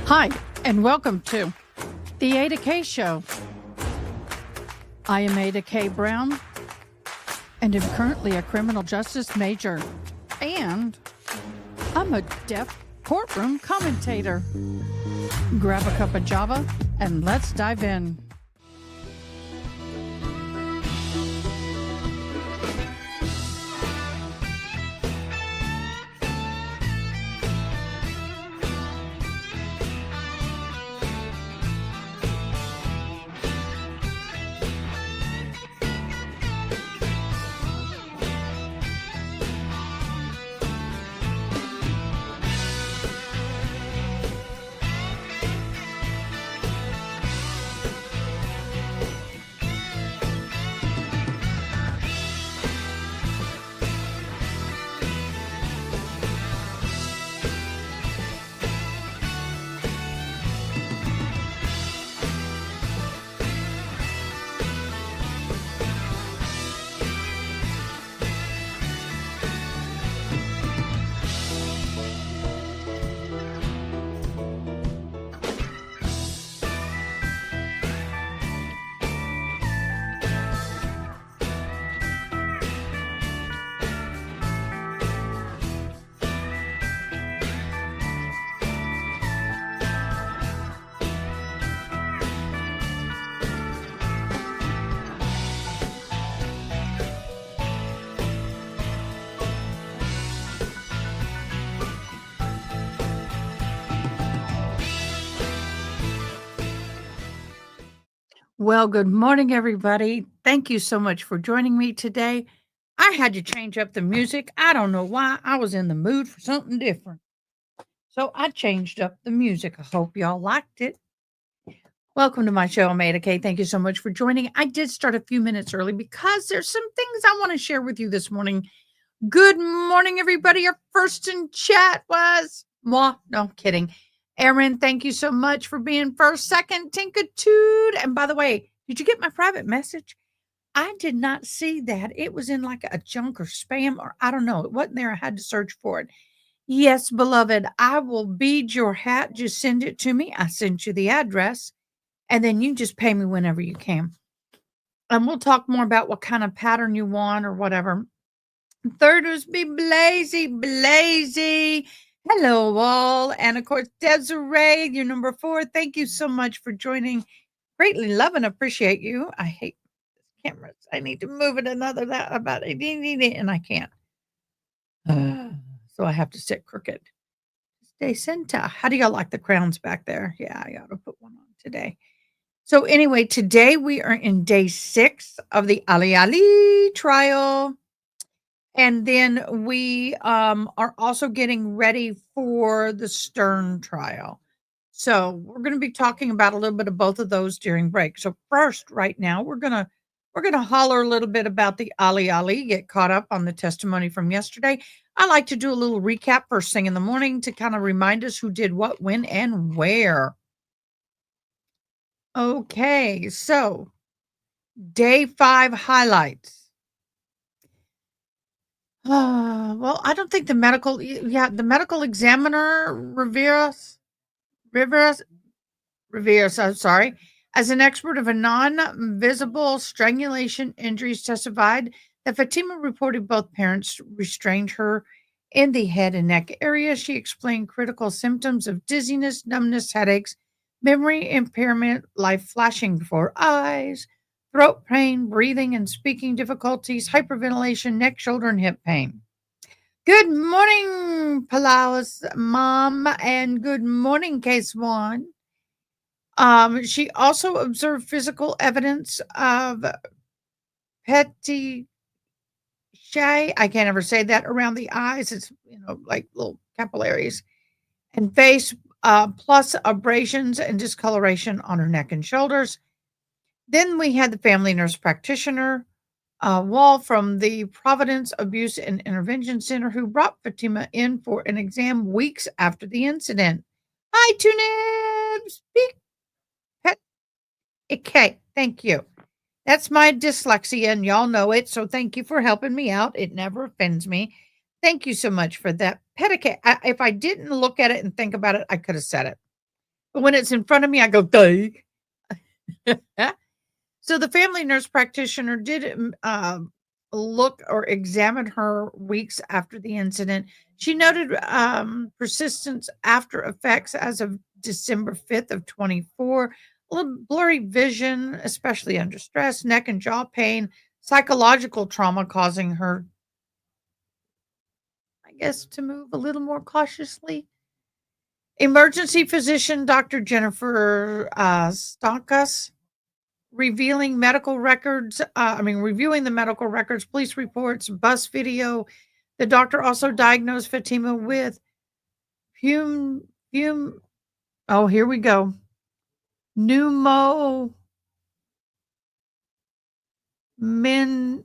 Hi, and welcome to the AdaKay Show. I am AdaKay Brown, and am currently a criminal justice major, and I'm a deaf courtroom commentator. Grab a cup of Java, and let's dive in. Well, good morning, everybody. Thank you so much for joining me today. I had to change up the music. I don't know why. I was in the mood for something different. So I changed up the music. I hope y'all liked it. Welcome to my show. I'm AdaKay. Thank you so much for joining. I did start a few minutes early because there's some things I want to share with you this morning. Good morning, everybody. Our first in chat was moi. No, kidding. Erin, thank you so much for being first. Second, Tinkatude. And by the way, did you get my private message? I did not see that. It was in like a junk or spam, or I don't know. It wasn't there. I had to search for it. Yes, beloved, I will bead your hat. Just send it to me. I sent you the address, and then you just pay me whenever you can. And we'll talk more about what kind of pattern you want or whatever. Third was be Blazy. Hello, all. And of course, Desiree, you're number 4. Thank you so much for joining. Greatly love and appreciate you. I hate cameras. I need to move it another that about it, and I can't. So I have to sit crooked. Stay center. How do y'all like the crowns back there? Yeah, I ought to put one on today. So anyway, today we are in day 6 of the Ali trial. And then we are also getting ready for the Stern trial. So we're going to be talking about a little bit of both of those during break. So first, right now, we're gonna holler a little bit about the Ali, get caught up on the testimony from yesterday. I like to do a little recap first thing in the morning to kind of remind us who did what, when, and where. Okay, so day 5 highlights. Well, I don't think the medical examiner, Riveros, I'm sorry, as an expert of a non-visible strangulation injuries, testified that Fatima reported both parents restrained her in the head and neck area. She explained critical symptoms of dizziness, numbness, headaches, memory impairment, life flashing before eyes, throat pain, breathing and speaking difficulties, hyperventilation, neck, shoulder, and hip pain. Good morning, Palau's mom, and good morning, Case 1. She also observed physical evidence of petechiae. I can't ever say that, around the eyes. It's, like little capillaries, and face, plus abrasions and discoloration on her neck and shoulders. Then we had the family nurse practitioner, Wall, from the Providence Abuse and Intervention Center, who brought Fatima in for an exam weeks after the incident. Hi, Tunib. Speak. Okay, thank you. That's my dyslexia, and y'all know it, so thank you for helping me out. It never offends me. Thank you so much for that. Pedicate. If I didn't look at it and think about it, I could have said it. When it's in front of me, I go, duh. So the family nurse practitioner did look or examine her weeks after the incident. She noted persistence after effects as of December 5th of 24, a little blurry vision, especially under stress, neck and jaw pain, psychological trauma causing her, I guess, to move a little more cautiously. Emergency physician Dr. Jennifer Stonkus reviewing the medical records, police reports, bus video. The doctor also diagnosed Fatima with fume, fume. Oh, here we go. Pneumo min.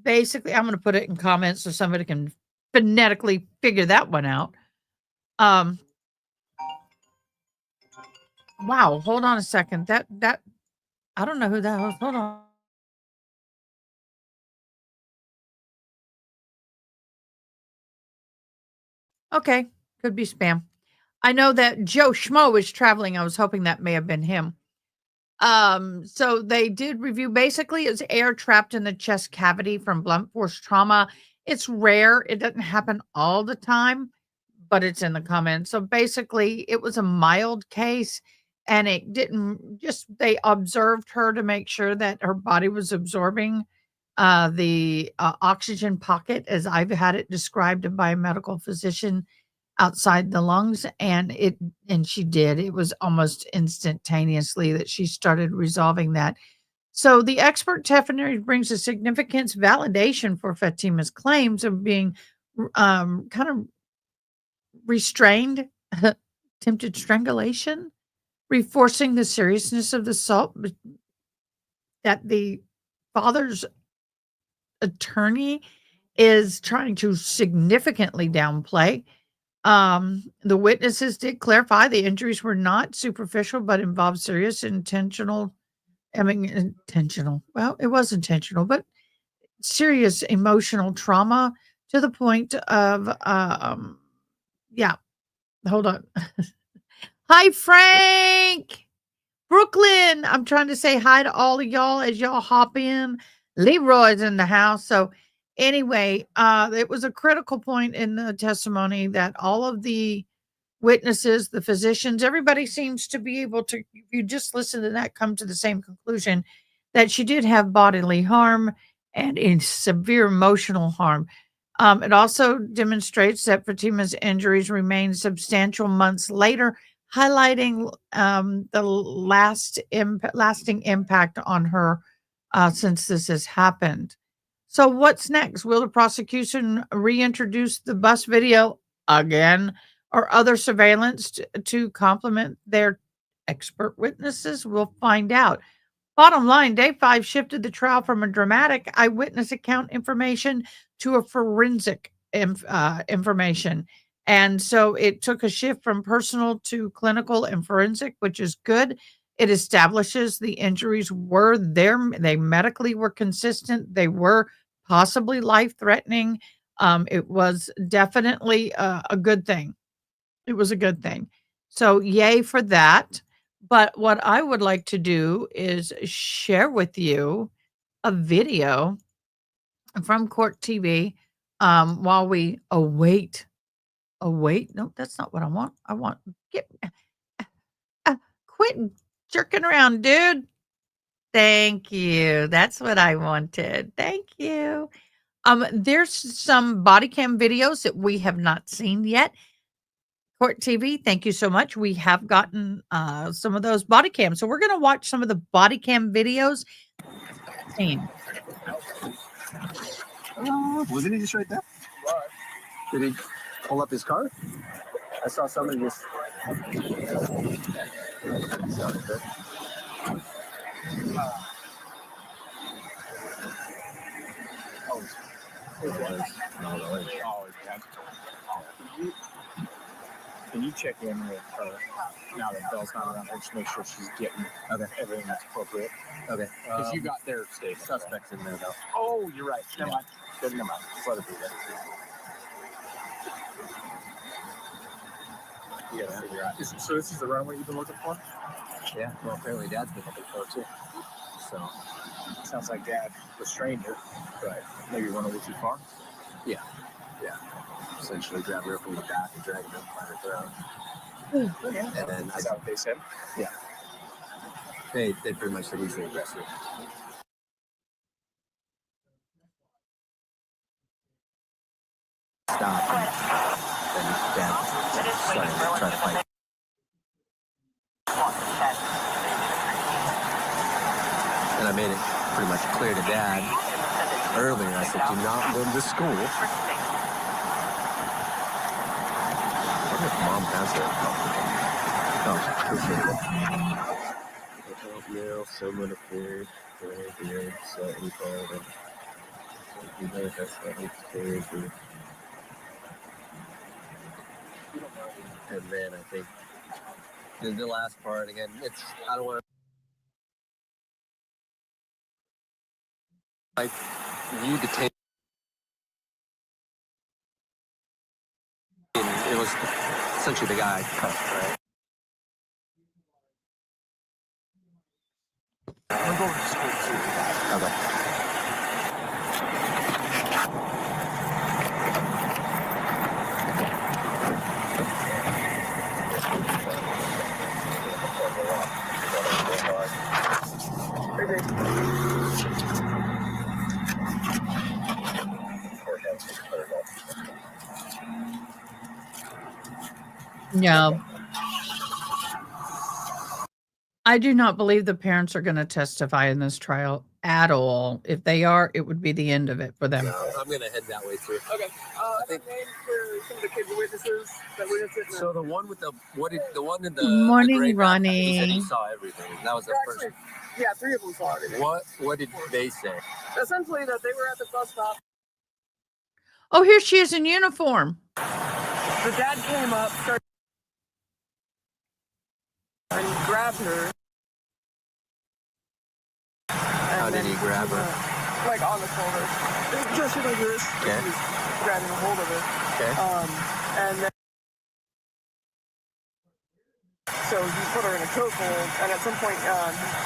Basically, I'm going to put it in comments so somebody can phonetically figure that one out. Wow, hold on a second. That I don't know who that was. Hold on. Okay, could be spam. I know that Joe Schmo is traveling. I was hoping that may have been him. So they did review basically it's air trapped in the chest cavity from blunt force trauma. It's rare. It doesn't happen all the time, but it's in the comments. So basically it was a mild case and it didn't just they observed her to make sure that her body was absorbing the oxygen pocket as I've had it described by a medical physician outside the lungs, and she did. It was almost instantaneously that she started resolving that. So the expert testimony brings a significant validation for Fatima's claims of being kind of restrained, attempted strangulation, reinforcing the seriousness of the assault that the father's attorney is trying to significantly downplay. The witnesses did clarify the injuries were not superficial, but involved serious intentional. Well, it was intentional, but serious emotional trauma to the point of, yeah, hold on. Hi, Frank. Brooklyn. I'm trying to say hi to all of y'all as y'all hop in. Leroy's in the house. So anyway, it was a critical point in the testimony that all of the witnesses, the physicians, everybody seems to be able to, if you just listen to that, come to the same conclusion that she did have bodily harm and in severe emotional harm. It also demonstrates that Fatima's injuries remain substantial months later, highlighting the lasting impact on her since this has happened. So, what's next? Will the prosecution reintroduce the bus video again or other surveillance to complement their expert witnesses? We'll find out. Bottom line, day 5 shifted the trial from a dramatic eyewitness account information to a forensic information. And so it took a shift from personal to clinical and forensic, which is good. It establishes the injuries were there. They medically were consistent. They were possibly life threatening. It was definitely a good thing. It was a good thing. So, yay for that. But what I would like to do is share with you a video from Court TV while we await. No, that's not what I want. I want get quit jerking around, dude. Thank you. That's what I wanted. Thank you. There's some body cam videos that we have not seen yet. Court TV, thank you so much. We have gotten some of those body cams. So we're going to watch some of the body cam videos. Wasn't he just right there? Did he pull up his car? I saw somebody just. Can you check in with her now that Belle's not around her? Just make sure she's getting everything that's appropriate. Okay. Because you got their suspects in there, though. Oh, you're right. Never mind. Never mind. Just let it be there. You gotta figure out. So this is the runway you've been looking for? Yeah. Well, apparently Dad's been looking for it too. So sounds like Dad restrained her, but maybe went a little too far. Yeah. Essentially grabbed her from the back and dragged her by her throat. And then Is that what they said? Yeah. They pretty much said he's the aggressor. Stop. And Dad started to try to fight. And I made it pretty much clear to Dad earlier. I said, do not go to school. I wonder if Mom has it. Oh, appreciate it. Help now, someone appeared. Very weird. So he called and you know that's what it's crazy. And then I think the last part again, I don't want to you detain. It was essentially the guy cuffed, right? I'm going to school too. Okay. No. I do not believe the parents are going to testify in this trial at all. If they are, it would be the end of it for them. I'm going to head that way too. Okay. I think names for some of the kids witnesses that witnessed it. So the one with the one in the Morning, the gray backpack, Ronnie. he said he saw everything. That was the first. Yeah, 3 of them saw everything. What did they say? Essentially, that they were at the bus stop. Oh, here she is in uniform. The dad came up, started and grabbed her. How did he grab her? Like on the shoulder. Just like this. Okay. He was grabbing a hold of her. Okay. And then so he put her in a chokehold, and at some point he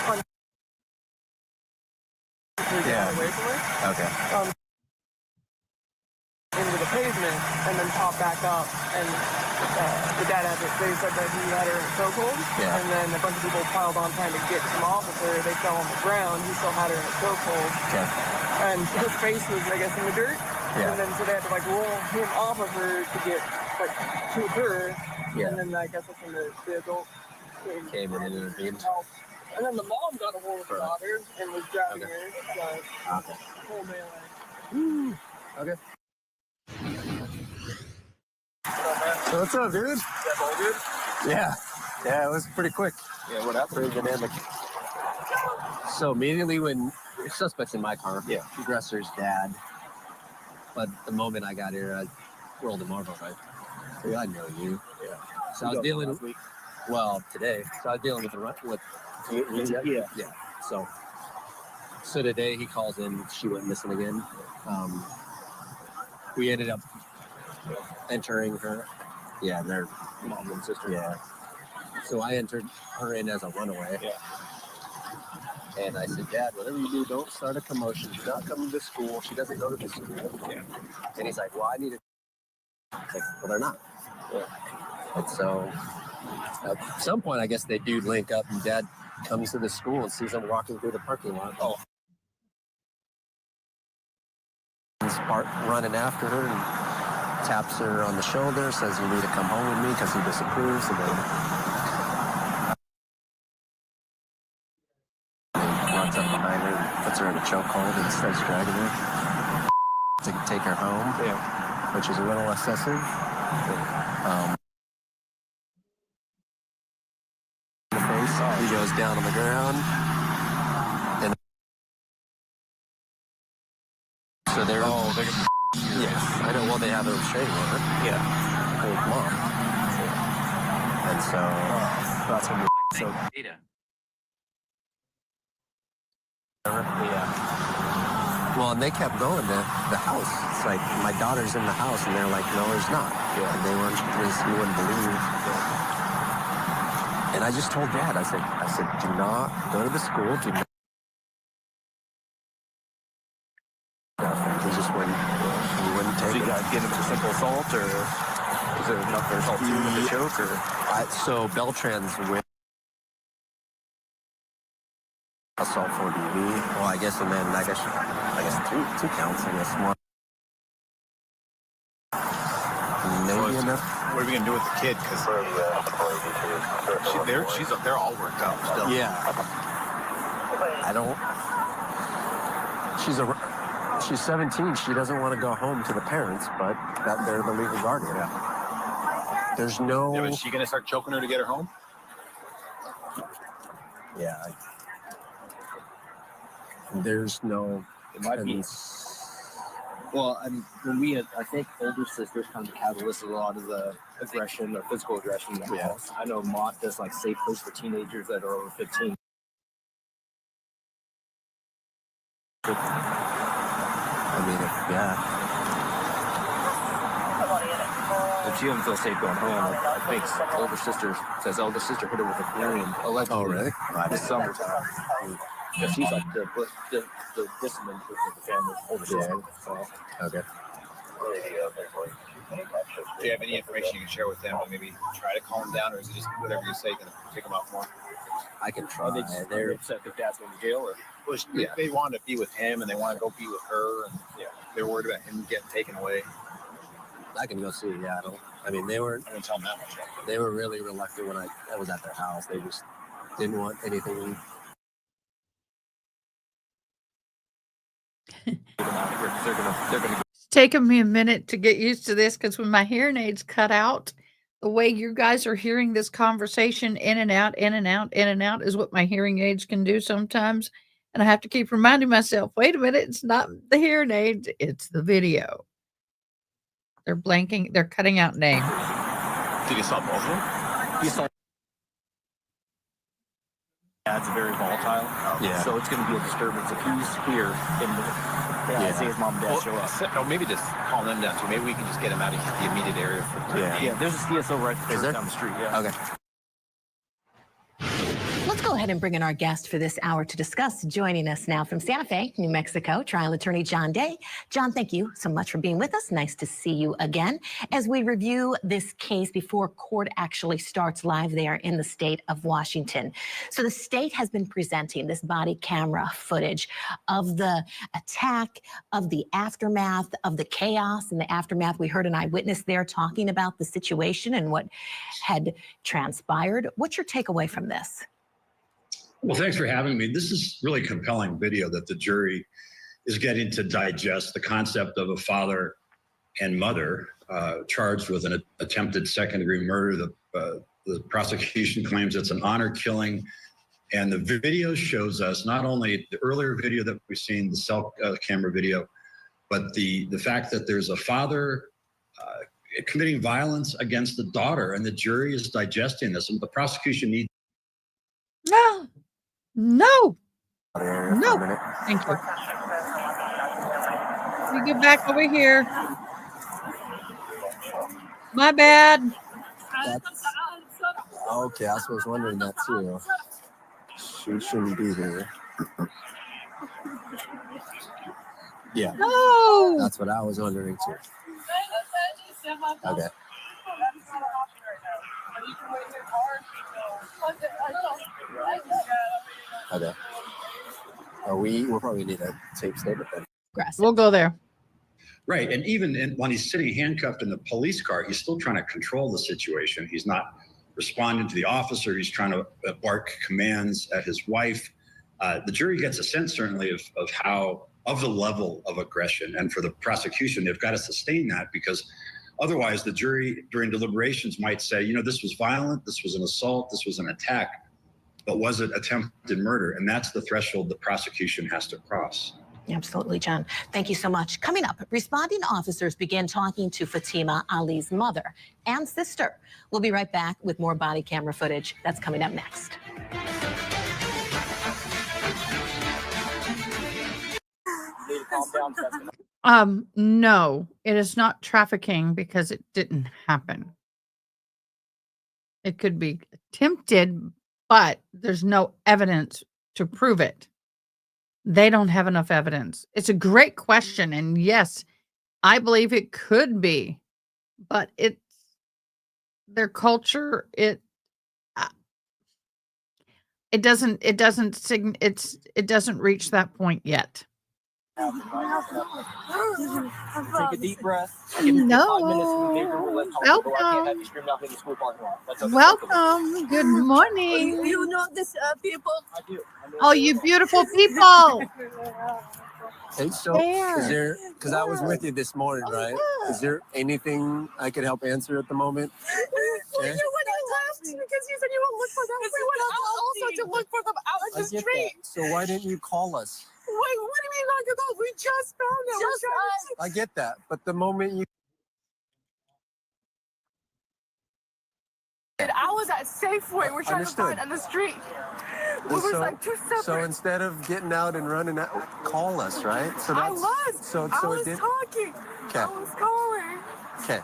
punched her down away from her. Okay. Into the pavement and then popped back up, and the dad had it. They said that he had her in a chokehold, Yeah. and then a bunch of people piled on trying to get him off of her. They fell on the ground. He still had her in a chokehold, Okay. and her face was, I guess, in the dirt. Yeah. And then so they had to like roll him off of her to get like to her. Yeah. And then I guess that's when the adult Came in and intervened. help. And then the mom got a hold of her daughter and was grabbing Okay. her. Okay. Whole melee. Okay. So what's up, dude? That's all good? Yeah. Yeah, it was pretty quick. Yeah, what happened? Pretty dynamic. So immediately when suspect's in my car, Yeah. aggressor's dad. But the moment I got here, I rolled him over. I know you. Yeah. So I was dealing last week. well today. So I was dealing with Yeah. So today he calls in. She went missing again. We ended up entering her. Yeah, they're Mom and sister. yeah. So I entered her in as a runaway. Yeah. And I said, Dad, whatever you do, don't start a commotion. She's not coming to school. She doesn't go to the school. Yeah. And he's like, well, I need to. I was like, well, they're not. Yeah. And so at some point, I guess they do link up, and Dad comes to the school and sees them walking through the parking lot. Oh. He's running after her and taps her on the shoulder, says, you need to come home with me because he disapproves. And then runs up behind her, puts her in a chokehold, and starts dragging her to take her home, Yeah. which is a little excessive. In the face, he goes down on the ground. And so they're yeah, I know. Well, they have a restraining order. Yeah. For mom. And so That's when So data. yeah. Well, and they kept going to the house. It's like, my daughter's in the house, and they're like, no, there's not. Yeah. And they weren't, you wouldn't believe. And I just told Dad, I said, do not go to the school. Do not. He just wouldn't. He wouldn't take it. So you guys get him for simple assault, or is there enough for assault too with the choke, or? So Beltran's with assault for DV. Well, I guess, and then I guess two counts. I guess one. Maybe enough. What are we gonna do with the kid? Because they're all worked up still. Yeah. I don't. She's 17. She doesn't want to go home to the parents, but that they're the legal guardian. Yeah. There's no. Yeah, but is she gonna start choking her to get her home? Yeah. There's no. It might be. Well, I mean, I think older sisters kind of catalyst a lot of the aggression or physical aggression in the house. I know Mott does like safe place for teenagers that are over 15. I mean, If she doesn't feel safe going home, I think older sister says older sister hit her with a broom. Allegedly. Oh, really? This summertime. Because she's like the disciplined person of the family, older sister. So. Okay. Do you have any information you can share with them to maybe try to calm them down, or is it just whatever you say going to take them out more? I can try. They're upset their dad's going to jail, or They want to be with him, and they want to go be with her, and they're worried about him getting taken away. I can go see. Yeah, they were. I didn't tell them that much. They were really reluctant when I was at their house. They just didn't want anything. It's taken me a minute to get used to this because when my hearing aids cut out, the way you guys are hearing this conversation in and out, in and out, in and out is what my hearing aids can do sometimes. And I have to keep reminding myself, wait a minute, it's not the hearing aids, it's the video. They're blanking, they're cutting out names. Did you saw both of them? you saw dad's very volatile. Yeah. So it's going to be a disturbance if he's here in the see his mom and dad show up. No, maybe just calm them down too. Maybe we can just get them out of the immediate area. Yeah, there's a CSO right there? down the street. Yeah. Okay. Let's go ahead and bring in our guest for this hour to discuss. Joining us now from Santa Fe, New Mexico, trial attorney John Day. John, thank you so much for being with us. Nice to see you again as we review this case before court actually starts live there in the state of Washington. So the state has been presenting this body camera footage of the attack, of the aftermath, of the chaos and the aftermath. We heard an eyewitness there talking about the situation and what had transpired. What's your takeaway from this? Well, thanks for having me. This is really compelling video that the jury is getting to digest the concept of a father and mother charged with an attempted second-degree murder. The prosecution claims it's an honor killing. And the video shows us not only the earlier video that we've seen, the cell camera video, but the fact that there's a father committing violence against the daughter, and the jury is digesting this. And the prosecution needs. No. Thank you. You get back over here. My bad. Okay, I was wondering that too. She shouldn't be here. Yeah. No. That's what I was wondering too. Okay. Okay. We'll probably need a tape statement then. We'll go there. Right. And even when he's sitting handcuffed in the police car, he's still trying to control the situation. He's not responding to the officer. He's trying to bark commands at his wife. The jury gets a sense, certainly, of the level of aggression. And for the prosecution, they've got to sustain that, because otherwise the jury during deliberations might say, this was violent, this was an assault, this was an attack, but was it attempted murder? And that's the threshold the prosecution has to cross. Absolutely, John. Thank you so much. Coming up, responding officers begin talking to Fatima Ali's mother and sister. We'll be right back with more body camera footage. That's coming up next. calm down. That's enough. No, it is not trafficking because it didn't happen. It could be attempted, but there's no evidence to prove it. They don't have enough evidence. It's a great question, and yes, I believe it could be, but it's their culture. It doesn't reach that point yet. Take a deep breath. Give me 5 minutes in the paper. We'll let talk. I can't have you screaming out in the school parking lot. That's Welcome. Good morning. You know this people? I do. Oh, you beautiful people. Hey, so is there, because I was with you this morning, right? Is there anything I could help answer at the moment? Okay. You left because you said you would look for them. We went out also to look for them out in the street. That. So why didn't you call us? Wait, what do you mean knock it off? We just found them. I get that, but the moment you... I was at Safeway. We're trying to find on the street. We were like two separate. So instead of getting out and running out, call us, right? So that's, I was. So I was it did. talking. Okay. I was calling. Okay.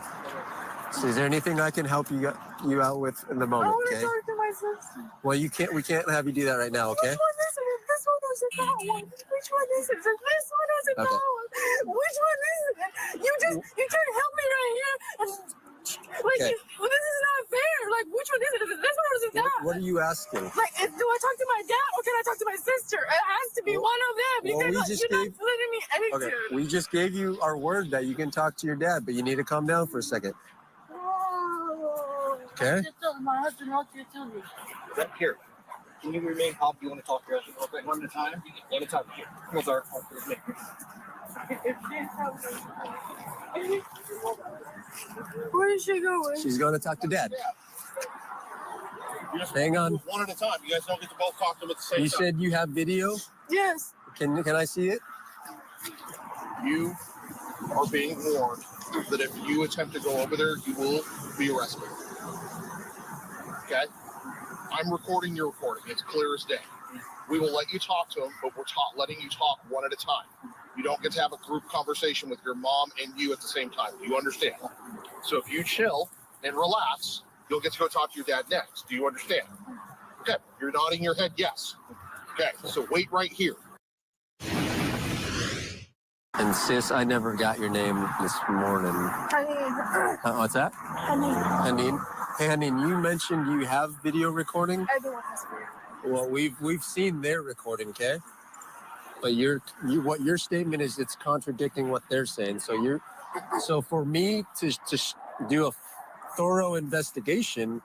So is there anything I can help you out with in the I moment? want to Okay. talk to my sister. Well, you can't. We can't have you do that right now. Okay. Which one is it? This one or is it that one? Which one is it? Is it this one or is it that one? Which one is it? You can't help me right here. Like, Okay. well, this is not fair. Like, which one is it? Is it this one or is it that? What are you asking? Like, do I talk to my dad or can I talk to my sister? It has to be one of them. Well, You're not letting me anything. Okay. We just gave you our word that you can talk to your dad, but you need to calm down for a second. Okay. My husband wants you to tell me. Right here. Can you remain calm? Do you want to talk to your husband real quick? One at a time? One at a time. Here. What's our Where is she going? She's going to talk to dad. Hang on. One at a time. You guys don't get to both talk to them at the same You time. said you have video. Yes. Can I see it? You are being warned that if you attempt to go over there, you will be arrested. Okay? I'm recording your recording. It's clear as day. We will let you talk to him, but we're letting you talk one at a time. You don't get to have a group conversation with your mom and you at the same time. Do you understand? So if you chill and relax, you'll get to go talk to your dad next. Do you understand? Okay. You're nodding your head yes. Okay. So wait right here. And sis, I never got your name this morning. What's that? Haneen. Hey, Haneen, you mentioned you have video recording. Everyone has video. Well, we've seen their recording, okay? But what your statement is, it's contradicting what they're saying. So for me to do a thorough investigation,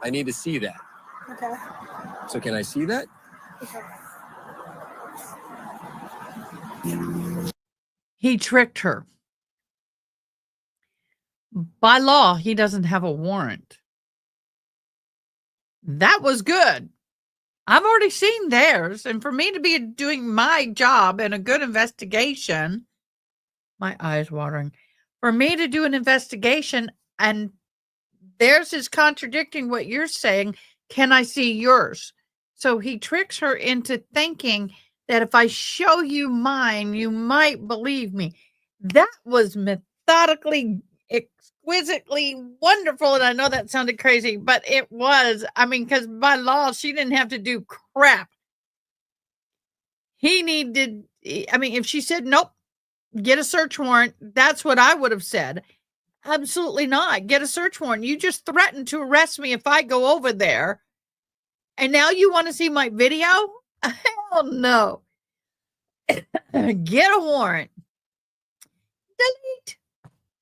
I need to see that. Okay. So can I see that? Okay. He tricked her. By law, he doesn't have a warrant. That was good. I've already seen theirs. And for me to be doing my job in a good investigation, my eyes watering, for me to do an investigation and theirs is contradicting what you're saying, can I see yours? So he tricks her into thinking that if I show you mine, you might believe me. That was methodically, exquisitely wonderful. And I know that sounded crazy, but it was. I mean, because by law, she didn't have to do crap. He needed, I mean, if she said, nope, get a search warrant, that's what I would have said. Absolutely not. Get a search warrant. You just threatened to arrest me if I go over there. And now you want to see my video? Hell no. Get a warrant. Delete.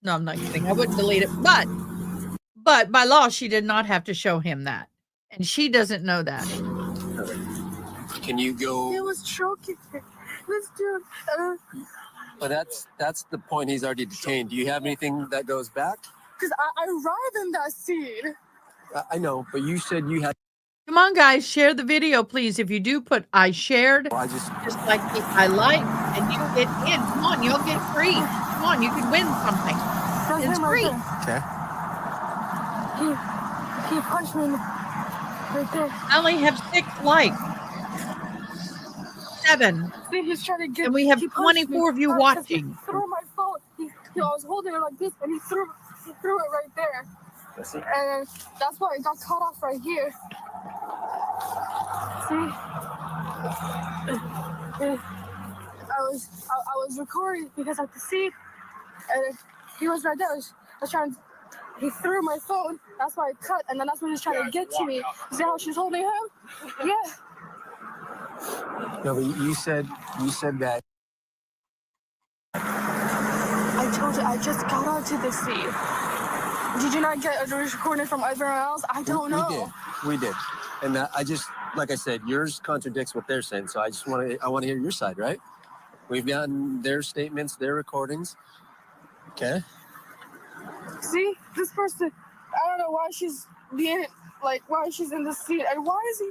No, I'm not kidding. I wouldn't delete it. But by law, she did not have to show him that. And she doesn't know that. Can you go? He was choking her. Let's do it. But that's the point. He's already detained. Do you have anything that goes back? Because I arrived in that scene. I know, but you said you had. Come on, guys, share the video, please. If you do put I shared, Well, just like the I like, and you get in. Come on, you'll get free. Come on, you can win something. It's free. Okay. He punched me right there. I only have 6 likes. 7, See, he's trying to get. and we have he punched me 24 of you because watching. He threw my phone. I was holding it like this, and he threw it right there. And that's why it got cut off right here. See, I was recording because I could see, and he was right there. I was trying. He threw my phone. That's why it cut, and then that's when he was trying to get to me. See how she's holding him? Yeah. No, but you said that. I told you, I just got onto the scene. Did you not get a recording from everyone else? I don't know. We did. And I just, like I said, yours contradicts what they're saying. So I want to hear your side, right? We've gotten their statements, their recordings. Okay. See, this person, I don't know why she's being, like, why she's in the scene. And why is he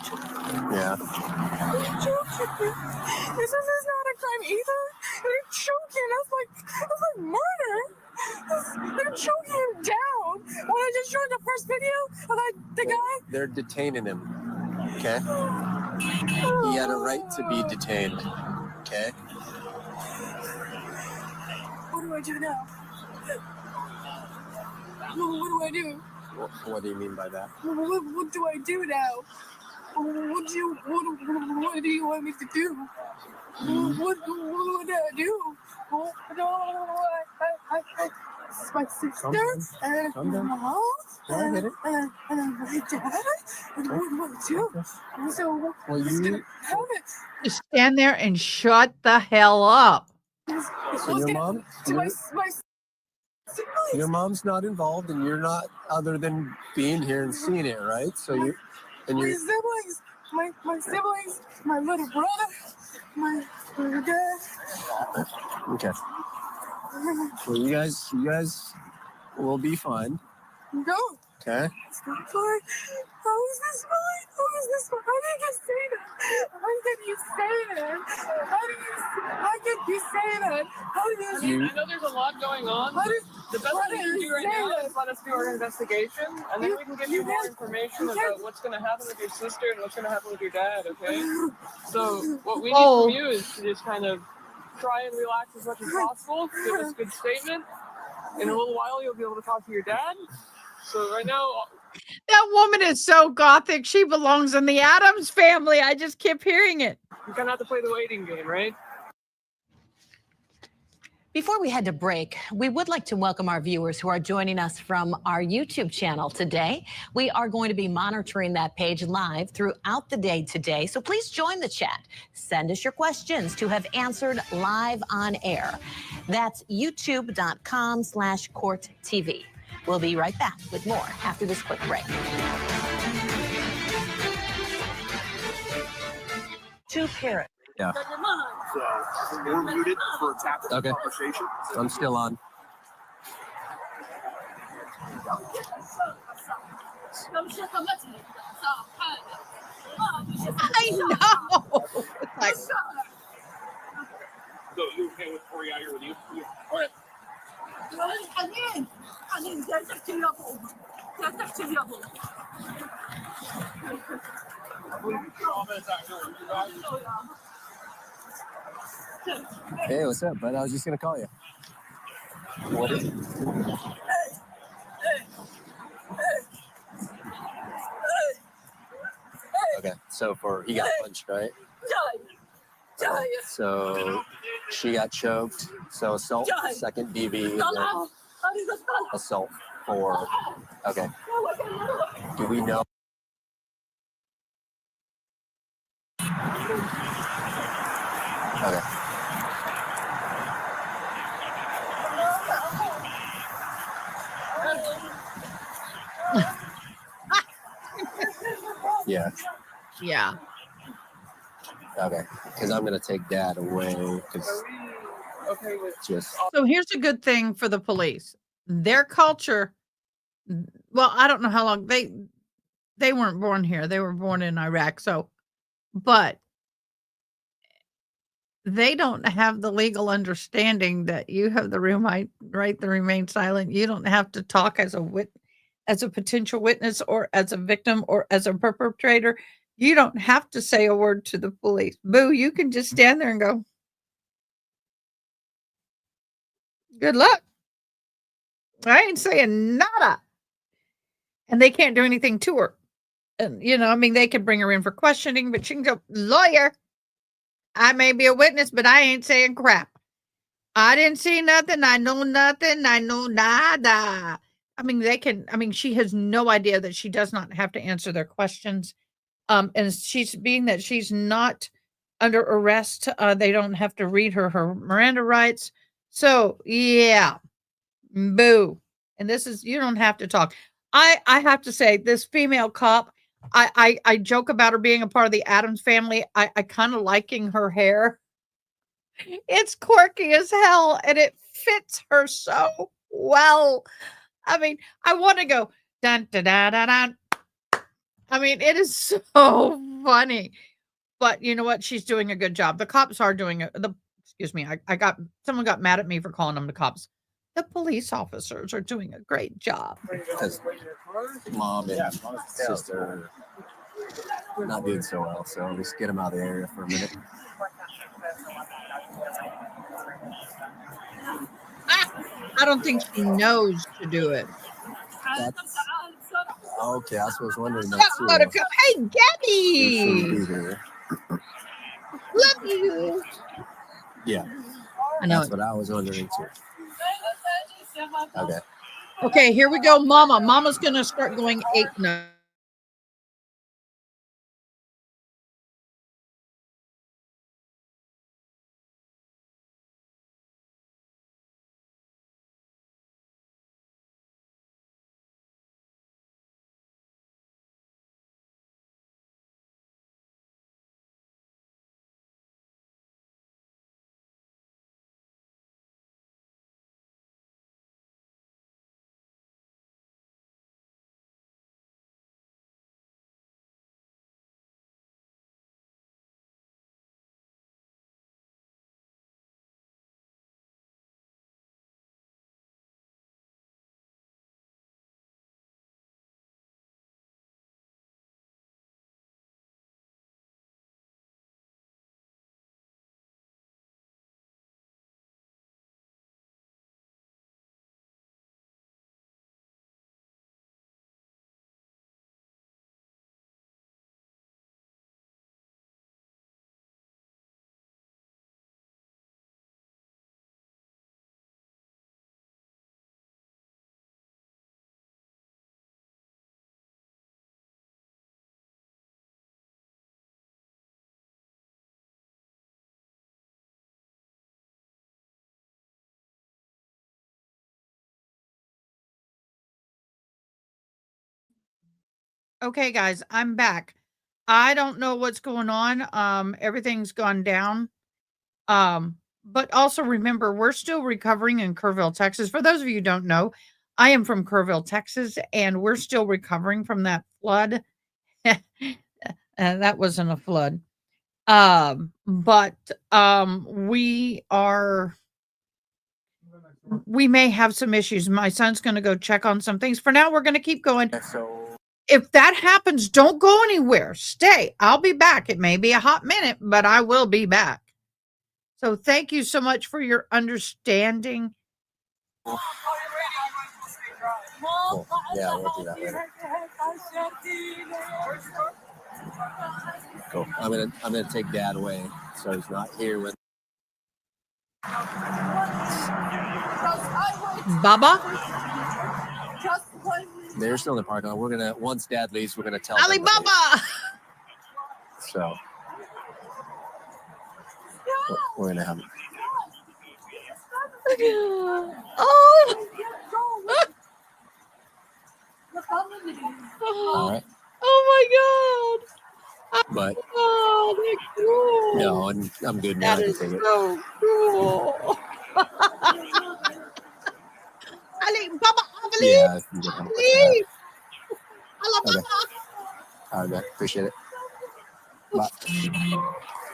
choking? Yeah. They're choking. This is not a crime either. They're choking. That's like murder. They're choking him down. When I just showed the first video of the guy. They're detaining him. Okay. He had a right to be detained. Okay. What do I do now? What do I do? What do you mean by that? What do I do now? What do you want me to do? What do I do? My sister and my mom and my dad. And what do I do? So Just stand there and shut the hell up. So your mom? Your mom's not involved, and you're not, other than being here and seeing it, right? So you and my you. siblings, my siblings, my little brother, my dad. Okay. Well, you guys will be fine. No. Okay. It's not fine. How is this fine? How is this fine? How did you say that? How did you say that? How did you say that? How did you? I know there's a lot going on. The best thing you can do right now is let us do our investigation, and then we can give you more information about what's going to happen with your sister and what's going to happen with your dad, okay? So what we need from you is to just kind of try and relax as much as possible, give us a good statement. In a little while, you'll be able to talk to your dad. So right now... That woman is so gothic. She belongs in the Addams family. I just keep hearing it. You kind of have to play the waiting game, right? Before we head to break, we would like to welcome our viewers who are joining us from our YouTube channel today. We are going to be monitoring that page live throughout the day today, so please join the chat. Send us your questions to have answered live on air. That's youtube.com/courttv. We'll be right back with more after this quick break. Two parents. Yeah. So we're muted for a tap conversation. I'm still on. I know. Like, So you okay with Corey out here with you? Hey, what's up, bud? I was just gonna call you. What is it? Okay, so he got punched, right? So she got choked. So assault, second DV, then assault for. Okay. Do we know? Okay. Yeah. yeah. Okay. Because I'm gonna take Dad away. Because Okay with just. So here's a good thing for the police. Their culture, well, I don't know how long they weren't born here. They were born in Iraq. So, but they don't have the legal understanding that you have the right to remain silent. You don't have to talk as a potential witness or as a victim or as a perpetrator. You don't have to say a word to the police. Boo, you can just stand there and go, good luck. I ain't saying nada. And they can't do anything to her. And, I mean, they could bring her in for questioning, but she can go, lawyer, I may be a witness, but I ain't saying crap. I didn't see nothing. I know nothing. I know nada. I mean, she has no idea that she does not have to answer their questions. And being that she's not under arrest, they don't have to read her Miranda rights. So yeah, boo. And you don't have to talk. I have to say, this female cop, I joke about her being a part of the Addams family. I kind of liking her hair. It's quirky as hell and it fits her so well. I mean, I want to go dun da da da dun. I mean, it is so funny. But you know what? She's doing a good job. The cops are doing excuse me. Someone got mad at me for calling them the cops. The police officers are doing a great job. Because mom and sister are not doing so well, so let's get them out of the area for a minute. I don't think she knows to do it. Okay, I was wondering that too. Hey, She shouldn't Gabby! be here. Love you. Yeah, I know. that's what I was wondering too. Okay. Okay, here we go, Mama. Mama's gonna start going ape now. Okay, guys, I'm back. I don't know what's going on. Everything's gone down. But also remember, we're still recovering in Kerrville, Texas. For those of you who don't know, I am from Kerrville, Texas, and we're still recovering from that flood. That wasn't a flood. But we may have some issues. My son's going to go check on some things. For now, we're going to keep going. So If that happens, don't go anywhere. Stay. I'll be back. It may be a hot minute, but I will be back. So thank you so much for your understanding. cool. Yeah, we'll do that later. Cool. I'm gonna take Dad away so he's not here with. Baba? They're still in the parking lot. Once Dad leaves, we're gonna tell them. Alibaba! So we're gonna have. Oh! All right. Oh my God! But Oh, that's cool. no, I'm good now. That I can is take it. so cool. Ali, Baba, I believe. Yeah, you can have it. Alabama. Okay. All right, appreciate it. Bye.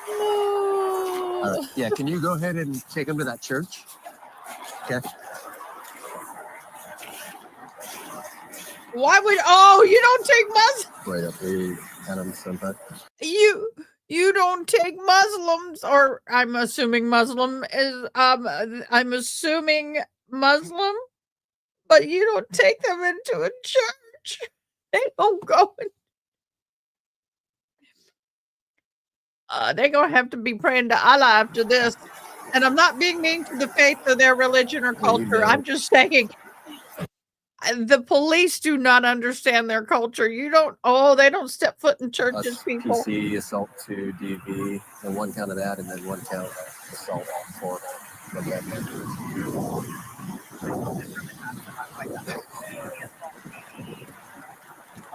Oh. All right. Yeah, can you go ahead and take him to that church? Okay. Why would? Oh, you don't take Muslim. Right up here. kind of simple. You don't take Muslims, or I'm assuming Muslim is I'm assuming Muslim, but you don't take them into a church. They don't go in. They're gonna have to be praying to Allah after this. And I'm not being mean to the faith of their religion or culture. I'm just saying the police do not understand their culture. You don't. Oh, they don't step foot in churches, people. PC, assault 2, DV, and 1 count of that, and then 1 count assault 4.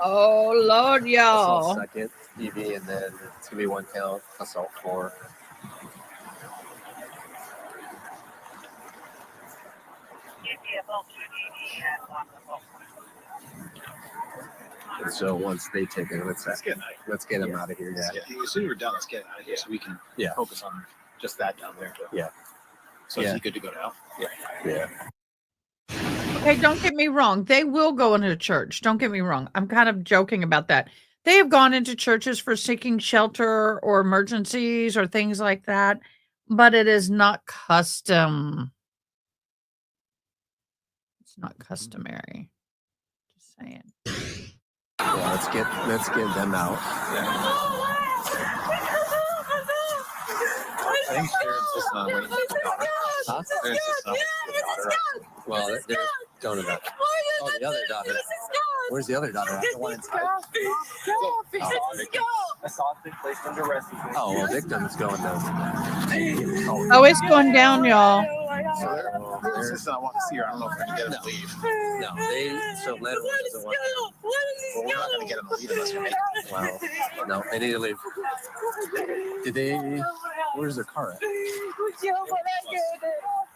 Oh Lord, y'all. Assault 2nd, DV, and then it's gonna be 1 count assault 4. And so once they take it, let's get them out of here. Yeah. As soon as we're done, let's get out of here so we can focus on just that down there. Yeah. So is he good to go now? Yeah. Hey, don't get me wrong. They will go into church. Don't get me wrong. I'm kind of joking about that. They have gone into churches for seeking shelter or emergencies or things like that, but it is not custom. It's not customary. Just saying. Yeah, let's get them out. I think Sharon's just not waiting for the daughter. Huh? Sharon's just not waiting for the daughter. Well, they're going to that. Oh, the other daughter. Where's the other daughter? The one inside. I saw it placed under arrest. Oh, well, victim's going down. Oh, it's going down, y'all. So they're just not wanting to see her. I don't know if we're going to get them to leave. No, so Leonard doesn't want to. Well, we're not going to get them to leave unless we make it. Wow. No, they need to leave. Did they? Where's their car at?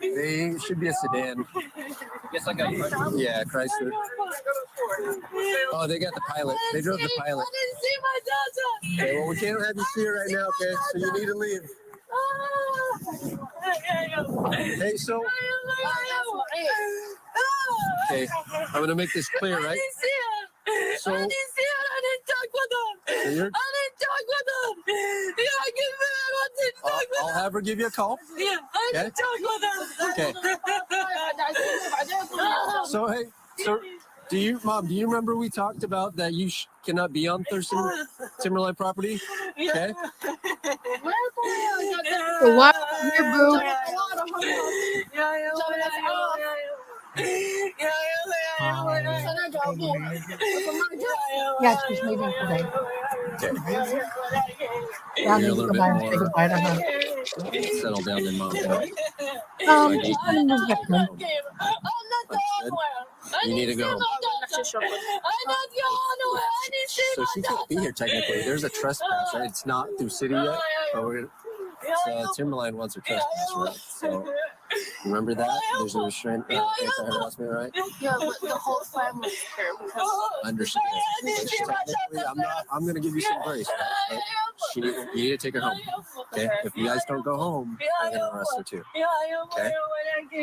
They should be a sedan. Yes, I got you. Yeah, Chrysler. Oh, they got the pilot. They drove the pilot. I didn't see my daughter. Okay, well, we can't have you see her right now, okay? So you need to leave. Hey, so. Okay, I'm going to make this clear, right? So. I didn't see her. I didn't talk with her. So you're, I didn't talk with her. Yeah, I didn't talk with her. I'll have her give you a call. Yeah, I didn't talk with her. Okay. So, hey, so Mom, do you remember we talked about that you cannot be on Thurston Timberline property? Okay. So what? Your boo. Yeah, she's leaving today. Okay. Yeah, I need to go by and say goodbye to her. Settle down then, Mom. She's gonna move back home. You need to go home. So she can't be here technically. There's a trespass, right? It's not through city yet, but so Timberline wants her trespass, right? So remember that? There's a restraint anti-harassment, right? Yeah, but the whole family's here because Understand. Technically, I'm gonna give you some grace, right? But you need to take her home. Okay? If you guys don't go home, I'm gonna arrest her too. Okay?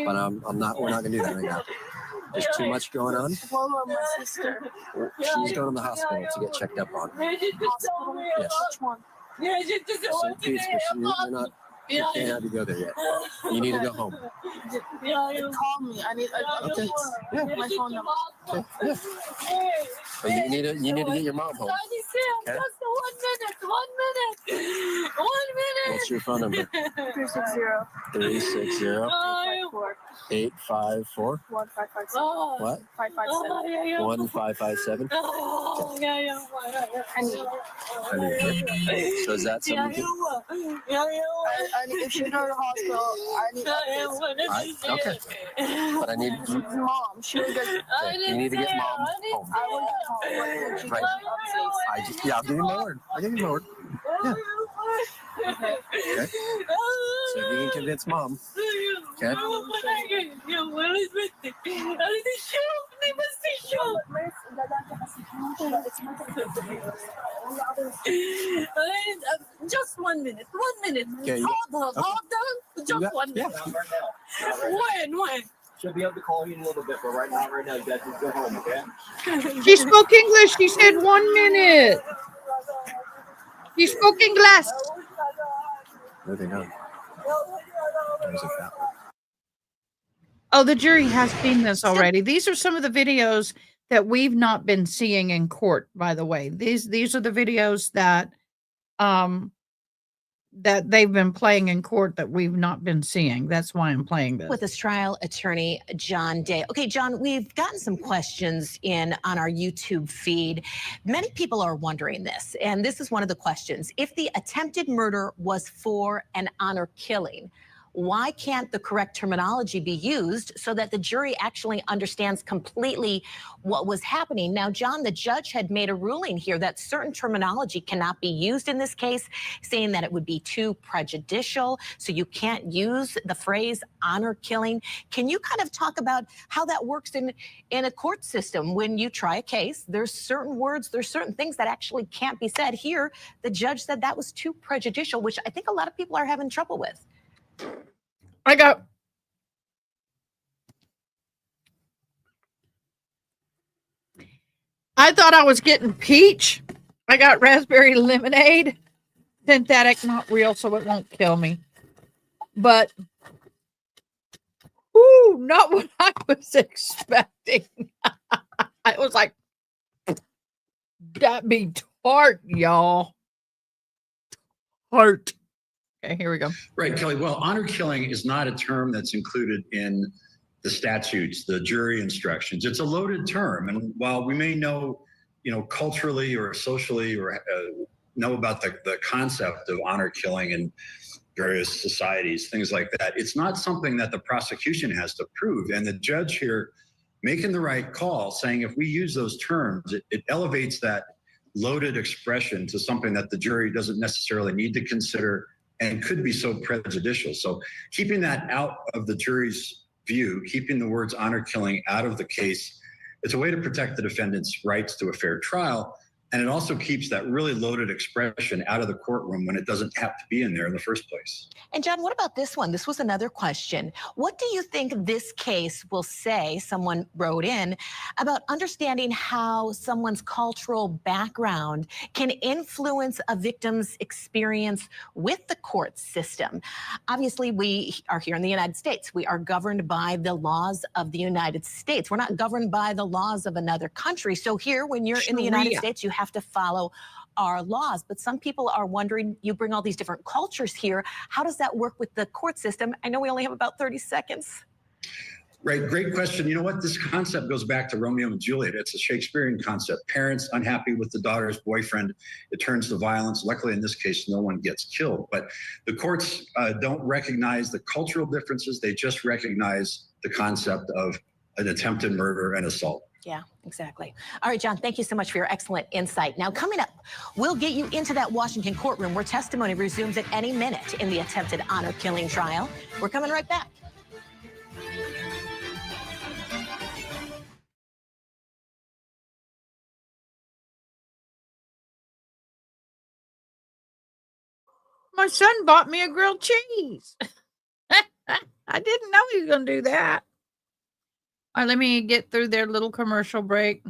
But we're not gonna do that right now. There's too much going on. what about my sister? She's going to the hospital to get checked up on. Hospital? Yes. Which one? St. Pete's, but you can't have you go there yet. You need to go home. Call me. I need Okay. Yeah. my phone number. Okay. Yeah. But you need to get your mom home. Okay. Just 1 minute. What's your phone number? 360 360 854 1556. what? 557. 1557. I need. So is that something? I need. If she's going to the hospital, I need. Okay. But I need you. Mom, she will get. Okay. You need to get mom home. I will get home. Right. I'll give you my word. I'll give you my word. Yeah. Okay. So if you can convince mom. Okay. Just 1 minute. 1 minute. Okay. Hold on. Just 1 minute. When? She'll be able to call you in a little bit, but right now, you guys just go home, okay? She spoke English. She said 1 minute. You spoke English. No, they don't. There's a that one. Oh, the jury has seen this already. These are some of the videos that we've not been seeing in court, by the way. These are the videos that that they've been playing in court that we've not been seeing. That's why I'm playing this. With this trial attorney, John Day. Okay, John, we've gotten some questions in on our YouTube feed. Many people are wondering this, and this is one of the questions. If the attempted murder was for an honor killing, why can't the correct terminology be used so that the jury actually understands completely what was happening? Now, John, the judge had made a ruling here that certain terminology cannot be used in this case, saying that it would be too prejudicial, so you can't use the phrase honor killing. Can you kind of talk about how that works in a court system? When you try a case, there's certain words, there's certain things that actually can't be said. Here, the judge said that was too prejudicial, which I think a lot of people are having trouble with. I thought I was getting peach. I got raspberry lemonade. Synthetic, not real, so it won't kill me. But, whoo, not what I was expecting. I was like, that be tart, y'all. Tart. Okay, here we go. Right, Kelly. Well, honor killing is not a term that's included in the statutes, the jury instructions. It's a loaded term. And while we may know, culturally or socially or know about the concept of honor killing in various societies, things like that, it's not something that the prosecution has to prove. And the judge here making the right call, saying if we use those terms, it elevates that loaded expression to something that the jury doesn't necessarily need to consider and could be so prejudicial. So keeping that out of the jury's view, keeping the words honor killing out of the case, it's a way to protect the defendant's rights to a fair trial. And it also keeps that really loaded expression out of the courtroom when it doesn't have to be in there in the first place. And John, what about this one? This was another question. What do you think this case will say, someone wrote in, about understanding how someone's cultural background can influence a victim's experience with the court system? Obviously, we are here in the United States. We are governed by the laws of the United States. We're not governed by the laws of another country. So here, when you're in the United States, you have to follow our laws. But some people are wondering, you bring all these different cultures here. How does that work with the court system? I know we only have about 30 seconds. Right, great question. You know what? This concept goes back to Romeo and Juliet. It's a Shakespearean concept. Parents unhappy with the daughter's boyfriend. It turns to violence. Luckily, in this case, no one gets killed. But the courts don't recognize the cultural differences. They just recognize the concept of an attempted murder and assault. Yeah, exactly. All right, John, thank you so much for your excellent insight. Now, coming up, we'll get you into that Washington courtroom where testimony resumes at any minute in the attempted honor killing trial. We're coming right back. My son bought me a grilled cheese. I didn't know he was going to do that. All right, let me get through their little commercial break.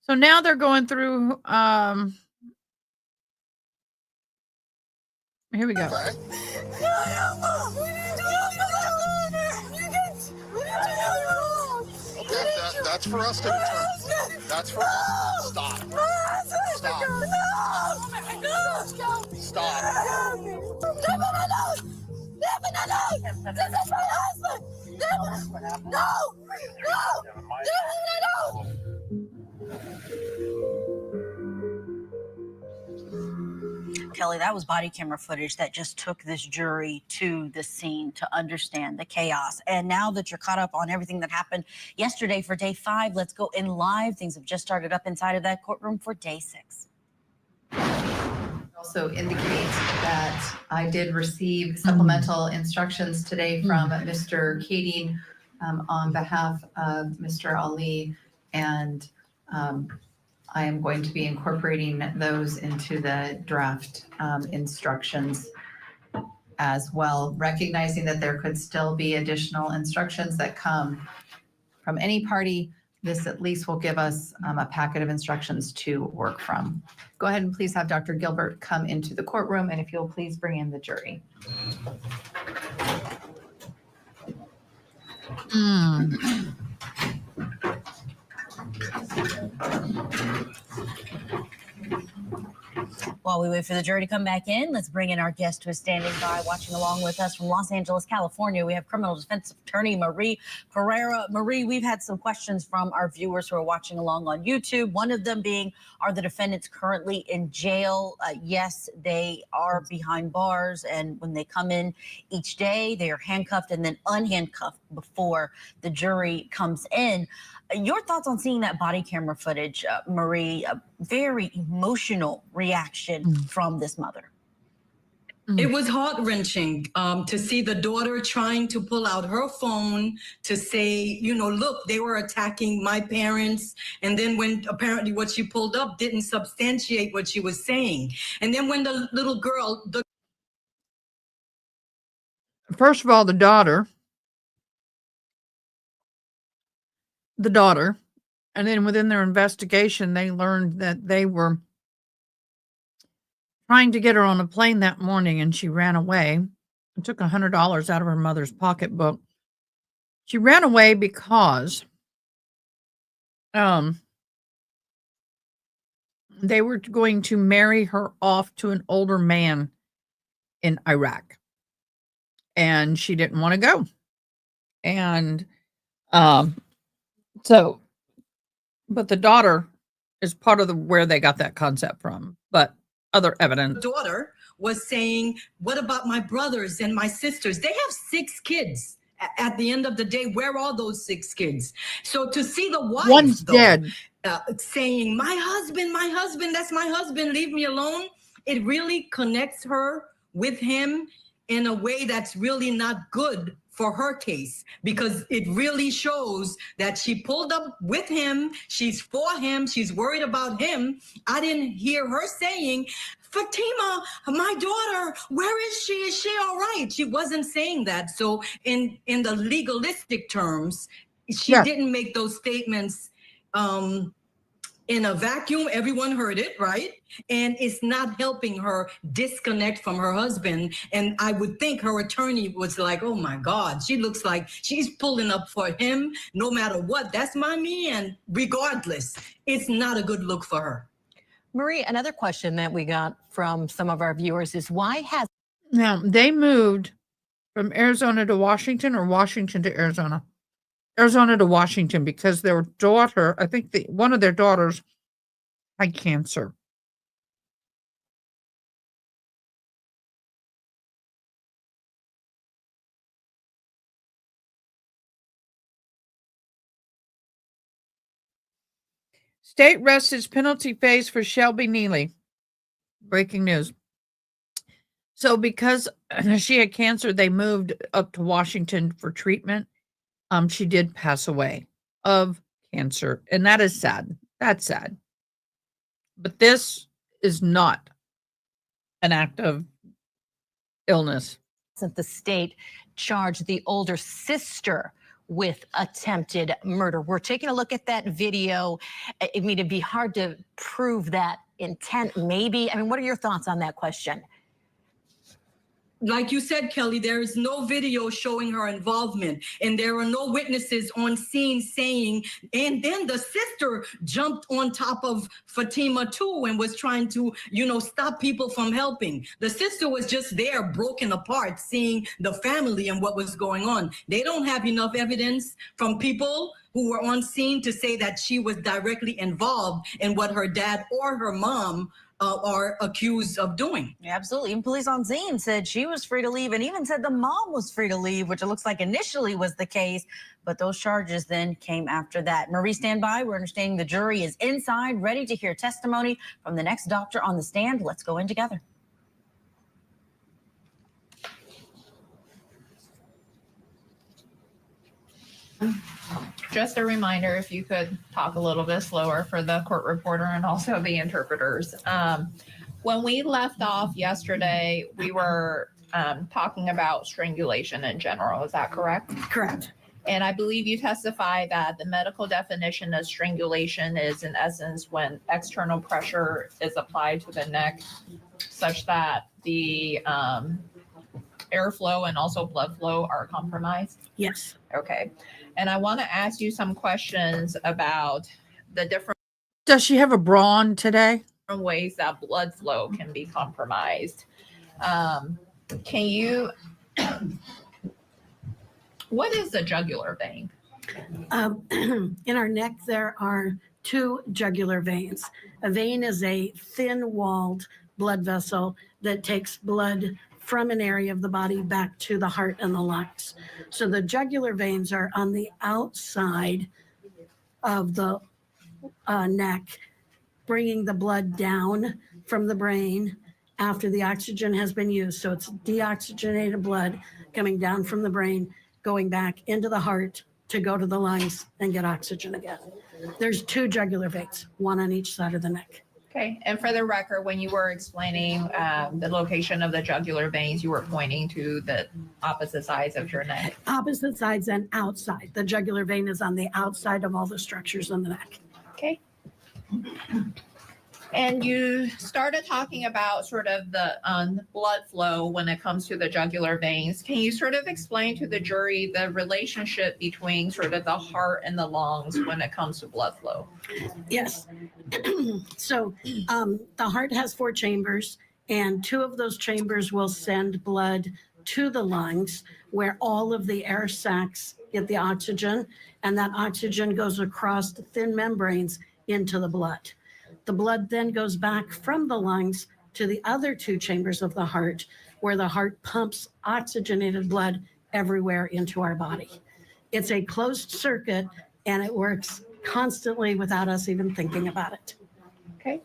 So now they're going through, here we go. Okay, that's for us to determine. That's for us. Stop. Stop. Stop. This is my husband! No! Kelly, that was body camera footage that just took this jury to the scene to understand the chaos. And now that you're caught up on everything that happened yesterday for day 5, let's go in live. Things have just started up inside of that courtroom for day 6. Also indicate that I did receive supplemental instructions today from Mr. Kading on behalf of Mr. Ali, and I am going to be incorporating those into the draft instructions as well, recognizing that there could still be additional instructions that come from any party, this at least will give us a packet of instructions to work from. Go ahead and please have Dr. Gilbert come into the courtroom, and if you'll please bring in the jury. While we wait for the jury to come back in, let's bring in our guest who is standing by, watching along with us from Los Angeles, California. We have criminal defense attorney Marie Pereira. Marie, we've had some questions from our viewers who are watching along on YouTube. One of them being, are the defendants currently in jail? Yes, they are behind bars, and when they come in each day, they are handcuffed and then unhandcuffed before the jury comes in. Your thoughts on seeing that body camera footage, Marie? A very emotional reaction from this mother. It was heart-wrenching to see the daughter trying to pull out her phone to say, you know, look, they were attacking my parents. And then when apparently what she pulled up didn't substantiate what she was saying. And then when the little girl... First of all, the daughter, and then within their investigation, they learned that they were trying to get her on a plane that morning, and she ran away and took $100 out of her mother's pocketbook. She ran away because they were going to marry her off to an older man in Iraq, and she didn't want to go. And but the daughter is part of where they got that concept from, but other evidence. The daughter was saying, what about my brothers and my sisters? They have 6 kids. At the end of the day, where are those 6 kids? So to see the wife, one's dead, saying, my husband, that's my husband, leave me alone. It really connects her with him in a way that's really not good for her case, because it really shows that she pulled up with him. She's for him. She's worried about him. I didn't hear her saying, Fatima, my daughter, where is she? Is she all right? She wasn't saying that. So in the legalistic terms, she didn't make those statements in a vacuum. Everyone heard it, right? And it's not helping her disconnect from her husband. And I would think her attorney was like, oh my God, she looks like she's pulling up for him no matter what. That's my man. Regardless, it's not a good look for her. Marie, another question that we got from some of our viewers is, why has... Now, they moved from Arizona to Washington, or Washington to Arizona? Arizona to Washington, because their daughter, I think one of their daughters had cancer. State rests penalty phase for Shelby Neely. Breaking news. So because she had cancer, they moved up to Washington for treatment. She did pass away of cancer, and that is sad. That's sad. But this is not an act of illness. The state charged the older sister with attempted murder. We're taking a look at that video. I mean, it'd be hard to prove that intent, maybe. I mean, what are your thoughts on that question? Like you said, Kelly, there is no video showing her involvement, and there are no witnesses on scene saying, and then the sister jumped on top of Fatima too and was trying to, you know, stop people from helping. The sister was just there, broken apart, seeing the family and what was going on. They don't have enough evidence from people who were on scene to say that she was directly involved in what her dad or her mom are accused of doing. Yeah, absolutely. And police on scene said she was free to leave, and even said the mom was free to leave, which it looks like initially was the case, but those charges then came after that. Marie, stand by. We're understanding the jury is inside, ready to hear testimony from the next doctor on the stand. Let's go in together. Just a reminder, if you could talk a little bit slower for the court reporter and also the interpreters. When we left off yesterday, we were talking about strangulation in general. Is that correct? Correct. And I believe you testify that the medical definition of strangulation is, in essence, when external pressure is applied to the neck such that the airflow and also blood flow are compromised? Yes. Okay. And I want to ask you some questions about the different Does she have a bra on today? ways that blood flow can be compromised. Can you, what is the jugular vein? In our neck, there are two jugular veins. A vein is a thin-walled blood vessel that takes blood from an area of the body back to the heart and the lungs. So the jugular veins are on the outside of the neck, bringing the blood down from the brain after the oxygen has been used. So it's deoxygenated blood coming down from the brain, going back into the heart to go to the lungs and get oxygen again. There's two jugular veins, one on each side of the neck. Okay. And for the record, when you were explaining the location of the jugular veins, you were pointing to the opposite sides of your neck. Opposite sides and outside. The jugular vein is on the outside of all the structures in the neck. Okay. And you started talking about sort of the blood flow when it comes to the jugular veins. Can you sort of explain to the jury the relationship between sort of the heart and the lungs when it comes to blood flow? Yes. So the heart has 4 chambers, and 2 of those chambers will send blood to the lungs, where all of the air sacs get the oxygen, and that oxygen goes across the thin membranes into the blood. The blood then goes back from the lungs to the other 2 chambers of the heart, where the heart pumps oxygenated blood everywhere into our body. It's a closed circuit, and it works constantly without us even thinking about it. Okay.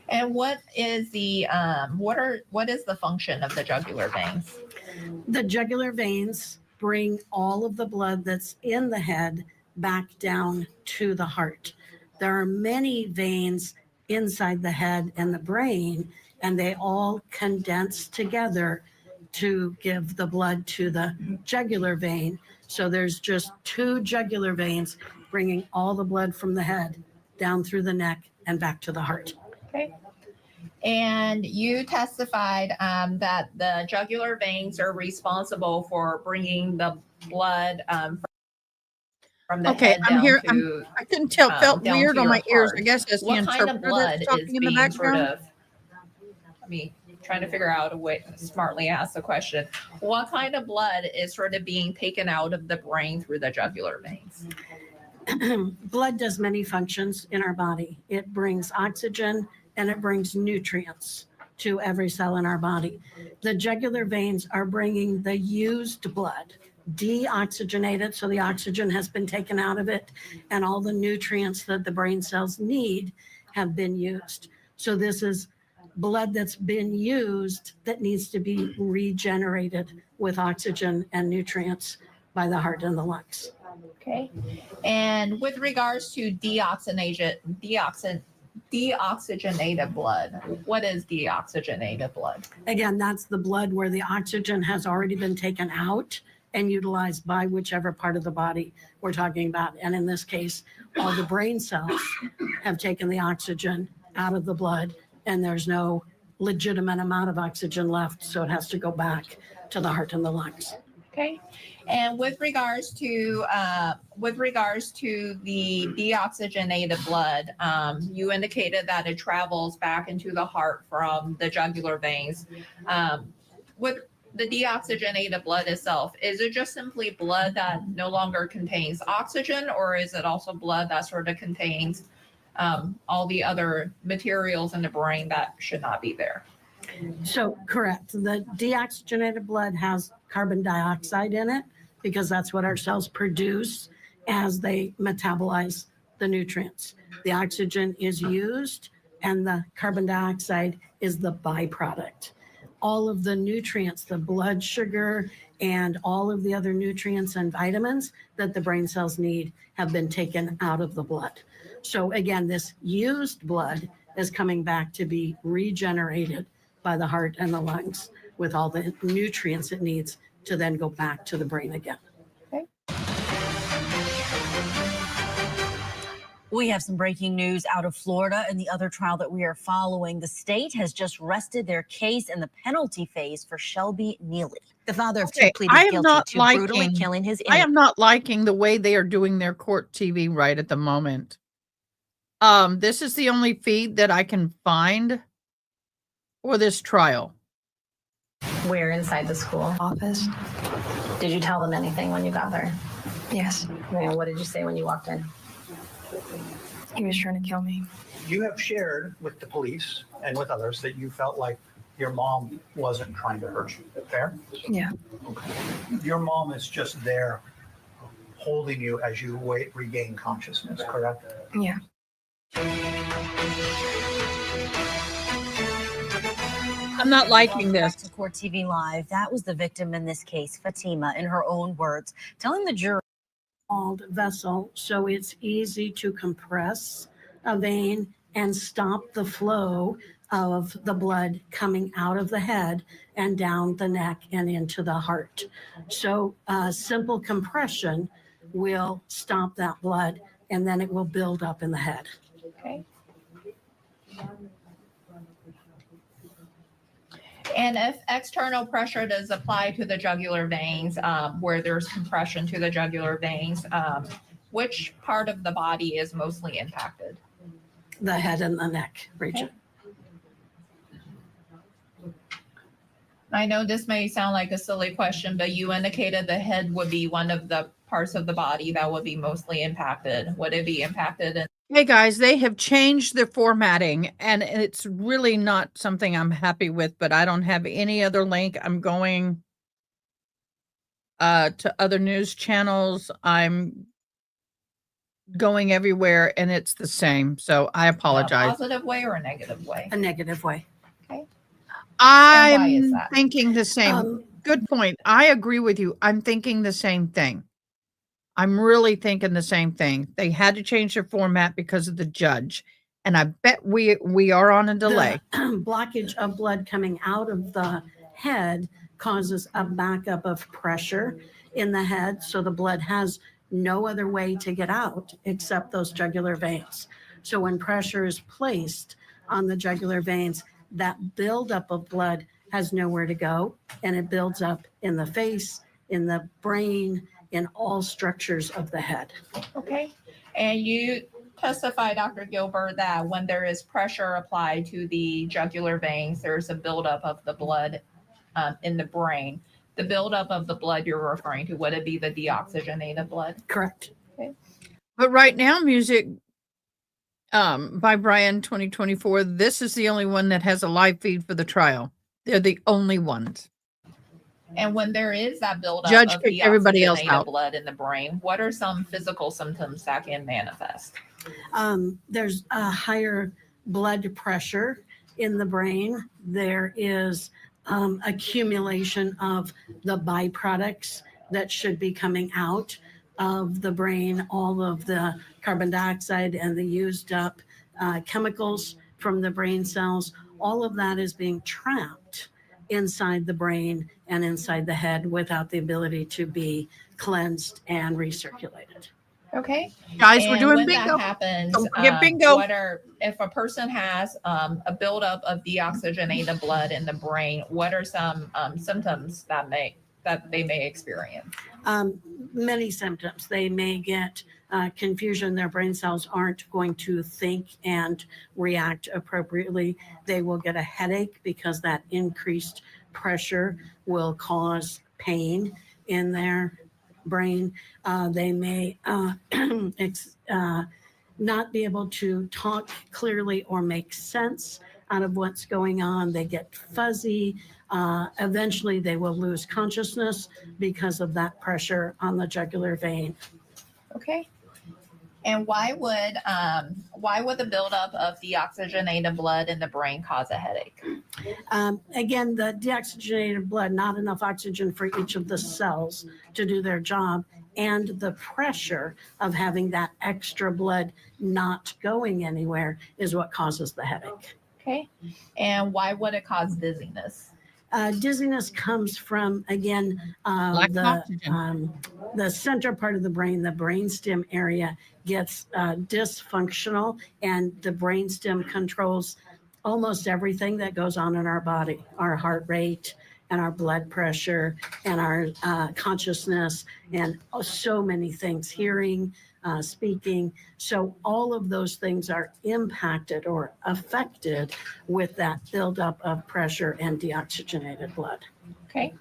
And what is the what is the function of the jugular veins? The jugular veins bring all of the blood that's in the head back down to the heart. There are many veins inside the head and the brain, and they all condense together to give the blood to the jugular vein. So there's just 2 jugular veins bringing all the blood from the head down through the neck and back to the heart. Okay. And you testified that the jugular veins are responsible for bringing the blood from the head I'm down here. to. I couldn't tell. Felt down weird to on your my ears. heart. I guess that's the What kind of interpreter blood that's is talking in the being sort background. of? I mean, trying to figure out a way to smartly ask the question. What kind of blood is sort of being taken out of the brain through the jugular veins? Blood does many functions in our body. It brings oxygen and it brings nutrients to every cell in our body. The jugular veins are bringing the used blood, deoxygenated, so the oxygen has been taken out of it, and all the nutrients that the brain cells need have been used. So this is blood that's been used that needs to be regenerated with oxygen and nutrients by the heart and the lungs. Okay. And with regards to deoxygenated blood, what is deoxygenated blood? Again, that's the blood where the oxygen has already been taken out and utilized by whichever part of the body we're talking about. And in this case, all the brain cells have taken the oxygen out of the blood, and there's no legitimate amount of oxygen left, so it has to go back to the heart and the lungs. Okay. And with regards to the deoxygenated blood, you indicated that it travels back into the heart from the jugular veins. With the deoxygenated blood itself, is it just simply blood that no longer contains oxygen, or is it also blood that sort of contains all the other materials in the brain that should not be there? So correct. The deoxygenated blood has carbon dioxide in it because that's what our cells produce as they metabolize the nutrients. The oxygen is used and the carbon dioxide is the byproduct. All of the nutrients, the blood sugar, and all of the other nutrients and vitamins that the brain cells need have been taken out of the blood. So again, this used blood is coming back to be regenerated by the heart and the lungs with all the nutrients it needs to then go back to the brain again. We have some breaking news out of Florida in the other trial that we are following. The state has just rested their case in the penalty phase for Shelby Neely. The father of two pleaded I am guilty not to brutally liking, killing his I am not liking the way they are doing their court TV right at the moment. This is the only feed that I can find for this trial. Where inside the school? Office. Did you tell them anything when you got there? Yes. And what did you say when you walked in? He was trying to kill me. You have shared with the police and with others that you felt like your mom wasn't trying to hurt you. Fair? Yeah. Okay. Your mom is just there holding you as you regain consciousness, correct? Yeah. I'm not liking this. Back to Court TV Live. That was the victim in this case, Fatima, in her own words, telling the jury. Vessel, so it's easy to compress a vein and stop the flow of the blood coming out of the head and down the neck and into the heart. So simple compression will stop that blood and then it will build up in the head. Okay. And if external pressure does apply to the jugular veins, where there's compression to the jugular veins, which part of the body is mostly impacted? The head and the neck region. I know this may sound like a silly question, but you indicated the head would be one of the parts of the body that would be mostly impacted. Would it be impacted in? Hey guys, they have changed the formatting and it's really not something I'm happy with, but I don't have any other link. I'm going to other news channels. I'm going everywhere and it's the same. So I A apologize. positive way or a negative way? A negative way. Okay. I'm is that? thinking the same. Good point. I agree with you. I'm thinking the same thing. I'm really thinking the same thing. They had to change their format because of the judge. And I bet we are on a delay. The blockage of blood coming out of the head causes a backup of pressure in the head. So the blood has no other way to get out except those jugular veins. So when pressure is placed on the jugular veins, that buildup of blood has nowhere to go. And it builds up in the face, in the brain, in all structures of the head. Okay. And you testify, Dr. Gilbert, that when there is pressure applied to the jugular veins, there's a buildup of the blood in the brain. The buildup of the blood you're referring to, would it be the deoxygenated blood? Correct. Okay. But right now, music by Brian 2024, this is the only one that has a live feed for the trial. They're the only ones. And when there is that buildup Judge of kicked everybody else deoxygenated out. blood in the brain, what are some physical symptoms that can manifest? There's a higher blood pressure in the brain. There is accumulation of the byproducts that should be coming out of the brain, all of the carbon dioxide and the used up chemicals from the brain cells. All of that is being trapped inside the brain and inside the head without the ability to be cleansed and recirculated. Okay. Guys, we're And doing when bingo. that happens, Don't forget bingo. if a person has a buildup of deoxygenated blood in the brain, what are some symptoms that they may experience? Many symptoms. They may get confusion. Their brain cells aren't going to think and react appropriately. They will get a headache because that increased pressure will cause pain in their brain. They may not be able to talk clearly or make sense out of what's going on. They get fuzzy. Eventually, they will lose consciousness because of that pressure on the jugular vein. Okay. And why would the buildup of deoxygenated blood in the brain cause a headache? Again, the deoxygenated blood, not enough oxygen for each of the cells to do their job, and the pressure of having that extra blood not going anywhere is what causes the headache. Okay. And why would it cause dizziness? Dizziness comes from, again, Lack of oxygen. the center part of the brain, the brainstem area gets dysfunctional, and the brainstem controls almost everything that goes on in our body, our heart rate and our blood pressure and our consciousness and so many things, hearing, speaking. So all of those things are impacted or affected with that buildup of pressure and deoxygenated blood. Okay.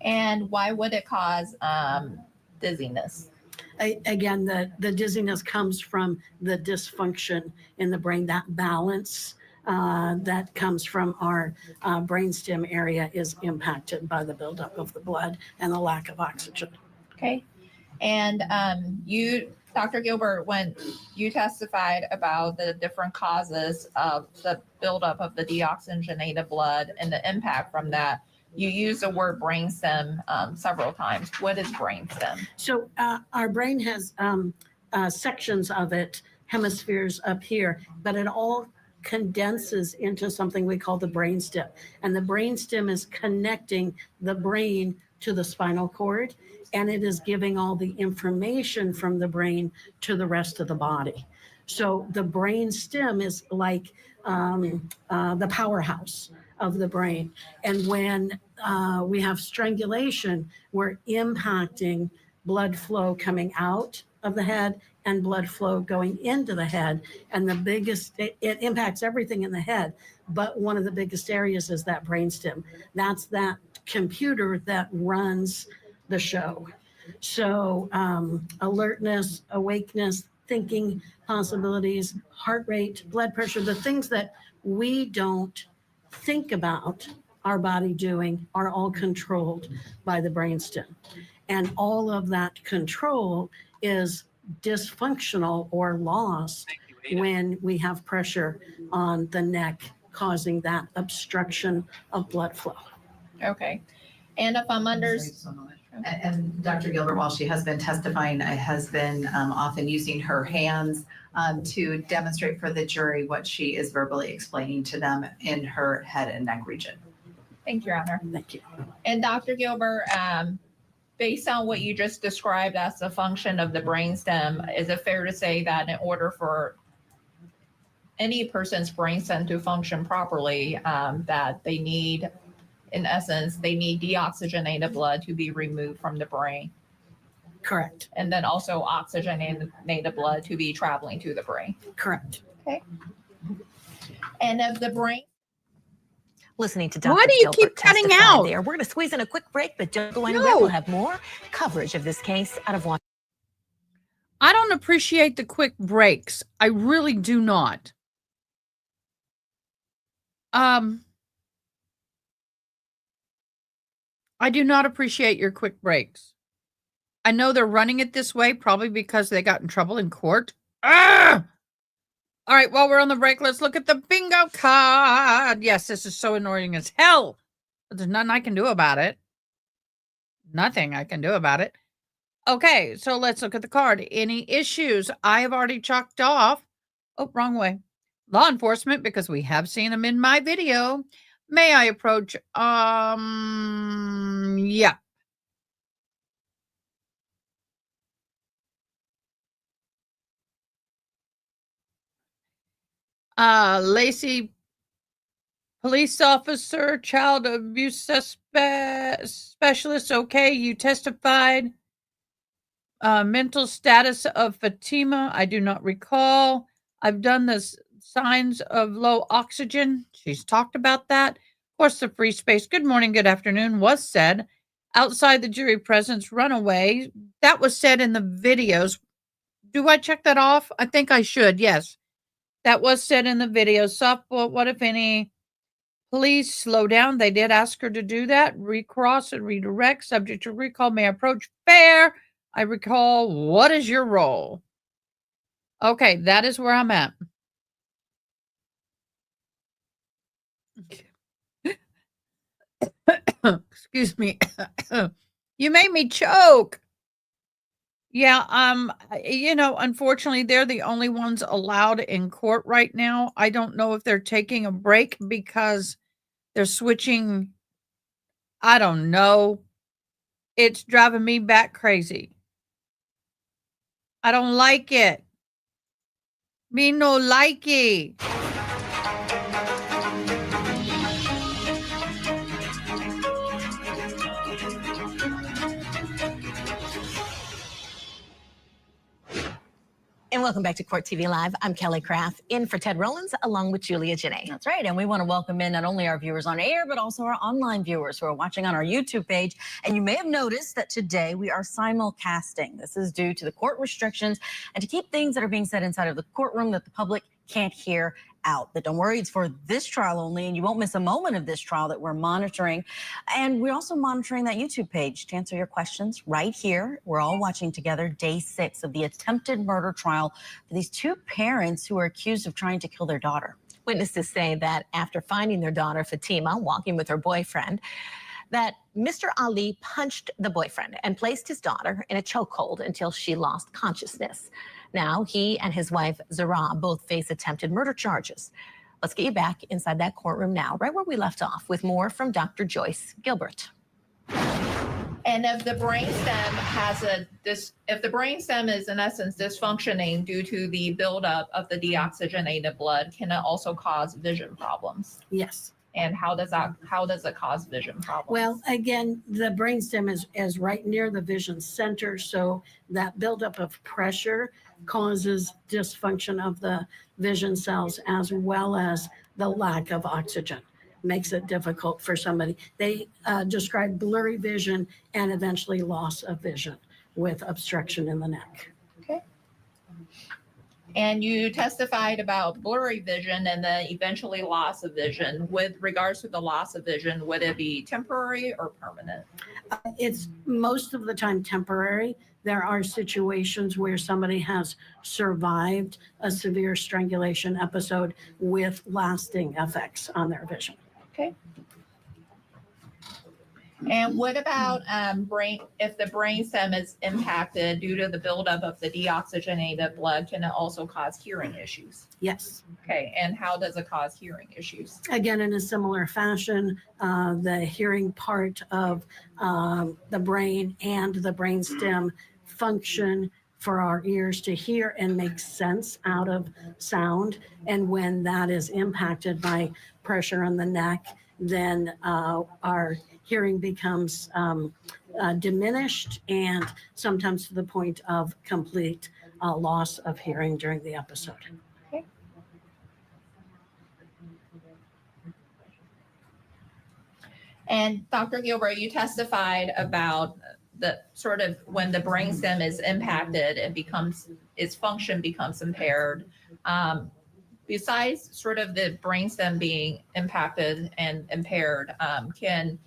And why would it cause dizziness? Again, the dizziness comes from the dysfunction in the brain. That balance that comes from our brainstem area is impacted by the buildup of the blood and the lack of oxygen. Okay. And you, Dr. Gilbert, when you testified about the different causes of the buildup of the deoxygenated blood and the impact from that, you use the word brainstem several times. What is brainstem? So our brain has sections of it, hemispheres up here, but it all condenses into something we call the brainstem. And the brainstem is connecting the brain to the spinal cord, and it is giving all the information from the brain to the rest of the body. So the brainstem is like the powerhouse of the brain. And when we have strangulation, we're impacting blood flow coming out of the head and blood flow going into the head. And the biggest, it impacts everything in the head, but one of the biggest areas is that brainstem. That's that computer that runs the show. So alertness, awakeness, thinking possibilities, heart rate, blood pressure, the things that we don't think about our body doing are all controlled by the brainstem. And all of that control is dysfunctional or lost when we have pressure on the neck, causing that obstruction of blood flow. Okay. And if I'm under... And Dr. Gilbert, while she has been testifying, has been often using her hands to demonstrate for the jury what she is verbally explaining to them in her head and neck region. Thank you, Your Honor. Thank you. And Dr. Gilbert, based on what you just described as the function of the brainstem, is it fair to say that in order for any person's brainstem to function properly, that they need, in essence, they need deoxygenated blood to be removed from the brain? Correct. And then also oxygenated blood to be traveling to the brain? Correct. Okay. And of the brain... Listening to Dr. Why do you Gilbert keep cutting testify out? There. We're going to squeeze in a quick break, but don't go anywhere. No. We'll have more coverage of this case out of Washington. I don't appreciate the quick breaks. I really do not. I do not appreciate your quick breaks. I know they're running it this way, probably because they got in trouble in court. Ah! All right, while we're on the break, let's look at the bingo card. Yes, this is so annoying as hell, but there's nothing I can do about it. Nothing I can do about it. Okay, so let's look at the card. Any issues? I have already chalked off. Oh, wrong way. Law enforcement, because we have seen them in my video. May I approach? Yeah. Lacey, police officer, child abuse specialist. Okay, you testified. Mental status of Fatima, I do not recall. I've done this signs of low oxygen. She's talked about that. Of course, the free space. Good morning, good afternoon was said. Outside the jury presence, runaway. That was said in the videos. Do I check that off? I think I should. Yes. That was said in the video. Softball, what if any? Please slow down. They did ask her to do that. Recross and redirect. Subject to recall. May I approach? Fair. I recall. What is your role? Okay, that is where I'm at. Excuse me. You made me choke. Yeah, unfortunately, they're the only ones allowed in court right now. I don't know if they're taking a break because they're switching. I don't know. It's driving me back crazy. I don't like it. Me no like it. And welcome back to Court TV Live. I'm Kelly Craft, in for Ted Rollins, along with Julia Janae. That's right. And we want to welcome in not only our viewers on air, but also our online viewers who are watching on our YouTube page. And you may have noticed that today we are simulcasting. This is due to the court restrictions and to keep things that are being said inside of the courtroom that the public can't hear out. But don't worry, it's for this trial only, and you won't miss a moment of this trial that we're monitoring. And we're also monitoring that YouTube page to answer your questions right here. We're all watching together day 6 of the attempted murder trial for these 2 parents who are accused of trying to kill their daughter. Witnesses say that after finding their daughter Fatima walking with her boyfriend, that Mr. Ali punched the boyfriend and placed his daughter in a chokehold until she lost consciousness. Now, he and his wife, Zahraa, both face attempted murder charges. Let's get you back inside that courtroom now, right where we left off, with more from Dr. Joyce Gilbert. And if the brainstem if the brainstem is in essence dysfunctioning due to the buildup of the deoxygenated blood, can it also cause vision problems? Yes. And how does it cause vision problems? Well, again, the brainstem is right near the vision center, so that buildup of pressure causes dysfunction of the vision cells as well as the lack of oxygen. Makes it difficult for somebody. They describe blurry vision and eventually loss of vision with obstruction in the neck. Okay. And you testified about blurry vision and then eventually loss of vision. With regards to the loss of vision, would it be temporary or permanent? It's most of the time temporary. There are situations where somebody has survived a severe strangulation episode with lasting effects on their vision. Okay. And what about if the brainstem is impacted due to the buildup of the deoxygenated blood, can it also cause hearing issues? Yes. Okay, and how does it cause hearing issues? Again, in a similar fashion, the hearing part of the brain and the brainstem function for our ears to hear and make sense out of sound. And when that is impacted by pressure on the neck, then our hearing becomes diminished and sometimes to the point of complete loss of hearing during the episode. Okay. And Dr. Gilbert, you testified about the sort of when the brainstem is impacted, its function becomes impaired. Besides sort of the brainstem being impacted and impaired, can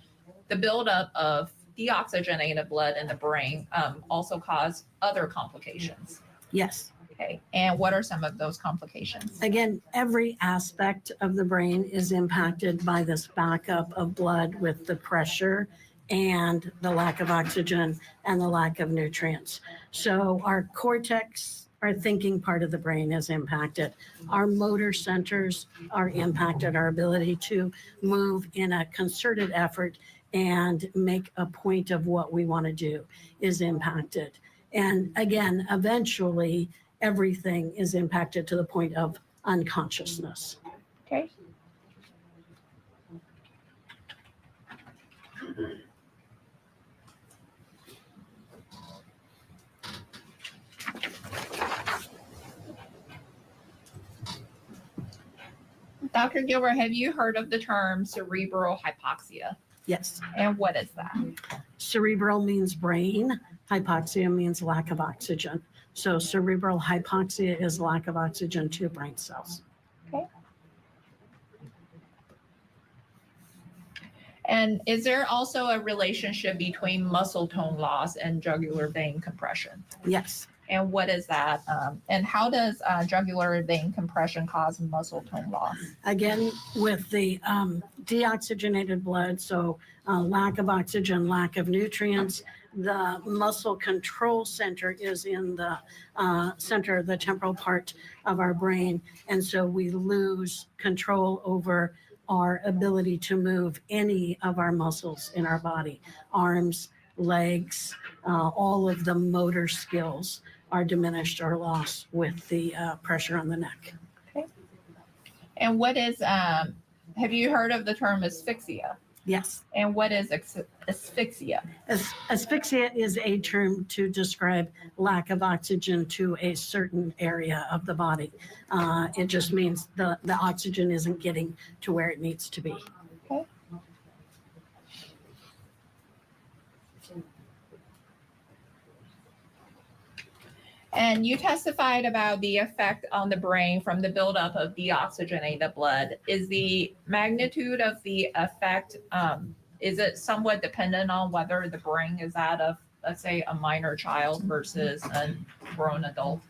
the buildup of deoxygenated blood in the brain also cause other complications? Yes. Okay. And what are some of those complications? Again, every aspect of the brain is impacted by this backup of blood with the pressure and the lack of oxygen and the lack of nutrients. So our cortex, our thinking part of the brain is impacted. Our motor centers are impacted. Our ability to move in a concerted effort and make a point of what we want to do is impacted. And again, eventually, everything is impacted to the point of unconsciousness. Okay. Dr. Gilbert, have you heard of the term cerebral hypoxia? Yes. And what is that? Cerebral means brain. Hypoxia means lack of oxygen. So cerebral hypoxia is lack of oxygen to brain cells. Okay. And is there also a relationship between muscle tone loss and jugular vein compression? Yes. And what is that? And how does jugular vein compression cause muscle tone loss? Again, with the deoxygenated blood, so lack of oxygen, lack of nutrients, the muscle control center is in the center, the temporal part of our brain. And so we lose control over our ability to move any of our muscles in our body, arms, legs, all of the motor skills are diminished or lost with the pressure on the neck. Okay. And what is, have you heard of the term asphyxia? Yes. And what is asphyxia? Asphyxia is a term to describe lack of oxygen to a certain area of the body. It just means the oxygen isn't getting to where it needs to be. Okay. And you testified about the effect on the brain from the buildup of deoxygenated blood. Is the magnitude of the effect, is it somewhat dependent on whether the brain is that of, let's say, a minor child versus a grown adult?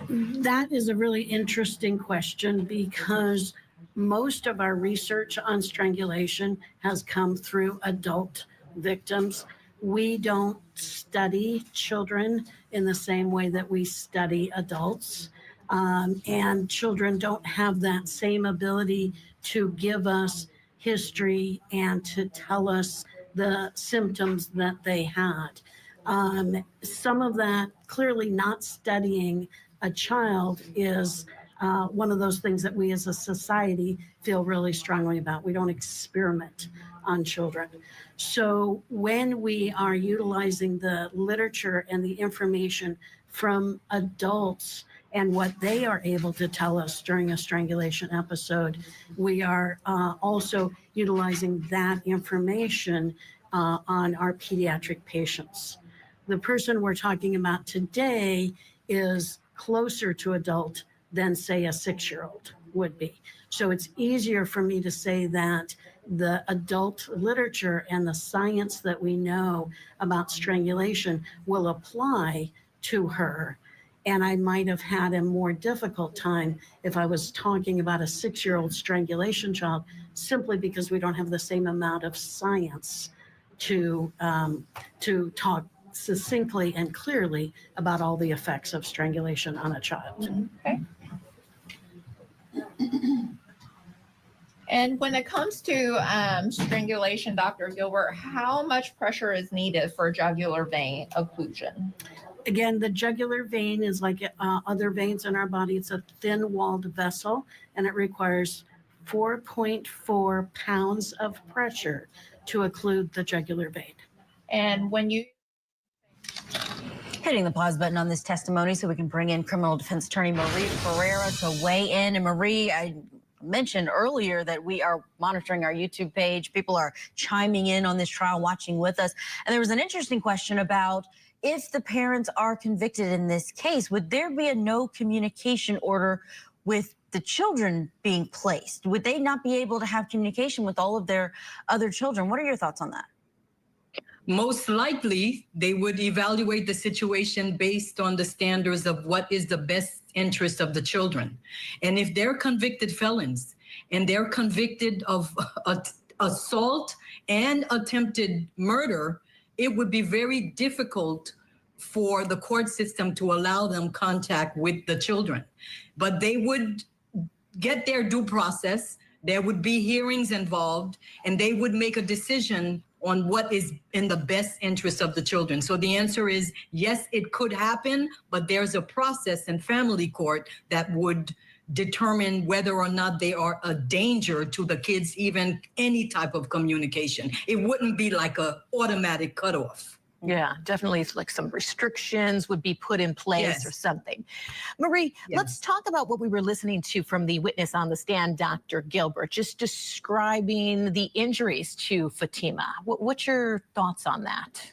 That is a really interesting question because most of our research on strangulation has come through adult victims. We don't study children in the same way that we study adults. And children don't have that same ability to give us history and to tell us the symptoms that they had. Some of that, clearly not studying a child is one of those things that we as a society feel really strongly about. We don't experiment on children. So when we are utilizing the literature and the information from adults and what they are able to tell us during a strangulation episode, we are also utilizing that information on our pediatric patients. The person we're talking about today is closer to adult than, say, a 6-year-old would be. So it's easier for me to say that the adult literature and the science that we know about strangulation will apply to her. And I might have had a more difficult time if I was talking about a 6-year-old strangulation child, simply because we don't have the same amount of science to talk succinctly and clearly about all the effects of strangulation on a child. Okay. And when it comes to strangulation, Dr. Gilbert, how much pressure is needed for jugular vein occlusion? Again, the jugular vein is like other veins in our body. It's a thin-walled vessel, and it requires 4.4 pounds of pressure to occlude the jugular vein. And when you hitting the pause button on this testimony so we can bring in criminal defense attorney Marie Ferreira to weigh in. And Marie, I mentioned earlier that we are monitoring our YouTube page. People are chiming in on this trial, watching with us. And there was an interesting question about if the parents are convicted in this case, would there be a no communication order with the children being placed? Would they not be able to have communication with all of their other children? What are your thoughts on that? Most likely, they would evaluate the situation based on the standards of what is the best interest of the children. And if they're convicted felons and they're convicted of assault and attempted murder, it would be very difficult for the court system to allow them contact with the children. But they would get their due process, there would be hearings involved, and they would make a decision on what is in the best interest of the children. So the answer is yes, it could happen, but there's a process in family court that would determine whether or not they are a danger to the kids, even any type of communication. It wouldn't be like a automatic cutoff. Yeah, definitely like some restrictions would be put in place or something. Marie, let's talk about what we were listening to from the witness on the stand, Dr. Gilbert, just describing the injuries to Fatima. What's your thoughts on that?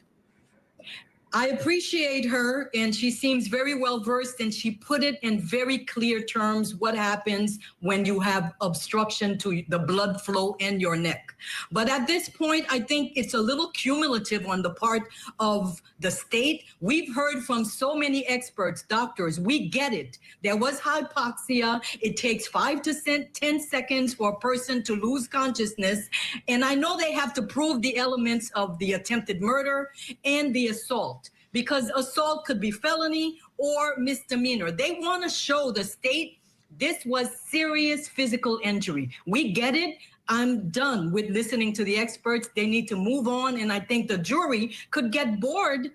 I appreciate her, and she seems very well versed, and she put it in very clear terms what happens when you have obstruction to the blood flow in your neck. But at this point, I think it's a little cumulative on the part of the state. We've heard from so many experts, doctors, we get it. There was hypoxia. It takes 5 to 10 seconds for a person to lose consciousness. And I know they have to prove the elements of the attempted murder and the assault, because assault could be felony or misdemeanor. They want to show the state this was serious physical injury. We get it. I'm done with listening to the experts. They need to move on. And I think the jury could get bored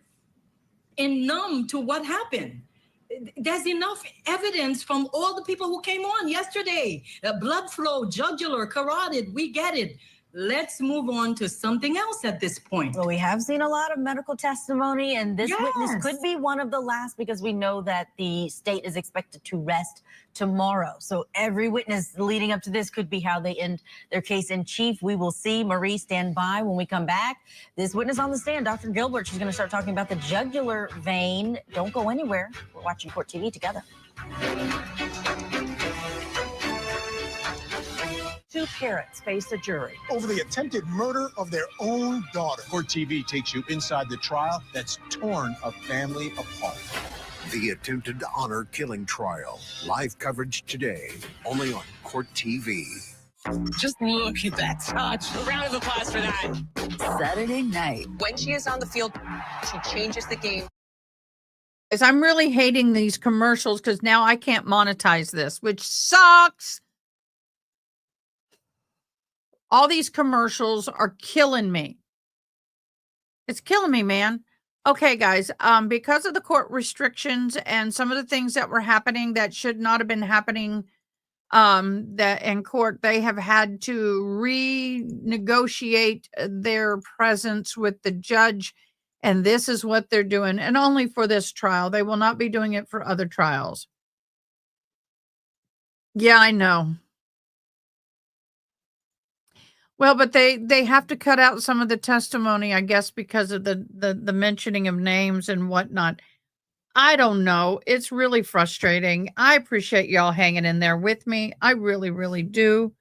and numb to what happened. There's enough evidence from all the people who came on yesterday. Blood flow, jugular, carotid, we get it. Let's move on to something else at this point. Well, we have seen a lot of medical testimony, and this witness Yes. could be one of the last, because we know that the state is expected to rest tomorrow. So every witness leading up to this could be how they end their case in chief. We will see. Marie, stand by. When we come back, this witness on the stand, Dr. Gilbert, she's going to start talking about the jugular vein. Don't go anywhere. We're watching Court TV together. Two parents face a jury over the attempted murder of their own daughter. Court TV takes you inside the trial that's torn a family apart. The attempted honor killing trial. Live coverage today, only on Court TV. Just look at that touch. A round of applause for that. Saturday night. When she is on the field, she changes the game. I'm really hating these commercials because now I can't monetize this, which sucks. All these commercials are killing me. It's killing me, man. Okay, guys, because of the court restrictions and some of the things that were happening that should not have been happening that in court, they have had to renegotiate their presence with the judge, and this is what they're doing, and only for this trial. They will not be doing it for other trials. Yeah, I know. Well, but they have to cut out some of the testimony, I guess, because of the mentioning of names and whatnot. I don't know. It's really frustrating. I appreciate y'all hanging in there with me. I really, really do.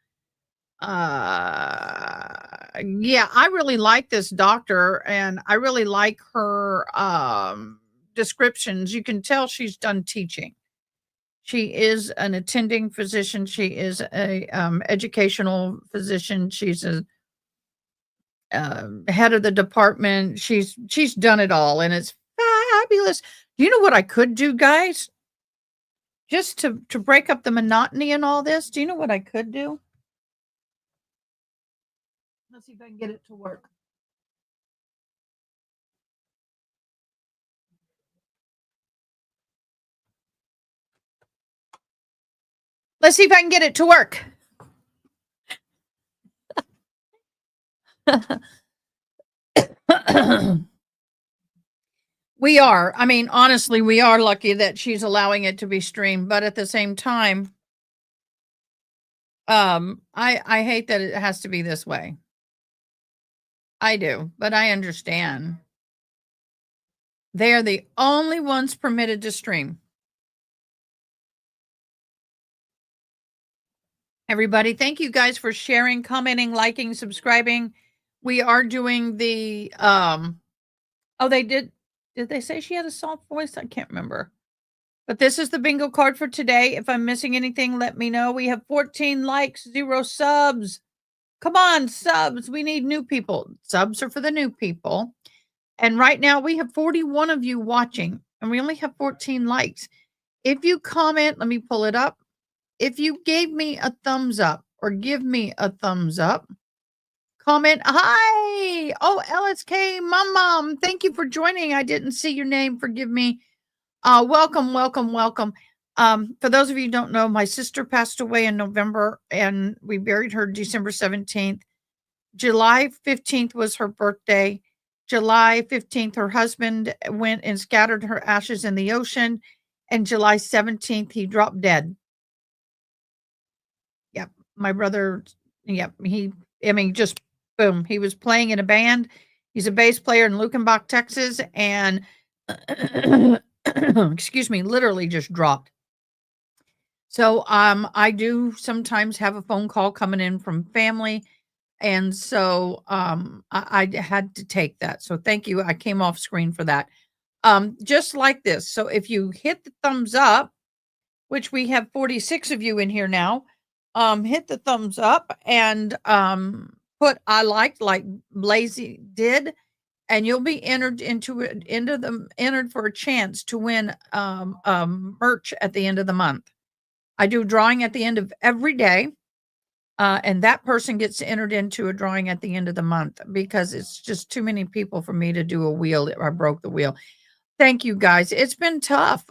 Yeah, I really like this doctor, and I really like her descriptions. You can tell she's done teaching. She is an attending physician. She is a educational physician. She's a head of the department. She's done it all, and it's fabulous. You know what I could do, guys? Just to break up the monotony and all this. Do you know what I could do? Let's see if I can get it to work. Let's see if I can get it to work. We are. I mean, honestly, we are lucky that she's allowing it to be streamed. But at the same time, I hate that it has to be this way. I do, but I understand. They are the only ones permitted to stream. Everybody, thank you guys for sharing, commenting, liking, subscribing. We are doing the oh, they did they say she had a soft voice? I can't remember. But this is the bingo card for today. If I'm missing anything, let me know. We have 14 likes, 0 subs. Come on, subs. We need new people. Subs are for the new people. And right now we have 41 of you watching, and we only have 14 likes. If you comment, let me pull it up. If you gave me a thumbs up or give me a thumbs up, comment, hi. Oh, LSK, mom, thank you for joining. I didn't see your name. Forgive me. Welcome. For those of you who don't know, my sister passed away in November, and we buried her December 17th. July 15th was her birthday. July 15th, her husband went and scattered her ashes in the ocean. And July 17th, he dropped dead. Yep. My brother, yep. Just boom. He was playing in a band. He's a bass player in Lukenbach, Texas. And excuse me, literally just dropped. So I do sometimes have a phone call coming in from family, and so I had to take that. So thank you. I came off screen for that. Just like this. So if you hit the thumbs up, which we have 46 of you in here now, hit the thumbs up and put I liked like Lacey did, and you'll be entered entered for a chance to win merch at the end of the month. I do a drawing at the end of every day, and that person gets entered into a drawing at the end of the month because it's just too many people for me to do a wheel. I broke the wheel. Thank you guys. It's been tough.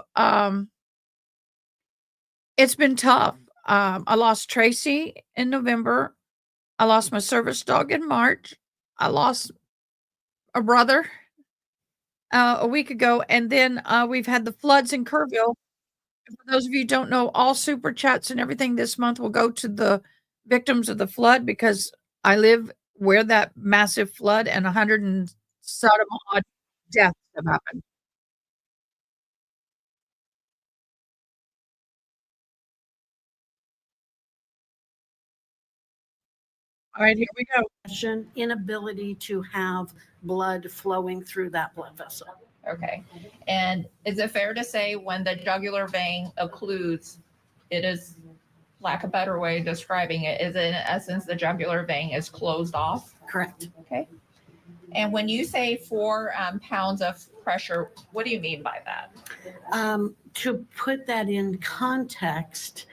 It's been tough. I lost Tracy in November. I lost my service dog in March. I lost a brother a week ago, and then we've had the floods in Kerrville. For those of you who don't know, all super chats and everything this month will go to the victims of the flood because I live where that massive flood and 100 and some odd deaths have happened. All right, here we go. Inability to have blood flowing through that blood vessel. Okay. And is it fair to say when the jugular vein occludes, it is, lack of a better way of describing it, is in essence the jugular vein is closed off? Correct. Okay. And when you say 4 pounds of pressure, what do you mean by that? To put that in context,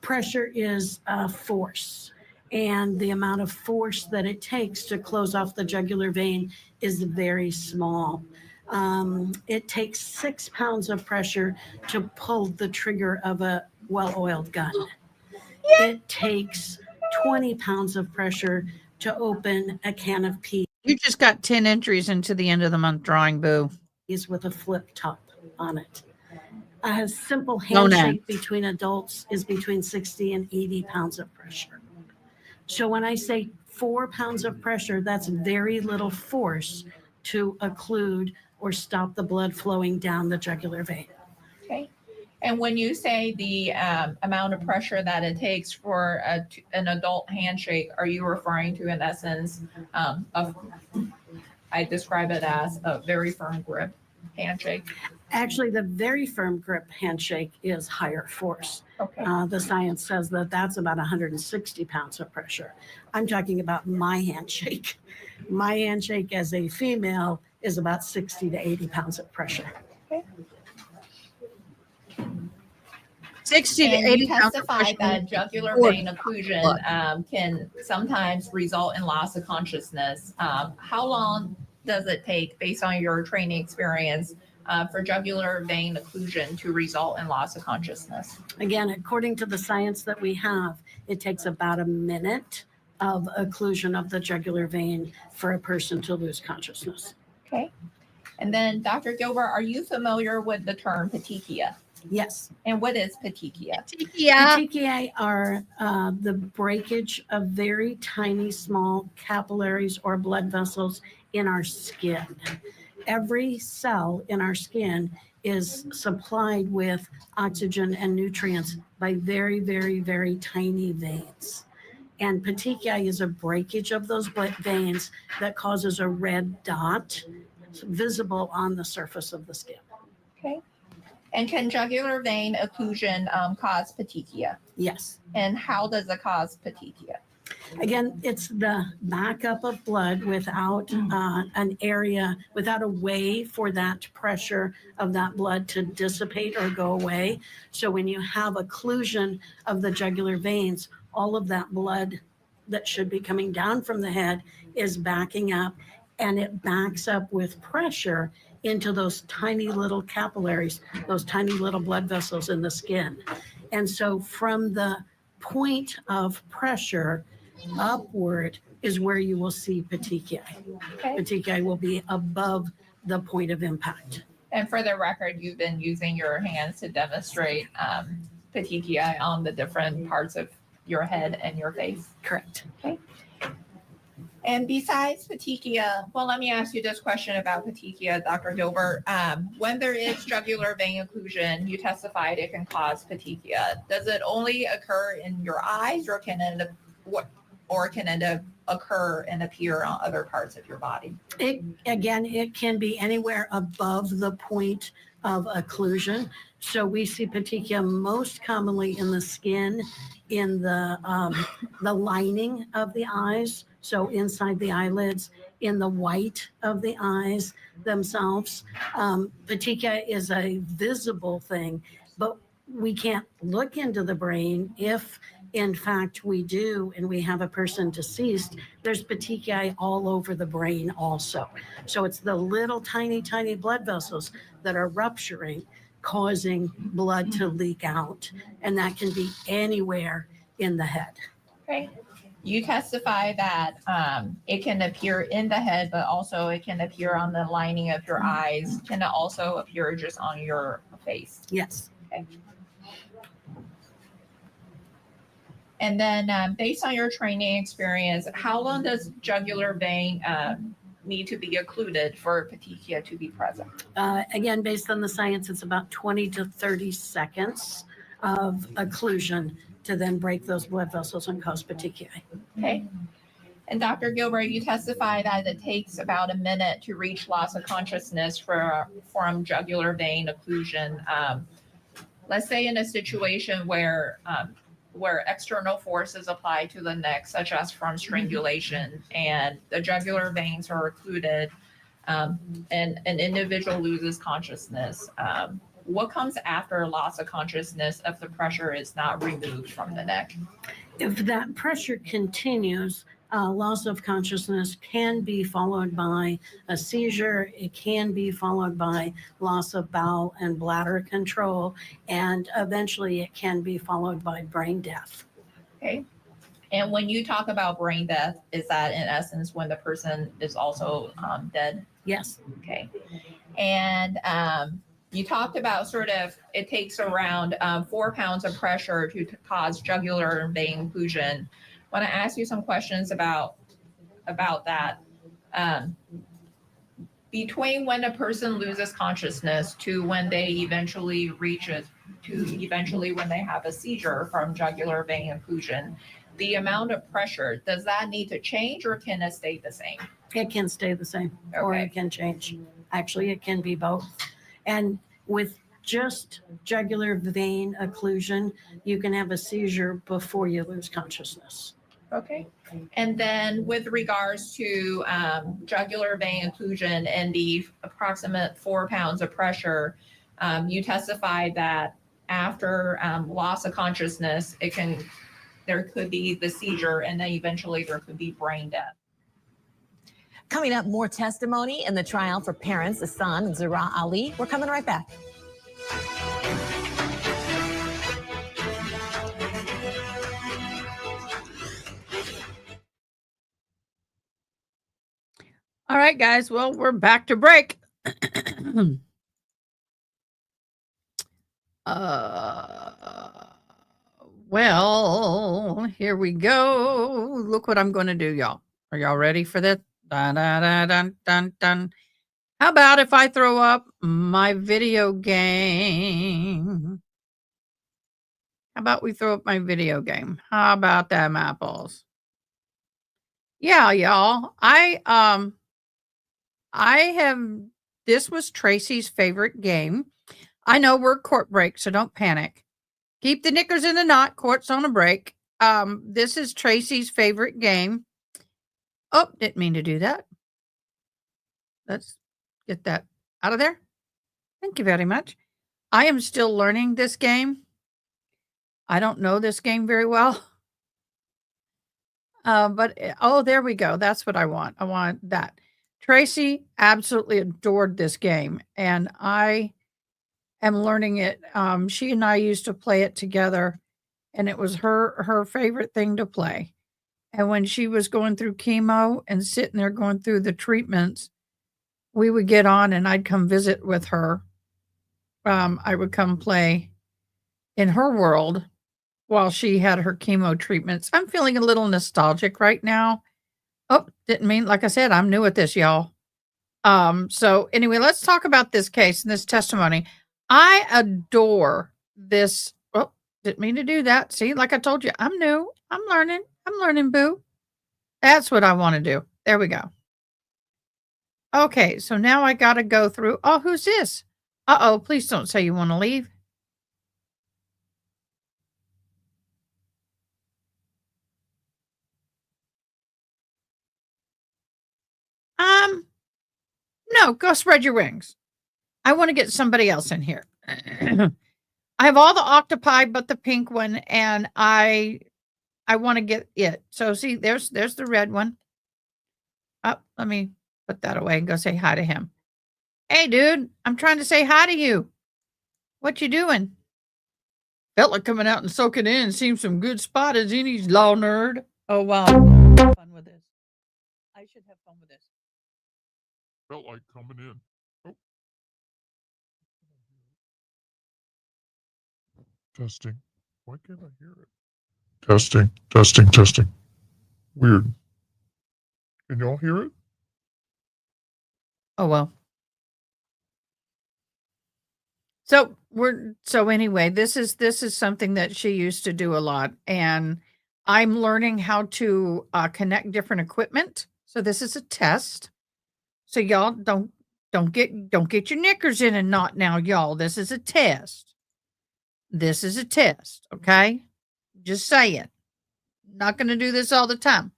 pressure is a force, and the amount of force that it takes to close off the jugular vein is very small. It takes 6 pounds of pressure to pull the trigger of a well-oiled gun. It takes 20 pounds of pressure to open a can of peas. You just got 10 entries into the end of the month drawing, boo. With a flip top on it. A simple No, no. handshake between adults is between 60 and 80 pounds of pressure. So when I say 4 pounds of pressure, that's very little force to occlude or stop the blood flowing down the jugular vein. Okay. And when you say the amount of pressure that it takes for an adult handshake, are you referring to, in essence, I describe it as a very firm grip handshake? Actually, the very firm grip handshake is higher force. Okay. The science says that that's about 160 pounds of pressure. I'm talking about my handshake. My handshake as a female is about 60 to 80 pounds of pressure. Okay. 60 to And 80 you pounds of testify pressure. that jugular vein occlusion can sometimes result in loss of consciousness. How long does it take, based on your training experience, for jugular vein occlusion to result in loss of consciousness? Again, according to the science that we have, it takes about a minute of occlusion of the jugular vein for a person to lose consciousness. Okay. And then, Dr. Gilbert, are you familiar with the term petechia? Yes. And what is petechia? Petechiae are the breakage of very tiny, small capillaries or blood vessels in our skin. Every cell in our skin is supplied with oxygen and nutrients by very, very, very tiny veins. And petechiae is a breakage of those veins that causes a red dot visible on the surface of the skin. Okay. And can jugular vein occlusion cause petechia? Yes. And how does it cause petechia? Again, it's the backup of blood without an area, without a way for that pressure of that blood to dissipate or go away. So when you have occlusion of the jugular veins, all of that blood that should be coming down from the head is backing up, and it backs up with pressure into those tiny little capillaries, those tiny little blood vessels in the skin. And so from the point of pressure upward is where you will see petechiae. Okay. Petechiae will be above the point of impact. And for the record, you've been using your hands to demonstrate petechiae on the different parts of your head and your face. Correct. Okay. And besides petechia, well, let me ask you this question about petechia, Dr. Gilbert. When there is jugular vein occlusion, you testified it can cause petechia. Does it only occur in your eyes, or can it occur and appear on other parts of your body? It can be anywhere above the point of occlusion. So we see petechia most commonly in the skin, in the lining of the eyes, so inside the eyelids, in the white of the eyes themselves. Petechia is a visible thing, but we can't look into the brain. If in fact we do, and we have a person deceased, there's petechiae all over the brain also. So it's the little tiny blood vessels that are rupturing, causing blood to leak out, and that can be anywhere in the head. Okay. You testify that it can appear in the head, but also it can appear on the lining of your eyes. Can it also appear just on your face? Yes. Okay. And then based on your training experience, how long does jugular vein need to be occluded for petechia to be present? Again, based on the science, it's about 20 to 30 seconds of occlusion to then break those blood vessels and cause petechiae. Okay. And Dr. Gilbert, you testify that it takes about a minute to reach loss of consciousness from jugular vein occlusion. Let's say in a situation where external forces apply to the neck, such as from strangulation, and the jugular veins are occluded, and an individual loses consciousness. What comes after loss of consciousness if the pressure is not removed from the neck? If that pressure continues, loss of consciousness can be followed by a seizure. It can be followed by loss of bowel and bladder control, and eventually it can be followed by brain death. Okay. And when you talk about brain death, is that in essence when the person is also dead? Yes. Okay. And you talked about it takes around 4 pounds of pressure to cause jugular vein occlusion. I want to ask you some questions about that. Between when a person loses consciousness to when they eventually reach it, to eventually when they have a seizure from jugular vein occlusion, the amount of pressure, does that need to change or can it stay the same? It can stay the same, Okay. or it can change. Actually, it can be both. And with just jugular vein occlusion, you can have a seizure before you lose consciousness. Okay. And then with regards to jugular vein occlusion and the approximate 4 pounds of pressure, you testified that after loss of consciousness, there could be the seizure, and then eventually there could be brain death. Coming up, more testimony in the trial for parents Ihsan Zahraa Ali. We're coming right back. All right, guys. Well, we're back to break. Well, here we go. Look what I'm going to do, y'all. Are y'all ready for this? Dun, dun, dun, dun, dun, dun. How about if I throw up my video game? How about we throw up my video game? How about them apples? Yeah, y'all. This was Tracy's favorite game. I know we're court break, so don't panic. Keep the knickers in the knot. Court's on a break. This is Tracy's favorite game. Oh, didn't mean to do that. Let's get that out of there. Thank you very much. I am still learning this game. I don't know this game very well. Oh, there we go. That's what I want. I want that. Tracy absolutely adored this game, and I am learning it. She and I used to play it together, and it was her favorite thing to play. And when she was going through chemo and sitting there going through the treatments, we would get on and I'd come visit with her. I would come play in her world while she had her chemo treatments. I'm feeling a little nostalgic right now. Oh, Didn't mean, like I said, I'm new at this, y'all. So anyway, let's talk about this case and this testimony. I adore this. Oh, didn't mean to do that. See, like I told you, I'm new. I'm learning, boo. That's what I want to do. There we go. Okay, so now I got to go through. Oh, who's this? Uh-oh, please don't say you want to leave. No, go spread your wings. I want to get somebody else in here. I have all the octopi but the pink one, and I want to get it. So see, there's the red one. Oh, let me put that away and go say hi to him. Hey, dude, I'm trying to say hi to you. What you doing? Felt like coming out and soaking in. Seems some good spot as any law nerd. Oh, wow. Fun with this. I should have fun with this. Felt like coming in. Oh. Testing. Why can't I hear it? Testing, testing, testing. Weird. Can y'all hear it? Oh, well. So anyway, this is something that she used to do a lot, and I'm learning how to connect different equipment. So this is a test. So y'all don't get your knickers in a knot now, y'all. This is a test. This is a test, okay? Just saying. Not going to do this all the time.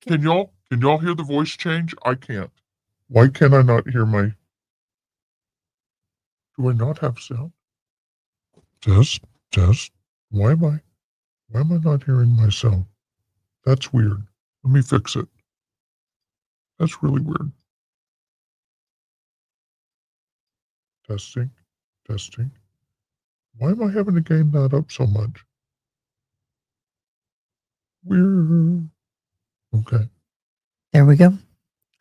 Can y'all hear the voice change? I can't. Why can I not hear my... Do I not have sound? Test, test. Why am I not hearing myself? That's weird. Let me fix it. That's really weird. Testing, testing. Why am I having to gain that up so much? Weird. Okay. There we go.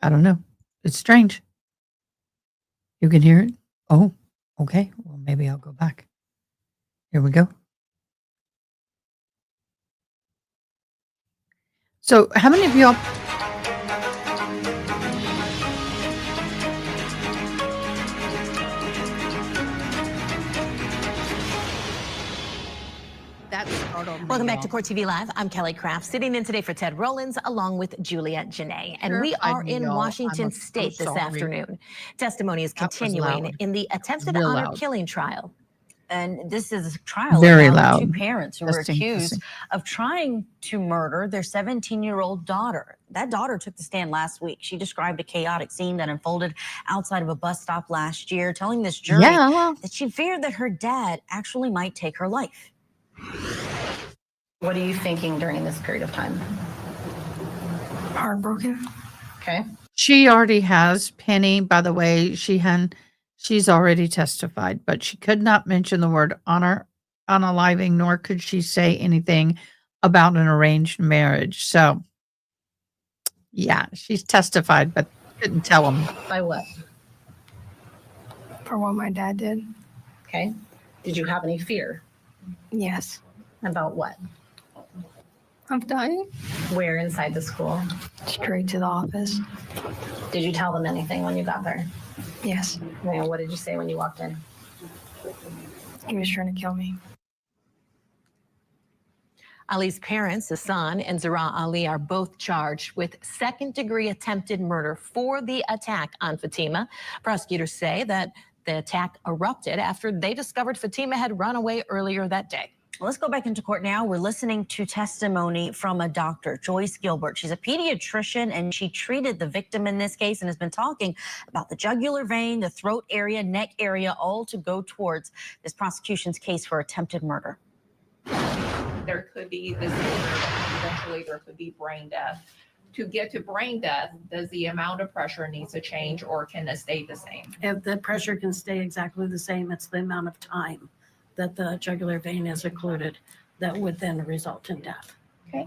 I don't know. It's strange. You can hear it? Oh, okay. Well, maybe I'll go back. Here we go. So how many of y'all... Welcome back to Court TV Live. I'm Kelly Craft, sitting in today for Ted Rollins, along with Juliet Janae. And we are in Washington State this afternoon. Testimony is continuing in the attempted honor killing trial. And this is a trial Very about loud. two parents who were accused of trying to murder their 17-year-old daughter. That daughter took the stand last week. She described a chaotic scene that unfolded outside of a bus stop last year, telling this jury that she feared that her dad actually might take her life. What are you thinking during this period of time? Heartbroken. Okay. She already has. Penny, by the way, she's already testified, but she could not mention the word honor, unaliving, nor could she say anything about an arranged marriage. So, yeah, she's testified, but couldn't tell them. By what? For what my dad did. Okay. Did you have any fear? Yes. About what? Of dying. Where inside the school? Straight to the office. Did you tell them anything when you got there? Yes. And what did you say when you walked in? He was trying to kill me. Ali's parents, Ihsan and Zahraa Ali, are both charged with second-degree attempted murder for the attack on Fatima. Prosecutors say that the attack erupted after they discovered Fatima had run away earlier that day. Let's go back into court now. We're listening to testimony from a doctor, Joyce Gilbert. She's a pediatrician, and she treated the victim in this case and has been talking about the jugular vein, the throat area, neck area, all to go towards this prosecution's case for attempted murder. There could be this, eventually there could be brain death. To get to brain death, does the amount of pressure need to change, or can it stay the same? If the pressure can stay exactly the same, it's the amount of time that the jugular vein is occluded that would then result in death. Okay.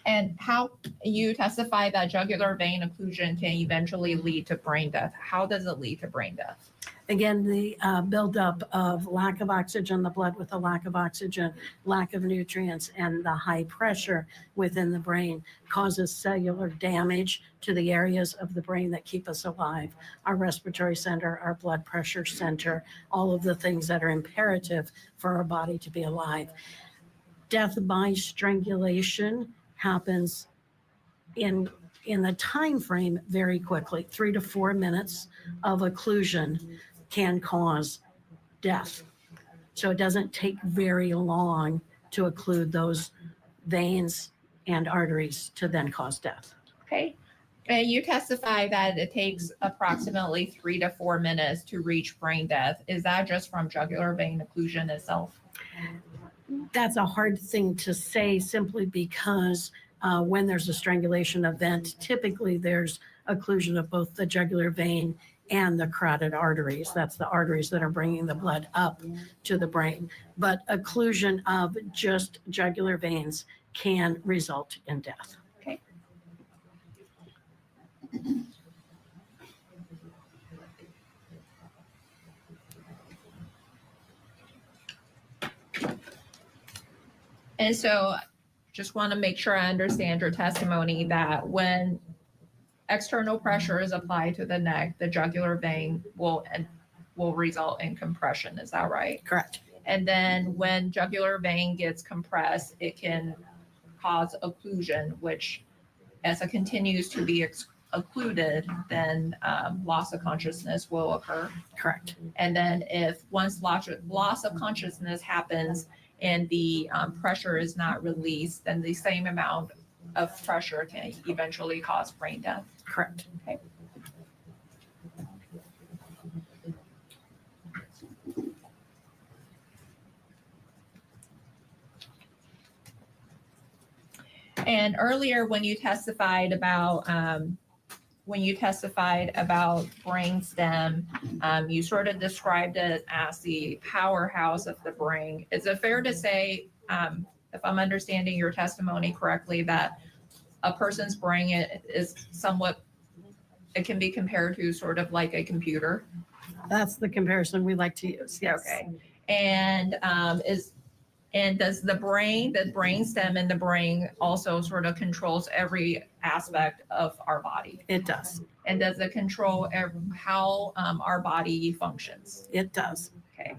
And how you testify that jugular vein occlusion can eventually lead to brain death. How does it lead to brain death? Again, the buildup of lack of oxygen in the blood with a lack of oxygen, lack of nutrients, and the high pressure within the brain causes cellular damage to the areas of the brain that keep us alive. Our respiratory center, our blood pressure center, all of the things that are imperative for our body to be alive. Death by strangulation happens in the time frame very quickly. 3 to 4 minutes of occlusion can cause death. So it doesn't take very long to occlude those veins and arteries to then cause death. Okay. And you testify that it takes approximately 3 to 4 minutes to reach brain death. Is that just from jugular vein occlusion itself? That's a hard thing to say simply because when there's a strangulation event, typically there's occlusion of both the jugular vein and the carotid arteries. That's the arteries that are bringing the blood up to the brain. But occlusion of just jugular veins can result in death. Okay. And so just want to make sure I understand your testimony that when external pressure is applied to the neck, the jugular vein will result in compression. Is that right? Correct. And then when jugular vein gets compressed, it can cause occlusion, which as it continues to be occluded, then loss of consciousness will occur. Correct. And then if once loss of consciousness happens and the pressure is not released, then the same amount of pressure can eventually cause brain death. Correct. Okay. And earlier when you testified about brainstem, you sort of described it as the powerhouse of the brain. Is it fair to say, if I'm understanding your testimony correctly, that a person's brain is somewhat, it can be compared to sort of like a computer? That's the comparison we like to use. Yes. Okay. And does the brainstem in the brain also sort of controls every aspect of our body? It does. And does it control how our body functions? It does. Okay.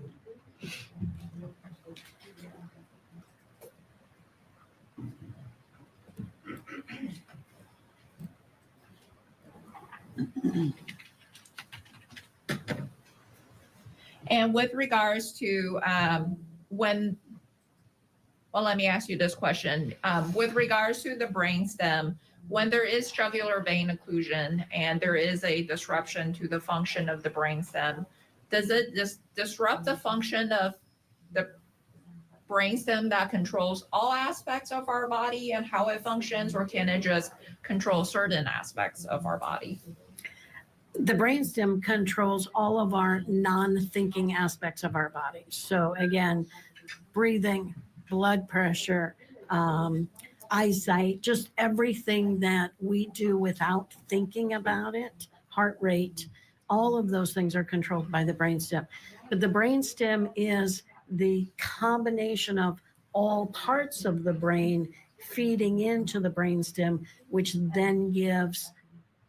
And with regards to let me ask you this question. With regards to the brainstem, when there is jugular vein occlusion and there is a disruption to the function of the brainstem, does it disrupt the function of the brainstem that controls all aspects of our body and how it functions, or can it just control certain aspects of our body? The brainstem controls all of our non-thinking aspects of our body. So again, breathing, blood pressure, eyesight, just everything that we do without thinking about it, heart rate, all of those things are controlled by the brainstem. But the brainstem is the combination of all parts of the brain feeding into the brainstem, which then gives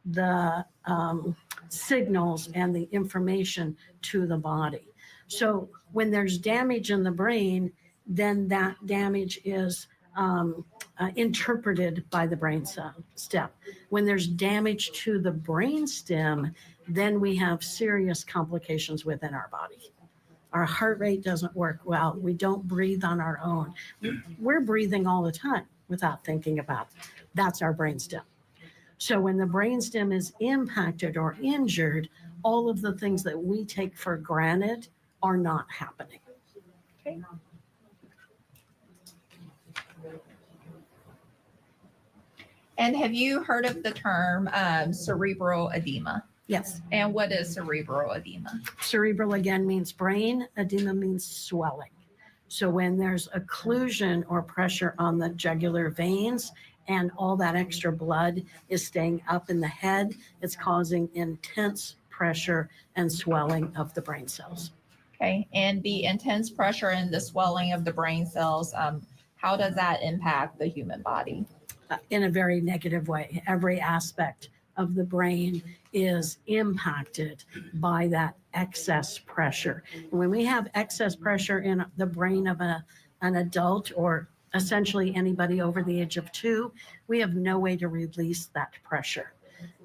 the signals and the information to the body. So when there's damage in the brain, then that damage is interpreted by the brain stem. When there's damage to the brainstem, then we have serious complications within our body. Our heart rate doesn't work well. We don't breathe on our own. We're breathing all the time without thinking about it. That's our brainstem. So when the brainstem is impacted or injured, all of the things that we take for granted are not happening. Okay. And have you heard of the term cerebral edema? Yes. And what is cerebral edema? Cerebral again means brain, edema means swelling. So when there's occlusion or pressure on the jugular veins and all that extra blood is staying up in the head. It's causing intense pressure and swelling of the brain cells. Okay, and the intense pressure and the swelling of the brain cells, how does that impact the human body? In a very negative way. Every aspect of the brain is impacted by that excess pressure. When we have excess pressure in the brain of an adult, or essentially anybody over the age of 2, we have no way to release that pressure.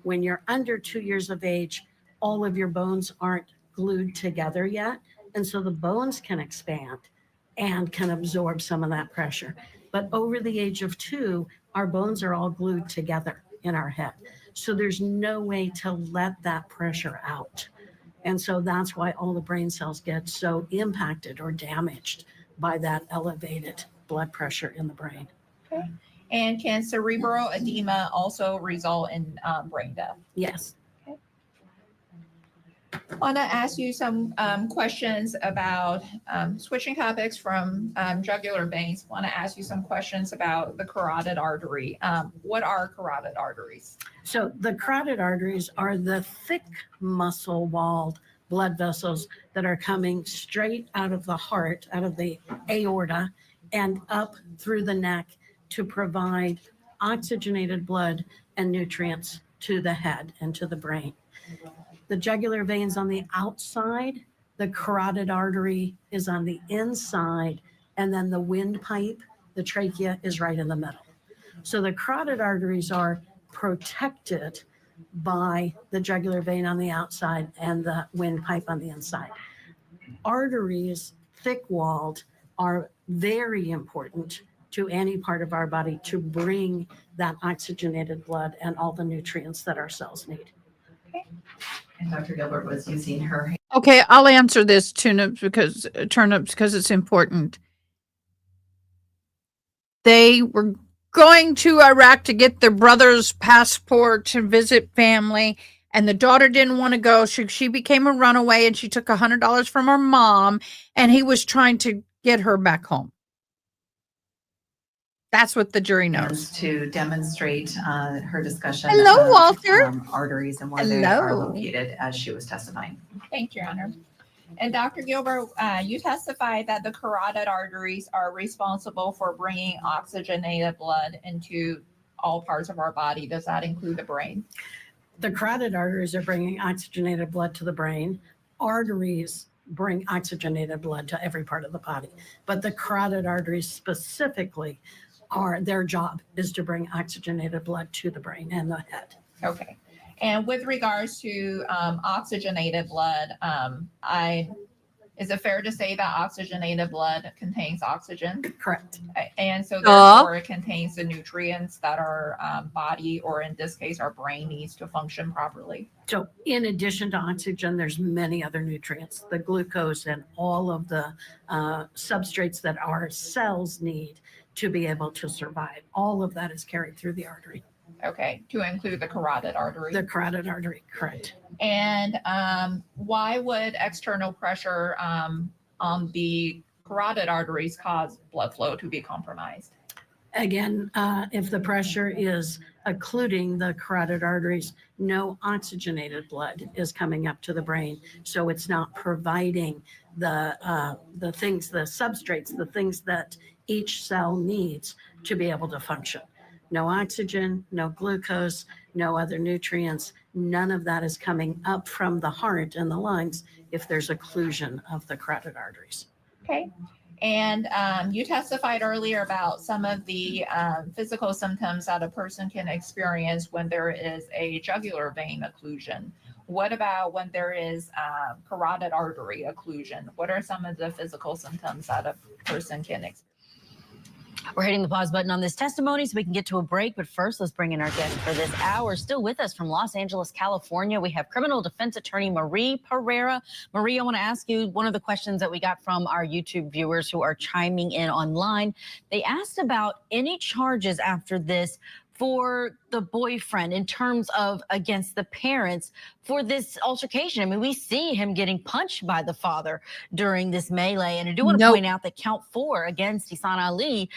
When you're under 2 years of age, all of your bones aren't glued together yet, and so the bones can expand and can absorb some of that pressure. But over the age of 2, our bones are all glued together in our head. So there's no way to let that pressure out. And so that's why all the brain cells get so impacted or damaged by that elevated blood pressure in the brain. Okay. And can cerebral edema also result in brain death? Yes. I want to ask you some questions about switching topics from jugular veins. I want to ask you some questions about the carotid artery. What are carotid arteries? So the carotid arteries are the thick muscle-walled blood vessels that are coming straight out of the heart, out of the aorta, and up through the neck to provide oxygenated blood and nutrients to the head and to the brain. The jugular veins on the outside, the carotid artery is on the inside, and then the windpipe, the trachea, is right in the middle. So the carotid arteries are protected by the jugular vein on the outside and the windpipe on the inside. Arteries, thick-walled, are very important to any part of our body to bring that oxygenated blood and all the nutrients that our cells need. And Dr. Gilbert was using her. Okay, I'll answer this turnips because it's important. They were going to Iraq to get their brother's passport to visit family, and the daughter didn't want to go. She became a runaway, and she took $100 from her mom, and he was trying to get her back home. That's what the jury knows. To demonstrate her discussion Hello, of Walter. Arteries and where they are located as she was testifying. Thank you, Your Honor. And Dr. Gilbert, you testified that the carotid arteries are responsible for bringing oxygenated blood into all parts of our body. Does that include the brain? The carotid arteries are bringing oxygenated blood to the brain. Arteries bring oxygenated blood to every part of the body. But the carotid arteries specifically their job is to bring oxygenated blood to the brain and the head. Okay. And with regards to oxygenated blood, is it fair to say that oxygenated blood contains oxygen? Correct. And so therefore it contains the nutrients that our body, or in this case, our brain, needs to function properly. So in addition to oxygen, there's many other nutrients, the glucose and all of the substrates that our cells need to be able to survive. All of that is carried through the artery. Okay, to include the carotid artery. The carotid artery, correct. And why would external pressure on the carotid arteries cause blood flow to be compromised? Again, if the pressure is occluding the carotid arteries, no oxygenated blood is coming up to the brain. So it's not providing the things, the substrates, the things that each cell needs to be able to function. No oxygen, no glucose, no other nutrients. None of that is coming up from the heart and the lungs if there's occlusion of the carotid arteries. Okay. And you testified earlier about some of the physical symptoms that a person can experience when there is a jugular vein occlusion. What about when there is carotid artery occlusion? What are some of the physical symptoms that a person can experience? We're hitting the pause button on this testimony so we can get to a break. But first, let's bring in our guest for this hour. Still with us from Los Angeles, California, we have criminal defense attorney Marie Pereira. Marie, I want to ask you one of the questions that we got from our YouTube viewers who are chiming in online. They asked about any charges after this for the boyfriend in terms of against the parents for this altercation. I mean, we see him getting punched by the father during this melee. And I do want to point out that count 4 against Ihsan Ali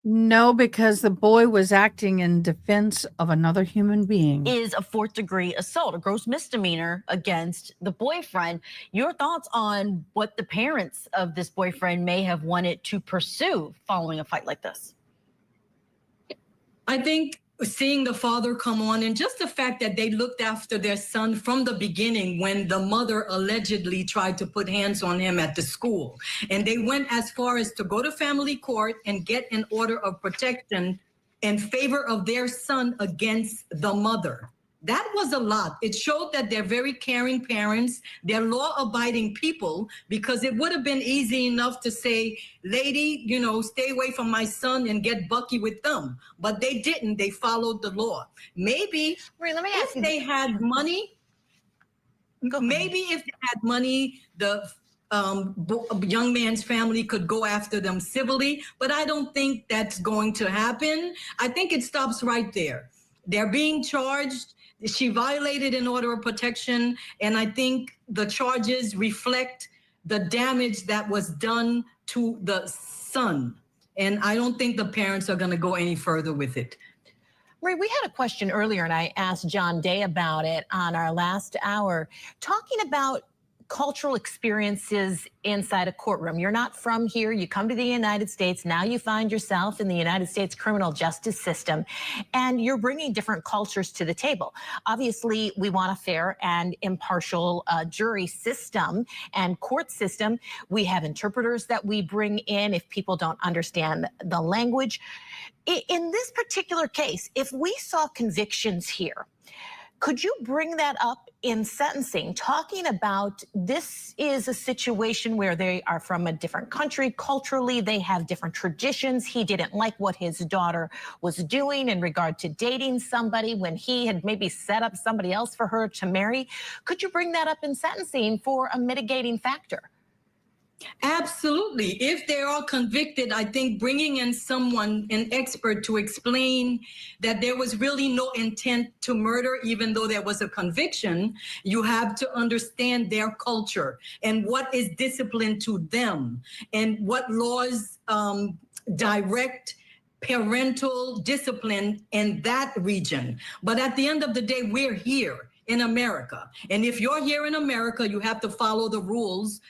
No, because the boy was acting in defense of another human being. Is a 4th degree assault, a gross misdemeanor against the boyfriend. Your thoughts on what the parents of this boyfriend may have wanted to pursue following a fight like this? I think seeing the father come on and just the fact that they looked after their son from the beginning when the mother allegedly tried to put hands on him at the school. And they went as far as to go to family court and get an order of protection in favor of their son against the mother. That was a lot. It showed that they're very caring parents. They're law-abiding people, because it would have been easy enough to say, lady, you know, stay away from my son and get bucky with them. But they didn't. They followed the law. Maybe let me ask if they had money, maybe if they had money, the young man's family could go after them civilly. But I don't think that's going to happen. I think it stops right there. They're being charged. She violated an order of protection, and I think the charges reflect the damage that was done to the son. And I don't think the parents are going to go any further with it. Marie, we had a question earlier, and I asked John Day about it on our last hour, talking about cultural experiences inside a courtroom. You're not from here. You come to the United States. Now you find yourself in the United States criminal justice system, and you're bringing different cultures to the table. Obviously, we want a fair and impartial jury system and court system. We have interpreters that we bring in if people don't understand the language. In this particular case, if we saw convictions here, could you bring that up in sentencing, talking about this is a situation where they are from a different country, culturally, they have different traditions. He didn't like what his daughter was doing in regard to dating somebody when he had maybe set up somebody else for her to marry. Could you bring that up in sentencing for a mitigating factor? Absolutely. If they are convicted, I think bringing in someone, an expert, to explain that there was really no intent to murder, even though there was a conviction, you have to understand their culture and what is discipline to them and what laws direct parental discipline in that region. But at the end of the day, we're here in America. And if you're here in America, you have to follow the rules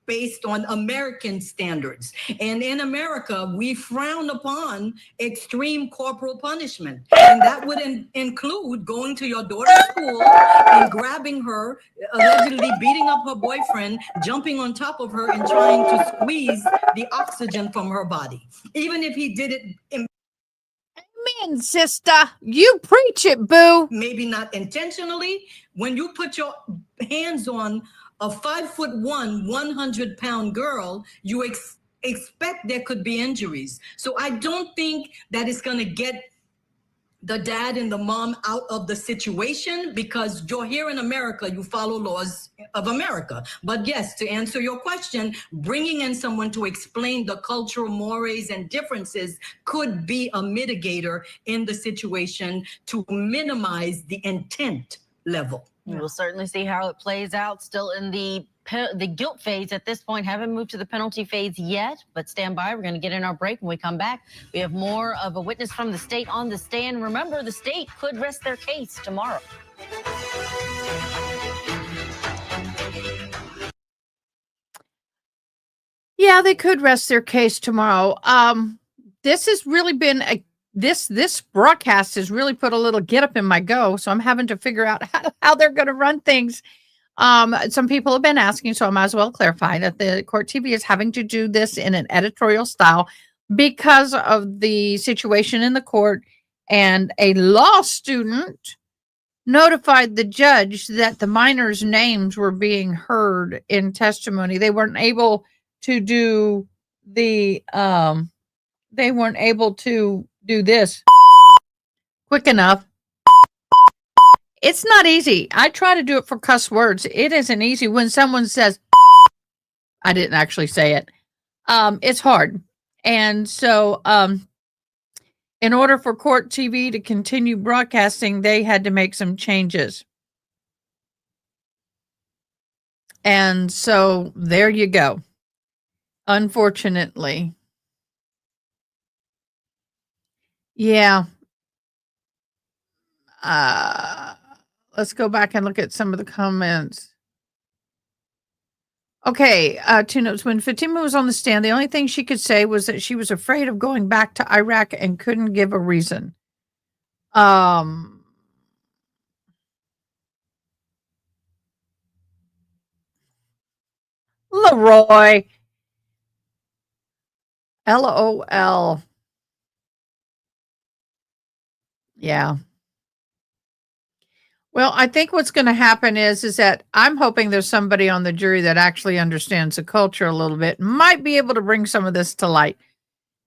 based on American standards. And in America, we frown upon extreme corporal punishment. And that would include going to your daughter's school and grabbing her, allegedly beating up her boyfriend, jumping on top of her and trying to squeeze the oxygen from her body. Even if he did it Amen, sister. You preach it, boo. Maybe not intentionally. When you put your hands on a 5'1", 100-pound girl, you expect there could be injuries. So I don't think that it's going to get the dad and the mom out of the situation, because you're here in America, you follow laws of America. But yes, to answer your question, bringing in someone to explain the cultural mores and differences could be a mitigator in the situation to minimize the intent level. We'll certainly see how it plays out. Still in the guilt phase at this point. Haven't moved to the penalty phase yet, but stand by. We're going to get in our break. When we come back, we have more of a witness from the state on the stand. Remember, the state could rest their case tomorrow. Yeah, they could rest their case tomorrow. This has really been this broadcast has really put a little get up in my go, so I'm having to figure out how they're going to run things. Some people have been asking, so I might as well clarify that the Court TV is having to do this in an editorial style because of the situation in the court, and a law student notified the judge that the minors' names were being heard in testimony. They weren't able to do this quick enough. It's not easy. I try to do it for cuss words. It isn't easy when someone says, I didn't actually say it. It's hard. And so, in order for Court TV to continue broadcasting, they had to make some changes. And so there you go. Unfortunately. Yeah. Let's go back and look at some of the comments. Okay, two notes. When Fatima was on the stand, the only thing she could say was that she was afraid of going back to Iraq and couldn't give a reason. Leroy. LOL. Yeah. Well, I think what's going to happen is that I'm hoping there's somebody on the jury that actually understands the culture a little bit, might be able to bring some of this to light.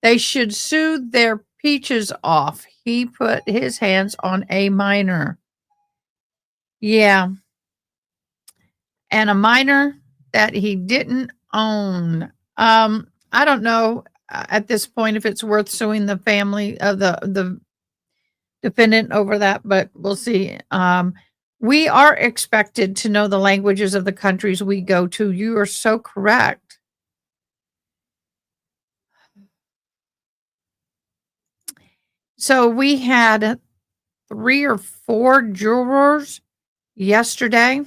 They should sue their peaches off. He put his hands on a minor. Yeah. And a minor that he didn't own. I don't know at this point if it's worth suing the family of the defendant over that, but we'll see. We are expected to know the languages of the countries we go to. You are so correct. So we had 3 or 4 jurors yesterday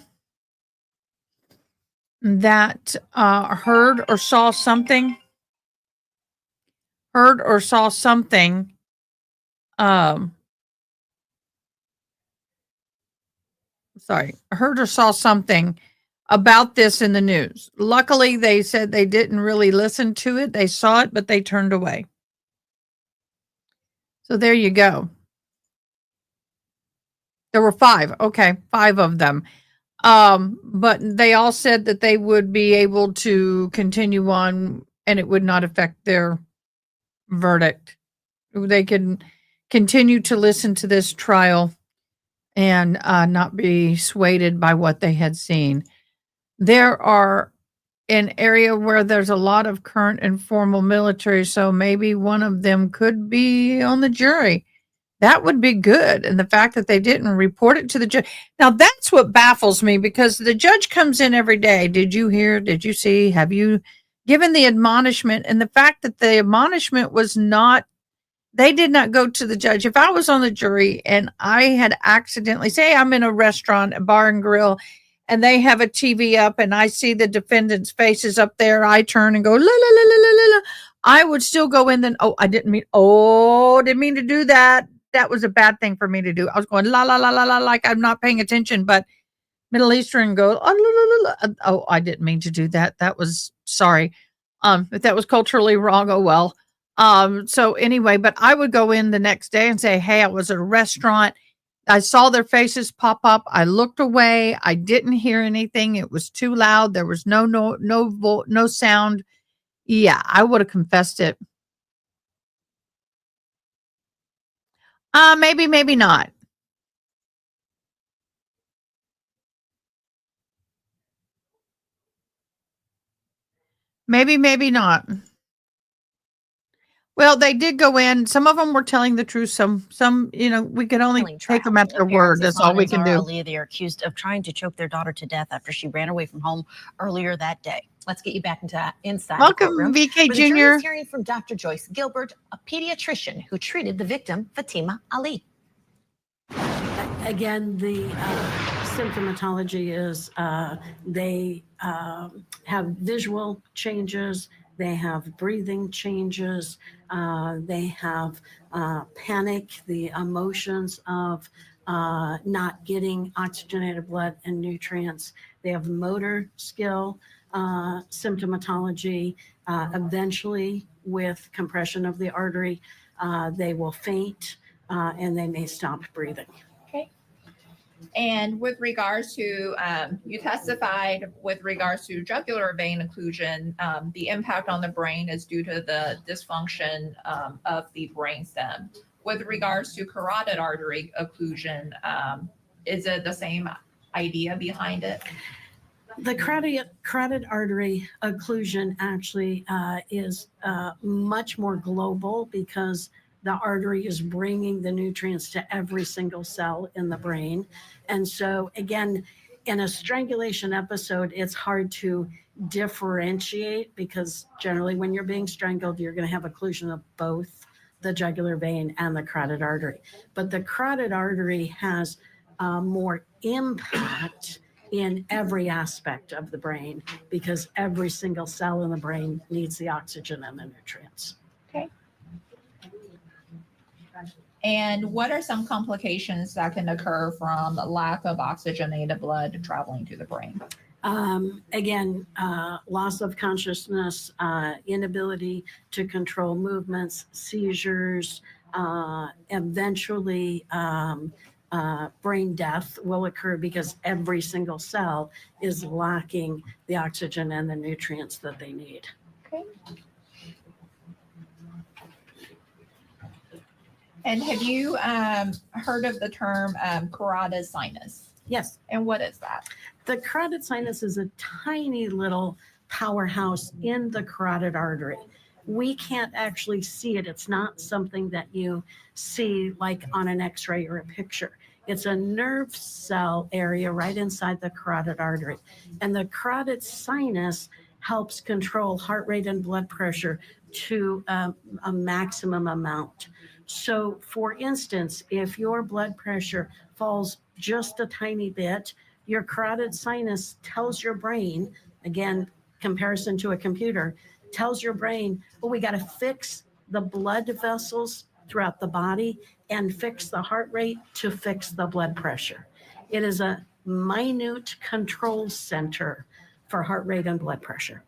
that heard or saw something. Heard or saw something. Heard or saw something about this in the news. Luckily, they said they didn't really listen to it. They saw it, but they turned away. So there you go. There were 5. Okay, 5 of them. But they all said that they would be able to continue on and it would not affect their verdict. They can continue to listen to this trial and not be swayed by what they had seen. There are an area where there's a lot of current and formal military, so maybe one of them could be on the jury. That would be good. And the fact that they didn't report it to the judge. Now, that's what baffles me because the judge comes in every day. Did you hear? Did you see? Have you given the admonishment? And the fact that the admonishment was not, they did not go to the judge. If I was on the jury and I had accidentally, say I'm in a restaurant, a bar and grill, and they have a TV up and I see the defendant's faces up there, I turn and go, la, la, la, la, la, la, la. I would still go in then, didn't mean to do that. That was a bad thing for me to do. I was going, la, la, la, la, la, like I'm not paying attention, but Middle Eastern go, la, la, la, la. I didn't mean to do that. That was, sorry. If that was culturally wrong, oh well. So anyway, but I would go in the next day and say, hey, I was at a restaurant. I saw their faces pop up. I looked away. I didn't hear anything. It was too loud. There was no sound. Yeah, I would have confessed it. Maybe, maybe not. Maybe, maybe not. Well, they did go in. Some of them were telling the truth. Some, we could only take them at their word. That's all we can do. Ali, they are accused of trying to choke their daughter to death after she ran away from home earlier that day. Let's get you back inside. Welcome, VK Jr. We're hearing from Dr. Joyce Gilbert, a pediatrician who treated the victim, Fatima Ali. Again, the symptomatology is they have visual changes, they have breathing changes, they have panic, the emotions of not getting oxygenated blood and nutrients. They have motor skill symptomatology. Eventually, with compression of the artery, they will faint and they may stop breathing. Okay. And with regards to, you testified with regards to jugular vein occlusion, the impact on the brain is due to the dysfunction of the brainstem. With regards to carotid artery occlusion, is it the same idea behind it? The carotid artery occlusion actually is much more global because the artery is bringing the nutrients to every single cell in the brain. And so again, in a strangulation episode, it's hard to differentiate because generally when you're being strangled, you're going to have occlusion of both the jugular vein and the carotid artery. But the carotid artery has more impact in every aspect of the brain because every single cell in the brain needs the oxygen and the nutrients. Okay. And what are some complications that can occur from lack of oxygenated blood traveling to the brain? Again, loss of consciousness, inability to control movements, seizures, eventually brain death will occur because every single cell is lacking the oxygen and the nutrients that they need. Okay. And have you heard of the term carotid sinus? Yes. And what is that? The carotid sinus is a tiny little powerhouse in the carotid artery. We can't actually see it. It's not something that you see like on an x-ray or a picture. It's a nerve cell area right inside the carotid artery. And the carotid sinus helps control heart rate and blood pressure to a maximum amount. So for instance, if your blood pressure falls just a tiny bit, your carotid sinus tells your brain, again, comparison to a computer, tells your brain, well, we got to fix the blood vessels throughout the body and fix the heart rate to fix the blood pressure. It is a minute control center for heart rate and blood pressure.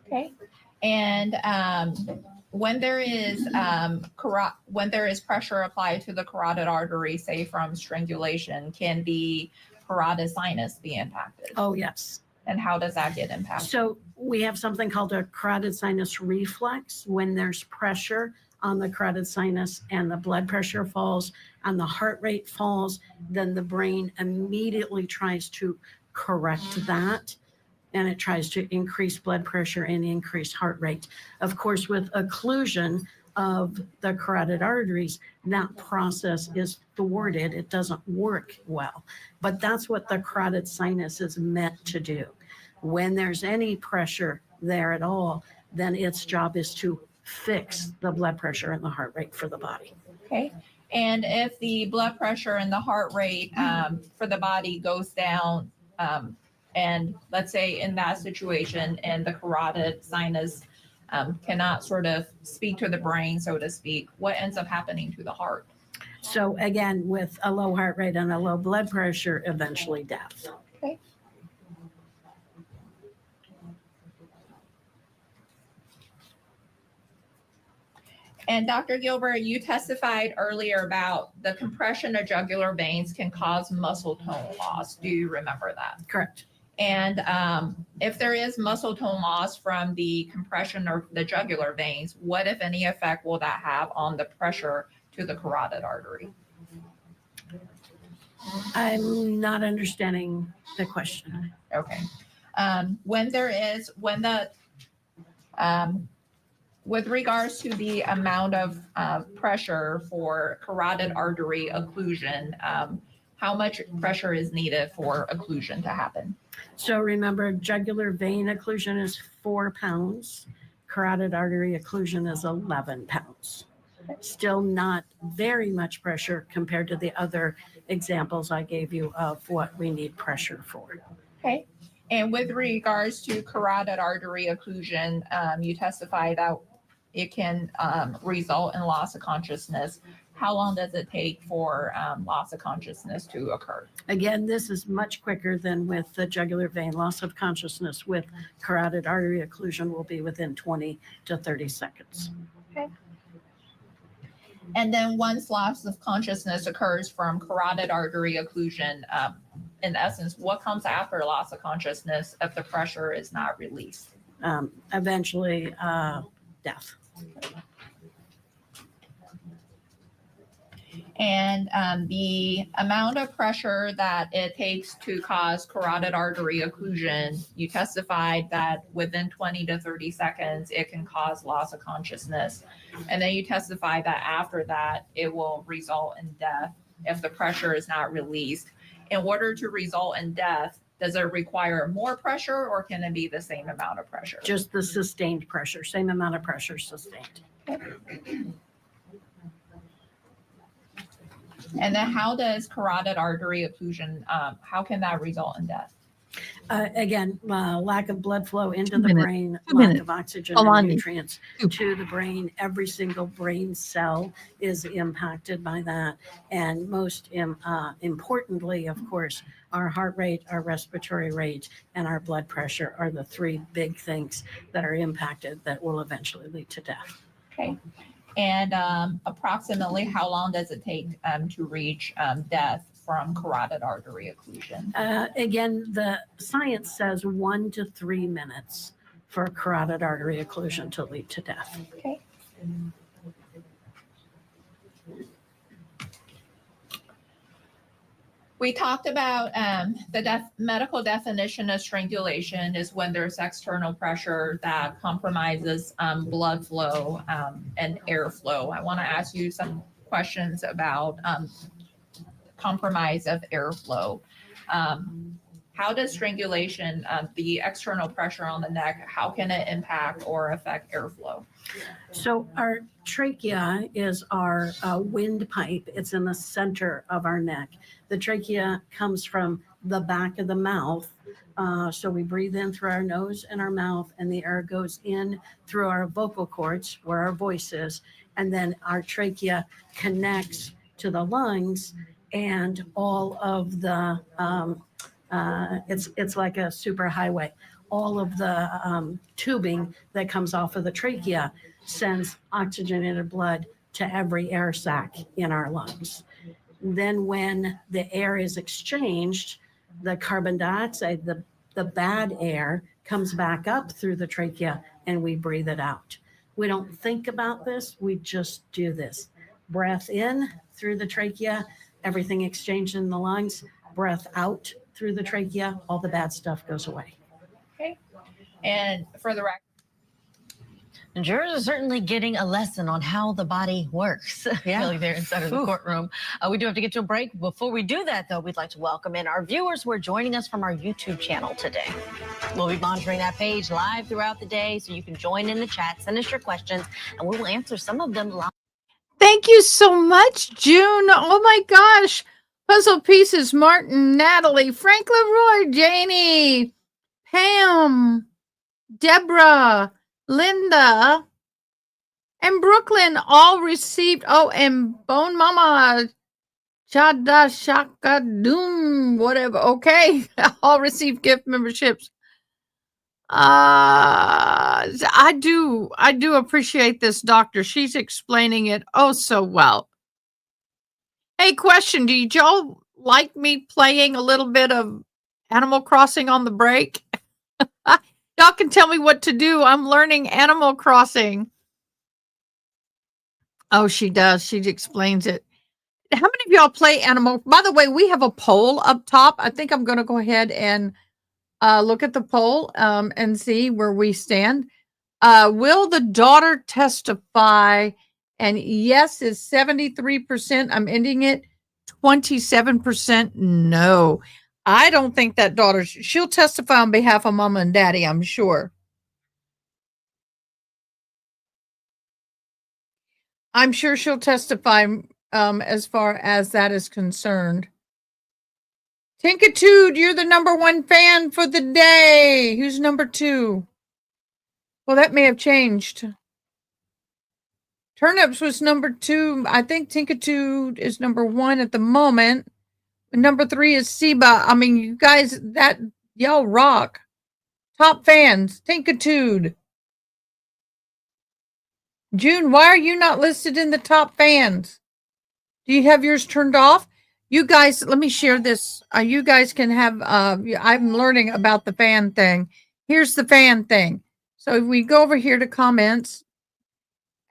Okay. And when there is pressure applied to the carotid artery, say from strangulation, can the carotid sinus be impacted? Oh, yes. And how does that get impacted? So we have something called a carotid sinus reflex. When there's pressure on the carotid sinus and the blood pressure falls and the heart rate falls, then the brain immediately tries to correct that. And it tries to increase blood pressure and increase heart rate. Of course, with occlusion of the carotid arteries, that process is thwarted. It doesn't work well. But that's what the carotid sinus is meant to do. When there's any pressure there at all, then its job is to fix the blood pressure and the heart rate for the body. Okay. And if the blood pressure and the heart rate for the body goes down, and let's say in that situation, and the carotid sinus cannot sort of speak to the brain, so to speak, what ends up happening to the heart? So again, with a low heart rate and a low blood pressure, eventually death. Okay. And Dr. Gilbert, you testified earlier about the compression of jugular veins can cause muscle tone loss. Do you remember that? Correct. And if there is muscle tone loss from the compression of the jugular veins, what, if any, effect will that have on the pressure to the carotid artery? I'm not understanding the question. Okay. With regards to the amount of pressure for carotid artery occlusion, how much pressure is needed for occlusion to happen? So remember, jugular vein occlusion is 4 pounds. Carotid artery occlusion is 11 pounds. Still not very much pressure compared to the other examples I gave you of what we need pressure for. Okay. And with regards to carotid artery occlusion, you testified that it can result in loss of consciousness. How long does it take for loss of consciousness to occur? Again, this is much quicker than with the jugular vein. Loss of consciousness with carotid artery occlusion will be within 20 to 30 seconds. Okay. And then once loss of consciousness occurs from carotid artery occlusion, in essence, what comes after loss of consciousness if the pressure is not released? Eventually, death. And the amount of pressure that it takes to cause carotid artery occlusion, you testified that within 20 to 30 seconds, it can cause loss of consciousness. And then you testified that after that, it will result in death if the pressure is not released. In order to result in death, does it require more pressure or can it be the same amount of pressure? Just the sustained pressure, same amount of pressure sustained. And then how does carotid artery occlusion, how can that result in death? Again, lack of blood flow into 2 the minutes. brain, 2 lack minutes. of oxygen Hold and on. nutrients to the brain. Every single brain cell is impacted by that. And most importantly, of course, our heart rate, our respiratory rate, and our blood pressure are the three big things that are impacted that will eventually lead to death. Okay. And approximately how long does it take to reach death from carotid artery occlusion? Again, the science says 1 to 3 minutes for carotid artery occlusion to lead to death. Okay. We talked about the medical definition of strangulation is when there's external pressure that compromises blood flow and airflow. I want to ask you some questions about compromise of airflow. How does strangulation, the external pressure on the neck, how can it impact or affect airflow? So our trachea is our windpipe. It's in the center of our neck. The trachea comes from the back of the mouth. So we breathe in through our nose and our mouth, and the air goes in through our vocal cords where our voice is. And then our trachea connects to the lungs, and all of the, it's like a super highway. All of the tubing that comes off of the trachea sends oxygenated blood to every air sac in our lungs. Then when the air is exchanged, the carbon dioxide, the bad air, comes back up through the trachea and we breathe it out. We don't think about this, we just do this. Breath in through the trachea, everything exchanged in the lungs. Breath out through the trachea, all the bad stuff goes away. Okay. And for the record, Jurors are certainly getting a lesson on how the body works. Yeah. Really there inside of the Ooh. courtroom. We do have to get to a break. Before we do that, though, we'd like to welcome in our viewers who are joining us from our YouTube channel today. We'll be monitoring that page live throughout the day, so you can join in the chat, send us your questions, and we will answer some of them live. Thank you so much, June. Oh my gosh. Puzzle Pieces, Martin, Natalie, Franklin Roy, Janie, Pam, Deborah, Linda, and Brooklyn all received, and Bone Mama, Chada Shaka Doom, whatever, okay, all received gift memberships. I do appreciate this doctor. She's explaining it oh so well. Hey, question, do y'all like me playing a little bit of Animal Crossing on the break? Y'all can tell me what to do. I'm learning Animal Crossing. Oh, she does. She explains it. How many of y'all play Animal? By the way, we have a poll up top. I think I'm going to go ahead and look at the poll and see where we stand. Will the daughter testify? And yes is 73%. I'm ending it. 27% no. I don't think that daughter, she'll testify on behalf of mama and daddy, I'm sure. I'm sure she'll testify as far as that is concerned. Tinkitude, you're the number one fan for the day. Who's number two? Well, that may have changed. Turnips was number two. I think Tinkitude is number one at the moment. Number three is Seba. I mean, you guys, y'all rock. Top fans, Tinkitude. June, why are you not listed in the top fans? Do you have yours turned off? You guys, let me share this. You guys can have, I'm learning about the fan thing. Here's the fan thing. So if we go over here to comments,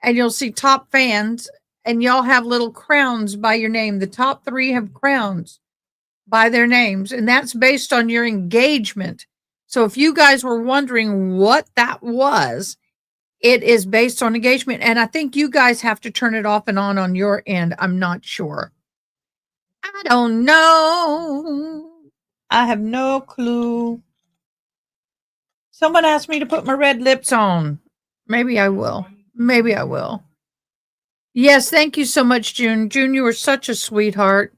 and you'll see top fans, and y'all have little crowns by your name. The top three have crowns by their names, and that's based on your engagement. So if you guys were wondering what that was, it is based on engagement, and I think you guys have to turn it off and on your end. I'm not sure. I don't know. I have no clue. Someone asked me to put my red lips on. Maybe I will. Maybe I will. Yes, thank you so much, June. June, you were such a sweetheart.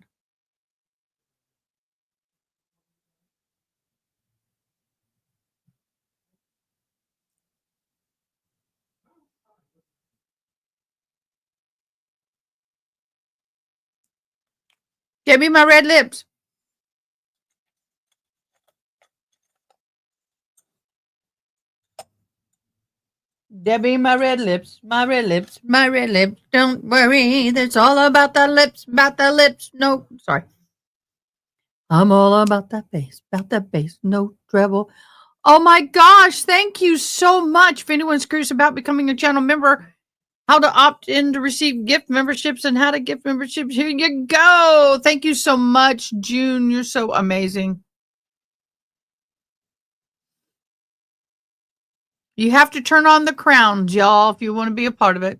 Give me my red lips. Debbie, my red lips, my red lips, my red lips. Don't worry, it's all about the lips, about the lips. No, sorry. I'm all about that bass, no treble. Oh my gosh, thank you so much. If anyone's curious about becoming a channel member, how to opt in to receive gift memberships and how to gift memberships, here you go. Thank you so much, June. You're so amazing. You have to turn on the crowns, y'all, if you want to be a part of it.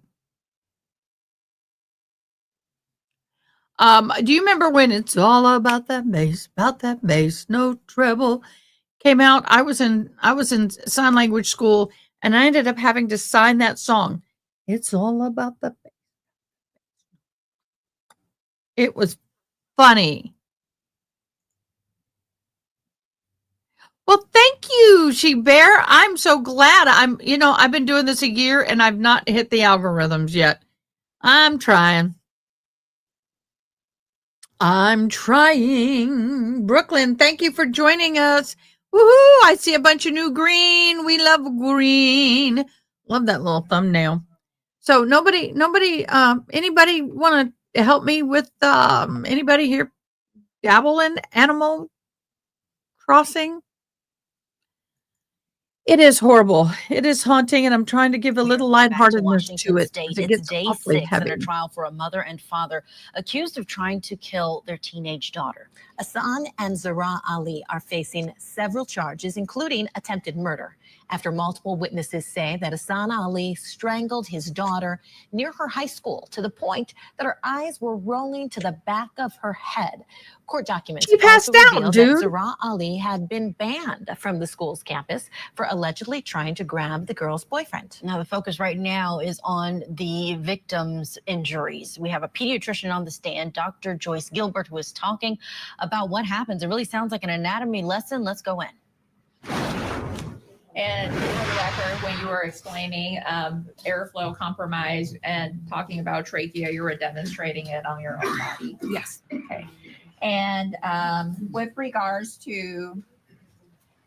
Do you remember when It's All About That bass, no treble came out? I was in sign language school and I ended up having to sign that song. It's all about the bass. It was funny. Well, thank you, She Bear. I'm so glad. I've been doing this a year and I've not hit the algorithms yet. I'm trying. Brooklyn, thank you for joining us. Woohoo! I see a bunch of new green. We love green. Love that little thumbnail. So anybody want to help me with anybody here dabble in Animal Crossing? It is horrible. It is haunting, and I'm trying to give a little lightheartedness to it. State. It It's gets day awfully 6 in a heavy. trial for a mother and father accused of trying to kill their teenage daughter. Ihsan and Zahraa Ali are facing several charges, including attempted murder, after multiple witnesses say that Ihsan Ali strangled his daughter near her high school to the point that her eyes were rolling to the back of her head. Court documents She passed also out, reveal dude. that Zahraa Ali had been banned from the school's campus for allegedly trying to grab the girl's boyfriend. Now, the focus right now is on the victim's injuries. We have a pediatrician on the stand, Dr. Joyce Gilbert, who is talking about what happens. It really sounds like an anatomy lesson. Let's go in. And for the record, when you were explaining airflow compromise and talking about trachea, you were demonstrating it on your own body. Yes. Okay. And with regards to,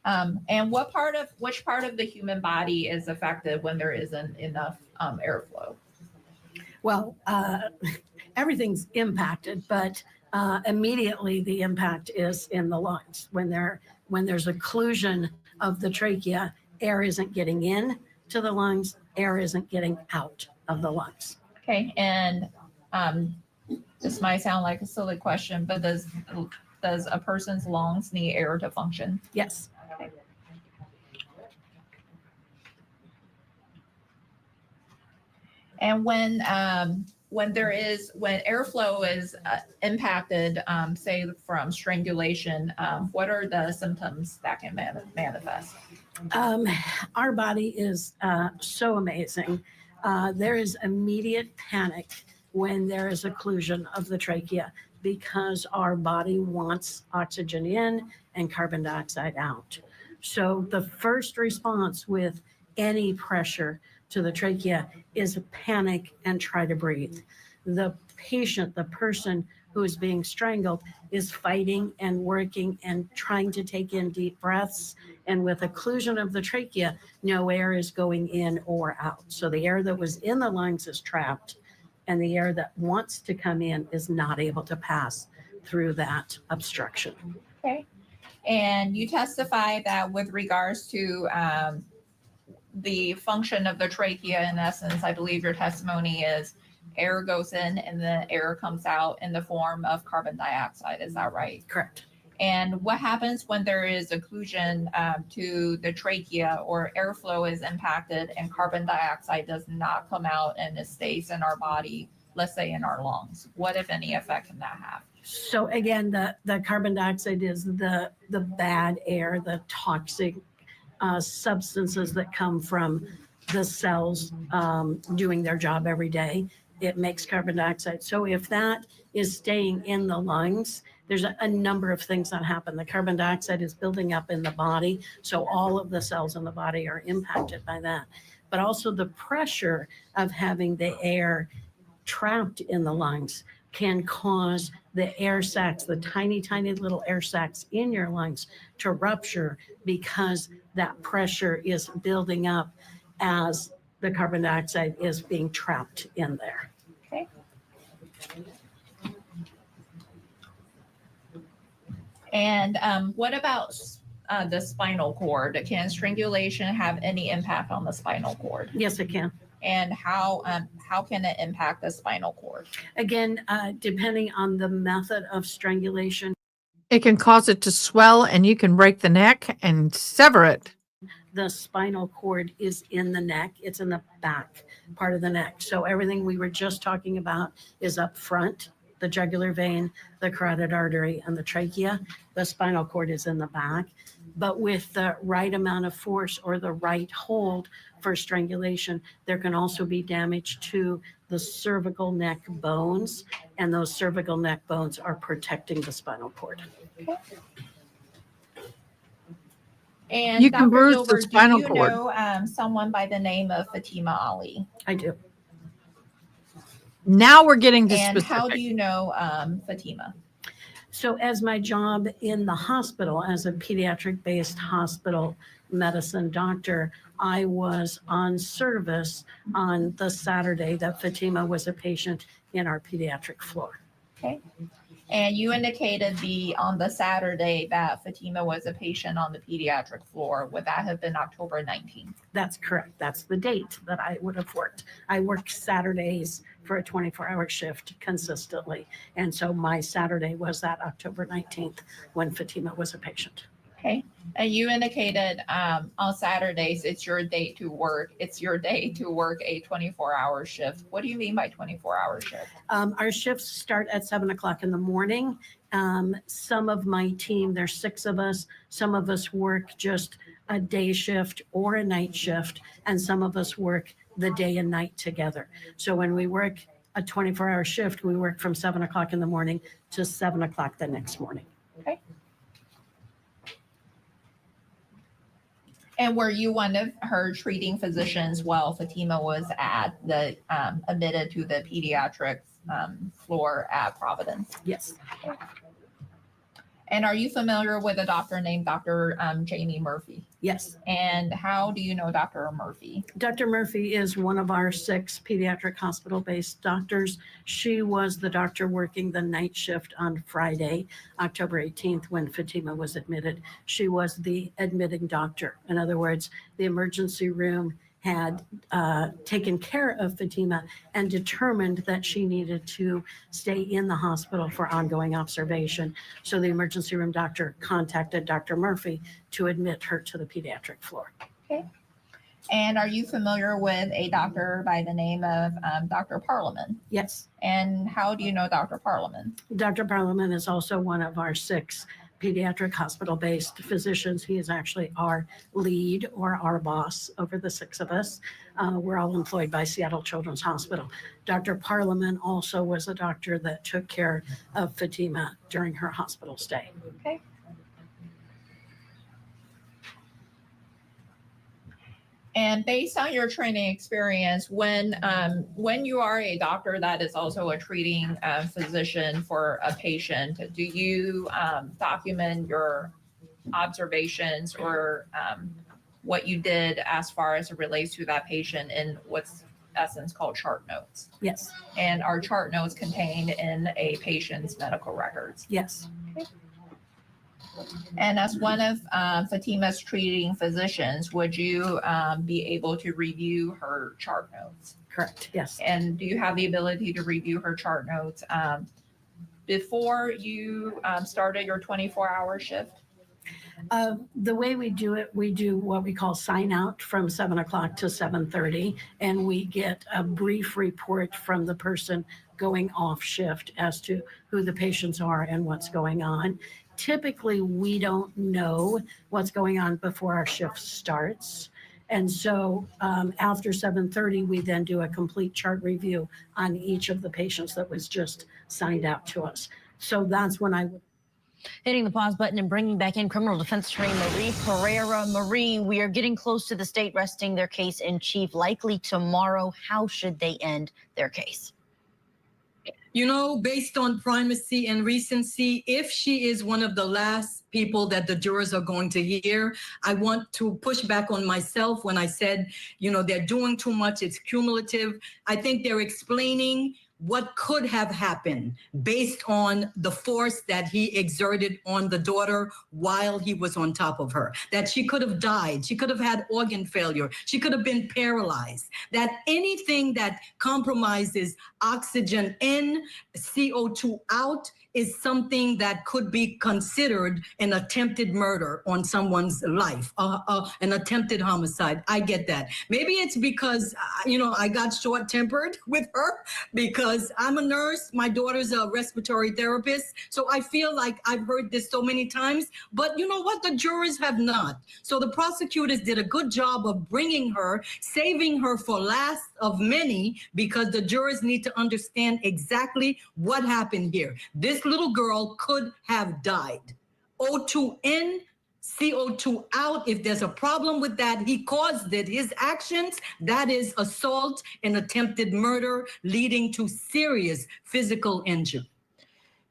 and which part of the human body is affected when there isn't enough airflow? Well, everything's impacted, but immediately the impact is in the lungs. When there's occlusion of the trachea, air isn't getting in to the lungs, air isn't getting out of the lungs. Okay, and this might sound like a silly question, but does a person's lungs need air to function? Yes. Okay. And when airflow is impacted, say from strangulation, what are the symptoms that can manifest? Our body is so amazing. There is immediate panic when there is occlusion of the trachea because our body wants oxygen in and carbon dioxide out. So the first response with any pressure to the trachea is panic and try to breathe. The patient, the person who is being strangled, is fighting and working and trying to take in deep breaths. And with occlusion of the trachea, no air is going in or out. So the air that was in the lungs is trapped, and the air that wants to come in is not able to pass through that obstruction. Okay. And you testify that with regards to the function of the trachea, in essence, I believe your testimony is air goes in and the air comes out in the form of carbon dioxide. Is that right? Correct. And what happens when there is occlusion to the trachea or airflow is impacted and carbon dioxide does not come out and it stays in our body, let's say in our lungs? What, if any, effect can that have? So again, the carbon dioxide is the bad air, the toxic substances that come from the cells doing their job every day. it makes carbon dioxide. So if that is staying in the lungs, there's a number of things that happen. The carbon dioxide is building up in the body, so all of the cells in the body are impacted by that. But also the pressure of having the air trapped in the lungs can cause the air sacs, the tiny, tiny little air sacs in your lungs to rupture because that pressure is building up as the carbon dioxide is being trapped in there. Okay. And what about the spinal cord? Can strangulation have any impact on the spinal cord? Yes, it can. And how can it impact the spinal cord? Again, depending on the method of strangulation, It can cause it to swell and you can break the neck and sever it. the spinal cord is in the neck. It's in the back part of the neck. So everything we were just talking about is up front, the jugular vein, the carotid artery, and the trachea. The spinal cord is in the back. But with the right amount of force or the right hold for strangulation, there can also be damage to the cervical neck bones, and those cervical neck bones are protecting the spinal cord. Okay. And You can Dr. bruise the Gilbert, spinal do you cord. know someone by the name of Fatima Ali? I do. Now we're getting to And specific. how do you know Fatima? So as my job in the hospital, as a pediatric-based hospital medicine doctor, I was on service on the Saturday that Fatima was a patient in our pediatric floor. Okay. And you indicated on the Saturday that Fatima was a patient on the pediatric floor. Would that have been October 19th? That's correct. That's the date that I would have worked. I work Saturdays for a 24-hour shift consistently. And so my Saturday was that October 19th when Fatima was a patient. Okay. And you indicated on Saturdays, it's your day to work. It's your day to work a 24-hour shift. What do you mean by 24-hour shift? Our shifts start at 7 o'clock in the morning. Some of my team, there's 6 of us. Some of us work just a day shift or a night shift, and some of us work the day and night together. So when we work a 24-hour shift, we work from 7 o'clock in the morning to 7 o'clock the next morning. Okay. And were you one of her treating physicians while Fatima was admitted to the pediatric floor at Providence? Yes. Okay. And are you familiar with a doctor named Dr. Jamie Murphy? Yes. And how do you know Dr. Murphy? Dr. Murphy is one of our 6 pediatric hospital-based doctors. She was the doctor working the night shift on Friday, October 18th, when Fatima was admitted. She was the admitting doctor. In other words, the emergency room had taken care of Fatima and determined that she needed to stay in the hospital for ongoing observation. So the emergency room doctor contacted Dr. Murphy to admit her to the pediatric floor. Okay. And are you familiar with a doctor by the name of Dr. Parliament? Yes. And how do you know Dr. Parliament? Dr. Parliament is also one of our 6 pediatric hospital-based physicians. He is actually our lead or our boss over the 6 of us. We're all employed by Seattle Children's Hospital. Dr. Parliament also was a doctor that took care of Fatima during her hospital stay. Okay. And based on your training experience, when you are a doctor that is also a treating physician for a patient, do you document your observations or what you did as far as it relates to that patient in what's essence called chart notes? Yes. And are chart notes contained in a patient's medical records? Yes. Okay. And as one of Fatima's treating physicians, would you be able to review her chart notes? Correct. Yes. And do you have the ability to review her chart notes before you started your 24-hour shift? The way we do it, we do what we call sign out from 7 o'clock to 7:30, and we get a brief report from the person going off shift as to who the patients are and what's going on. Typically, we don't know what's going on before our shift starts. And so after 7:30, we then do a complete chart review on each of the patients that was just signed out to us. So that's when I would. Hitting the pause button and bringing back in criminal defense attorney Marie Pereira. Marie, we are getting close to the state resting their case in chief, likely tomorrow. How should they end their case? You know, based on primacy and recency, if she is one of the last people that the jurors are going to hear, I want to push back on myself when I said, you know, they're doing too much, it's cumulative. I think they're explaining what could have happened based on the force that he exerted on the daughter while he was on top of her, that she could have died, she could have had organ failure, she could have been paralyzed, that anything that compromises oxygen in, CO2 out, is something that could be considered an attempted murder on someone's life, an attempted homicide. I get that. Maybe it's because, you know, I got short-tempered with her because I'm a nurse. My daughter's a respiratory therapist. So I feel like I've heard this so many times, but you know what? The jurors have not. So the prosecutors did a good job of bringing her, saving her for last of many, because the jurors need to understand exactly what happened here. This little girl could have died. O2 in, CO2 out. If there's a problem with that, he caused it. His actions, that is assault and attempted murder leading to serious physical injury.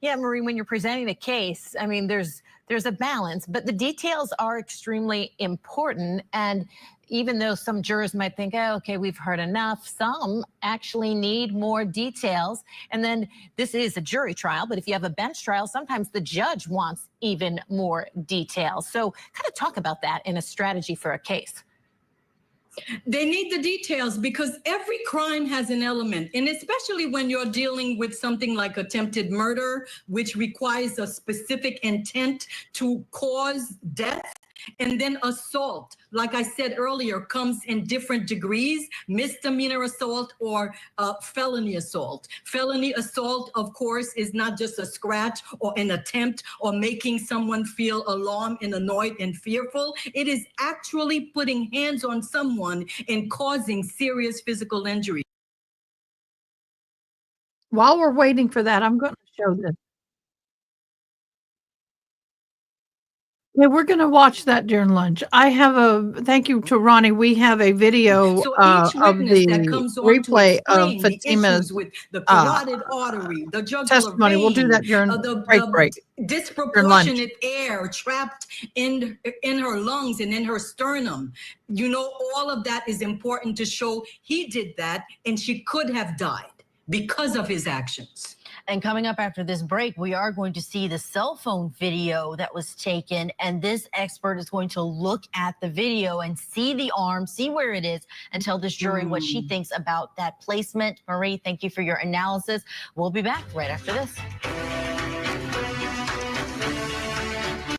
Yeah, Marie, when you're presenting a case, I mean, there's a balance, but the details are extremely important. And even though some jurors might think, oh, okay, we've heard enough, some actually need more details. And then this is a jury trial, but if you have a bench trial, sometimes the judge wants even more details. So kind of talk about that in a strategy for a case. They need the details because every crime has an element, and especially when you're dealing with something like attempted murder, which requires a specific intent to cause death. And then assault, like I said earlier, comes in different degrees: misdemeanor assault or felony assault. Felony assault, of course, is not just a scratch or an attempt or making someone feel alarmed and annoyed and fearful. It is actually putting hands on someone and causing serious physical injury. While we're waiting for that, I'm going to show this. Yeah, we're going to watch that during lunch. I have thank you to Ronnie. We have a video So of each witness that the comes on to replay of explain the Fatima's issues with the carotid artery, the jugular testimony. vein, We'll do that during break. disproportionate air trapped in her lungs and in her sternum. You know, all of that is important to show he did that and she could have died because of his actions. And coming up after this break, we are going to see the cell phone video that was taken. And this expert is going to look at the video and see the arm, see where it is, and tell this jury what she thinks about that placement. Marie, thank you for your analysis. We'll be back right after this.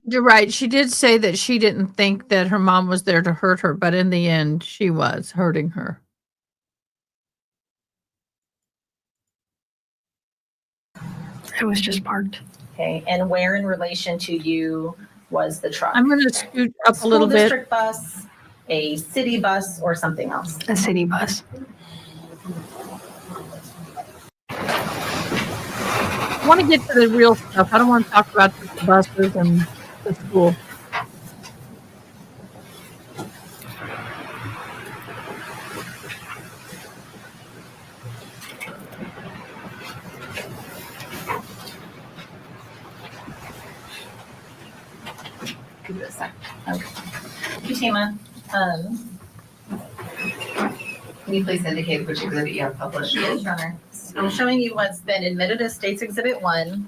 You're right. She did say that she didn't think that her mom was there to hurt her, but in the end, she was hurting her. It was just parked. Okay, and where in relation to you was the truck? I'm going to scoot up a School little bit. district bus, a city bus, or something else? A city bus. I want to get to the real stuff. I don't want to talk about the buses and the school. Give it a sec. Okay. Fatima, can you please indicate which exhibit you have published? Yes, Your Honor. So I'm showing you what's been admitted as State's Exhibit 1.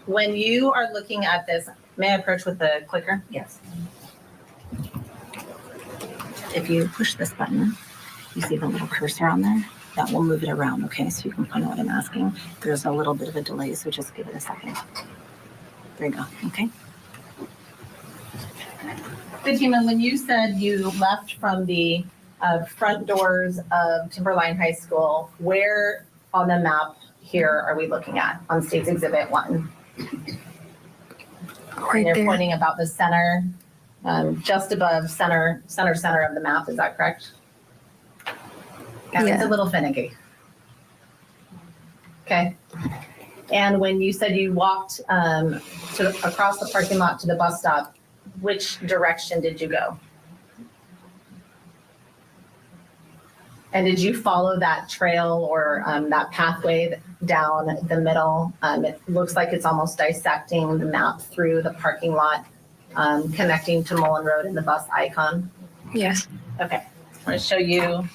When you are looking at this, may I approach with the clicker? Yes. If you push this button, you see the little cursor on there? That will move it around, okay? So you can find out what I'm asking. There's a little bit of a delay, so just give it a second. There you go, okay? Fatima, when you said you left from the front doors of Timberline High School, where on the map here are we looking at on State's Exhibit 1? Right and you're there. pointing about the center just above center of the map. Is that correct? Yeah. It's a little finicky. Okay. And when you said you walked across the parking lot to the bus stop, which direction did you go? And did you follow that trail or that pathway down the middle? It looks like it's almost dissecting the map through the parking lot, connecting to Mullen Road and the bus icon. Yes. Okay. I'm going to show you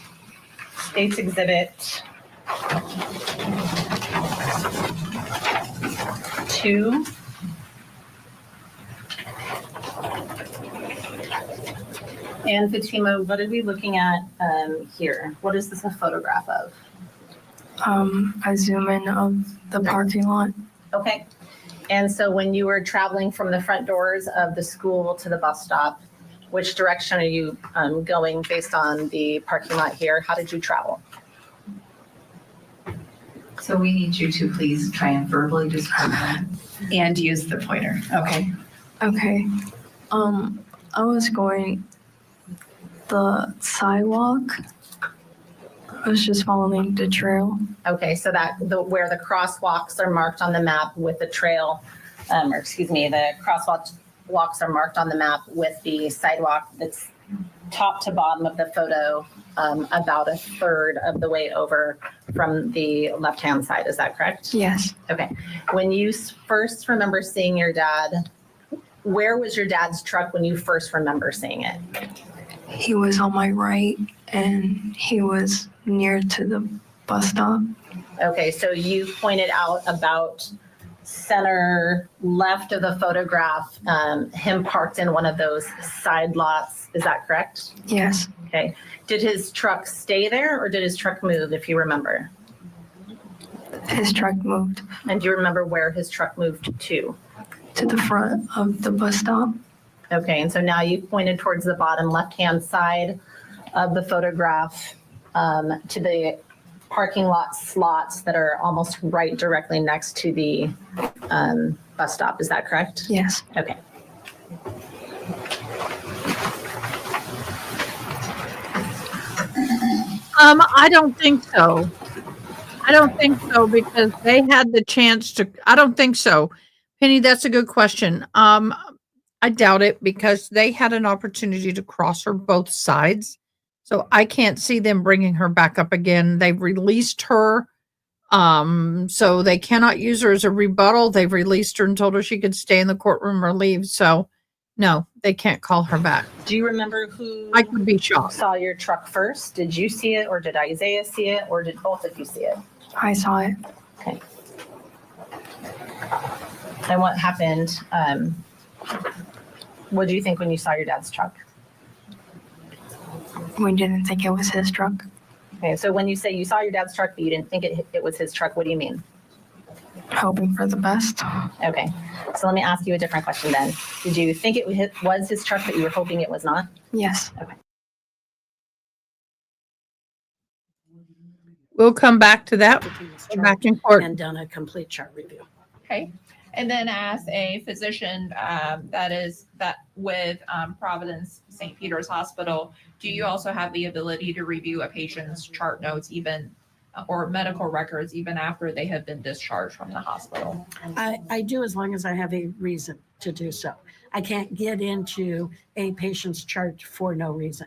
State's Exhibit 2. And Fatima, what are we looking at here? What is this a photograph of? A zoom in of the parking lot. Okay. And so when you were traveling from the front doors of the school to the bus stop, which direction are you going based on the parking lot here? How did you travel? So we need you to please try and verbally describe that and use the pointer. Okay. Okay. I was going the sidewalk. I was just following the trail. Okay, so where the crosswalks are marked on the map with the trail, the crosswalks are marked on the map with the sidewalk that's top to bottom of the photo, about a third of the way over from the left-hand side. Is that correct? Yes. Okay. When you first remember seeing your dad, where was your dad's truck when you first remember seeing it? He was on my right and he was near to the bus stop. Okay, so you pointed out about center left of the photograph, him parked in one of those side lots. Is that correct? Yes. Okay. Did his truck stay there or did his truck move, if you remember? His truck moved. And do you remember where his truck moved to? To the front of the bus stop. Okay, and so now you've pointed towards the bottom left-hand side of the photograph, to the parking lot slots that are almost right directly next to the bus stop. Is that correct? Yes. Okay. I don't think so. I don't think so because they had the chance to. I don't think so. Penny, that's a good question. I doubt it because they had an opportunity to cross her both sides. So I can't see them bringing her back up again. They've released her. So they cannot use her as a rebuttal. They've released her and told her she could stay in the courtroom or leave. So no, they can't call her back. Do you remember who I could be shocked. Saw your truck first? Did you see it or did Isaiah see it or did both of you see it? I saw it. Okay. And what happened? What do you think when you saw your dad's truck? We didn't think it was his truck. Okay, so when you say you saw your dad's truck, but you didn't think it was his truck, what do you mean? Hoping for the best. Okay, so let me ask you a different question then. Did you think it was his truck, but you were hoping it was not? Yes. Okay. We'll come back to that. Back in court. And done a complete chart review. Okay. And then as a physician that with Providence St. Peter's Hospital, do you also have the ability to review a patient's chart notes or medical records even after they have been discharged from the hospital? I do as long as I have a reason to do so. I can't get into a patient's chart for no reason.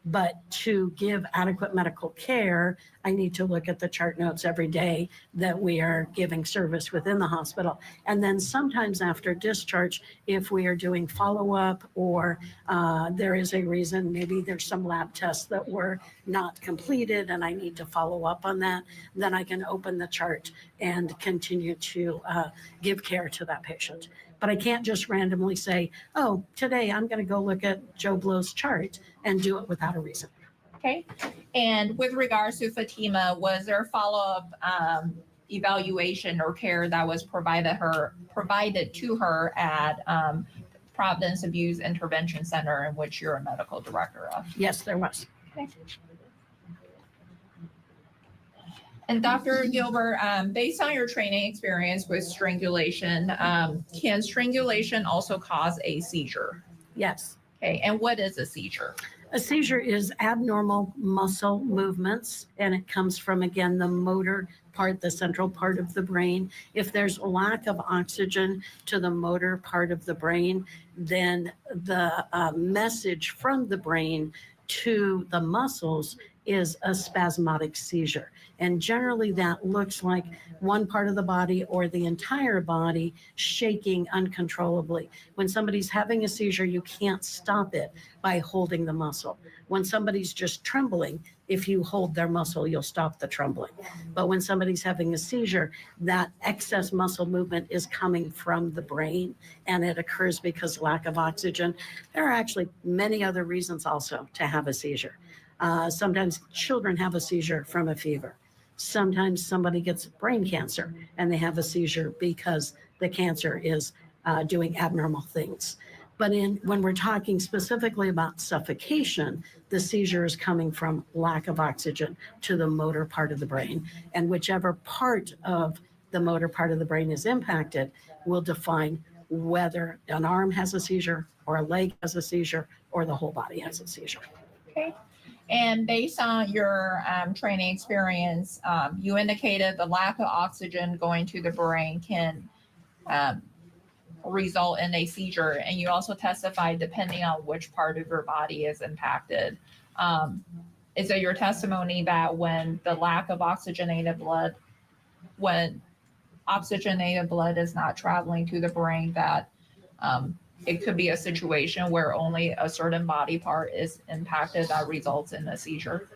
But to give adequate medical care, I need to look at the chart notes every day that we are giving service within the hospital. And then sometimes after discharge, if we are doing follow-up or there is a reason, maybe there's some lab tests that were not completed and I need to follow up on that, then I can open the chart and continue to give care to that patient. But I can't just randomly say, oh, today I'm going to go look at Joe Blow's chart and do it without a reason. Okay. And with regards to Fatima, was there follow-up evaluation or care that was provided to her at Providence Abuse Intervention Center, in which you're a medical director of? Yes, there was. Okay. And Dr. Gilbert, based on your training experience with strangulation, can strangulation also cause a seizure? Yes. Okay, and what is a seizure? A seizure is abnormal muscle movements, and it comes from, again, the motor part, the central part of the brain. If there's lack of oxygen to the motor part of the brain, then the message from the brain to the muscles is a spasmodic seizure. And generally that looks like one part of the body or the entire body shaking uncontrollably. When somebody's having a seizure, you can't stop it by holding the muscle. When somebody's just trembling, if you hold their muscle, you'll stop the trembling. But when somebody's having a seizure, that excess muscle movement is coming from the brain, and it occurs because lack of oxygen. There are actually many other reasons also to have a seizure. Sometimes children have a seizure from a fever. Sometimes somebody gets brain cancer and they have a seizure because the cancer is doing abnormal things. But when we're talking specifically about suffocation, the seizure is coming from lack of oxygen to the motor part of the brain. And whichever part of the motor part of the brain is impacted will define whether an arm has a seizure or a leg has a seizure or the whole body has a seizure. Okay. And based on your training experience, you indicated the lack of oxygen going to the brain can result in a seizure. And you also testified depending on which part of your body is impacted. Is it your testimony that when the lack of oxygenated blood, when oxygenated blood is not traveling to the brain, that it could be a situation where only a certain body part is impacted that results in a seizure?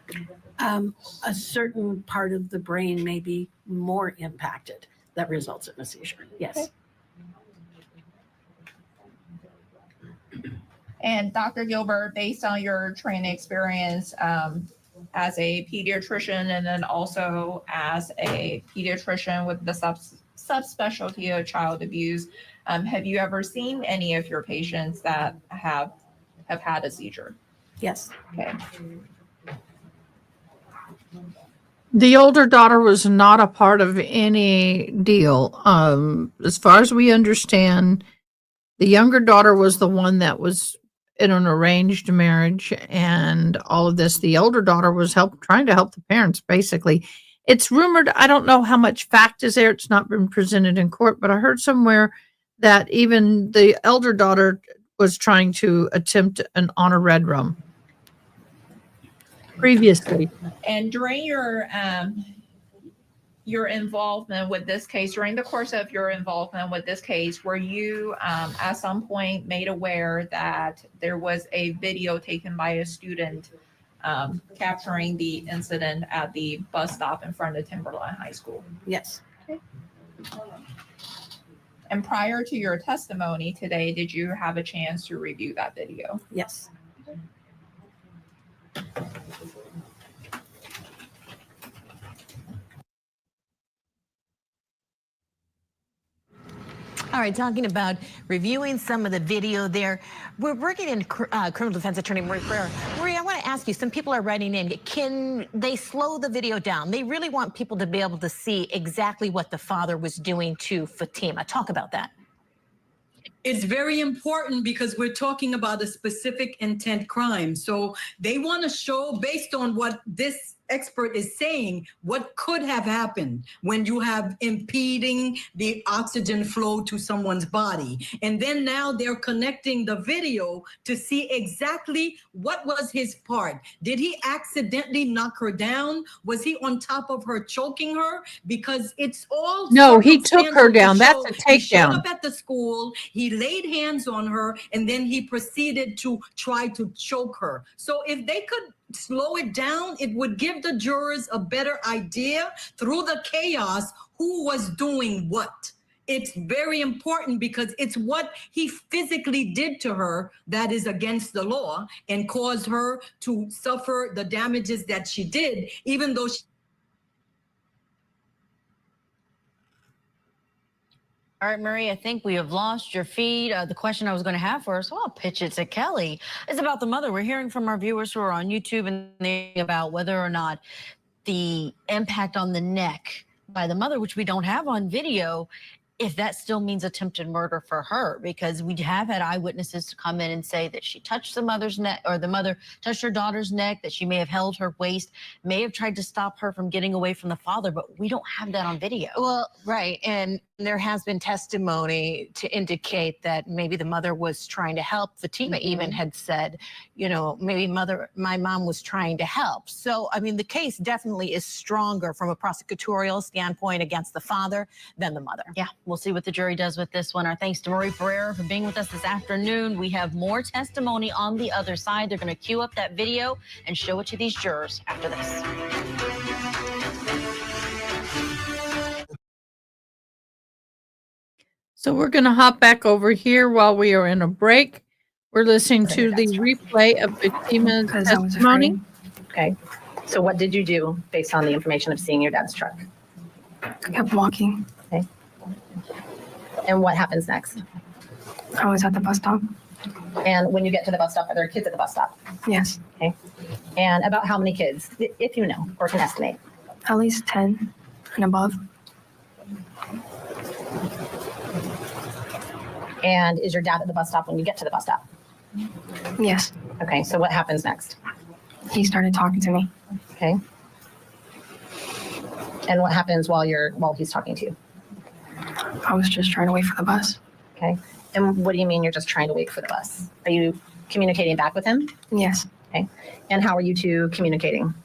A certain part of the brain may be more impacted that results in a seizure. Yes. Okay. And Dr. Gilbert, based on your training experience as a pediatrician and then also as a pediatrician with the subspecialty of child abuse, have you ever seen any of your patients that have had a seizure? Yes. Okay. The older daughter was not a part of any deal. As far as we understand, the younger daughter was the one that was in an arranged marriage and all of this. The older daughter was trying to help the parents, basically. It's rumored, I don't know how much fact is there. It's not been presented in court, but I heard somewhere that even the elder daughter was trying to attempt an honor red rum previously. And during your involvement with this case, during the course of your involvement with this case, were you at some point made aware that there was a video taken by a student capturing the incident at the bus stop in front of Timberline High School? Yes. Okay. And prior to your testimony today, did you have a chance to review that video? Yes. All right, talking about reviewing some of the video there. We're bringing in criminal defense attorney Marie Ferrer. Marie, I want to ask you, some people are writing in, can they slow the video down? They really want people to be able to see exactly what the father was doing to Fatima. Talk about that. It's very important because we're talking about a specific intent crime. So they want to show, based on what this expert is saying, what could have happened when you have impeding the oxygen flow to someone's body. And then now they're connecting the video to see exactly what was his part. Did he accidentally knock her down? Was he on top of her choking her? Because it's all No, he took her down. That's a He showed takedown. up at the school, he laid hands on her, and then he proceeded to try to choke her. So if they could slow it down, it would give the jurors a better idea through the chaos who was doing what. It's very important because it's what he physically did to her that is against the law and caused her to suffer the damages that she did, even though she... All right, Marie, I think we have lost your feed. The question I was going to have for us, well, I'll pitch it to Kelly. It's about the mother. We're hearing from our viewers who are on YouTube and they about whether or not the impact on the neck by the mother, which we don't have on video, if that still means attempted murder for her, because we have had eyewitnesses to come in and say that she touched the mother's neck, or the mother touched her daughter's neck, that she may have held her waist, may have tried to stop her from getting away from the father, but we don't have that on video. Well, right. And there has been testimony to indicate that maybe the mother was trying to help. Fatima even had said, you know, maybe my mom was trying to help. So, I mean, the case definitely is stronger from a prosecutorial standpoint against the father than the mother. Yeah, we'll see what the jury does with this one. Our thanks to Marie Ferreira for being with us this afternoon. We have more testimony on the other side. They're going to cue up that video and show it to these jurors after this. So we're going to hop back over here while we are in a break. We're listening to the replay of Fatima's testimony. Okay. So what did you do based on the information of seeing your dad's truck? I kept walking. Okay. And what happens next? I was at the bus stop. And when you get to the bus stop, are there kids at the bus stop? Yes. Okay. And about how many kids, if you know, or can estimate? At least 10 and above. And is your dad at the bus stop when you get to the bus stop? Yes. Okay, so what happens next? He started talking to me. Okay. And what happens while he's talking to you? I was just trying to wait for the bus. Okay. And what do you mean you're just trying to wait for the bus? Are you communicating back with him? Yes. Okay. And how are you two communicating?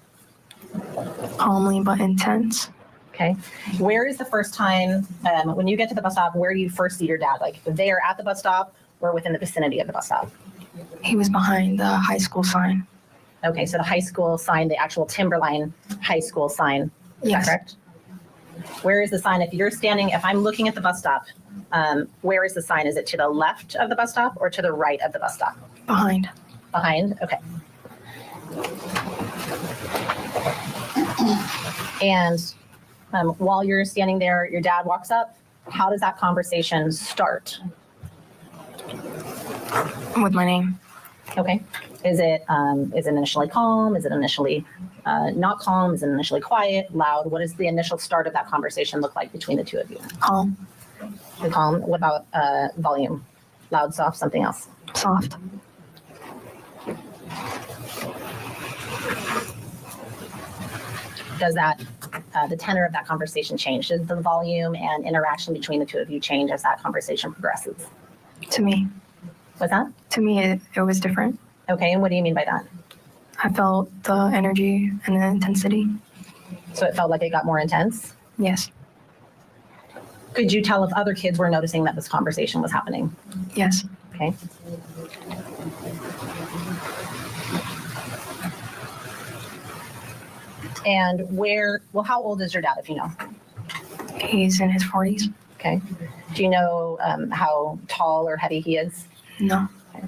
Calmly but intense. Okay. Where is the first time, when you get to the bus stop, where do you first see your dad? Like there at the bus stop or within the vicinity of the bus stop? He was behind the high school sign. Okay, so the high school sign, the actual Timberline High School sign, is that correct? Where is the sign? If I'm looking at the bus stop, where is the sign? Is it to the left of the bus stop or to the right of the bus stop? Behind. Behind, okay. And while you're standing there, your dad walks up. How does that conversation start? With my name. Okay. Is it initially calm? Is it initially not calm? Is it initially quiet, loud? What does the initial start of that conversation look like between the two of you? Calm. Calm. What about volume? Loud, soft, something else? Soft. Does that, the tenor of that conversation change? Does the volume and interaction between the two of you change as that conversation progresses? To me. What's that? To me, it was different. Okay, and what do you mean by that? I felt the energy and the intensity. So it felt like it got more intense? Yes. Could you tell if other kids were noticing that this conversation was happening? Yes. Okay. And how old is your dad, if you know? He's in his 40s. Okay. Do you know how tall or heavy he is? No. Okay.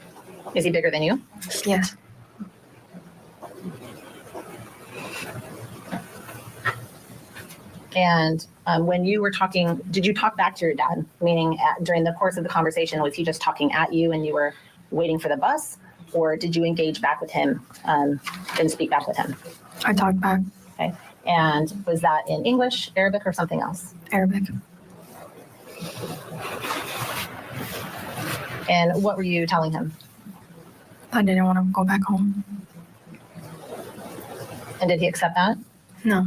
Is he bigger than you? Yes. And when you were talking, did you talk back to your dad? Meaning during the course of the conversation, was he just talking at you and you were waiting for the bus? Or did you engage back with him and speak back with him? I talked back. Okay. And was that in English, Arabic, or something else? Arabic. And what were you telling him? I didn't want to go back home. And did he accept that? No.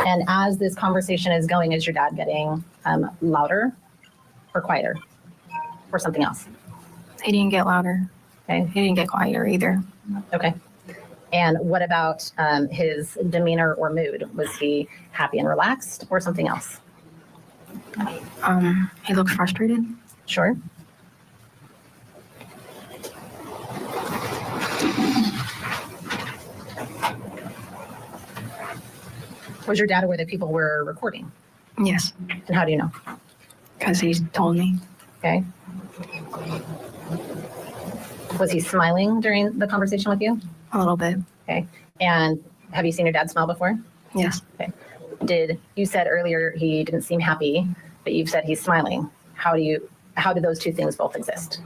And as this conversation is going, is your dad getting louder or quieter or something else? He didn't get louder. Okay. He didn't get quieter either. Okay. And what about his demeanor or mood? Was he happy and relaxed or something else? He looked frustrated. Sure. Was your dad aware that people were recording? Yes. And how do you know? Because he told me. Okay. Was he smiling during the conversation with you? A little bit. Okay. And have you seen your dad smile before? Yes. Okay. You said earlier he didn't seem happy, but you've said he's smiling. How do those two things both exist?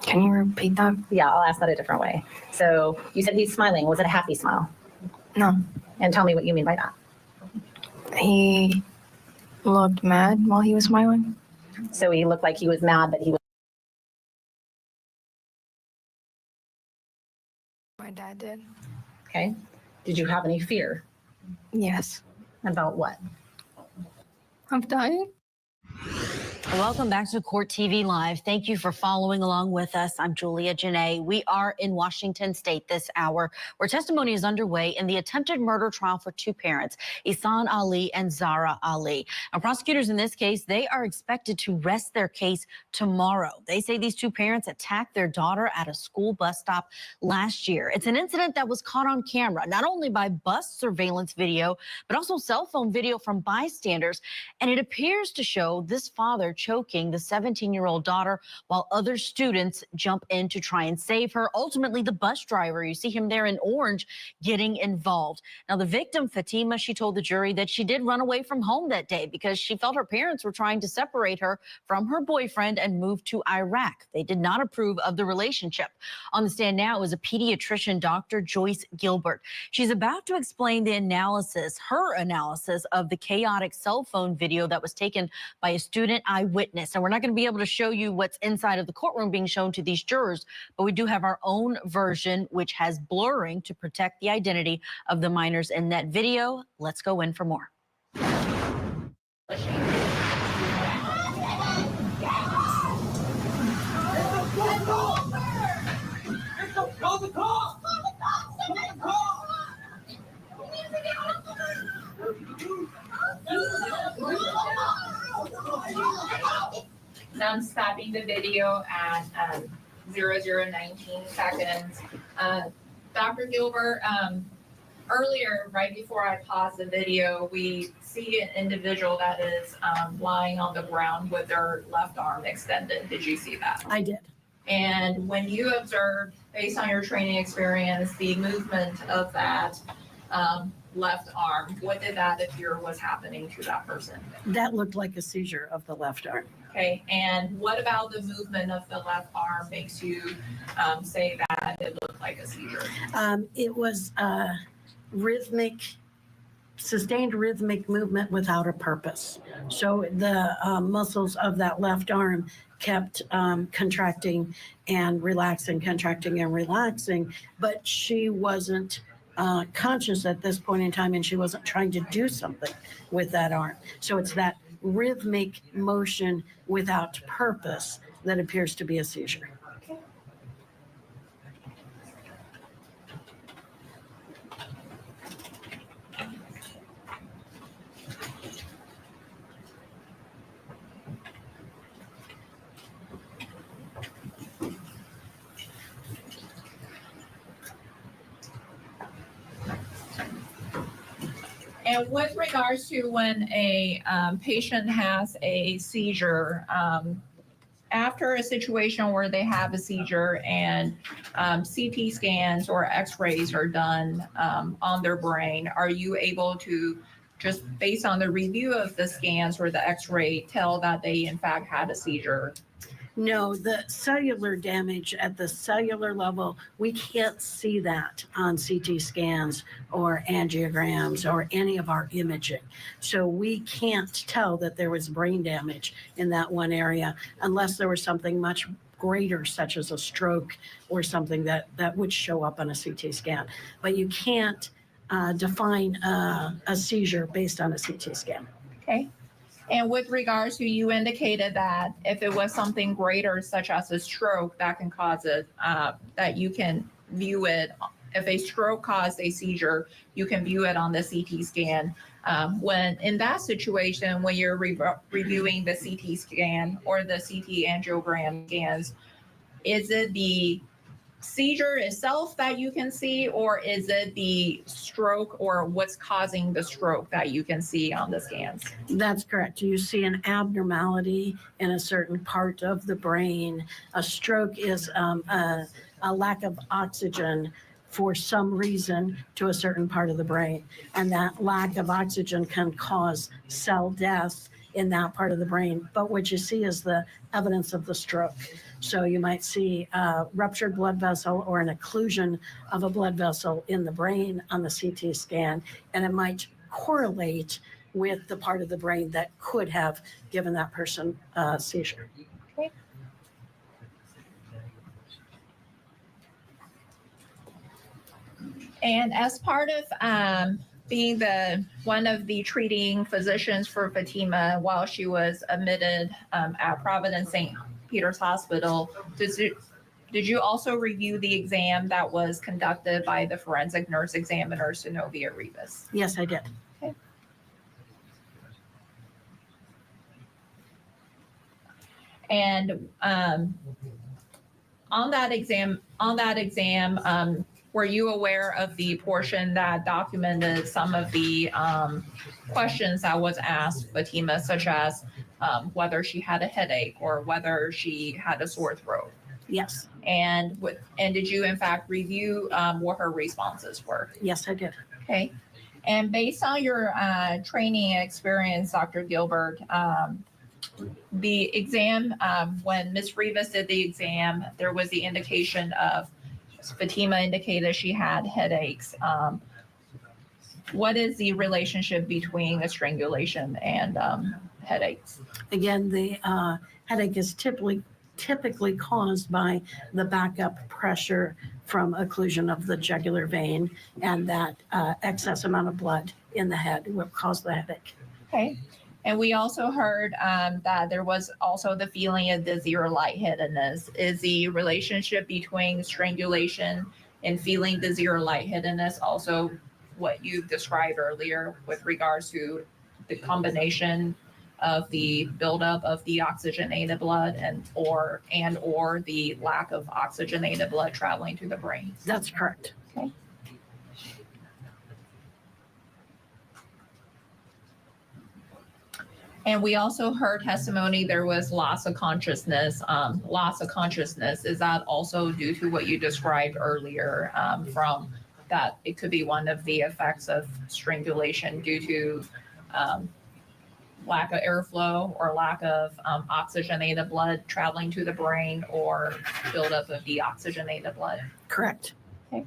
Can you repeat that? Yeah, I'll ask that a different way. So you said he's smiling. Was it a happy smile? No. And tell me what you mean by that. He looked mad while he was smiling. So he looked like he was mad that he was. My dad did. Okay. Did you have any fear? Yes. About what? I'm dying. Welcome back to Court TV Live. Thank you for following along with us. I'm Julia Janae. We are in Washington State this hour, where testimony is underway in the attempted murder trial for two parents, Ihsan Ali and Zahraa Ali. Now, prosecutors in this case, they are expected to rest their case tomorrow. They say these two parents attacked their daughter at a school bus stop last year. It's an incident that was caught on camera, not only by bus surveillance video, but also cell phone video from bystanders. And it appears to show this father choking the 17-year-old daughter while other students jump in to try and save her. Ultimately, the bus driver, you see him there in orange, getting involved. Now, the victim, Fatima, she told the jury that she did run away from home that day because she felt her parents were trying to separate her from her boyfriend and move to Iraq. They did not approve of the relationship. On the stand now is a pediatrician, Dr. Joyce Gilbert. She's about to explain the analysis, her analysis of the chaotic cell phone video that was taken by a student eyewitness. And we're not going to be able to show you what's inside of the courtroom being shown to these jurors, but we do have our own version, which has blurring to protect the identity of the minors in that video. Let's go in for more. Now I'm stopping the video at 0019 seconds. Dr. Gilbert, earlier, right before I paused the video, we see an individual that is lying on the ground with their left arm extended. Did you see that? I did. And when you observed, based on your training experience, the movement of that left arm, what did that appear was happening to that person? That looked like a seizure of the left arm. Okay, and what about the movement of the left arm makes you say that it looked like a seizure? It was rhythmic, sustained rhythmic movement without a purpose. So the muscles of that left arm kept contracting and relaxing, contracting and relaxing, but she wasn't conscious at this point in time, and she wasn't trying to do something with that arm. So it's that rhythmic motion without purpose that appears to be a seizure. And with regards to when a patient has a seizure, after a situation where they have a seizure and CT scans or x-rays are done on their brain, are you able to, just based on the review of the scans or the x-ray, tell that they in fact had a seizure? No, the cellular damage at the cellular level, we can't see that on CT scans or angiograms or any of our imaging. So we can't tell that there was brain damage in that one area unless there was something much greater, such as a stroke or something that would show up on a CT scan. But you can't define a seizure based on a CT scan. Okay. And with regards to, you indicated that if it was something greater, such as a stroke, that can cause it, that you can view it. If a stroke caused a seizure, you can view it on the CT scan. When in that situation, when you're reviewing the CT scan or the CT angiogram scans, is it the seizure itself that you can see, or is it the stroke or what's causing the stroke that you can see on the scans? That's correct. You see an abnormality in a certain part of the brain. A stroke is a lack of oxygen for some reason to a certain part of the brain. And that lack of oxygen can cause cell death in that part of the brain. But what you see is the evidence of the stroke. So you might see a ruptured blood vessel or an occlusion of a blood vessel in the brain on the CT scan, and it might correlate with the part of the brain that could have given that person a seizure. Okay. And as part of being one of the treating physicians for Fatima while she was admitted at Providence St. Peter's Hospital, did you also review the exam that was conducted by the forensic nurse examiner, Synovia Rivas? Yes, I did. Okay. And on that exam, were you aware of the portion that documented some of the questions that was asked Fatima, such as whether she had a headache or whether she had a sore throat? Yes. And did you in fact review what her responses were? Yes, I did. Okay. And based on your training and experience, Dr. Gilbert, the exam, when Ms. Rivas did the exam, there was the indication of Fatima indicated she had headaches. What is the relationship between a strangulation and headaches? Again, the headache is typically caused by the backup pressure from occlusion of the jugular vein, and that excess amount of blood in the head will cause the headache. Okay. And we also heard that there was also the feeling of dizzy or lightheadedness. Is the relationship between strangulation and feeling dizzy or lightheadedness also what you described earlier with regards to the combination of the buildup of deoxygenated blood and or the lack of oxygenated blood traveling to the brain? That's correct. Okay. And we also heard testimony there was loss of consciousness. Loss of consciousness, is that also due to what you described earlier from that it could be one of the effects of strangulation due to lack of airflow or lack of oxygenated blood traveling to the brain or buildup of deoxygenated blood? Correct. Okay.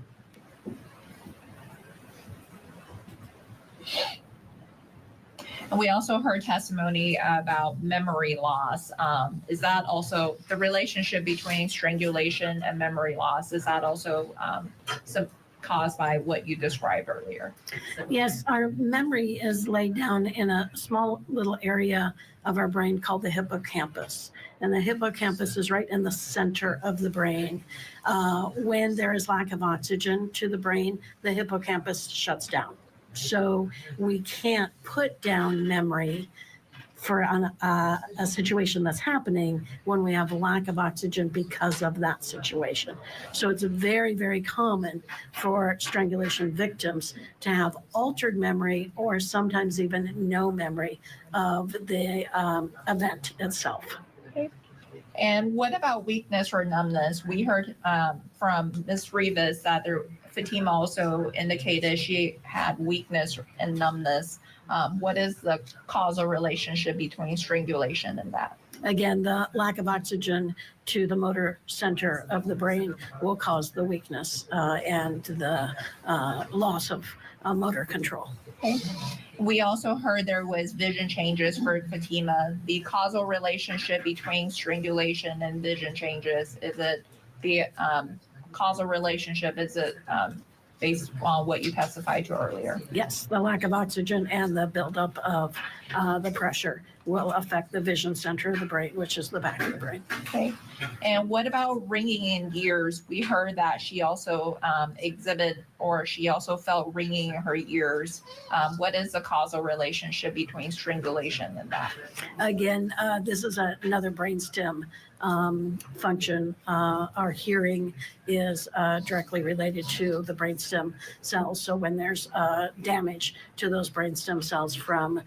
And we also heard testimony about memory loss. Is that also the relationship between strangulation and memory loss? Is that also caused by what you described earlier? Yes, our memory is laid down in a small little area of our brain called the hippocampus. And the hippocampus is right in the center of the brain. When there is lack of oxygen to the brain, the hippocampus shuts down. So we can't put down memory for a situation that's happening when we have a lack of oxygen because of that situation. So it's very, very common for strangulation victims to have altered memory or sometimes even no memory of the event itself. Okay. And what about weakness or numbness? We heard from Ms. Rivas that Fatima also indicated she had weakness and numbness. What is the causal relationship between strangulation and that? Again, the lack of oxygen to the motor center of the brain will cause the weakness and the loss of motor control. Okay. We also heard there was vision changes for Fatima. The causal relationship between strangulation and vision changes, is it the causal relationship, is it based on what you testified to earlier? Yes, the lack of oxygen and the buildup of the pressure will affect the vision center of the brain, which is the back of the brain. Okay. And what about ringing in ears? We heard that she also she also felt ringing in her ears. What is the causal relationship between strangulation and that? Again, this is another brainstem function. Our hearing is directly related to the brainstem cells. So when there's damage to those brainstem cells from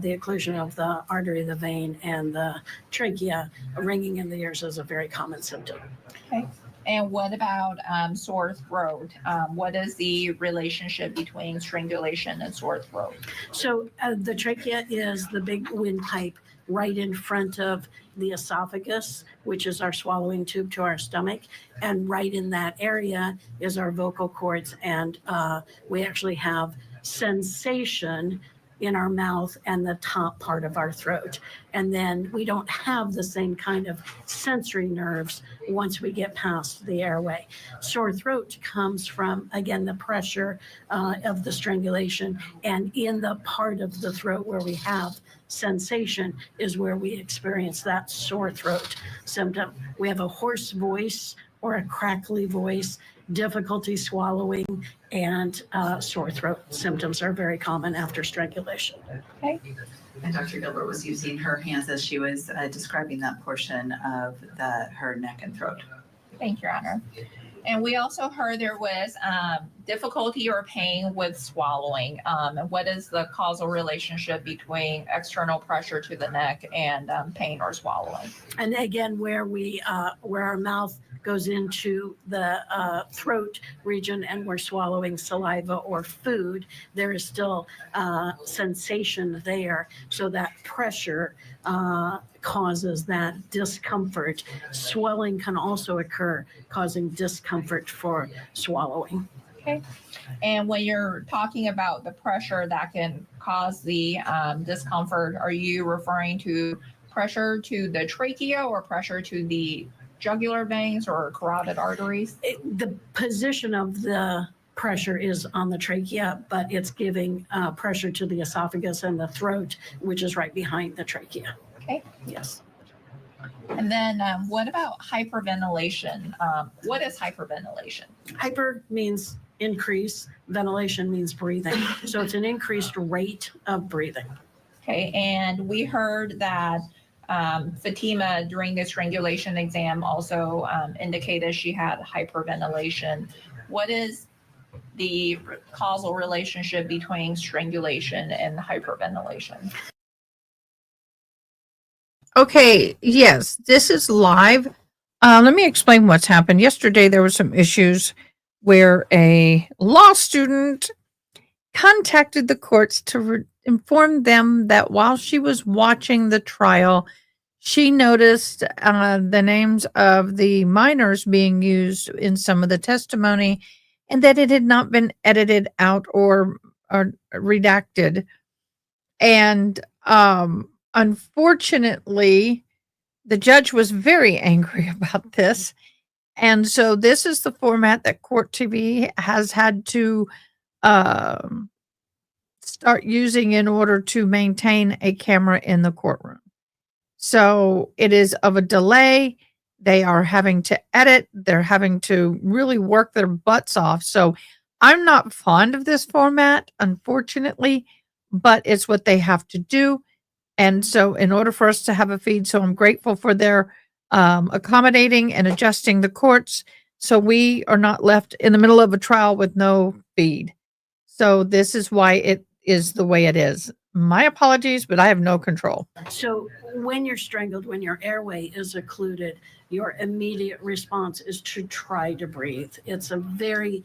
the occlusion of the artery, the vein, and the trachea, ringing in the ears is a very common symptom. Okay. And what about sore throat? What is the relationship between strangulation and sore throat? So the trachea is the big windpipe right in front of the esophagus, which is our swallowing tube to our stomach. And right in that area is our vocal cords. And we actually have sensation in our mouth and the top part of our throat. And then we don't have the same kind of sensory nerves once we get past the airway. Sore throat comes from, again, the pressure of the strangulation, and in the part of the throat where we have sensation is where we experience that sore throat symptom. We have a hoarse voice or a crackly voice, difficulty swallowing, and sore throat symptoms are very common after strangulation. Okay. And Dr. Gilbert was using her hands as she was describing that portion of her neck and throat. Thank you, Your Honor. And we also heard there was difficulty or pain with swallowing. What is the causal relationship between external pressure to the neck and pain or swallowing? And again, where our mouth goes into the throat region and we're swallowing saliva or food, there is still sensation there. So that pressure causes that discomfort. Swelling can also occur, causing discomfort for swallowing. Okay. And when you're talking about the pressure that can cause the discomfort, are you referring to pressure to the trachea or pressure to the jugular veins or carotid arteries? The position of the pressure is on the trachea, but it's giving pressure to the esophagus and the throat, which is right behind the trachea. Okay. Yes. And then what about hyperventilation? What is hyperventilation? Hyper means increase, ventilation means breathing. So it's an increased rate of breathing. Okay. And we heard that Fatima during the strangulation exam also indicated she had hyperventilation. What is the causal relationship between strangulation and hyperventilation? Okay, yes, this is live. Let me explain what's happened. Yesterday, there were some issues where a law student contacted the courts to inform them that while she was watching the trial, she noticed the names of the minors being used in some of the testimony and that it had not been edited out or redacted. And unfortunately, the judge was very angry about this. And so this is the format that Court TV has had to start using in order to maintain a camera in the courtroom. So it is of a delay. They are having to edit. They're having to really work their butts off. So I'm not fond of this format, unfortunately, but it's what they have to do. And so in order for us to have a feed, so I'm grateful for their accommodating and adjusting the courts so we are not left in the middle of a trial with no feed. So this is why it is the way it is. My apologies, but I have no control. So when you're strangled, when your airway is occluded, your immediate response is to try to breathe. It's a very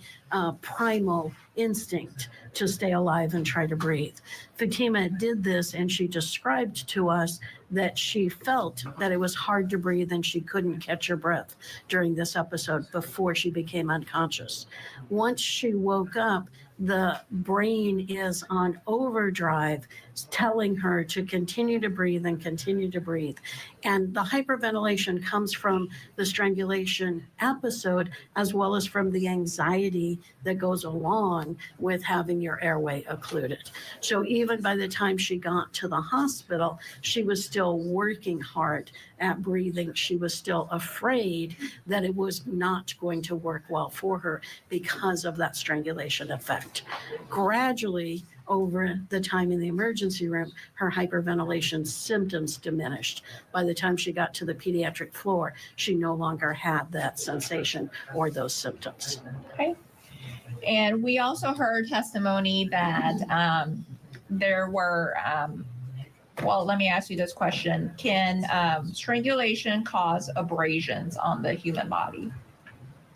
primal instinct to stay alive and try to breathe. Fatima did this, and she described to us that she felt that it was hard to breathe and she couldn't catch her breath during this episode before she became unconscious. Once she woke up, the brain is on overdrive, telling her to continue to breathe and continue to breathe. And the hyperventilation comes from the strangulation episode, as well as from the anxiety that goes along with having your airway occluded. So even by the time she got to the hospital, she was still working hard at breathing. She was still afraid that it was not going to work well for her because of that strangulation effect. Gradually, over the time in the emergency room, her hyperventilation symptoms diminished. By the time she got to the pediatric floor, she no longer had that sensation or those symptoms. Okay. And we also heard testimony that there were, well, let me ask you this question. Can strangulation cause abrasions on the human body?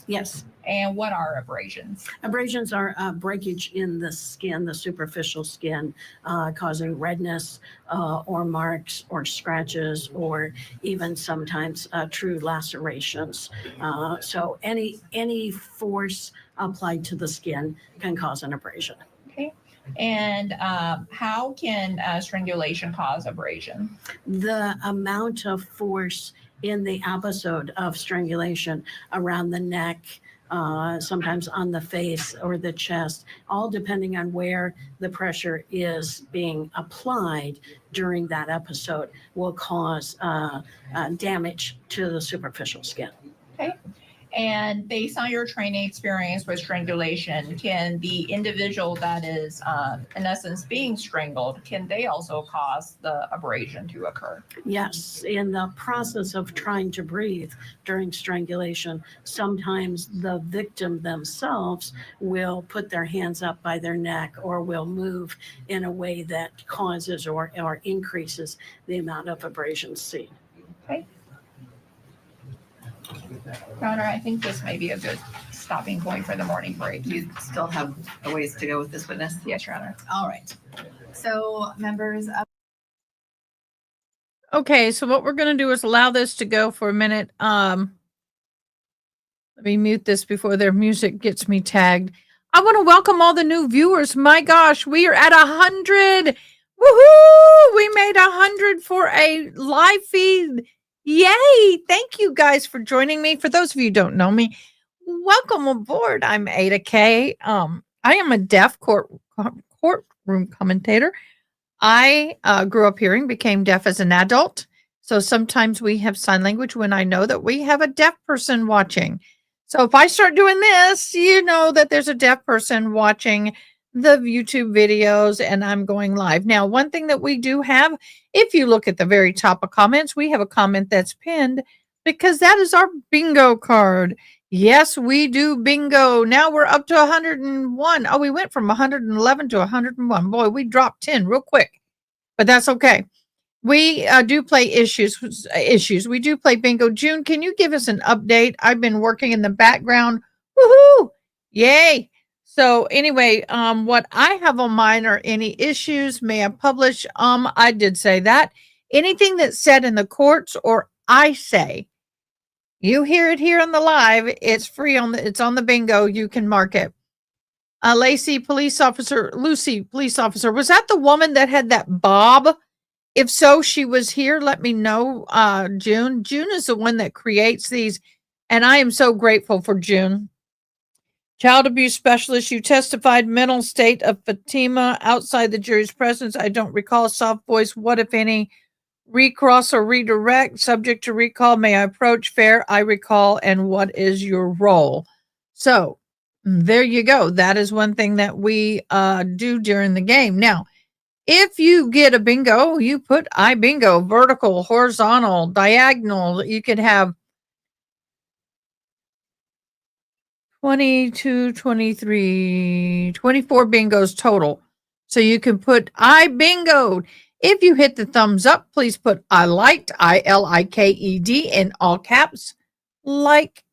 Yes. And what are abrasions? Abrasions are breakage in the skin, the superficial skin, causing redness or marks or scratches or even sometimes true lacerations. So any force applied to the skin can cause an abrasion. Okay. And how can strangulation cause abrasion? The amount of force in the episode of strangulation around the neck, sometimes on the face or the chest, all depending on where the pressure is being applied during that episode, will cause damage to the superficial skin. Okay. And based on your training experience with strangulation, can the individual that is, in essence, being strangled, can they also cause the abrasion to occur? Yes, in the process of trying to breathe during strangulation, sometimes the victim themselves will put their hands up by their neck or will move in a way that causes or increases the amount of abrasions seen. Okay. Your Honor, I think this may be a good stopping point for the morning break. You still have a ways to go with this witness? Yes, Your Honor. All right. So members of Okay, so what we're going to do is allow this to go for a minute. Let me mute this before their music gets me tagged. I want to welcome all the new viewers. My gosh, we are at 100. Woohoo! We made 100 for a live feed. Yay! Thank you guys for joining me. For those of you who don't know me, welcome aboard. I'm AdaKay. I am a deaf courtroom commentator. I grew up hearing, became deaf as an adult. So sometimes we have sign language when I know that we have a deaf person watching. So if I start doing this, you know that there's a deaf person watching the YouTube videos and I'm going live. Now, one thing that we do have, if you look at the very top of comments, we have a comment that's pinned because that is our bingo card. Yes, we do bingo. Now we're up to 101. Oh, we went from 111 to 101. Boy, we dropped 10 real quick, but that's okay. We do play issues. We do play bingo. June, can you give us an update? I've been working in the background. Woohoo! Yay! So anyway, what I have on mine are any issues. May I publish? I did say that. Anything that's said in the courts or I say, you hear it here on the live. It's free it's on the bingo. You can mark it. Lacey, police officer, Lucy, police officer. Was that the woman that had that bob? If so, she was here. Let me know. June. June is the one that creates these. And I am so grateful for June. Child abuse specialist, you testified mental state of Fatima outside the jury's presence. I don't recall. Soft voice. What, if any, recross or redirect? Subject to recall. May I approach? Fair. I recall. And what is your role? So there you go. That is one thing that we do during the game. Now, if you get a bingo, you put I bingo, vertical, horizontal, diagonal. You could have 22, 23, 24 bingos total. So you can put I bingoed. If you hit the thumbs up, please put I liked, ILIKED in all caps, like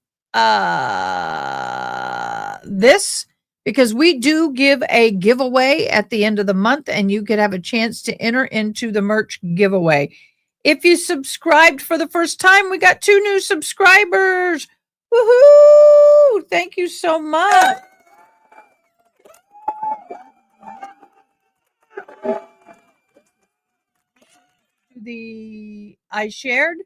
this, because we do give a giveaway at the end of the month and you could have a chance to enter into the merch giveaway. If you subscribed for the first time, we got 2 new subscribers. Woohoo! Thank you so much. I shared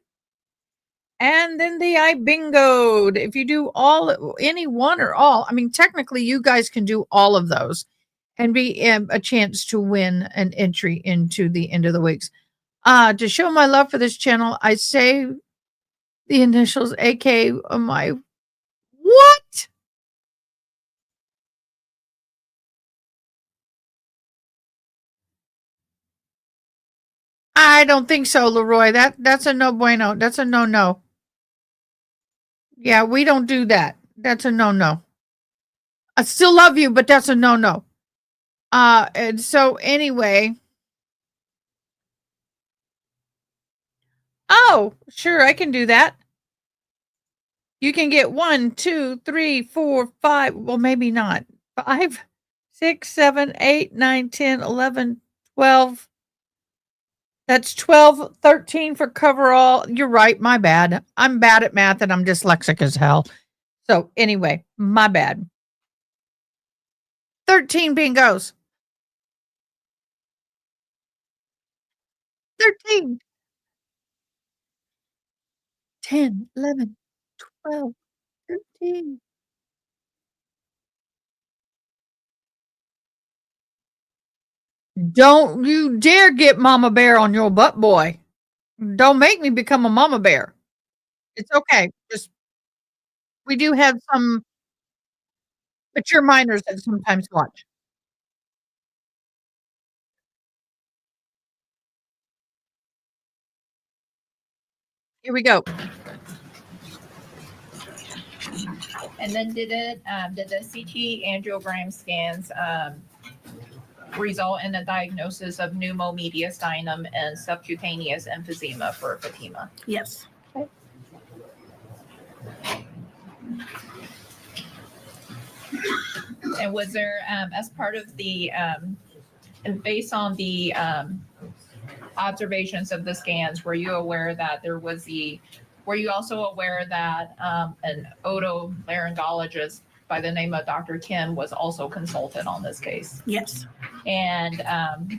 and then the I bingoed. If you do any one or all, I mean, technically you guys can do all of those and be a chance to win an entry into the end of the weeks. To show my love for this channel, I say the initials AK on my what? I don't think so, Leroy. That's a no bueno. That's a no. Yeah, we don't do that. That's a no. I still love you, but that's a no. And so anyway. Oh, sure, I can do that. You can get 1, 2, 3, 4, 5. Well, maybe not. 5, 6, 7, 8, 9, 10, 11, 12. That's 12, 13 for coverall. You're right. My bad. I'm bad at math and I'm dyslexic as hell. So anyway, my bad. 13 bingos. 13, 10, 11, 12, 13. Don't you dare get Mama Bear on your butt, boy. Don't make me become a Mama Bear. It's okay. Just we do have some mature minors that sometimes watch. Here we go. And then did the CT angiogram scans result in a diagnosis of pneumomediastinum and subcutaneous emphysema for Fatima? Yes. Okay. And was there, as part of the, and based on the observations of the scans, were you aware that were you also aware that an otolaryngologist by the name of Dr. Kim was also consulted on this case? Yes. And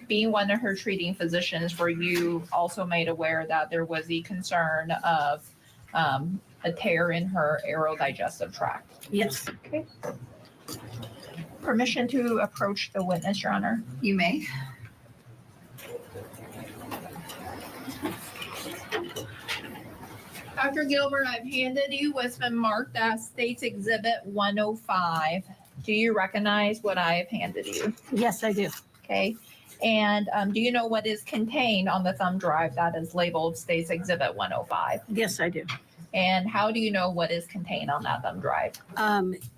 being one of her treating physicians, were you also made aware that there was the concern of a tear in her aerodigestive tract? Yes. Okay. Permission to approach the witness, Your Honor. You may. Dr. Gilbert, I've handed you what's been marked as State's Exhibit 105. Do you recognize what I have handed you? Yes, I do. Okay. And do you know what is contained on the thumb drive that is labeled State's Exhibit 105? Yes, I do. And how do you know what is contained on that thumb drive?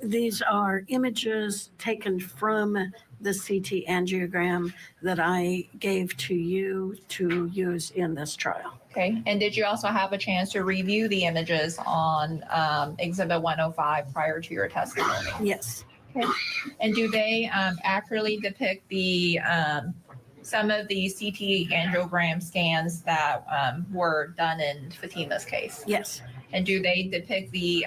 These are images taken from the CT angiogram that I gave to you to use in this trial. Okay. And did you also have a chance to review the images on Exhibit 105 prior to your testimony? Yes. Okay. And do they accurately depict the some of the CT angiogram scans that were done in Fatima's case? Yes. And do they depict the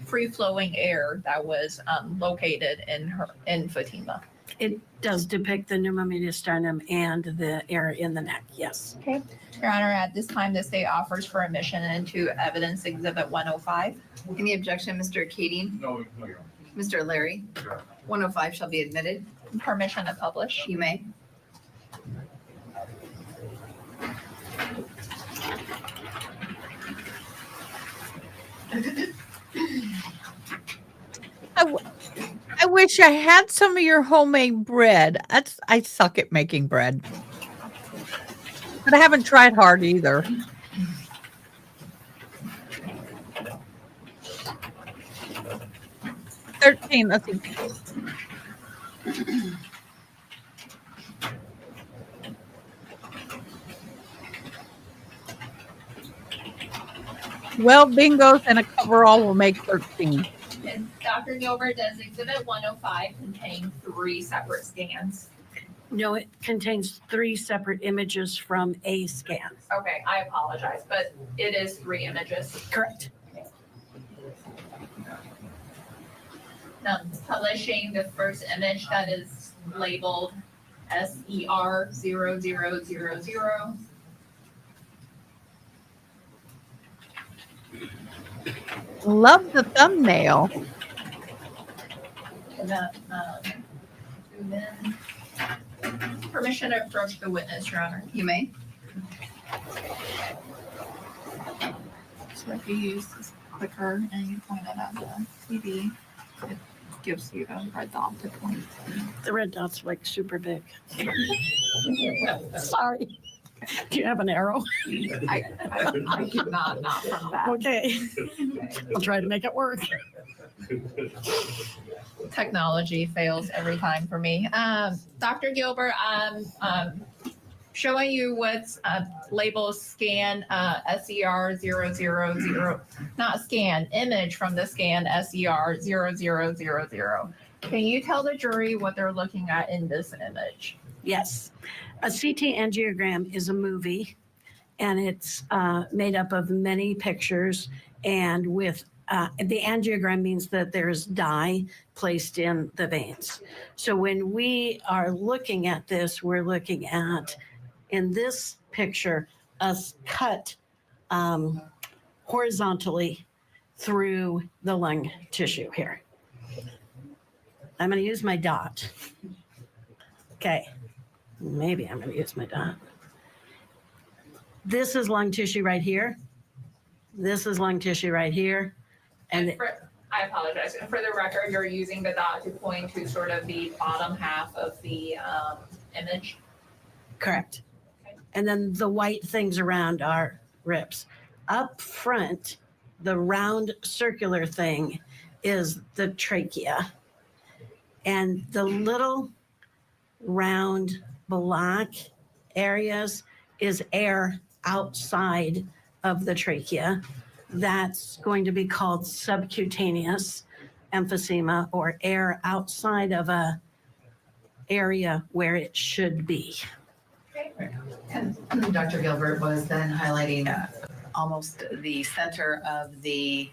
free-flowing air that was located in Fatima? It does depict the pneumomediastinum and the air in the neck. Yes. Okay. Your Honor, at this time, the state offers for admission into Evidence Exhibit 105. Any objection, Mr. Keating? No, Your Honor. Mr. Larry? 105 shall be admitted. Permission to publish. You may. I wish I had some of your homemade bread. I suck at making bread. But I haven't tried hard either. $13, let's see. Well, bingos and a coverall will make 13. And Dr. Gilbert, does Exhibit 105 contain 3 separate scans? No, it contains 3 separate images from a scan. Okay, I apologize, but it is 3 images. Correct. Now, publishing the first image that is labeled SER0000. Love the thumbnail. And that, zoom in. Permission to approach the witness, Your Honor. You may. So if you use this clicker and you point it at the TV, it gives you a red dot to point. The red dot's like super big. Sorry. Do you have an arrow? I do not from that. Okay. I'll try to make it work. Technology fails every time for me. Dr. Gilbert, I'm showing you what's labeled scan SER000, not scan, image from the scan SER0000. Can you tell the jury what they're looking at in this image? Yes. A CT angiogram is a movie, and it's made up of many pictures, and with the angiogram means that there's dye placed in the veins. So when we are looking at this, we're looking at in this picture us cut horizontally through the lung tissue here. I'm going to use my dot. Okay, maybe I'm going to use my dot. This is lung tissue right here. This is lung tissue right here. And I apologize. And for the record, you're using the dot to point to sort of the bottom half of the image. correct. And then the white things around are ribs. Up front, the round circular thing is the trachea. And the little round black areas is air outside of the trachea. That's going to be called subcutaneous emphysema, or air outside of a area where it should be. And Dr. Gilbert was then highlighting almost the center of the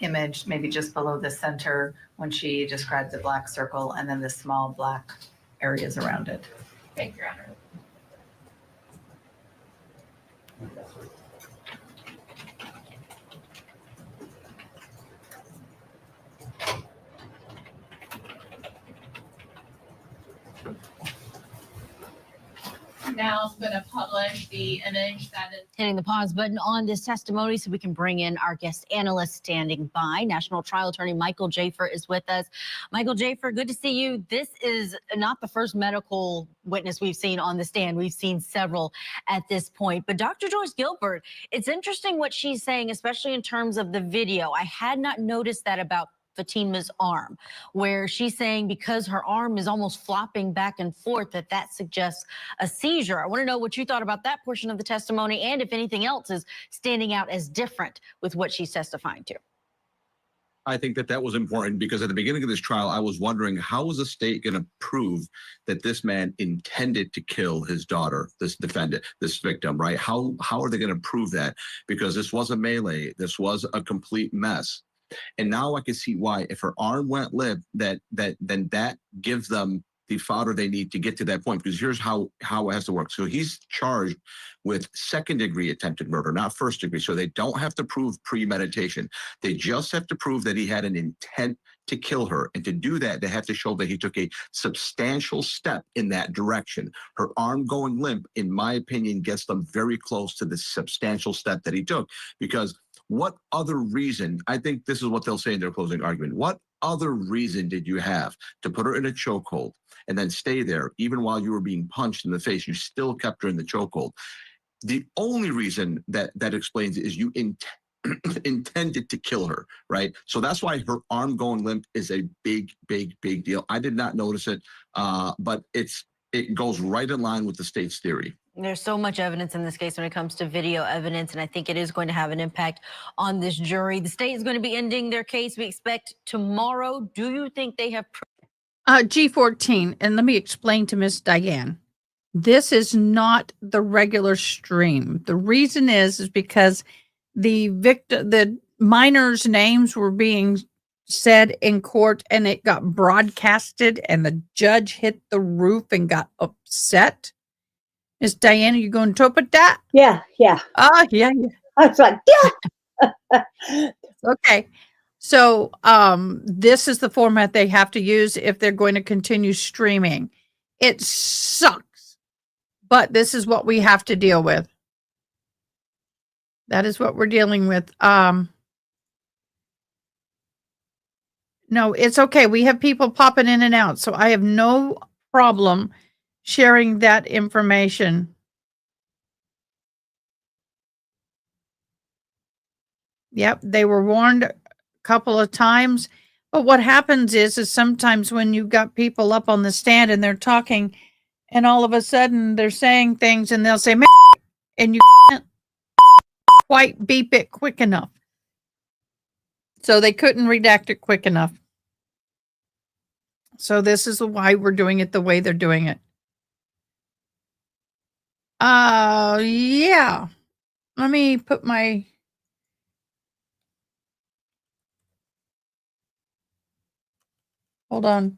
image, maybe just below the center, when she described the black circle and then the small black areas around it. Thank you, Your Honor. Now I'm going to publish the image that is Hitting the pause button on this testimony so we can bring in our guest analyst standing by. National Trial Attorney Michael Jafer is with us. Michael Jafer, good to see you. This is not the first medical witness we've seen on the stand. We've seen several at this point. But Dr. Joyce Gilbert, it's interesting what she's saying, especially in terms of the video. I had not noticed that about Fatima's arm, where she's saying because her arm is almost flopping back and forth, that suggests a seizure. I want to know what you thought about that portion of the testimony, and if anything else is standing out as different with what she's testifying to. I think that was important, because at the beginning of this trial, I was wondering, how is the state going to prove that this man intended to kill his daughter, this defendant, this victim, right? How are they going to prove that? Because this was a melee. This was a complete mess. And now I can see why, if her arm went limp, then that gives them the fodder they need to get to that point. Because here's how it has to work. So he's charged with second-degree attempted murder, not first degree. So they don't have to prove premeditation. They just have to prove that he had an intent to kill her. And to do that, they have to show that he took a substantial step in that direction. Her arm going limp, in my opinion, gets them very close to the substantial step that he took. Because what other reason, I think this is what they'll say in their closing argument, what other reason did you have to put her in a chokehold and then stay there? Even while you were being punched in the face, you still kept her in the chokehold. The only reason that explains it is you intended to kill her, right? So that's why her arm going limp is a big deal. I did not notice it, but it goes right in line with the state's theory. There's so much evidence in this case when it comes to video evidence, and I think it is going to have an impact on this jury. The state is going to be ending their case, we expect, tomorrow. Do you think they have... G14, and let me explain to Miss Diane. This is not the regular stream. The reason is because the minors' names were being said in court, and it got broadcasted, and the judge hit the roof and got upset. Miss Diana, you going to interpret that? Yeah. Oh, yeah. I was like, yeah. Okay. So this is the format they have to use if they're going to continue streaming. It sucks, but this is what we have to deal with. That is what we're dealing with. No, it's okay. We have people popping in and out, so I have no problem sharing that information. Yep, they were warned a couple of times. But what happens is sometimes when you've got people up on the stand and they're talking, and all of a sudden they're saying things and they'll say, "Man," and you can't quite beep it quick enough. So they couldn't redact it quick enough. So this is why we're doing it the way they're doing it. Yeah. Let me put my... Hold on.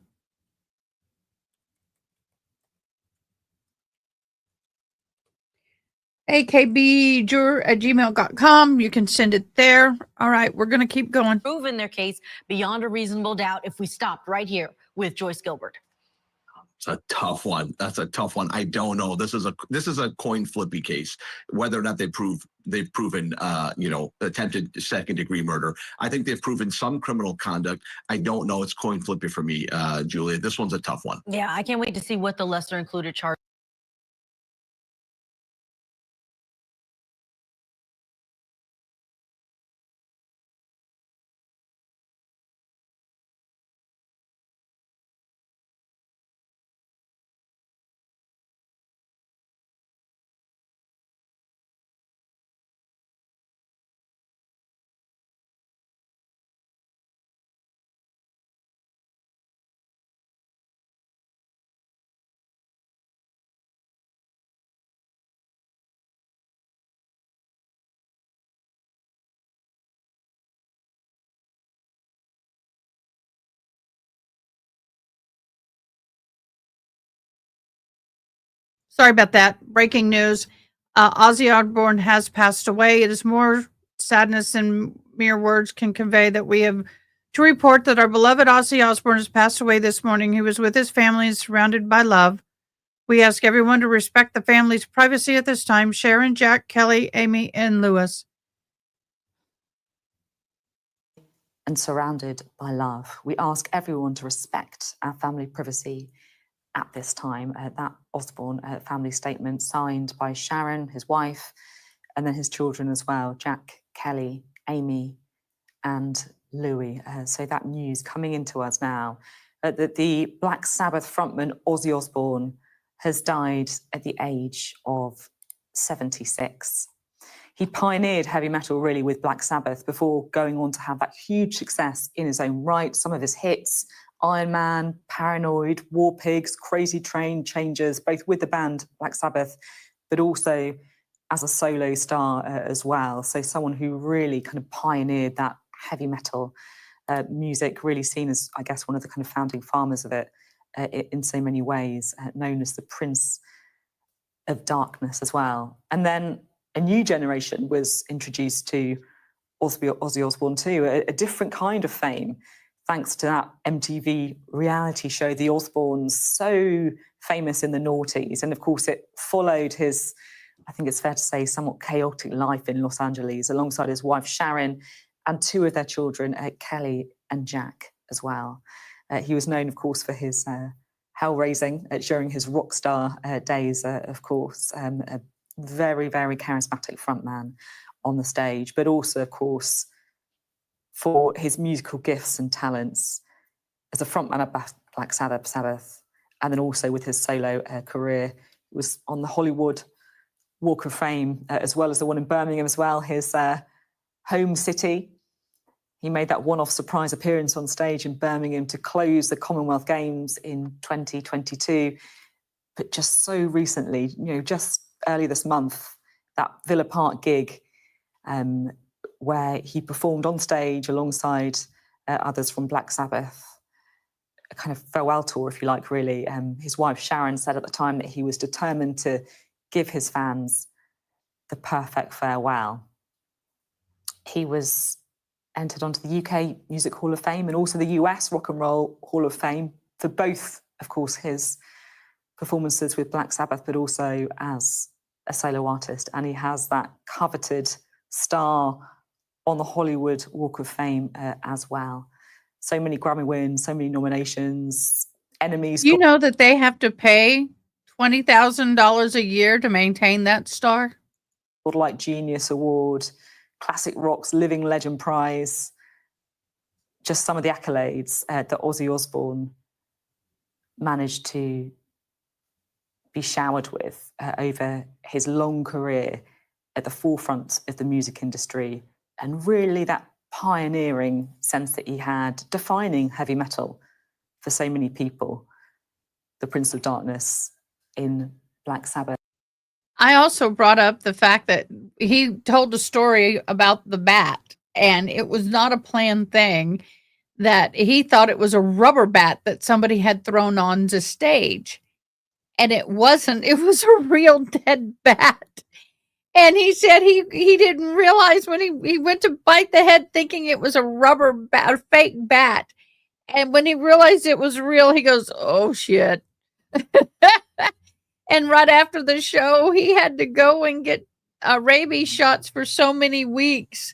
akbjuror@gmail.com. You can send it there. All right, we're going to keep going. Proven their case beyond a reasonable doubt if we stopped right here with Joyce Gilbert. It's a tough one. That's a tough one. I don't know. This is a coin flippy case. Whether or not they've proven attempted second-degree murder. I think they've proven some criminal conduct. I don't know. It's coin flippy for me, Julia. This one's a tough one. Yeah, I can't wait to see what the lesser included charge. Sorry about that. Breaking news. Ozzy Osbourne has passed away. It is more sadness than mere words can convey that we have to report that our beloved Ozzy Osbourne has passed away this morning. He was with his family and surrounded by love. We ask everyone to respect the family's privacy at this time. Sharon, Jack, Kelly, Amy, and Lewis. And surrounded by love. We ask everyone to respect our family privacy at this time. That Osbourne family statement signed by Sharon, his wife, and then his children as well, Jack, Kelly, Amy, and Louis. So that news coming into us now, that the Black Sabbath frontman Ozzy Osbourne has died at the age of 76. He pioneered heavy metal really with Black Sabbath before going on to have that huge success in his own right. Some of his hits, Iron Man, Paranoid, War Pigs, Crazy Train, Changes, both with the band Black Sabbath, but also as a solo star as well. So someone who really kind of pioneered that heavy metal music, really seen as, I guess, one of the kind of founding fathers of it in so many ways, known as the Prince of Darkness as well. And then a new generation was introduced to Ozzy Osbourne too, a different kind of fame, thanks to that MTV reality show, The Osbournes, so famous in the noughties. And of course, it followed his, I think it's fair to say, somewhat chaotic life in Los Angeles, alongside his wife, Sharon, and two of their children, Kelly and Jack as well. He was known, of course, for his hell-raising during his rock star days, of course. A very, very charismatic frontman on the stage, but also, of course, for his musical gifts and talents as a frontman of Black Sabbath, and then also with his solo career. He was on the Hollywood Walk of Fame, as well as the one in Birmingham as well, his home city. He made that one-off surprise appearance on stage in Birmingham to close the Commonwealth Games in 2022. But just so recently, just early this month, that Villa Park gig where he performed on stage alongside others from Black Sabbath, a kind of farewell tour, if you like, really. His wife, Sharon, said at the time that he was determined to give his fans the perfect farewell. He was entered onto the UK Music Hall of Fame and also the US Rock and Roll Hall of Fame for both, of course, his performances with Black Sabbath, but also as a solo artist. And he has that coveted star on the Hollywood Walk of Fame as well. So many Grammy wins, so many nominations, enemies. You know that they have to pay $20,000 a year to maintain that star? Like Genius Award, Classic Rock's Living Legend Prize, just some of the accolades that Ozzy Osbourne managed to be showered with over his long career at the forefront of the music industry, and really that pioneering sense that he had, defining heavy metal for so many people, the Prince of Darkness in Black Sabbath. I also brought up the fact that he told a story about the bat, and it was not a planned thing, that he thought it was a rubber bat that somebody had thrown on the stage. And it wasn't. It was a real dead bat. And he said he didn't realize when he went to bite the head thinking it was a rubber bat, a fake bat. And when he realized it was real, he goes, "Oh shit." And right after the show, he had to go and get rabies shots for so many weeks.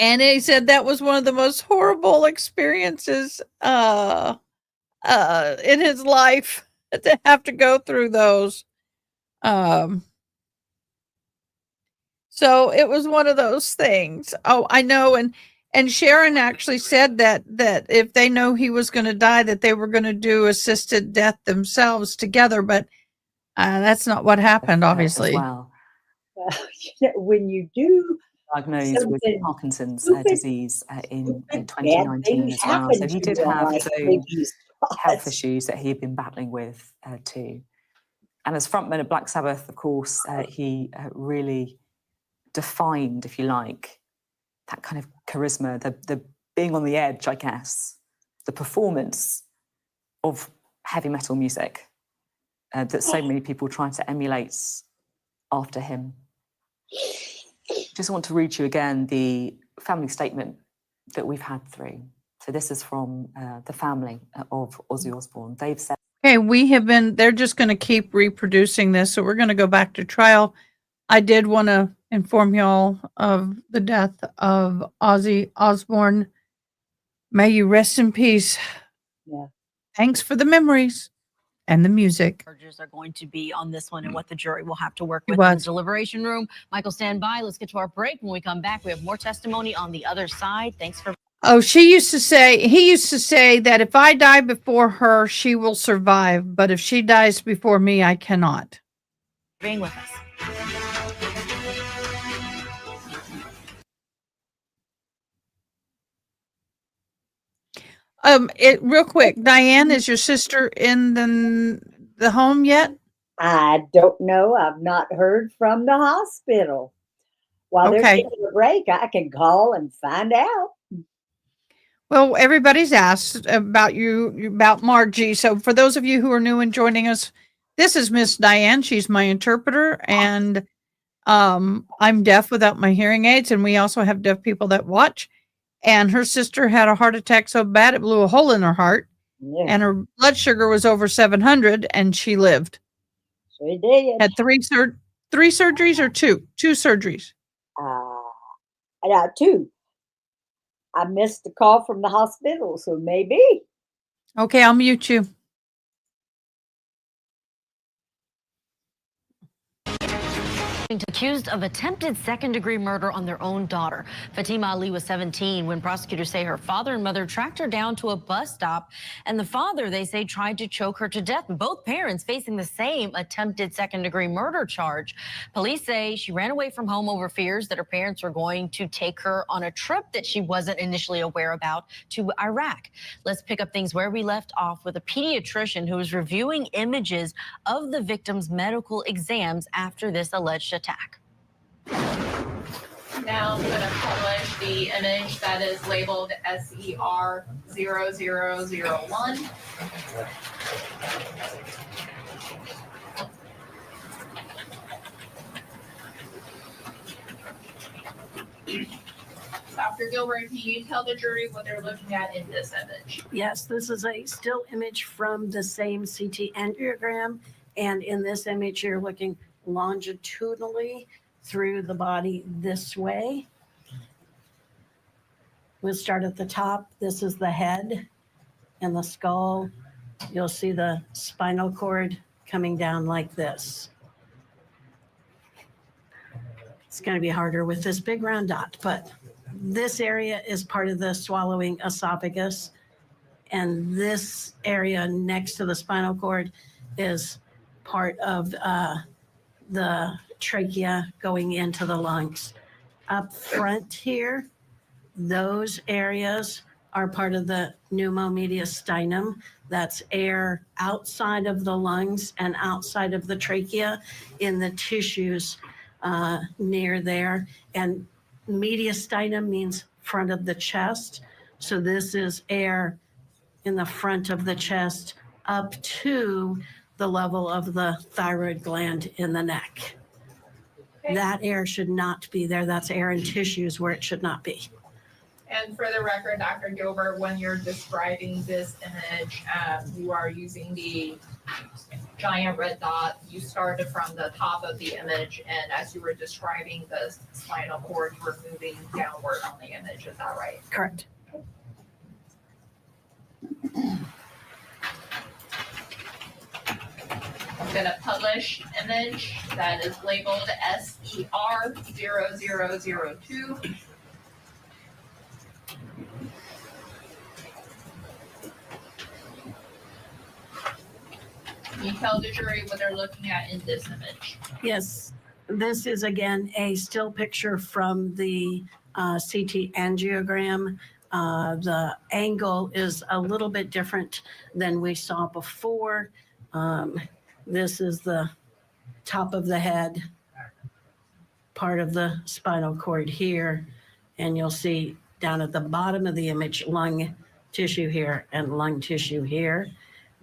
And he said that was one of the most horrible experiences in his life to have to go through those. So it was one of those things. Oh, I know. And Sharon actually said that if they know he was going to die, that they were going to do assisted death themselves together. But that's not what happened, obviously. As well. Well, when you do diagnosed with something Parkinson's stupid, disease in bad 2019 things as well. happen So he to did them, have like his own rabies health spots. issues that he had been battling with too. And as frontman of Black Sabbath, of course, he really defined, if you like, that kind of charisma, the being on the edge, I guess, the performance of heavy metal music that so many people try to emulate after him. Just want to read you again the family statement that we've had through. So this is from the family of Ozzy Osbourne. They've said, Okay, they're just going to keep reproducing this. So we're going to go back to trial. I did want to inform y'all of the death of Ozzy Osbourne. May you rest in peace. Yeah. Thanks for the memories and the music. Charges are going to be on this one and what the jury will have to work It with in the was. deliberation room. Michael, stand by. Let's get to our break. When we come back, we have more testimony on the other side. Thanks for. Oh, he used to say that if I die before her, she will survive. But if she dies before me, I cannot. Being with us. Real quick, Diane, is your sister in the home yet? I don't know. I've not heard from the hospital. While they're Okay. taking a break, I can call and find out. Well, everybody's asked about about Margie. So for those of you who are new and joining us, this is Miss Diane. She's my interpreter, and I'm deaf without my hearing aids, and we also have deaf people that watch. And her sister had a heart attack so bad it blew a hole in her heart, and her blood sugar was over 700, and she lived. She did. Had three surgeries or two surgeries. Two. I missed the call from the hospital, so maybe. Okay, I'll mute you. Accused of attempted second-degree murder on their own daughter. Fatima Ali was 17 when prosecutors say her father and mother tracked her down to a bus stop, and the father, they say, tried to choke her to death. Both parents facing the same attempted second-degree murder charge. Police say she ran away from home over fears that her parents were going to take her on a trip that she wasn't initially aware about to Iraq. Let's pick up things where we left off with a pediatrician who is reviewing images of the victim's medical exams after this alleged attack. Now I'm going to publish the image that is labeled SER0001. Dr. Gilbert, can you tell the jury what they're looking at in this image? Yes, this is a still image from the same CT angiogram. And in this image, you're looking longitudinally through the body this way. We'll start at the top. This is the head and the skull. You'll see the spinal cord coming down like this. It's going to be harder with this big round dot, but this area is part of the swallowing esophagus. And this area next to the spinal cord is part of the trachea going into the lungs. Up front here, those areas are part of the pneumomediastinum. That's air outside of the lungs and outside of the trachea in the tissues near there. And mediastinum means front of the chest. So this is air in the front of the chest up to the level of the thyroid gland in the neck. That air should not be there. That's air and tissues where it should not be. And for the record, Dr. Gilbert, when you're describing this image, you are using the giant red dot. You started from the top of the image, and as you were describing the spinal cord, you were moving downward on the image. Is that right? Correct. I'm going to publish image that is labeled SER0002. Can you tell the jury what they're looking at in this image? Yes, this is again a still picture from the CT angiogram. The angle is a little bit different than we saw before. This is the top of the head, part of the spinal cord here, and you'll see down at the bottom of the image, lung tissue here and lung tissue here.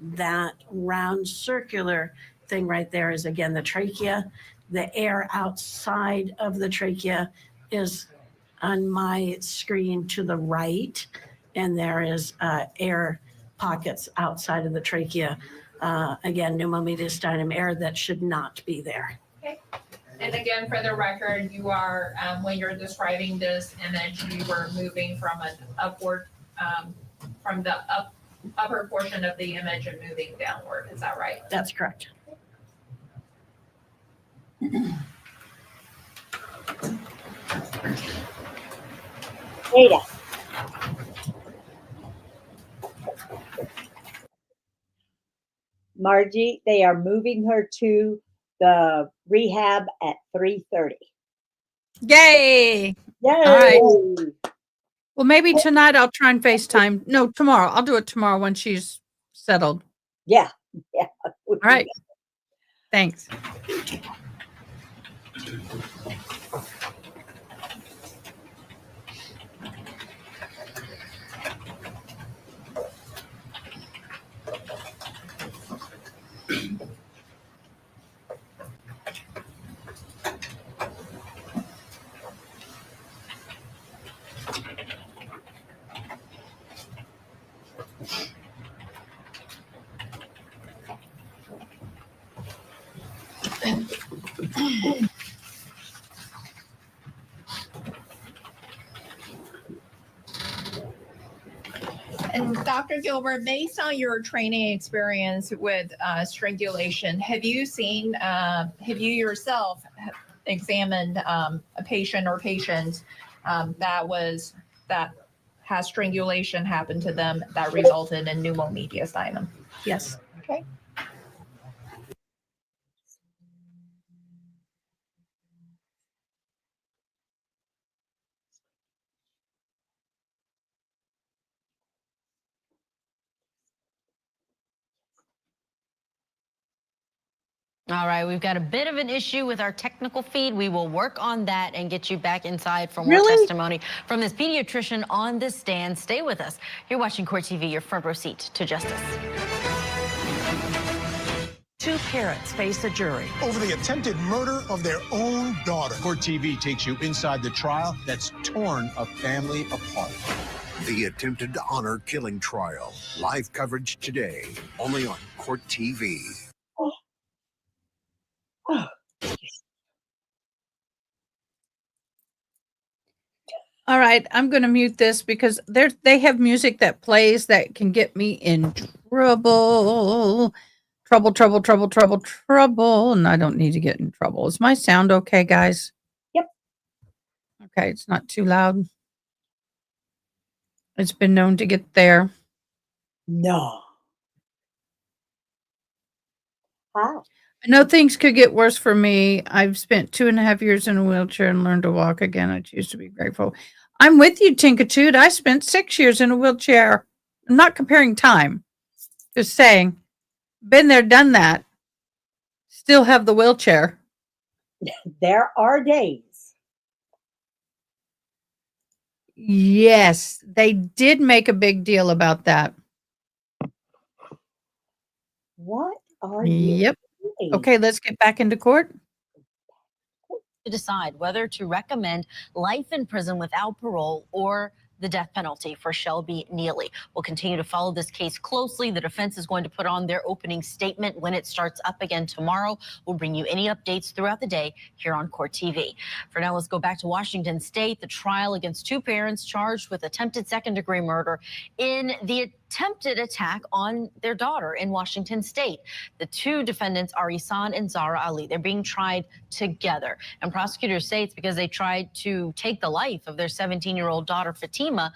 That round circular thing right there is again the trachea. The air outside of the trachea is on my screen to the right, and there is air pockets outside of the trachea. Again, pneumomediastinum air that should not be there. Okay. And again, for the record, you are, when you're describing this image, you were moving from an upward, from the upper portion of the image and moving downward. Is that right? That's correct. Ada. Margie, they are moving her to the rehab at 3:30. Yay! Yay! All right. Well, maybe tonight I'll try and FaceTime. No, tomorrow. I'll do it tomorrow when she's settled. Yeah. Yeah. All right. Thanks. And Dr. Gilbert, based on your training experience with strangulation, have you yourself examined a patient or patients that has strangulation happen to them that resulted in pneumomediastinum? Yes. Okay. All right, we've got a bit of an issue with our technical feed. We will work on that and get you back inside for more testimony from this pediatrician on the stand. Stay with us. You're watching Court TV, your front row seat to justice. Two parents face a jury over the attempted murder of their own daughter. Court TV takes you inside the trial that's torn a family apart. The attempted honor killing trial. Live coverage today, only on Court TV. All right, I'm going to mute this because they have music that plays that can get me in trouble. Trouble, and I don't need to get in trouble. Is my sound okay, guys? Yep. Okay, it's not too loud. It's been known to get there. No. How? I know things could get worse for me. I've spent 2.5 years in a wheelchair and learned to walk again. I choose to be grateful. I'm with you, Tinkatude. I spent 6 years in a wheelchair. I'm not comparing time. Just saying. Been there, done that. Still have the wheelchair. There are days. Yes, they did make a big deal about that. What are you? Yep. Okay, let's get back into court. to decide whether to recommend life in prison without parole or the death penalty for Shelby Neely. We'll continue to follow this case closely. The defense is going to put on their opening statement when it starts up again tomorrow. We'll bring you any updates throughout the day here on Court TV. For now, let's go back to Washington State. The trial against two parents charged with attempted second-degree murder in the attempted attack on their daughter in Washington State. The two defendants are Ihsan and Zahraa Ali. They're being tried together. And prosecutors say it's because they tried to take the life of their 17-year-old daughter, Fatima,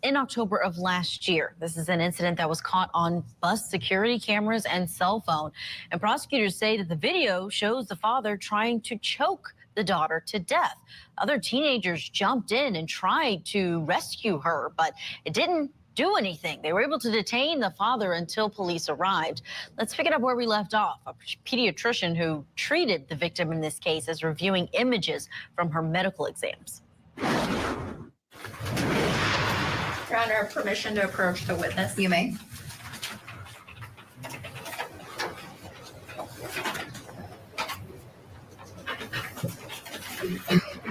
in October of last year. This is an incident that was caught on bus security cameras and cell phone. And prosecutors say that the video shows the father trying to choke the daughter to death. Other teenagers jumped in and tried to rescue her, but it didn't do anything. They were able to detain the father until police arrived. Let's pick it up where we left off. A pediatrician who treated the victim in this case is reviewing images from her medical exams. Your Honor, permission to approach the witness. You may.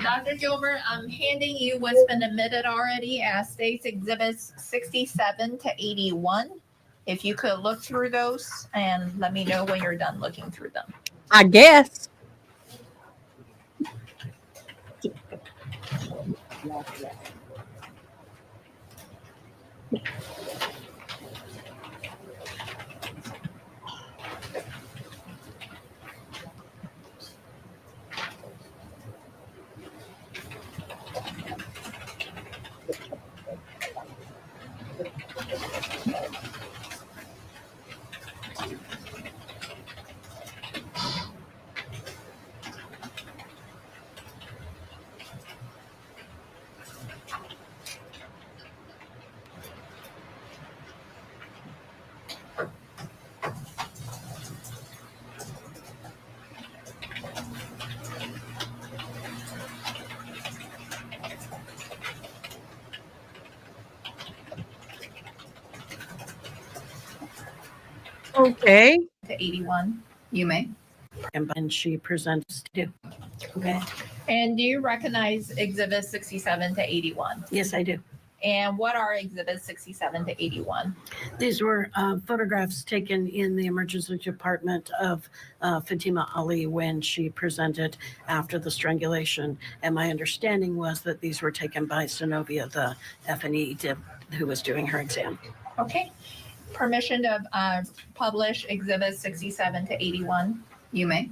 Dr. Gilbert, I'm handing you what's been admitted already as State's Exhibits 67 to 81. If you could look through those and let me know when you're done looking through them. I guess. Okay. To 81. You may. And she presents to. Okay. And do you recognize Exhibits 67 to 81? Yes, I do. And what are Exhibits 67 to 81? These were photographs taken in the emergency department of Fatima Ali when she presented after the strangulation. And my understanding was that these were taken by Synovia, the F&E who was doing her exam. Okay. Permission to publish Exhibits 67 to 81? You may.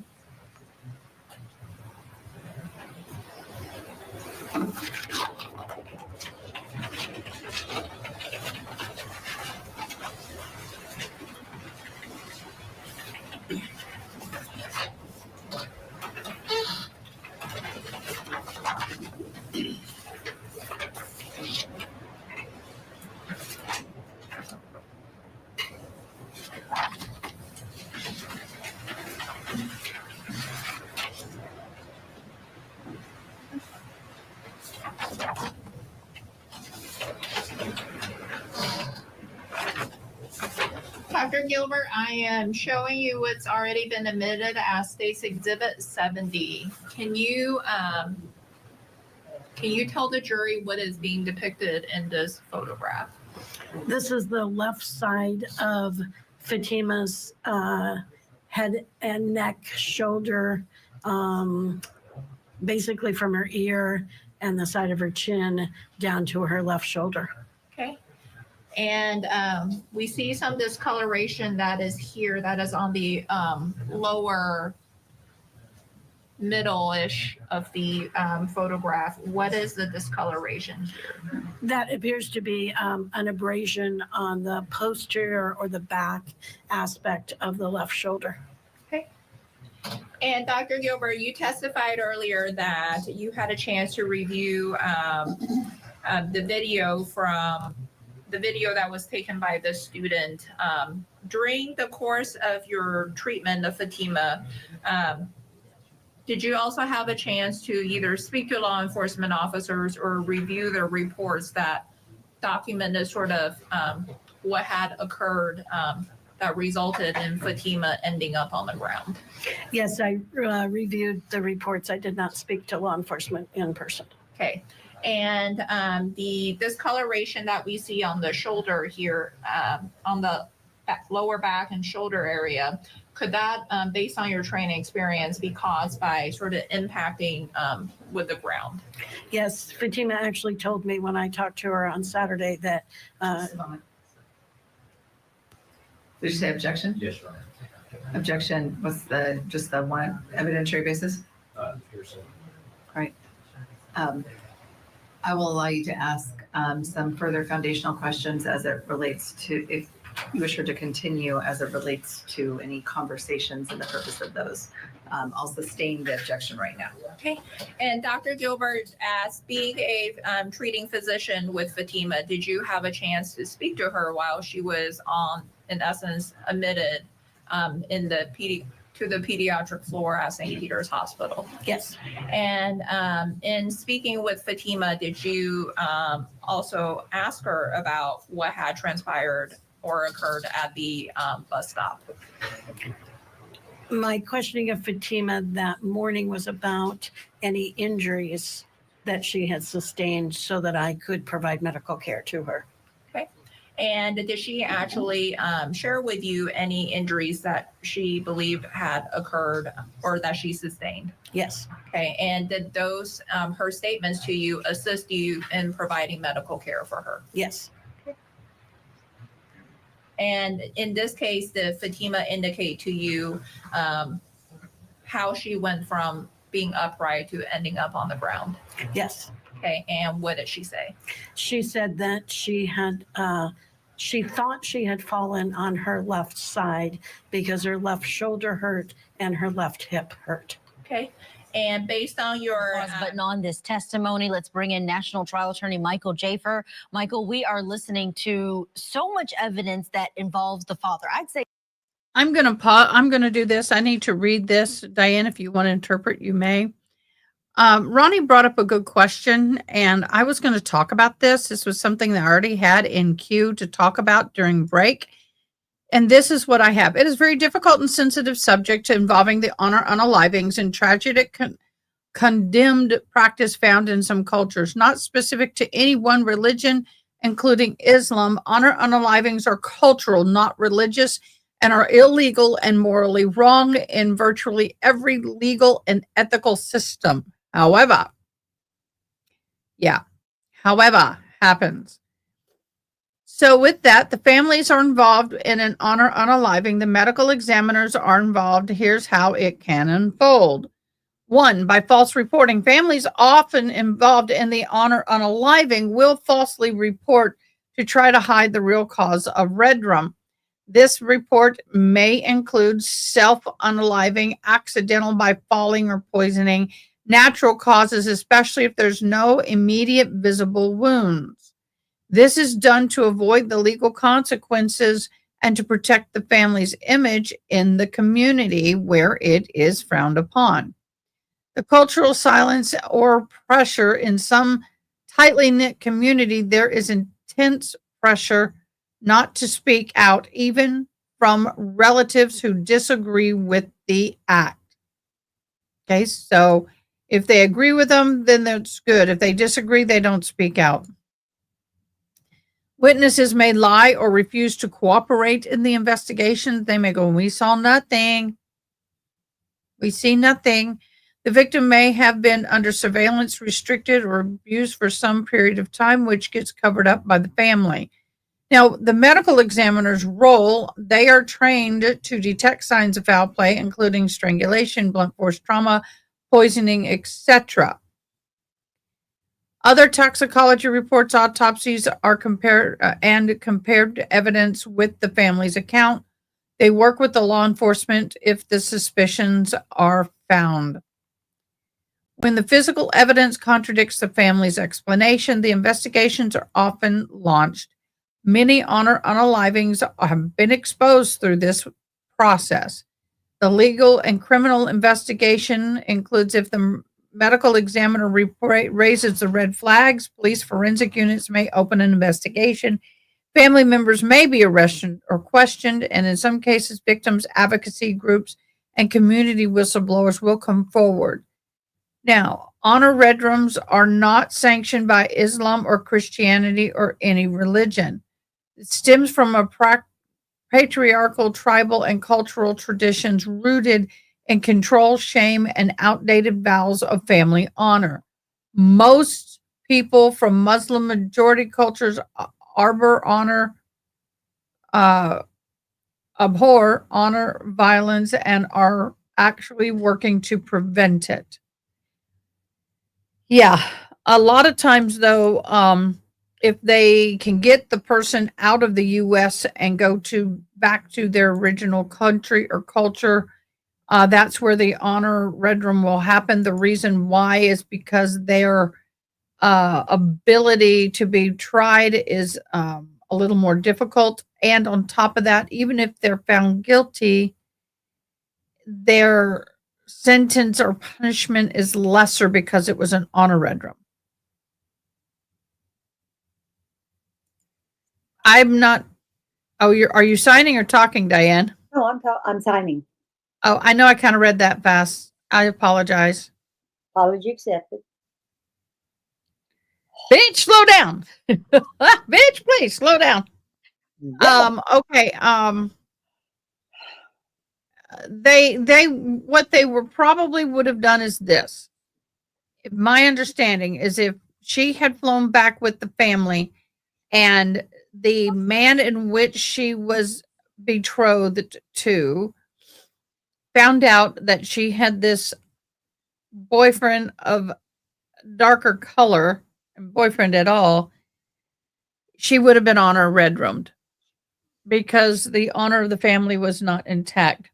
Dr. Gilbert, I am showing you what's already been admitted as State's Exhibit 70. Can you tell the jury what is being depicted in this photograph? This is the left side of Fatima's head and neck, shoulder, basically from her ear and the side of her chin down to her left shoulder. Okay. And we see some discoloration that is here, that is on the lower middle-ish of the photograph. What is the discoloration here? That appears to be an abrasion on the posterior or the back aspect of the left shoulder. Okay. And Dr. Gilbert, you testified earlier that you had a chance to review the video that was taken by the student. During the course of your treatment of Fatima, did you also have a chance to either speak to law enforcement officers or review their reports that documented sort of what had occurred that resulted in Fatima ending up on the ground? Yes, I reviewed the reports. I did not speak to law enforcement in person. Okay. And the discoloration that we see on the shoulder here, on the lower back and shoulder area, could that, based on your training experience, be caused by sort of impacting with the ground? Yes, Fatima actually told me when I talked to her on Saturday that. Did you say objection? Yes, Your Honor. Objection was just the one evidentiary basis? Hearsay. Right. I will allow you to ask some further foundational questions as it relates to, if you wish her to continue, as it relates to any conversations and the purpose of those. I'll sustain the objection right now. Okay. And Dr. Gilbert asked, being a treating physician with Fatima, did you have a chance to speak to her while she was in essence, admitted to the pediatric floor at St. Peter's Hospital? Yes. And in speaking with Fatima, did you also ask her about what had transpired or occurred at the bus stop? My questioning of Fatima that morning was about any injuries that she had sustained so that I could provide medical care to her. Okay. And did she actually share with you any injuries that she believed had occurred or that she sustained? Yes. Okay. And did those, her statements to you, assist you in providing medical care for her? Yes. And in this case, did Fatima indicate to you how she went from being upright to ending up on the ground? Yes. Okay. And what did she say? She said that she had, she thought she had fallen on her left side because her left shoulder hurt and her left hip hurt. Okay. And based on your pause button on this testimony, let's bring in National Trial Attorney Michael Jafer. Michael, we are listening to so much evidence that involves the father. I'd say I'm going to pause. I'm going to do this. I need to read this. Diane, if you want to interpret, you may. Ronnie brought up a good question, and I was going to talk about this. This was something that I already had in queue to talk about during break. And this is what I have. It is very difficult and sensitive subject involving the honor unalivings and tragic condemned practice found in some cultures, not specific to any one religion, including Islam. Honor unalivings are cultural, not religious, and are illegal and morally wrong in virtually every legal and ethical system. However, happens. So with that, the families are involved in an honor unaliving. The medical examiners are involved. Here's how it can unfold. 1, by false reporting. Families often involved in the honor unaliving will falsely report to try to hide the real cause of redrum. This report may include self-unaliving, accidental by falling or poisoning, natural causes, especially if there's no immediate visible wounds. This is done to avoid the legal consequences and to protect the family's image in the community where it is frowned upon. The cultural silence or pressure in some tightly knit community, there is intense pressure not to speak out, even from relatives who disagree with the act. Okay, so if they agree with them, then that's good. If they disagree, they don't speak out. Witnesses may lie or refuse to cooperate in the investigation. They may go, "We saw nothing. We see nothing." The victim may have been under surveillance, restricted, or abused for some period of time, which gets covered up by the family. Now, the medical examiner's role, they are trained to detect signs of foul play, including strangulation, blunt force trauma, poisoning, etc. Other toxicology reports, autopsies are compared evidence with the family's account. They work with the law enforcement if the suspicions are found. When the physical evidence contradicts the family's explanation, the investigations are often launched. Many honor unalivings have been exposed through this process. The legal and criminal investigation includes if the medical examiner raises the red flags, police forensic units may open an investigation. Family members may be arrested or questioned, and in some cases, victims' advocacy groups and community whistleblowers will come forward. Now, honor redrooms are not sanctioned by Islam or Christianity or any religion. It stems from a patriarchal, tribal, and cultural traditions rooted in control, shame, and outdated vows of family honor. Most people from Muslim majority cultures abhor honor violence and are actually working to prevent it. Yeah, a lot of times though, if they can get the person out of the U.S. and go back to their original country or culture, that's where the honor redrum will happen. The reason why is because their ability to be tried is a little more difficult. And on top of that, even if they're found guilty, their sentence or punishment is lesser because it was an honor redrum. I'm not. Oh, are you signing or talking, Diane? No, I'm signing. Oh, I know I kind of read that fast. I apologize. Apology accepted. Bitch, slow down. Bitch, please slow down. Okay. They what they were probably would have done is this. My understanding is if she had flown back with the family and the man in which she was betrothed to found out that she had this boyfriend of darker color, boyfriend at all, she would have been honor redroomed because the honor of the family was not intact.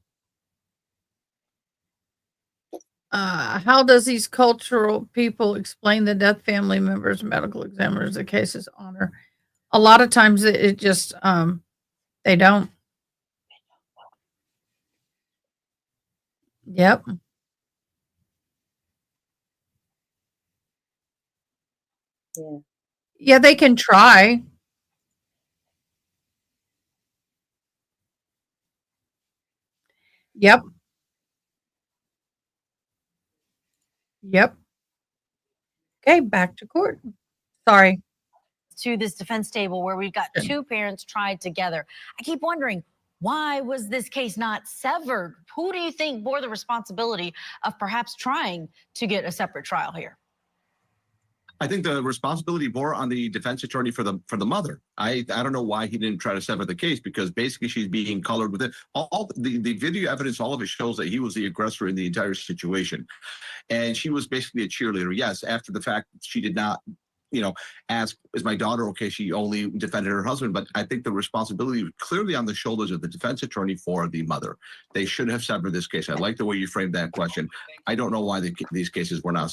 How does these cultural people explain the death family members, medical examiners, the case's honor? A lot of times it just, they don't. Yep. Yeah. Yeah, they can try. Yep. Yep. Okay, back to court. Sorry. To this defense table where we've got two parents tried together. I keep wondering, why was this case not severed? Who do you think bore the responsibility of perhaps trying to get a separate trial here? I think the responsibility bore on the defense attorney for the mother. I don't know why he didn't try to sever the case, because basically she's being colored with it. All the video evidence, all of it shows that he was the aggressor in the entire situation. And she was basically a cheerleader. Yes, after the fact, she did not, ask, is my daughter okay? She only defended her husband. But I think the responsibility was clearly on the shoulders of the defense attorney for the mother. They should have severed this case. I like the way you framed that question. I don't know why these cases were not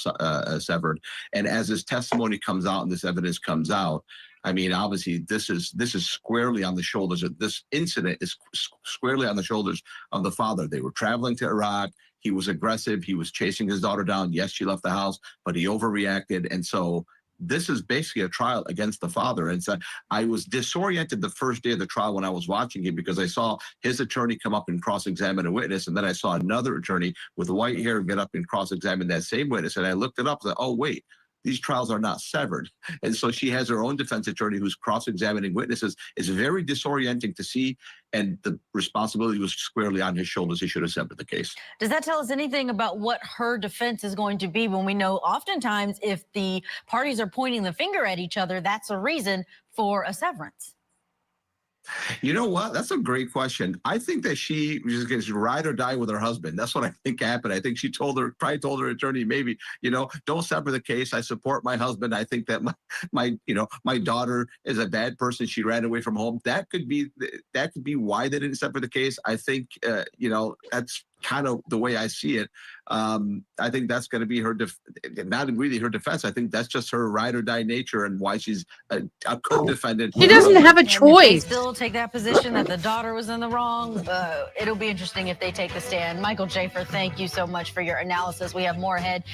severed. And as this testimony comes out and this evidence comes out, I mean, obviously, this is squarely on the shoulders of this incident is squarely on the shoulders of the father. They were traveling to Iraq. He was aggressive. He was chasing his daughter down. Yes, she left the house, but he overreacted. And so this is basically a trial against the father. And so I was disoriented the first day of the trial when I was watching it, because I saw his attorney come up and cross-examine a witness. And then I saw another attorney with white hair get up and cross-examine that same witness. And I looked it up and said, oh, wait, these trials are not severed. And so she has her own defense attorney who's cross-examining witnesses. It's very disorienting to see, and the responsibility was squarely on his shoulders. He should have severed the case. Does that tell us anything about what her defense is going to be, when we know oftentimes if the parties are pointing the finger at each other, that's a reason for a severance? You know what? That's a great question. I think that she just gets ride or die with her husband. That's what I think happened. I think she probably told her attorney, maybe, don't sever the case. I support my husband. I think that my daughter is a bad person. She ran away from home. That could be why they didn't sever the case. I think, that's kind of the way I see it. I think that's going to be her, not really her defense. I think that's just her ride or die nature and why she's a co-defendant. She doesn't have a choice. They still take that position that the daughter was in the wrong. It'll be interesting if they take the stand. Michael Schaefer, thank you so much for your analysis. We have more ahead.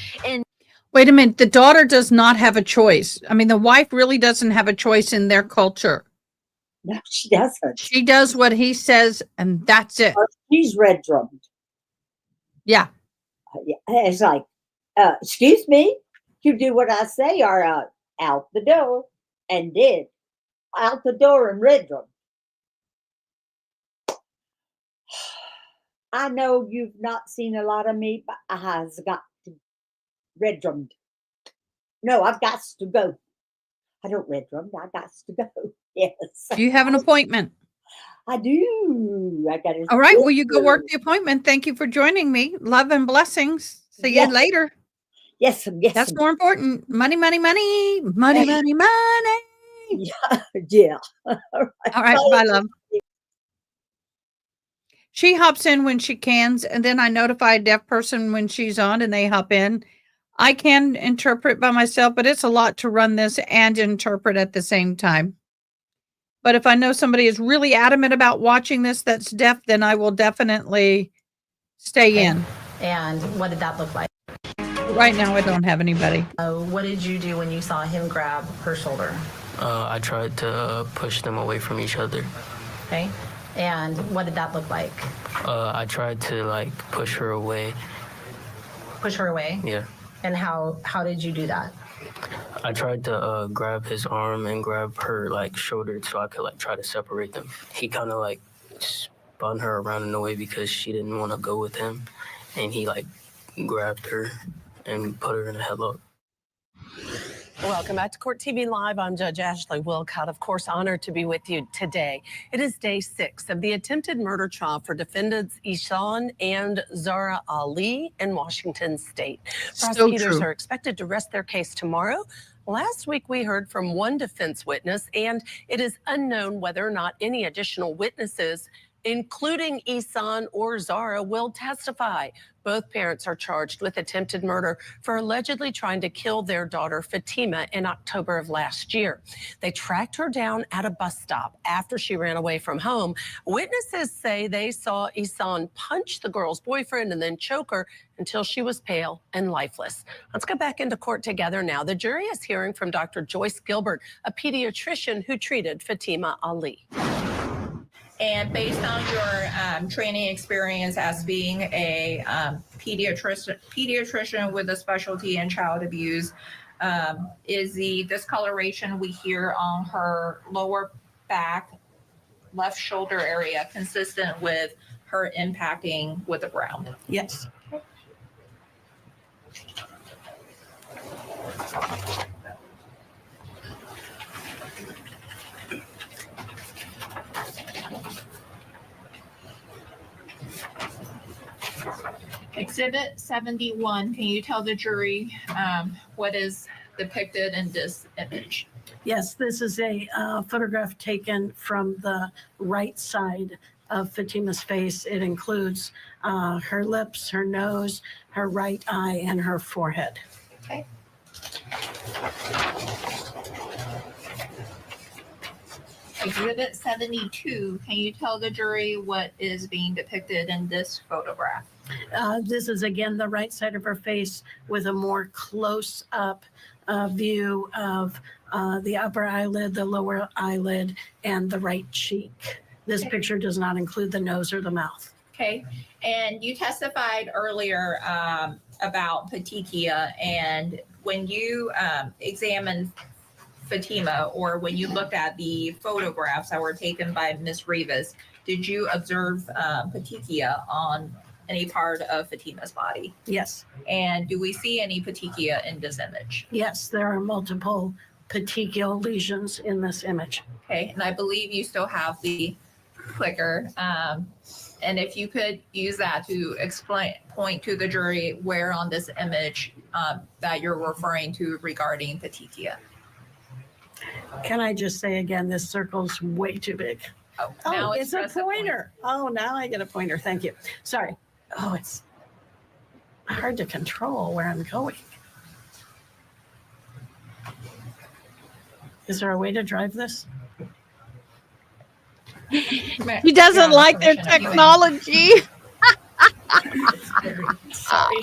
Wait a minute. The daughter does not have a choice. I mean, the wife really doesn't have a choice in their culture. No, she doesn't. She does what he says, and that's it. She's red drummed. Yeah. It's like, excuse me, you do what I say or out the door, and did. Out the door and red drum. I know you've not seen a lot of me, but I has got to red drummed. No, I've got to go. I don't red drum. I got to go. Yes. Do you have an appointment? I do. I got to. All right. Well, you go work the appointment. Thank you for joining me. Love and blessings. See you later. Yes. Yes. That's more important. Money, money, money. Money, money, money. Yeah. All right. Bye, love. She hops in when she can, and then I notify a deaf person when she's on and they hop in. I can interpret by myself, but it's a lot to run this and interpret at the same time. But if I know somebody is really adamant about watching this that's deaf, then I will definitely stay in. And what did that look like? Right now, I don't have anybody. What did you do when you saw him grab her shoulder? I tried to push them away from each other. Okay. And what did that look like? I tried to like push her away. Push her away? Yeah. And how did you do that? I tried to grab his arm and grab her like shoulder so I could like try to separate them. He kind of like spun her around in a way because she didn't want to go with him, and he like grabbed her and put her in a headlock. Welcome back to Court TV Live. I'm Judge Ashley Wilcott, of course, honored to be with you today. It is day 6 of the attempted murder trial for defendants Ihsan and Zahraa Ali in Washington State. Prosecutors are expected to rest their case tomorrow. Last week, we heard from one defense witness, and it is unknown whether or not any additional witnesses, including Ihsan or Zahraa, will testify. Both parents are charged with attempted murder for allegedly trying to kill their daughter Fatima in October of last year. They tracked her down at a bus stop after she ran away from home. Witnesses say they saw Ihsan punch the girl's boyfriend and then choke her until she was pale and lifeless. Let's go back into court together now. The jury is hearing from Dr. Joyce Gilbert, a pediatrician who treated Fatima Ali. And based on your training experience as being a pediatrician with a specialty in child abuse, is the discoloration we hear on her lower back, left shoulder area consistent with her impacting with the ground? Yes. Exhibit 71, can you tell the jury what is depicted in this image? Yes, this is a photograph taken from the right side of Fatima's face. It includes her lips, her nose, her right eye, and her forehead. Okay. Exhibit 72, can you tell the jury what is being depicted in this photograph? This is again the right side of her face with a more close-up view of the upper eyelid, the lower eyelid, and the right cheek. This picture does not include the nose or the mouth. Okay, and you testified earlier about petechia, and when you examined Fatima, or when you looked at the photographs that were taken by Ms. Rivas, did you observe petechia on any part of Fatima's body? Yes. And do we see any petechia in this image? Yes, there are multiple petechial lesions in this image. Okay, and I believe you still have the clicker. And if you could use that to point to the jury where on this image that you're referring to regarding petechia. Can I just say again, this circle's way too big. Now it's a just a pointer. Oh, now I get a pointer. Thank you. Sorry. Oh, it's hard to control where I'm going. Is there a way to drive this? He doesn't like their technology. Sorry.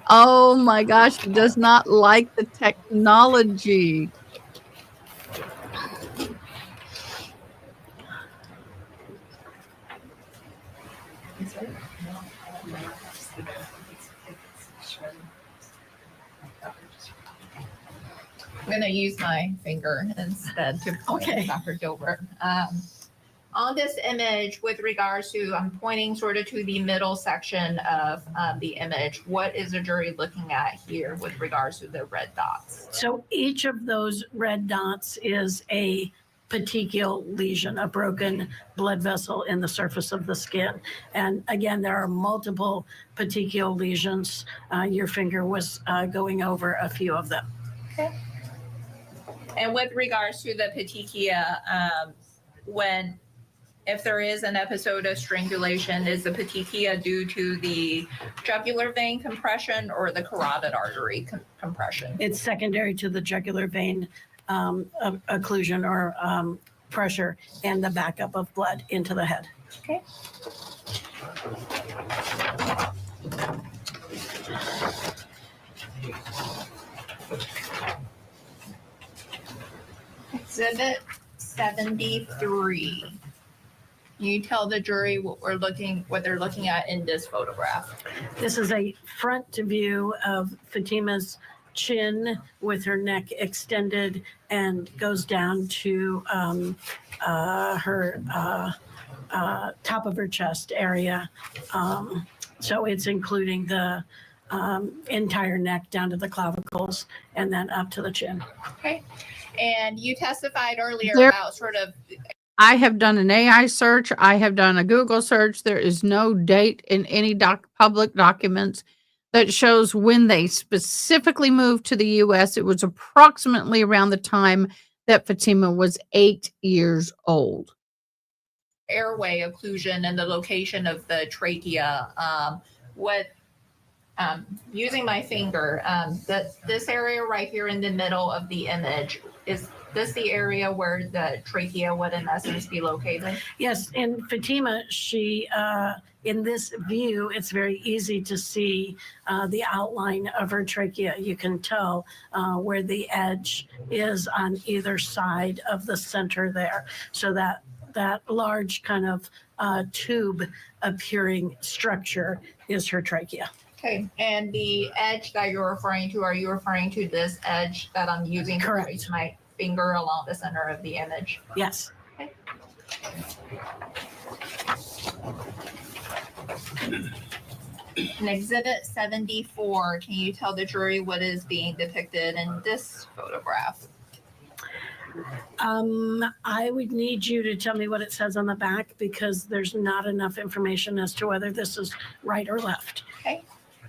Oh my gosh, he does not like the technology. I'm going to use my finger instead to point at Dr. Gilbert. On this image, with regards to, I'm pointing sort of to the middle section of the image. What is the jury looking at here with regards to the red dots? So each of those red dots is a petechial lesion, a broken blood vessel in the surface of the skin. And again, there are multiple petechial lesions. Your finger was going over a few of them. Okay. And with regards to the petechia, if there is an episode of strangulation, is the petechia due to the jugular vein compression or the carotid artery compression? It's secondary to the jugular vein occlusion or pressure and the backup of blood into the head. Okay. Exhibit 73. You tell the jury what they're looking at in this photograph. This is a front view of Fatima's chin with her neck extended and goes down to her top of her chest area. So it's including the entire neck down to the clavicles and then up to the chin. Okay. And you testified earlier There- about sort of I have done an AI search. I have done a Google search. There is no date in any public documents that shows when they specifically moved to the U.S. It was approximately around the time that Fatima was 8 years old. airway occlusion and the location of the trachea. Using my finger, this area right here in the middle of the image, is this the area where the trachea would in essence be located? Yes, in Fatima, she, in this view, it's very easy to see the outline of her trachea. You can tell where the edge is on either side of the center there. So that large kind of tube appearing structure is her trachea. Okay, and the edge that you're referring to, are you referring to this edge that I'm using to trace my finger along the center of the image? Yes. Okay. In Exhibit 74, can you tell the jury what is being depicted in this photograph? I would need you to tell me what it says on the back because there's not enough information as to whether this is right or left. Okay.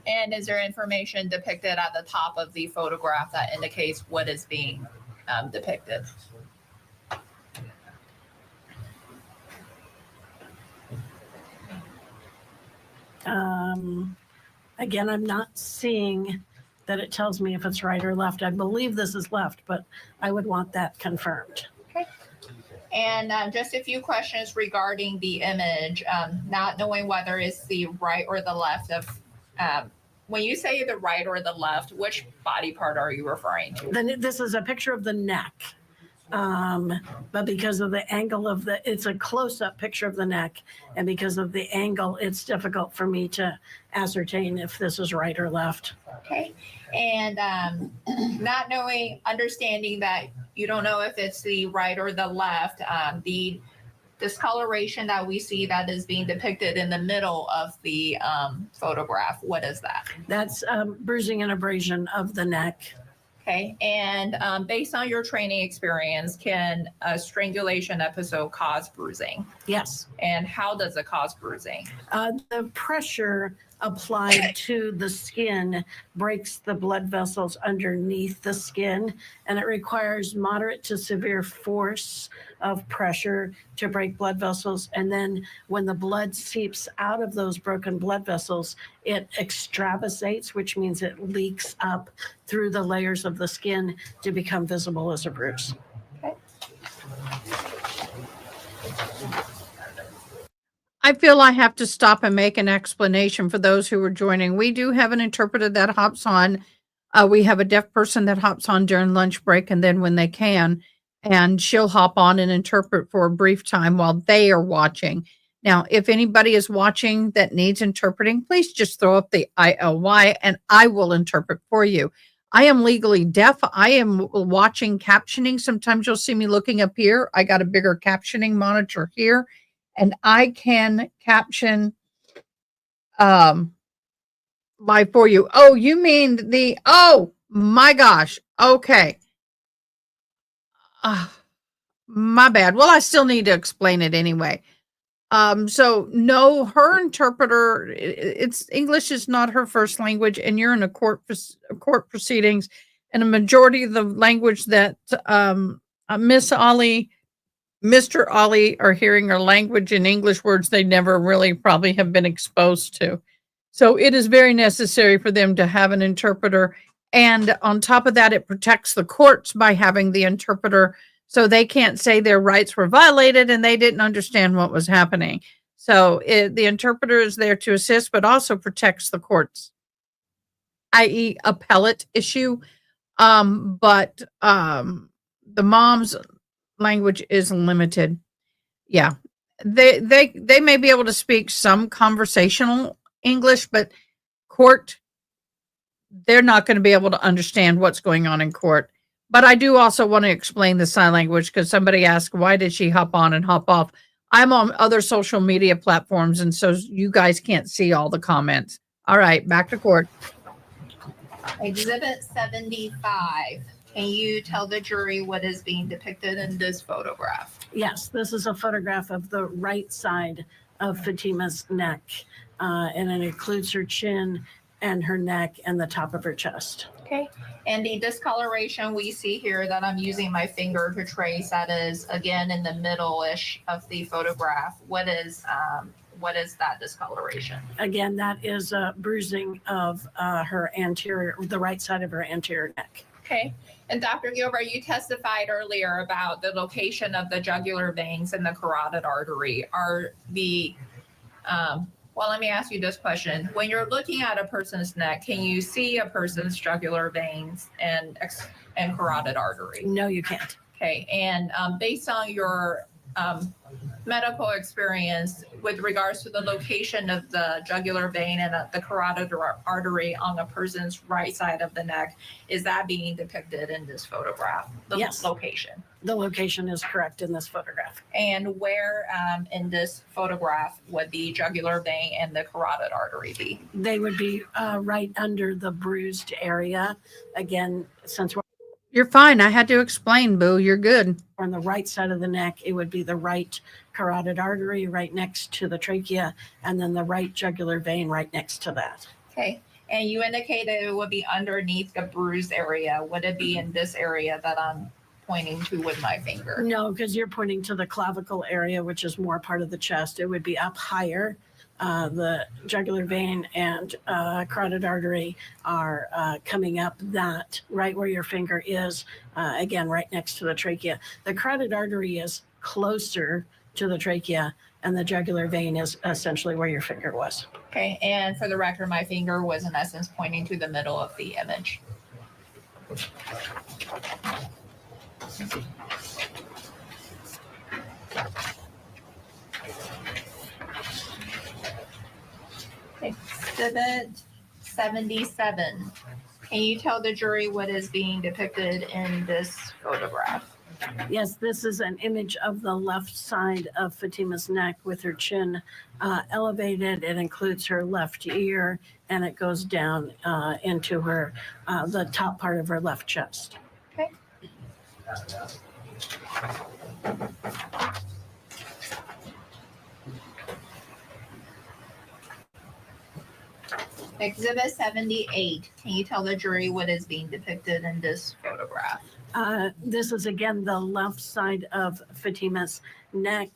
And is there information depicted at the top of the photograph that indicates what is being depicted? Again, I'm not seeing that it tells me if it's right or left. I believe this is left, but I would want that confirmed. Okay. And just a few questions regarding the image, not knowing whether it's the right or the left of, when you say the right or the left, which body part are you referring to? Then this is a picture of the neck. But because of the angle of it's a close-up picture of the neck, and because of the angle, it's difficult for me to ascertain if this is right or left. Okay. And not knowing, understanding that you don't know if it's the right or the left, the discoloration that we see that is being depicted in the middle of the photograph, what is that? That's bruising and abrasion of the neck. Okay, and based on your training experience, can a strangulation episode cause bruising? Yes. And how does it cause bruising? The pressure applied to the skin breaks the blood vessels underneath the skin, and it requires moderate to severe force of pressure to break blood vessels. And then when the blood seeps out of those broken blood vessels, it extravasates, which means it leaks up through the layers of the skin to become visible as a bruise. Okay. I feel I have to stop and make an explanation for those who are joining. We do have an interpreter that hops on. We have a deaf person that hops on during lunch break and then when they can, and she'll hop on and interpret for a brief time while they are watching. Now, if anybody is watching that needs interpreting, please just throw up the ILY and I will interpret for you. I am legally deaf. I am watching captioning. Sometimes you'll see me looking up here. I got a bigger captioning monitor here, and I can caption live for you. Oh, you mean oh my gosh. Okay. My bad. Well, I still need to explain it anyway. So no, her interpreter, it's English is not her first language, and you're in a court proceedings, and a majority of the language that Miss Ali, Mr. Ali are hearing are language and English words they never really probably have been exposed to. So it is very necessary for them to have an interpreter, and on top of that, it protects the courts by having the interpreter, so they can't say their rights were violated and they didn't understand what was happening. So the interpreter is there to assist, but also protects the courts, i.e. appellate issue. But the mom's language is limited. Yeah. They may be able to speak some conversational English, but court, they're not going to be able to understand what's going on in court. But I do also want to explain the sign language, because somebody asked, why did she hop on and hop off? I'm on other social media platforms, and so you guys can't see all the comments. All right, back to court. Exhibit 75. Can you tell the jury what is being depicted in this photograph? Yes, this is a photograph of the right side of Fatima's neck, and it includes her chin and her neck and the top of her chest. Okay. And the discoloration we see here that I'm using my finger to trace, that is again in the middle-ish of the photograph. What is that discoloration? Again, that is bruising of her anterior, the right side of her anterior neck. Okay. And Dr. Gilbert, you testified earlier about the location of the jugular veins and the carotid artery. Are the well, let me ask you this question. When you're looking at a person's neck, can you see a person's jugular veins and carotid artery? No, you can't. Okay. And based on your medical experience with regards to the location of the jugular vein and the carotid artery on a person's right side of the neck, is that being depicted in this photograph? Yes. Location. The location is correct in this photograph. And where in this photograph would the jugular vein and the carotid artery be? They would be right under the bruised area. Again, since we're You're fine. I had to explain, Boo. You're good. on the right side of the neck, it would be the right carotid artery right next to the trachea, and then the right jugular vein right next to that. Okay. And you indicated it would be underneath the bruised area. Would it be in this area that I'm pointing to with my finger? No, because you're pointing to the clavicle area, which is more part of the chest. It would be up higher. The jugular vein and carotid artery are coming up that right where your finger is, again, right next to the trachea. The carotid artery is closer to the trachea, and the jugular vein is essentially where your finger was. Okay. And for the record, my finger was in essence pointing to the middle of the image. Exhibit 77. Can you tell the jury what is being depicted in this photograph? Yes, this is an image of the left side of Fatima's neck with her chin elevated. It includes her left ear, and it goes down into her the top part of her left chest. Okay. Exhibit 78. Can you tell the jury what is being depicted in this photograph? This is again the left side of Fatima's neck.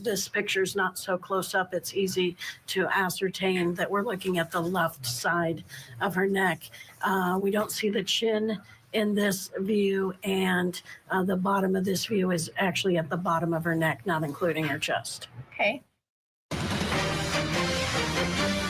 This picture is not so close up. It's easy to ascertain that we're looking at the left side of her neck. We don't see the chin in this view, and the bottom of this view is actually at the bottom of her neck, not including her chest. Okay.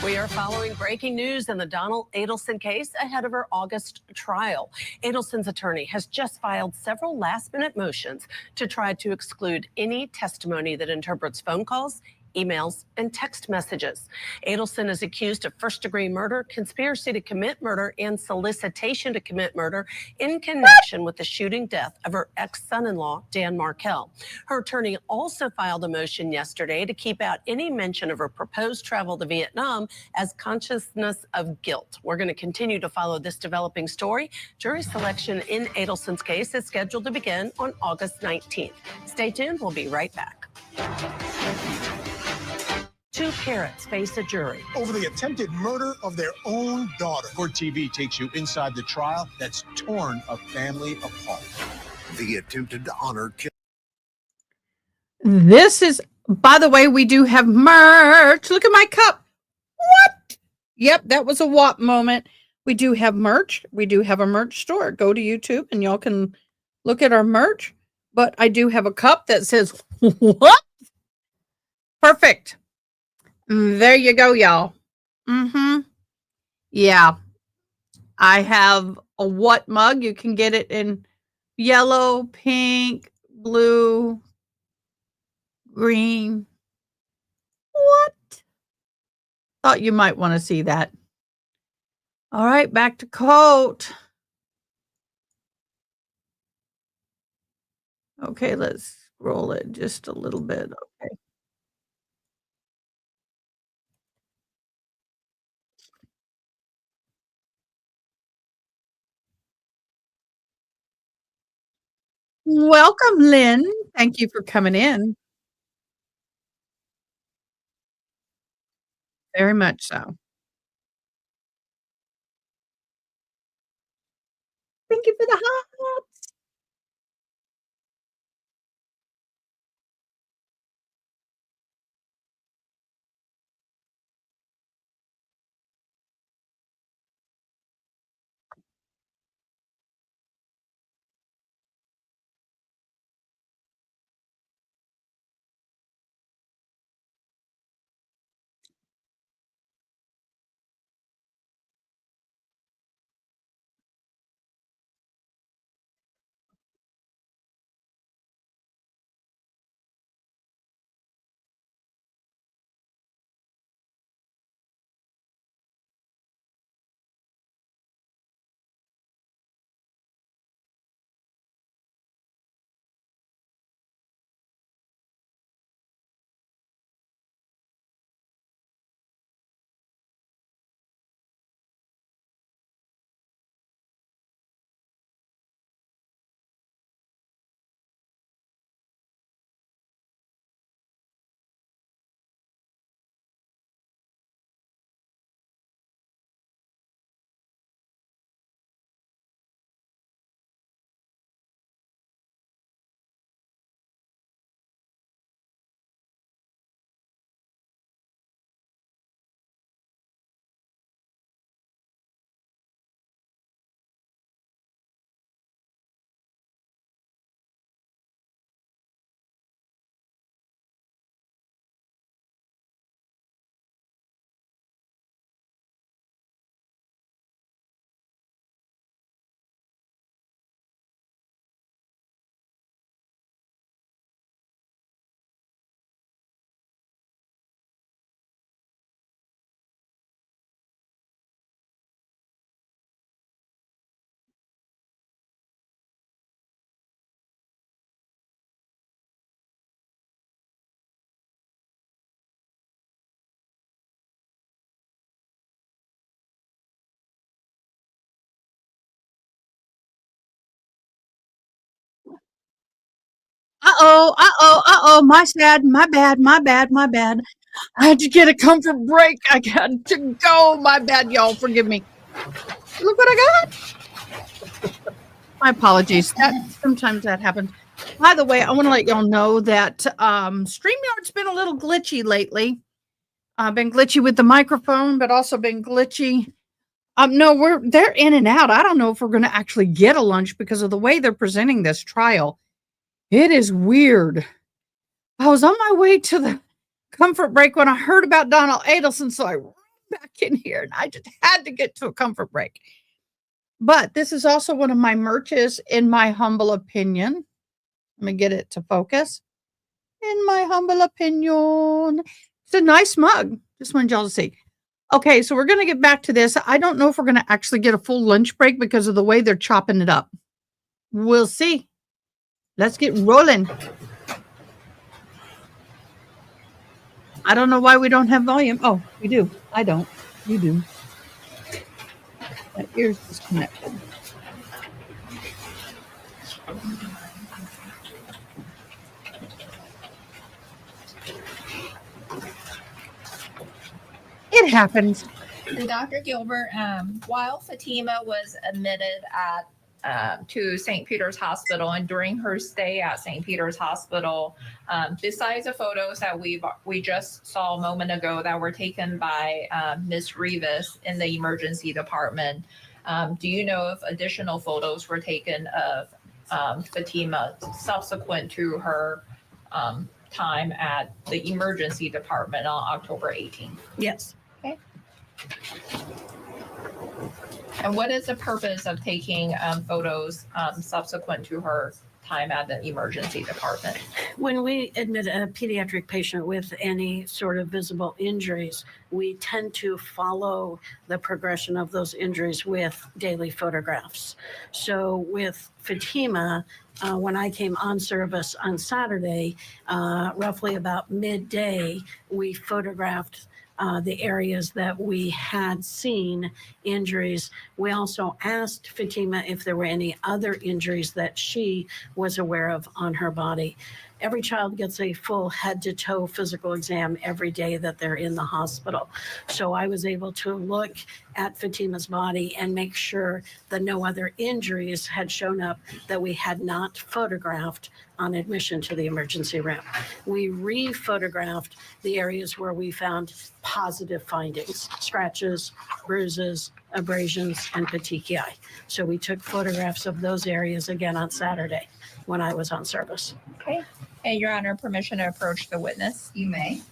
We are following breaking news in the Donald Adelson case ahead of her August trial. Adelson's attorney has just filed several last-minute motions to try to exclude any testimony that interprets phone calls emails, and text messages. Adelson is accused of first-degree murder, conspiracy to commit murder, and solicitation to commit murder in connection with the shooting death of her ex-son-in-law, Dan Markell. Her attorney also filed a motion yesterday to keep out any mention of her proposed travel to Vietnam as consciousness of guilt. We're going to continue to follow this developing story. Jury selection in Adelson's case is scheduled to begin on August 19th. Stay tuned. We'll be right back. Two parents face a jury over the attempted murder of their own daughter. Court TV takes you inside the trial that's torn a family apart. The attempted to honor killing. This is, by the way, we do have merch. Look at my cup. What? Yep, that was a WAP moment. We do have merch. We do have a merch store. Go to YouTube and y'all can look at our merch. But I do have a cup that says, what? Perfect. There you go, y'all. Yeah. I have a what mug. You can get it in yellow, pink, blue, green. What? Thought you might want to see that. All right, back to coat. Okay, let's scroll it just a little bit. Okay. Welcome, Lynn. Thank you for coming in. Very much so. Thank you for the hearts. My sad, my bad, my bad, my bad. I had to get a comfort break. I got to go. My bad, y'all. Forgive me. Look what I got. My apologies. Sometimes that happens. By the way, I want to let y'all know that StreamYard's been a little glitchy lately. Been glitchy with the microphone, but also been glitchy. No, they're in and out. I don't know if we're going to actually get a lunch because of the way they're presenting this trial. It is weird. I was on my way to the comfort break when I heard about Donald Adelson, so I ran back in here and I just had to get to a comfort break. But this is also one of my merches, in my humble opinion. Let me get it to focus. in my humble opinion. It's a nice mug. Just wanted y'all to see. Okay, so we're going to get back to this. I don't know if we're going to actually get a full lunch break because of the way they're chopping it up. We'll see. Let's get rolling. I don't know why we don't have volume. Oh, we do. I don't. You do. My ear's disconnected. It happens. And Dr. Gilbert, while Fatima was admitted to St. Peter's Hospital, and during her stay at St. Peter's Hospital, besides the photos that we just saw a moment ago that were taken by Ms. Rivas in the emergency department, do you know if additional photos were taken of Fatima subsequent to her time at the emergency department on October 18th? Yes. Okay. And what is the purpose of taking photos subsequent to her time at the emergency department? When we admit a pediatric patient with any sort of visible injuries, we tend to follow the progression of those injuries with daily photographs. So with Fatima, when I came on service on Saturday, roughly about midday, we photographed the areas that we had seen injuries. We also asked Fatima if there were any other injuries that she was aware of on her body. Every child gets a full head to toe physical exam every day that they're in the hospital. So I was able to look at Fatima's body and make sure that no other injuries had shown up that we had not photographed on admission to the emergency room. We re-photographed the areas where we found positive findings: scratches, bruises, abrasions, and petechiae. So we took photographs of those areas again on Saturday when I was on service. Okay. And Your Honor, permission to approach the witness? You may.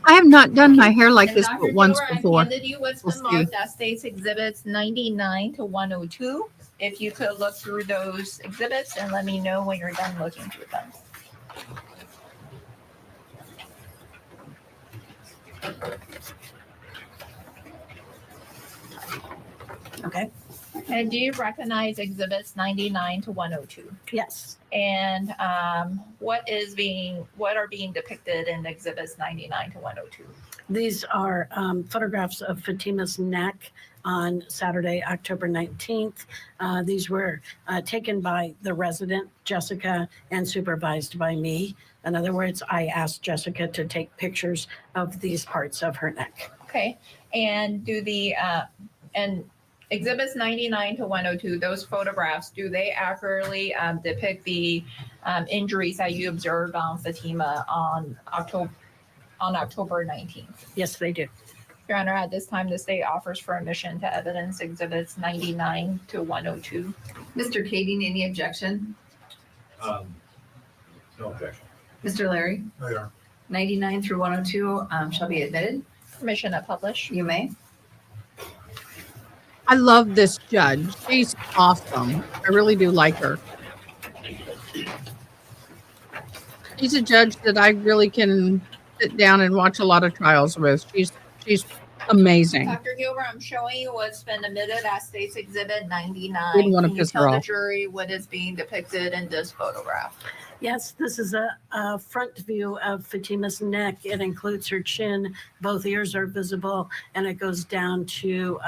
I have not done my hair like And this Dr. but once Gilbert, before. I've handed you what's We'll been see. marked as States Exhibits 99 to 102. If you could look through those exhibits and let me know when you're done looking through them. Okay. And do you recognize exhibits 99 to 102? Yes. And what are being depicted in exhibits 99 to 102? These are photographs of Fatima's neck on Saturday, October 19th. These were taken by the resident, Jessica, and supervised by me. In other words, I asked Jessica to take pictures of these parts of her neck. Okay. And and exhibits 99 to 102, those photographs, do they accurately depict the injuries that you observed on Fatima on October 19th? Yes, they do. Your Honor, at this time, the state offers for admission to evidence exhibits 99 to 102. Mr. Kading, any objection? No objection. Mr. Larry? No, Your Honor. 99 through 102 shall be admitted. Permission to publish. You may. I love this judge. She's awesome. I really do like her. She's a judge that I really can sit down and watch a lot of trials with. She's amazing. Dr. Gilbert, I'm showing you what's been admitted as State's Exhibit 99. Didn't want to Can you piss her tell the off. jury what is being depicted in this photograph? Yes, this is a front view of Fatima's neck. It includes her chin. Both ears are visible, and it goes down to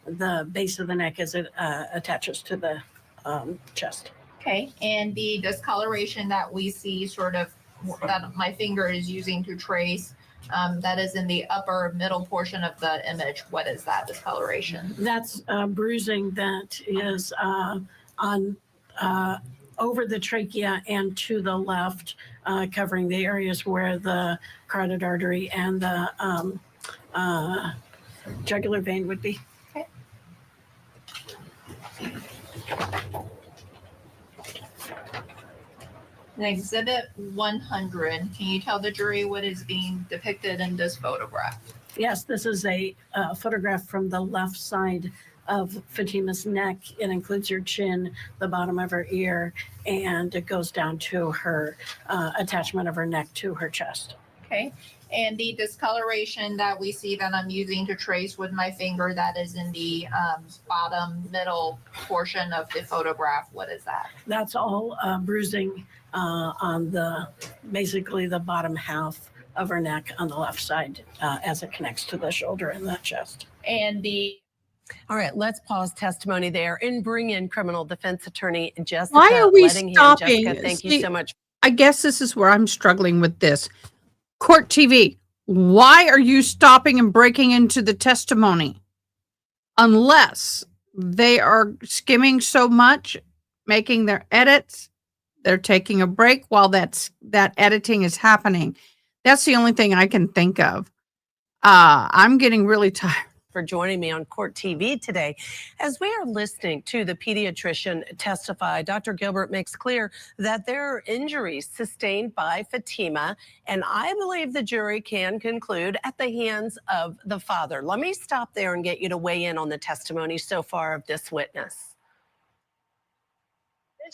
the base of the neck as it attaches to the chest. Okay, and the discoloration that we see sort of that my finger is using to trace, that is in the upper middle portion of the image. What is that discoloration? That's bruising that is on over the trachea and to the left, covering the areas where the carotid artery and the jugular vein would be. Okay. In Exhibit 100, can you tell the jury what is being depicted in this photograph? Yes, this is a photograph from the left side of Fatima's neck. It includes her chin, the bottom of her ear, and it goes down to her attachment of her neck to her chest. Okay. And the discoloration that we see that I'm using to trace with my finger, that is in the bottom middle portion of the photograph. What is that? That's all bruising on basically the bottom half of her neck on the left side as it connects to the shoulder and the chest. And All right, let's pause testimony there and bring in criminal defense attorney Jessica. Why are we Lettingham. stopping? Jessica, thank you See, so much. I guess this is where I'm struggling with this. Court TV, why are you stopping and breaking into the testimony? Unless they are skimming so much, making their edits, they're taking a break while that editing is happening. That's the only thing I can think of. I'm getting really tired. For joining me on Court TV today. As we are listening to the pediatrician testify, Dr. Gilbert makes clear that there are injuries sustained by Fatima, and I believe the jury can conclude at the hands of the father. Let me stop there and get you to weigh in on the testimony so far of this witness.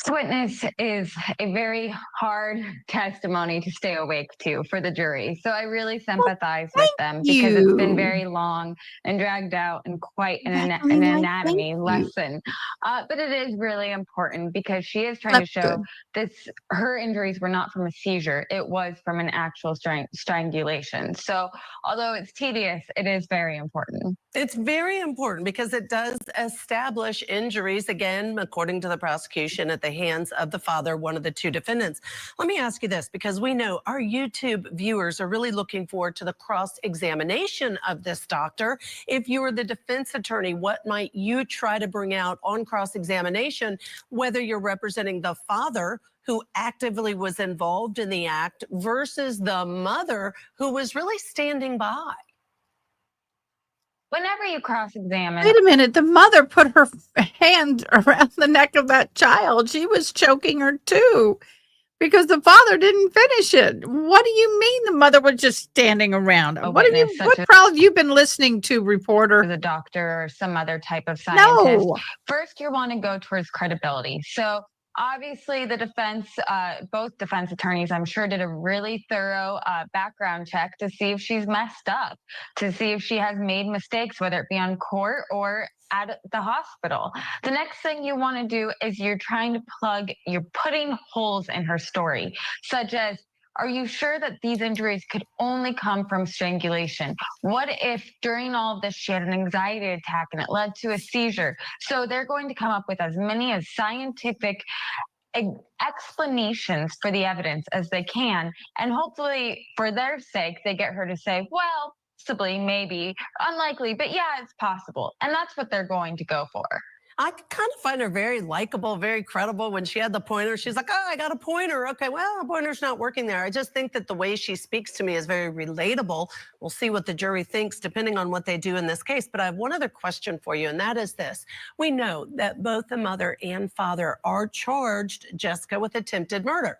This witness is a very hard testimony to stay awake to for the jury. So I really sympathize with them because it's been very long and dragged out and quite an anatomy lesson. But it is really important because she is trying to show her injuries were not from a seizure. It was from an actual strangulation. So although it's tedious, it is very important. It's very important because it does establish injuries, again, according to the prosecution, at the hands of the father, one of the two defendants. Let me ask you this, because we know our YouTube viewers are really looking forward to the cross-examination of this doctor. If you were the defense attorney, what might you try to bring out on cross-examination, whether you're representing the father who actively was involved in the act versus the mother who was really standing by? Whenever you cross-examine... Wait a minute. The mother put her hand around the neck of that child. She was choking her too because the father didn't finish it. What do you mean the mother was just standing around? What trial have you been listening to, reporter? The doctor or some other type of scientist. No. First, you want to go towards credibility. So obviously, the defense, both defense attorneys, I'm sure, did a really thorough background check to see if she's messed up, to see if she has made mistakes, whether it be on court or at the hospital. The next thing you want to do is you're putting holes in her story, such as, are you sure that these injuries could only come from strangulation? What if during all of this she had an anxiety attack and it led to a seizure? So they're going to come up with as many as scientific explanations for the evidence as they can. And hopefully for their sake, they get her to say, well, possibly, maybe, unlikely, but yeah, it's possible. And that's what they're going to go for. I kind of find her very likable, very credible. When she had the pointer, she's like, oh, I got a pointer. Okay, well, the pointer's not working there. I just think that the way she speaks to me is very relatable. We'll see what the jury thinks depending on what they do in this case. But I have one other question for you, and that is this. We know that both the mother and father are charged, Jessica, with attempted murder.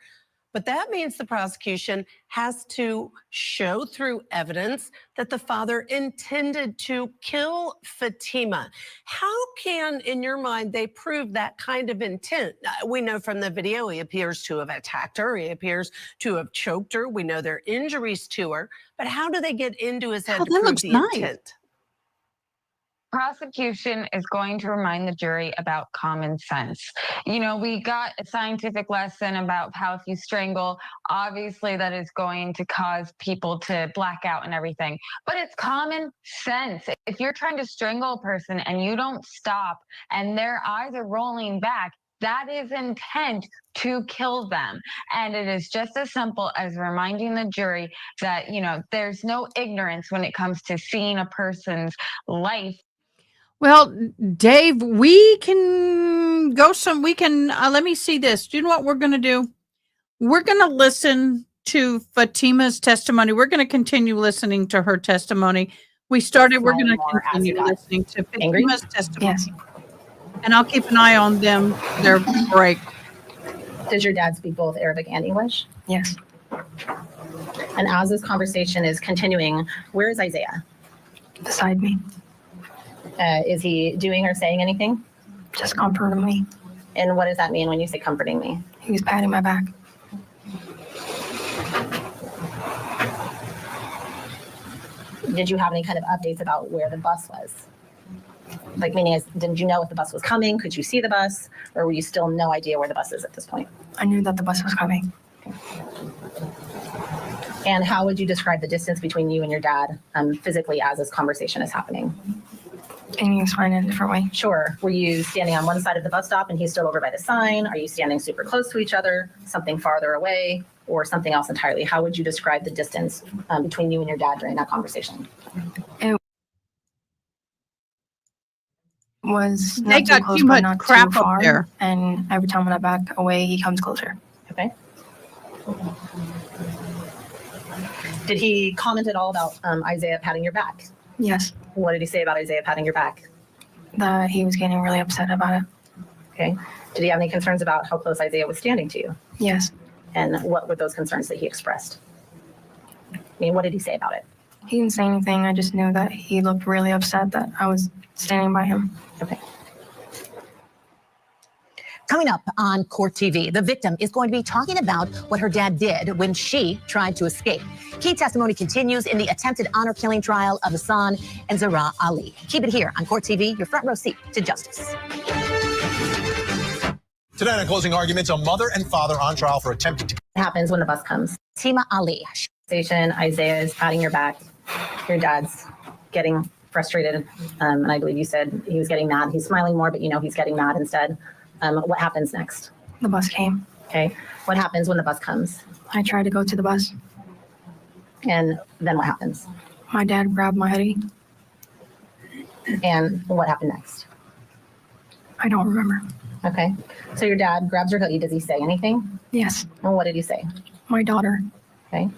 But that means the prosecution has to show through evidence that the father intended to kill Fatima. How can, in your mind, they prove that kind of intent? We know from the video he appears to have attacked her. He appears to have choked her. We know there are injuries to her. But how do they get into his head to prove the intent? Prosecution is going to remind the jury about common sense. You know, we got a scientific lesson about how if you strangle, obviously that is going to cause people to black out and everything. But it's common sense. If you're trying to strangle a person and you don't stop and their eyes are rolling back, that is intent to kill them. And it is just as simple as reminding the jury that, you know, there's no ignorance when it comes to seeing a person's life. Well, Dave, we can let me see this. Do you know what we're going to do? We're going to listen to Fatima's testimony. We're going to continue listening to her testimony. We're going to continue listening to Fatima's testimony. Yes. And I'll keep an eye on their break. Does your dad speak both Arabic and English? Yes. And as this conversation is continuing, where is Isaiah? Beside me. Is he doing or saying anything? Just comforting me. And what does that mean when you say comforting me? He was patting my back. Did you have any kind of updates about where the bus was? Like, meaning, didn't you know if the bus was coming? Could you see the bus? Or were you still no idea where the bus is at this point? I knew that the bus was coming. And how would you describe the distance between you and your dad physically as this conversation is happening? Can you explain it a different way? Sure. Were you standing on one side of the bus stop and he's still over by the sign? Are you standing super close to each other, something farther away, or something else entirely? How would you describe the distance between you and your dad during that conversation? It was They not got too close, too but much not crap too up far. there. And every time when I back away, he comes closer. Okay. Did he comment at all about Isaiah patting your back? Yes. What did he say about Isaiah patting your back? That he was getting really upset about it. Okay. Did he have any concerns about how close Isaiah was standing to you? Yes. And what were those concerns that he expressed? I mean, what did he say about it? He didn't say anything. I just knew that he looked really upset that I was standing by him. Okay. Coming up on Court TV, the victim is going to be talking about what her dad did when she tried to escape. Key testimony continues in the attempted honor killing trial of Ihsan Zahraa Ali. Keep it here on Court TV, your front row seat to justice. Tonight on closing arguments, a mother and father on trial for attempting to. What happens when the bus comes? Tima Ali. Station, Isaiah is patting your back. Your dad's getting frustrated. And I believe you said he was getting mad. He's smiling more, but you know he's getting mad instead. What happens next? The bus came. Okay. What happens when the bus comes? I tried to go to the bus. And then what happens? My dad grabbed my hoodie. And what happened next? I don't remember. Okay. So your dad grabs your hoodie. Does he say anything? Yes. And what did he say? My daughter. Okay.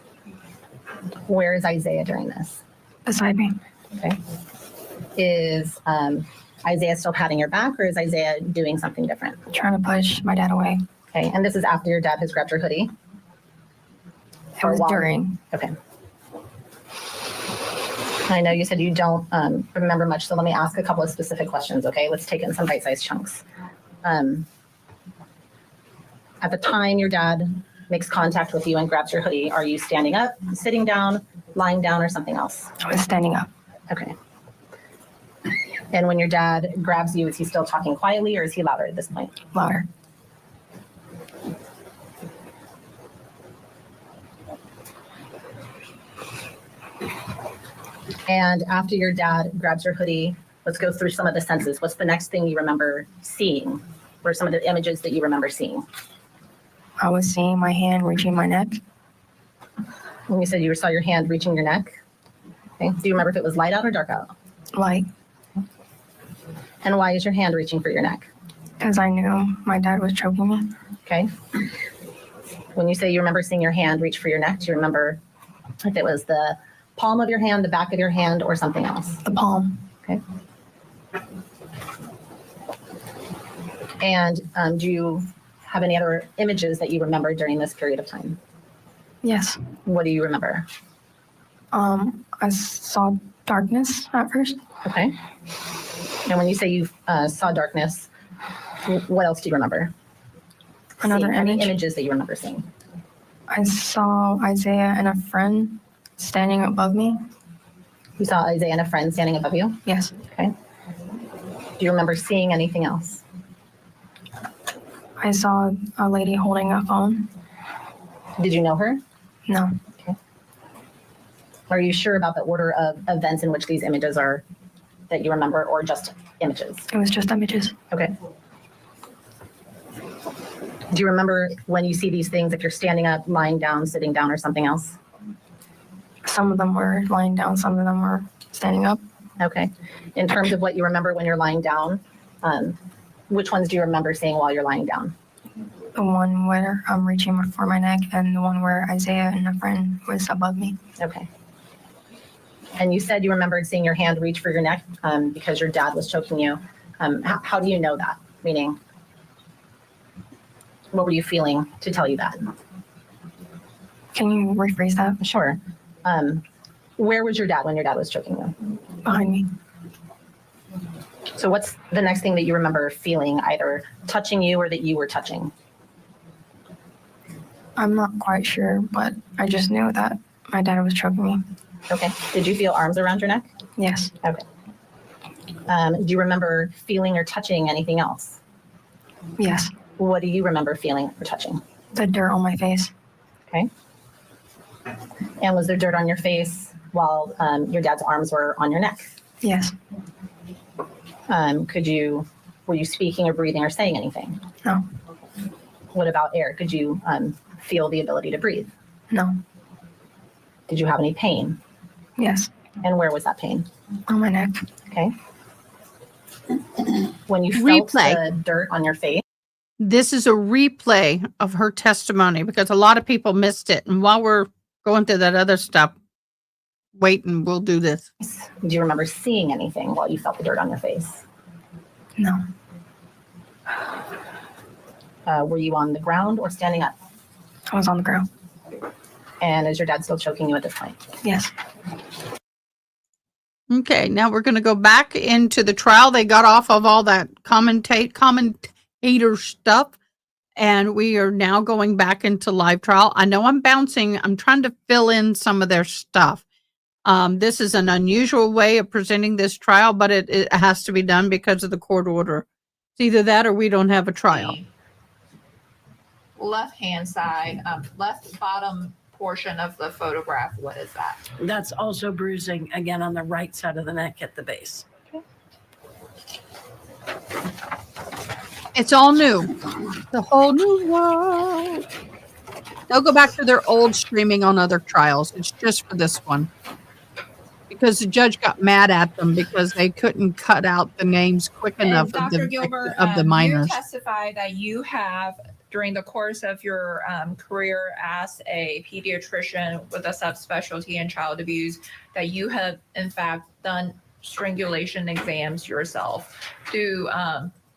Where is Isaiah during this? Beside me. Okay. Is Isaiah still patting your back, or is Isaiah doing something different? Trying to push my dad away. Okay. And this is after your dad has grabbed your hoodie? It was during. Okay. I know you said you don't remember much, so let me ask a couple of specific questions, okay? Let's take it in some bite-sized chunks. At the time your dad makes contact with you and grabs your hoodie, are you standing up, sitting down, lying down, or something else? I was standing up. Okay. And when your dad grabs you, is he still talking quietly, or is he louder at this point? Louder. And after your dad grabs your hoodie, let's go through some of the senses. What's the next thing you remember seeing? What are some of the images that you remember seeing? I was seeing my hand reaching my neck. When you said you saw your hand reaching your neck, okay. Do you remember if it was light out or dark out? Light. And why is your hand reaching for your neck? Because I knew my dad was choking me. Okay. When you say you remember seeing your hand reach for your neck, do you remember if it was the palm of your hand, the back of your hand, or something else? The palm. Okay. And do you have any other images that you remember during this period of time? Yes. What do you remember? I saw darkness at first. Okay. And when you say you saw darkness, what else do you remember? Another Any image. images that you remember seeing? I saw Isaiah and a friend standing above me. You saw Isaiah and a friend standing above you? Yes. Okay. Do you remember seeing anything else? I saw a lady holding a phone. Did you know her? No. Okay. Are you sure about the order of events in which these images are that you remember, or just images? It was just images. Okay. Do you remember when you see these things, if you're standing up, lying down, sitting down, or something else? Some of them were lying down, some of them were standing up. Okay. In terms of what you remember when you're lying down, which ones do you remember seeing while you're lying down? The one where I'm reaching for my neck, and the one where Isaiah and a friend was above me. Okay. And you said you remembered seeing your hand reach for your neck because your dad was choking you. How do you know that? Meaning, what were you feeling to tell you that? Can you rephrase that? Sure. Where was your dad when your dad was choking you? Behind me. So what's the next thing that you remember feeling, either touching you or that you were touching? I'm not quite sure, but I just knew that my dad was choking me. Okay. Did you feel arms around your neck? Yes. Okay. Do you remember feeling or touching anything else? Yes. What do you remember feeling or touching? The dirt on my face. Okay. And was there dirt on your face while your dad's arms were on your neck? Yes. Were you speaking or breathing or saying anything? No. What about air? Could you feel the ability to breathe? No. Did you have any pain? Yes. And where was that pain? On my neck. Okay. When you felt Replay. the dirt on your face, This is a replay of her testimony because a lot of people missed it. And while we're going through that other stuff, wait and we'll do this. do you remember seeing anything while you felt the dirt on your face? No. Were you on the ground or standing up? I was on the ground. And is your dad still choking you at this point? Yes. Okay, now we're going to go back into the trial. They got off of all that commentator stuff, and we are now going back into live trial. I know I'm bouncing. I'm trying to fill in some of their stuff. This is an unusual way of presenting this trial, but it has to be done because of the court order. It's either that or we don't have a trial. Left-hand side, left bottom portion of the photograph, what is that? That's also bruising, again, on the right side of the neck at the base. It's all new. The whole new world. They'll go back to their old streaming on other trials. It's just for this one. Because the judge got mad at them because they couldn't cut out the names quick enough of Dr. Gilbert, the minors. you testified that you have, during the course of your career as a pediatrician with a subspecialty in child abuse, that you have, in fact, done strangulation exams yourself. Do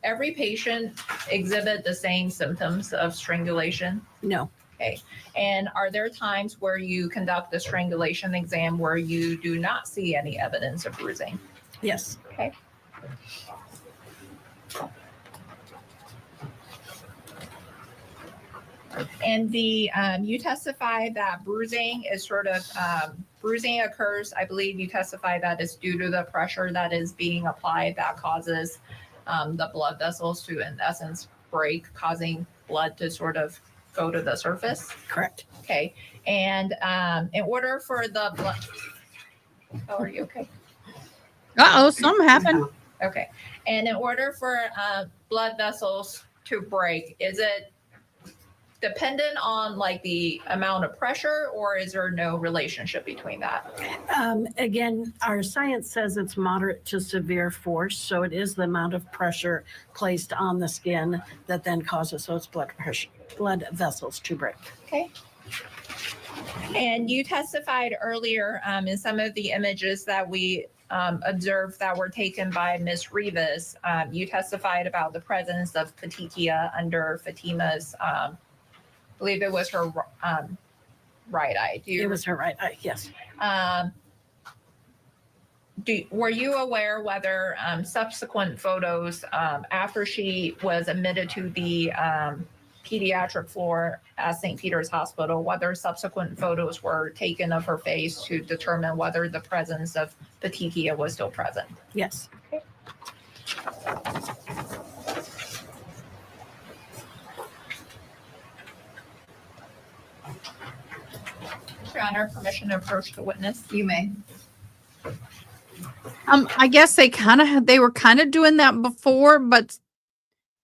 every patient exhibit the same symptoms of strangulation? No. Okay. And are there times where you conduct a strangulation exam where you do not see any evidence of bruising? Yes. Okay. And you testified that bruising is sort of bruising occurs. I believe you testified that is due to the pressure that is being applied that causes the blood vessels to, in essence, break, causing blood to sort of go to the surface. Correct. Okay. And in order for the blood, oh, are you okay? Something happened. Okay. And in order for blood vessels to break, is it dependent on like the amount of pressure, or is there no relationship between that? Again, our science says it's moderate to severe force, so it is the amount of pressure placed on the skin that then causes those blood vessels to break. Okay. And you testified earlier in some of the images that we observed that were taken by Ms. Rivas. You testified about the presence of petechia under Fatima's, I believe it was her right eye. It was her right eye, yes. Were you aware whether subsequent photos after she was admitted to the pediatric floor at St. Peter's Hospital, whether subsequent photos were taken of her face to determine whether the presence of petechia was still present? Yes. Okay. Your Honor, permission to approach the witness. You may. I guess they were kind of doing that before, but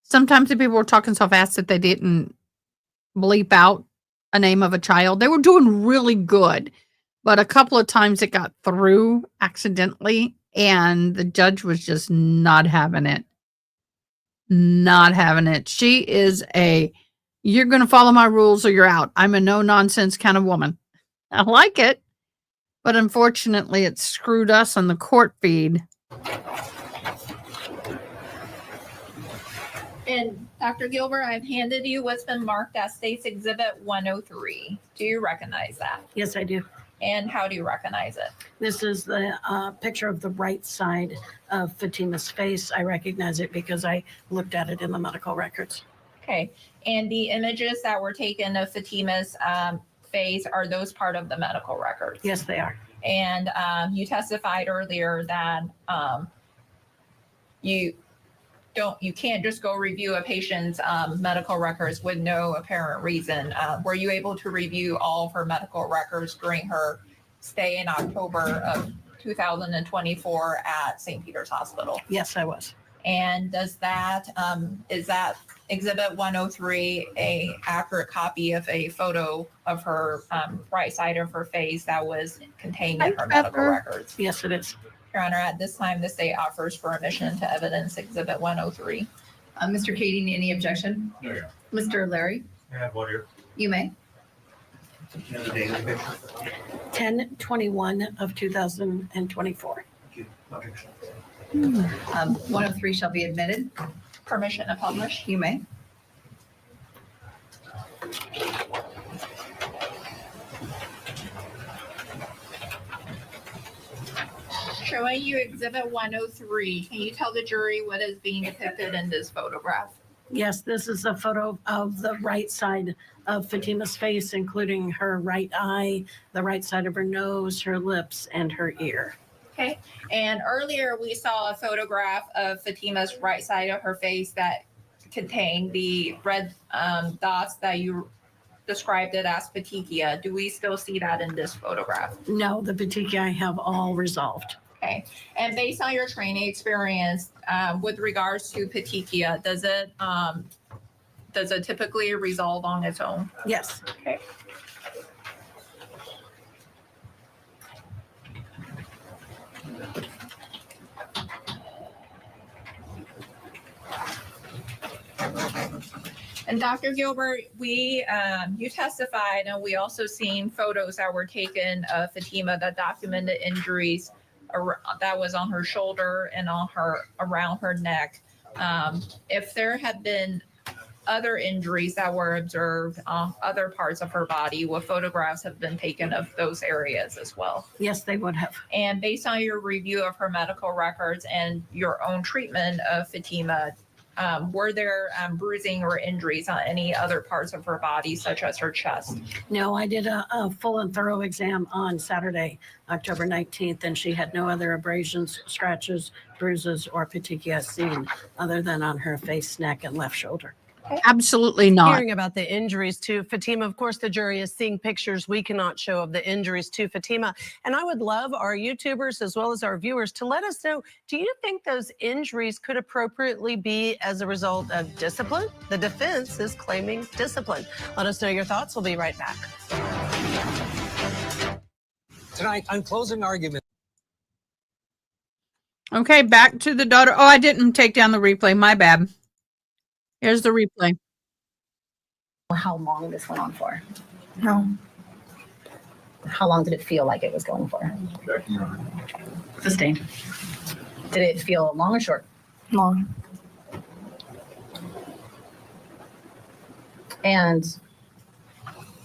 sometimes the people were talking so fast that they didn't bleep out a name of a child. They were doing really good, but a couple of times it got through accidentally, and the judge was just not having it. Not having it. She is you're going to follow my rules or you're out. I'm a no nonsense kind of woman. I like it, but unfortunately it screwed us on the court feed. And Dr. Gilbert, I've handed you what's been marked as State's Exhibit 103. Do you recognize that? Yes, I do. And how do you recognize it? This is the picture of the right side of Fatima's face. I recognize it because I looked at it in the medical records. Okay. And the images that were taken of Fatima's face, are those part of the medical records? Yes, they are. And you testified earlier that you can't just go review a patient's medical records with no apparent reason. Were you able to review all of her medical records during her stay in October of 2024 at St. Peter's Hospital? Yes, I was. And does that, is that Exhibit 103 a accurate copy of a photo of her right side of her face that was contained in her medical records? Yes, it is. Your Honor, at this time, the state offers for admission to evidence Exhibit 103. Mr. Kading, any objection? No, Your Honor. Mr. Larry, I have one here. you may. And the date of the picture. 10/21 of 2024. Thank you. Objection. 103 shall be admitted. Permission to publish? You may. Showing you Exhibit 103, can you tell the jury what is being depicted in this photograph? Yes, this is a photo of the right side of Fatima's face, including her right eye, the right side of her nose, her lips, and her ear. Okay, and earlier we saw a photograph of Fatima's right side of her face that contained the red dots that you described it as petechia. Do we still see that in this photograph? No, the petechia have all resolved. Okay, and based on your training experience with regards to petechia, does it typically resolve on its own? Yes. Okay. And Dr. Gilbert, you testified, and we also seen photos that were taken of Fatima that documented injuries that was on her shoulder and around her neck. If there had been other injuries that were observed on other parts of her body, would photographs have been taken of those areas as well? Yes, they would have. And based on your review of her medical records and your own treatment of Fatima, were there bruising or injuries on any other parts of her body, such as her chest? No, I did a full and thorough exam on Saturday, October 19th, and she had no other abrasions, scratches, bruises, or petechia seen other than on her face, neck, and left shoulder. Absolutely not. Hearing about the injuries to Fatima, of course, the jury is seeing pictures we cannot show of the injuries to Fatima. And I would love our YouTubers as well as our viewers to let us know, do you think those injuries could appropriately be as a result of discipline? The defense is claiming discipline. Let us know your thoughts. We'll be right back. Tonight, on closing argument. Okay, back to the daughter. Oh, I didn't take down the replay. My bad. Here's the replay. How long this went on for? No. How long did it feel like it was going for? Sustained. Did it feel long or short? Long. And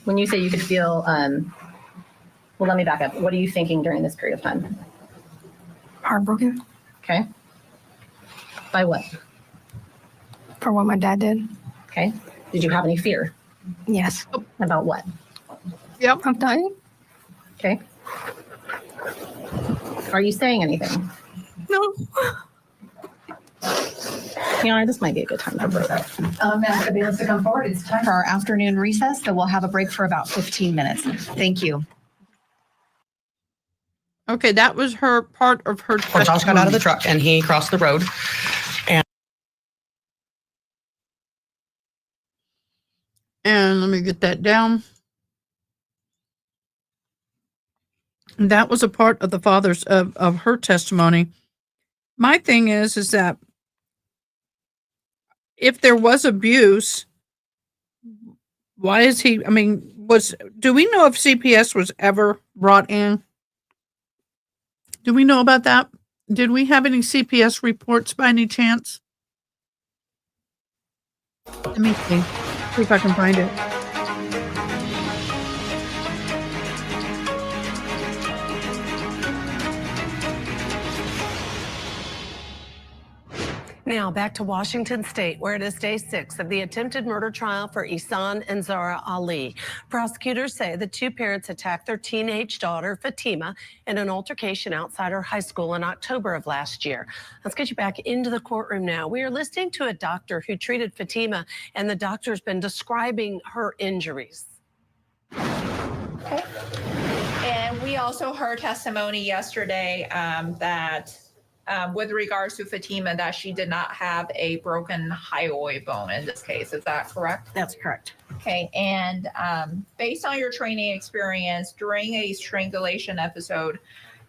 when you say you could feel, well, let me back up. What are you thinking during this period of time? Heartbroken. Okay. By what? For what my dad did. Okay. Did you have any fear? Yes. About what? Yep. I'm dying. Okay. Are you saying anything? No. Your Honor, this might be a good time to break. Ask the bailiffs to come forward. It's time for our afternoon recess, so we'll have a break for about 15 minutes. Thank you. Okay, that was her part of her. Josh got out of the truck and he crossed the road. And let me get that down. That was a part of the father's of her testimony. My thing is that if there was abuse, why is he? I mean, do we know if CPS was ever brought in? Do we know about that? Did we have any CPS reports by any chance? Let me see if I can find it. Now back to Washington State, where it is day 6 of the attempted murder trial for Ihsan and Zahraa Ali. Prosecutors say the two parents attacked their teenage daughter, Fatima, in an altercation outside her high school in October of last year. Let's get you back into the courtroom now. We are listening to a doctor who treated Fatima, and the doctor's been describing her injuries. Okay. And we also heard testimony yesterday that with regards to Fatima, that she did not have a broken hyoid bone in this case. Is that correct? That's correct. Okay. And based on your training experience during a strangulation episode,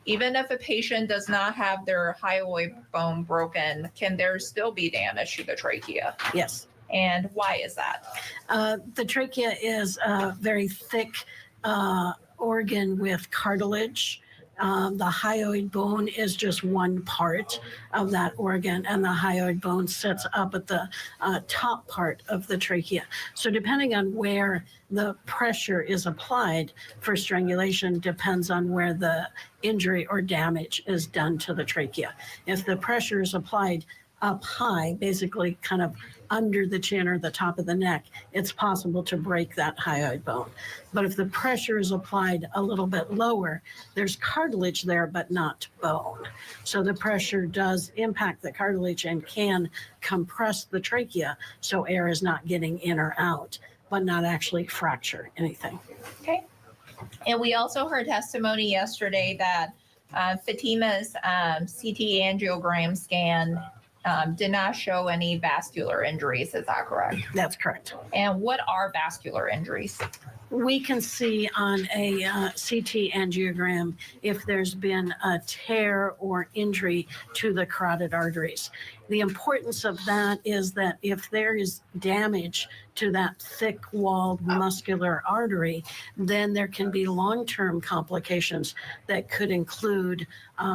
even if a patient does not have their hyoid bone broken, can there still be damage to the trachea? Yes. And why is that? The trachea is a very thick organ with cartilage. The hyoid bone is just one part of that organ, and the hyoid bone sits up at the top part of the trachea. So depending on where the pressure is applied for strangulation depends on where the injury or damage is done to the trachea. If the pressure is applied up high, basically kind of under the chin or the top of the neck, it's possible to break that hyoid bone. But if the pressure is applied a little bit lower, there's cartilage there, but not bone. So the pressure does impact the cartilage and can compress the trachea so air is not getting in or out, but not actually fracture anything. Okay. And we also heard testimony yesterday that Fatima's CT angiogram scan did not show any vascular injuries. Is that correct? That's correct. And what are vascular injuries? We can see on a CT angiogram if there's been a tear or injury to the carotid arteries. The importance of that is that if there is damage to that thick-walled muscular artery, then there can be long-term complications that could include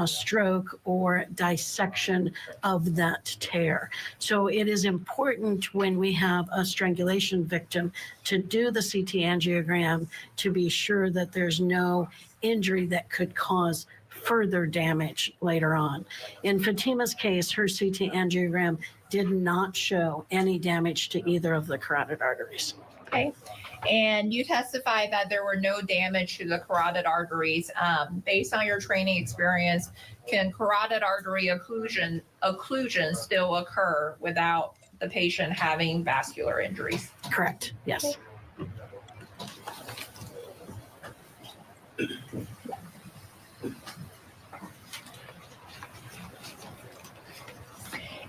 stroke or dissection of that tear. So it is important when we have a strangulation victim to do the CT angiogram to be sure that there's no injury that could cause further damage later on. In Fatima's case, her CT angiogram did not show any damage to either of the carotid arteries. Okay. And you testified that there were no damage to the carotid arteries. Based on your training experience, can carotid artery occlusion still occur without the patient having vascular injuries? Correct. Yes. Okay.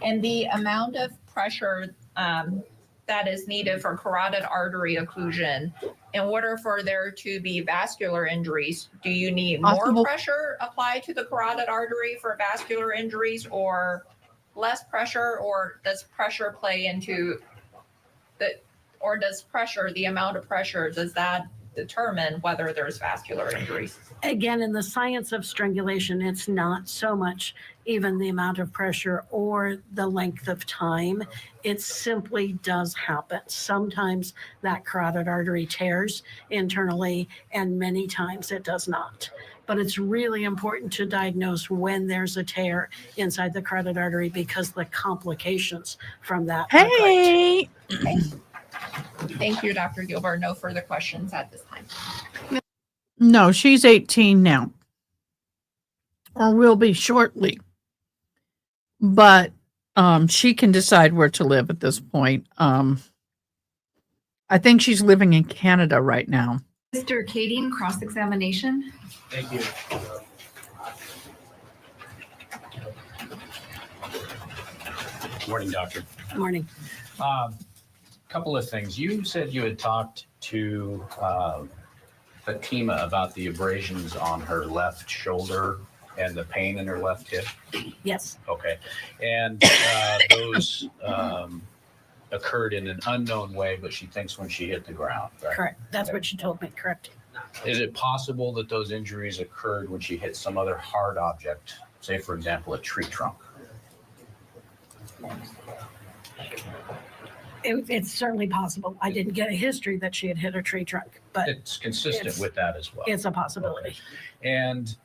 And the amount of pressure that is needed for carotid artery occlusion, in order for there to be vascular injuries, do you need more pressure applied to the carotid artery for vascular injuries, or less pressure, or does pressure play into the, or does pressure, the amount of pressure, does that determine whether there's vascular injuries? Again, in the science of strangulation, it's not so much even the amount of pressure or the length of time. It simply does happen. Sometimes that carotid artery tears internally, and many times it does not. But it's really important to diagnose when there's a tear inside the carotid artery, because the complications from that are great. Okay. Thank you, Dr. Gilbert. No further questions at this time. No, she's 18 now, or will be shortly. But she can decide where to live at this point. I think she's living in Canada right now. Mr. Kading, cross-examination. Thank you. Morning, doctor. Morning. Couple of things. You said you had talked to Fatima about the abrasions on her left shoulder and the pain in her left hip. Yes. Okay. And those occurred in an unknown way, but she thinks when she hit the ground. Right? Correct. That's what she told me. Correct. Is it possible that those injuries occurred when she hit some other hard object, say, for example, a tree trunk? It's certainly possible. I didn't get a history that she had hit a tree trunk, but It's consistent with that as well. it's a possibility. Okay. And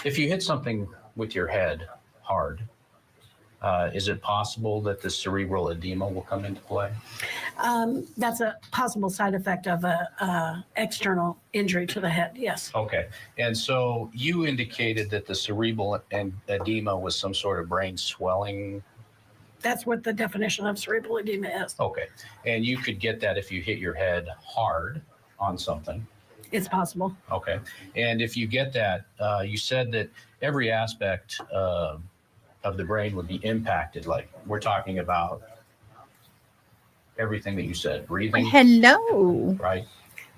if you hit something with your head hard, Is it possible that the cerebral edema will come into play? That's a possible side effect of a external injury to the head. Yes. Okay. And so you indicated that the cerebral edema was some sort of brain swelling. That's what the definition of cerebral edema is. Okay. And you could get that if you hit your head hard on something. It's possible. Okay. And if you get that, you said that every aspect of the brain would be impacted. Like we're talking about everything that you said, breathing. Hello. Right.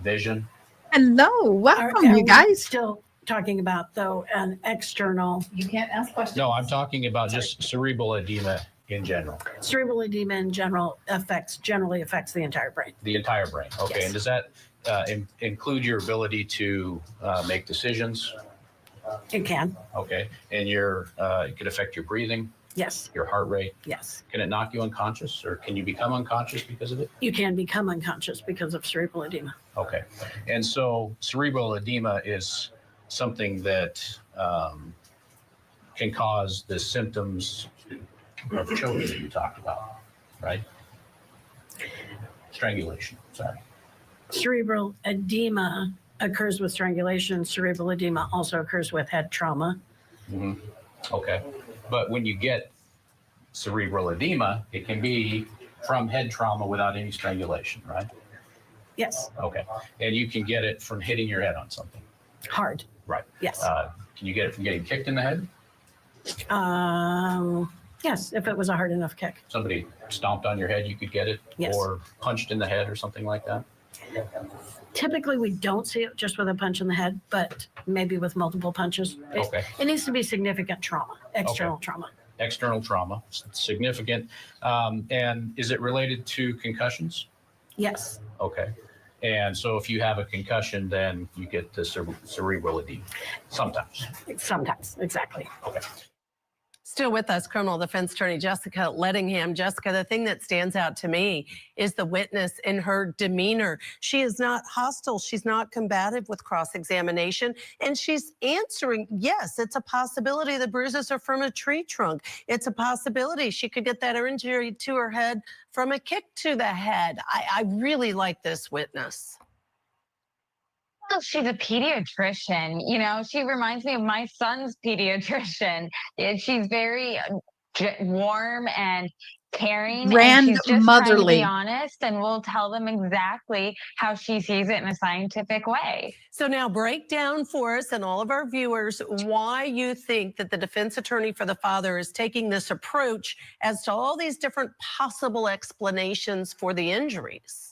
Vision. Hello. Welcome, Are you guys. still talking about, though, an external. You can't ask questions. No, I'm talking about just cerebral edema in general. Cerebral edema in general generally affects the entire brain. The entire brain. Okay. Yes. And does that include your ability to make decisions? It can. Okay. And it could affect your breathing, Yes. your heart rate. Yes. Can it knock you unconscious, or can you become unconscious because of it? You can become unconscious because of cerebral edema. Okay. And so cerebral edema is something that can cause the symptoms of choking that you talked about, right? Strangulation. Sorry. Cerebral edema occurs with strangulation. Cerebral edema also occurs with head trauma. Mm-hmm. Okay. But when you get cerebral edema, it can be from head trauma without any strangulation, right? Yes. Okay. And you can get it from hitting your head on something. Hard. Right. Yes. Can you get it from getting kicked in the head? Yes, if it was a hard enough kick. Somebody stomped on your head, you could get it? Yes. Or punched in the head or something like that? Typically, we don't see it just with a punch in the head, but maybe with multiple punches. Okay. It needs to be significant trauma, external trauma. External trauma, significant. And is it related to concussions? Yes. Okay. And so if you have a concussion, then you get the cerebral edema. Sometimes. Sometimes, exactly. Okay. Still with us, criminal defense attorney Jessica Lettingham. Jessica, the thing that stands out to me is the witness in her demeanor. She is not hostile. She's not combative with cross-examination. And she's answering, yes, it's a possibility the bruises are from a tree trunk. It's a possibility she could get that injury to her head from a kick to the head. I really like this witness. Well, she's a pediatrician. You know, she reminds me of my son's pediatrician. She's very warm and caring. And she's just trying to Grandmotherly. be honest, and we'll tell them exactly how she sees it in a scientific way. So now break down for us and all of our viewers why you think that the defense attorney for the father is taking this approach as to all these different possible explanations for the injuries.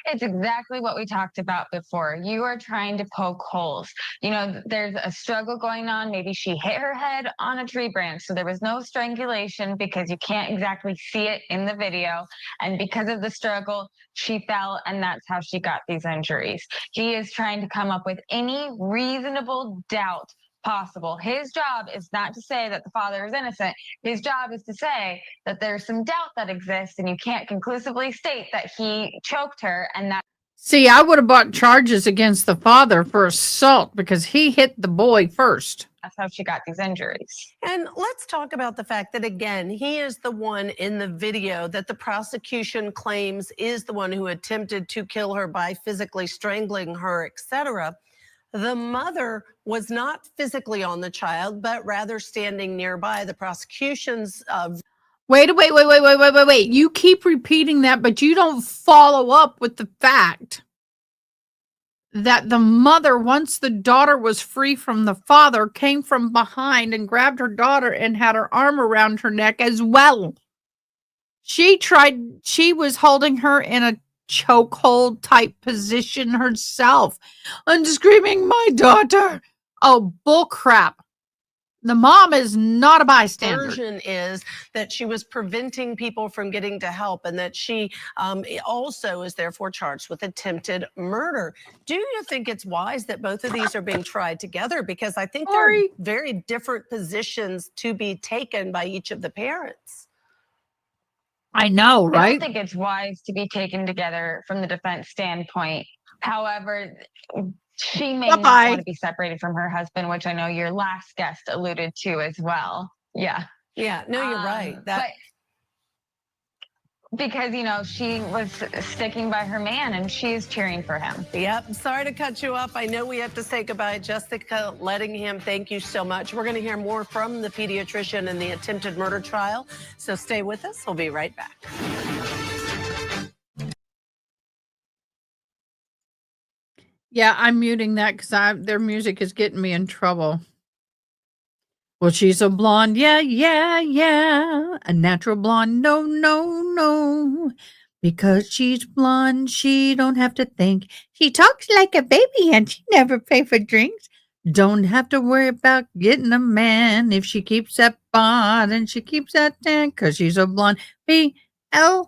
It's exactly what we talked about before. You are trying to poke holes. You know, there's a struggle going on. Maybe she hit her head on a tree branch, so there was no strangulation because you can't exactly see it in the video. And because of the struggle, she fell, and that's how she got these injuries. He is trying to come up with any reasonable doubt possible. His job is not to say that the father is innocent. His job is to say that there's some doubt that exists, and you can't conclusively state that he choked her and that. See, I would have brought charges against the father for assault because he hit the boy first. That's how she got these injuries. And let's talk about the fact that, again, he is the one in the video that the prosecution claims is the one who attempted to kill her by physically strangling her, etc. The mother was not physically on the child, but rather standing nearby. The prosecution's Wait. You keep repeating that, but you don't follow up with the fact that the mother, once the daughter was free from the father, came from behind and grabbed her daughter and had her arm around her neck as well. She was holding her in a chokehold type position herself and screaming, "My daughter!" Oh, bull crap. The mom is not a bystander. version is that she was preventing people from getting to help, and that she also is therefore charged with attempted murder. Do you think it's wise that both of these are being tried together? Because I think there are very different positions to be taken by each of the parents. I know, I right? don't think it's wise to be taken together from the defense standpoint. However, she may not want to be separated from her husband, which I know your last guest alluded to as well. Yeah. Yeah, no, you're right. But because, she was sticking by her man and she's cheering for him. Yep. Sorry to cut you off. I know we have to say goodbye. Jessica Lettingham, thank you so much. We're going to hear more from the pediatrician in the attempted murder trial. So stay with us. We'll be right back. Yeah, I'm muting that because their music is getting me in trouble. Well, she's a blonde, yeah, yeah, yeah. A natural blonde, no, no, no. Because she's blonde, she don't have to think. She talks like a baby and she never pay for drinks. Don't have to worry about getting a man if she keeps that bod and she keeps that tan because she's a blonde. BLOND,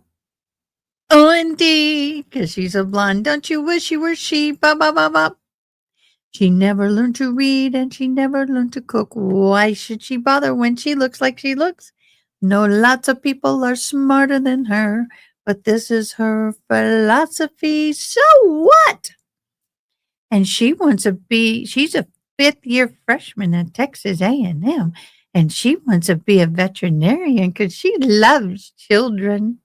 because she's a blonde. Don't you wish you were she? Ba, ba, ba, ba. She never learned to read and she never learned to cook. Why should she bother when she looks like she looks? No, lots of people are smarter than her, but this is her philosophy. So what? And she wants to be, she's a fifth-year freshman at Texas A&M, and she wants to be a veterinarian because she loves children.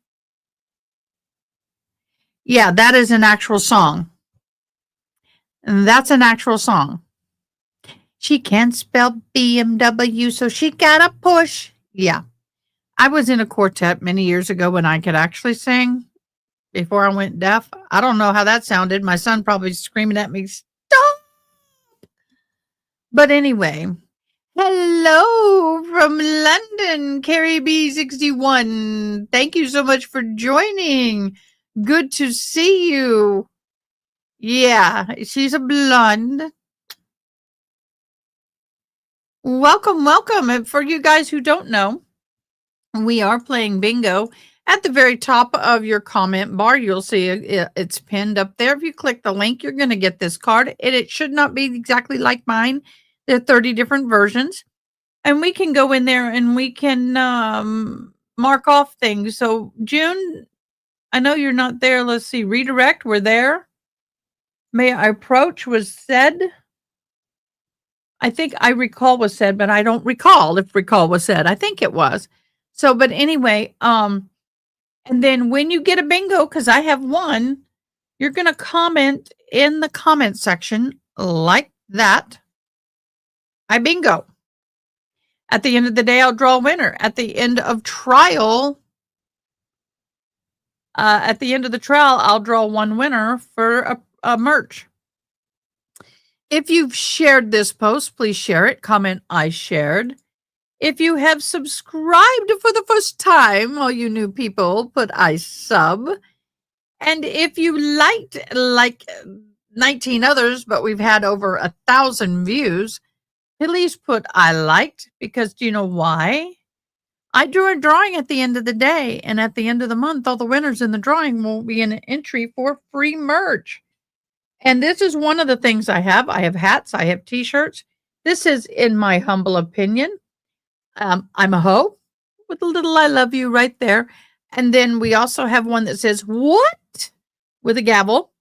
Yeah, that is an actual song. And that's an actual song. She can't spell BMW, so she got to push. Yeah. I was in a quartet many years ago when I could actually sing before I went deaf. I don't know how that sounded. My son probably screaming at me, stop. But anyway, hello from London, Carrie B61. Thank you so much for joining. Good to see you. Yeah, she's a blonde. Welcome, welcome. And for you guys who don't know, we are playing bingo. At the very top of your comment bar, you'll see it's pinned up there. If you click the link, you're going to get this card. It should not be exactly like mine. There are 30 different versions. And we can go in there and we can mark off things. So, June, I know you're not there. Let's see. Redirect, we're there. May I approach was said. I think I recall was said, but I don't recall if recall was said. I think it was. So, but anyway, and then when you get a bingo, because I have one, you're going to comment in the comment section like that. I bingo. At the end of the day, I'll draw a winner. At the end of trial, at the end of the trial, I'll draw one winner for a merch. If you've shared this post, please share it. Comment, I shared. If you have subscribed for the first time, all you new people, put I sub. And if you liked like 19 others, but we've had over 1,000 views, please put I liked, because do you know why? I do a drawing at the end of the day, and at the end of the month, all the winners in the drawing will be an entry for free merch. And this is one of the things I have. I have hats. I have t-shirts. This is, in my humble opinion, I'm a hoe with a little I love you right there. And then we also have one that says, what? With a gavel.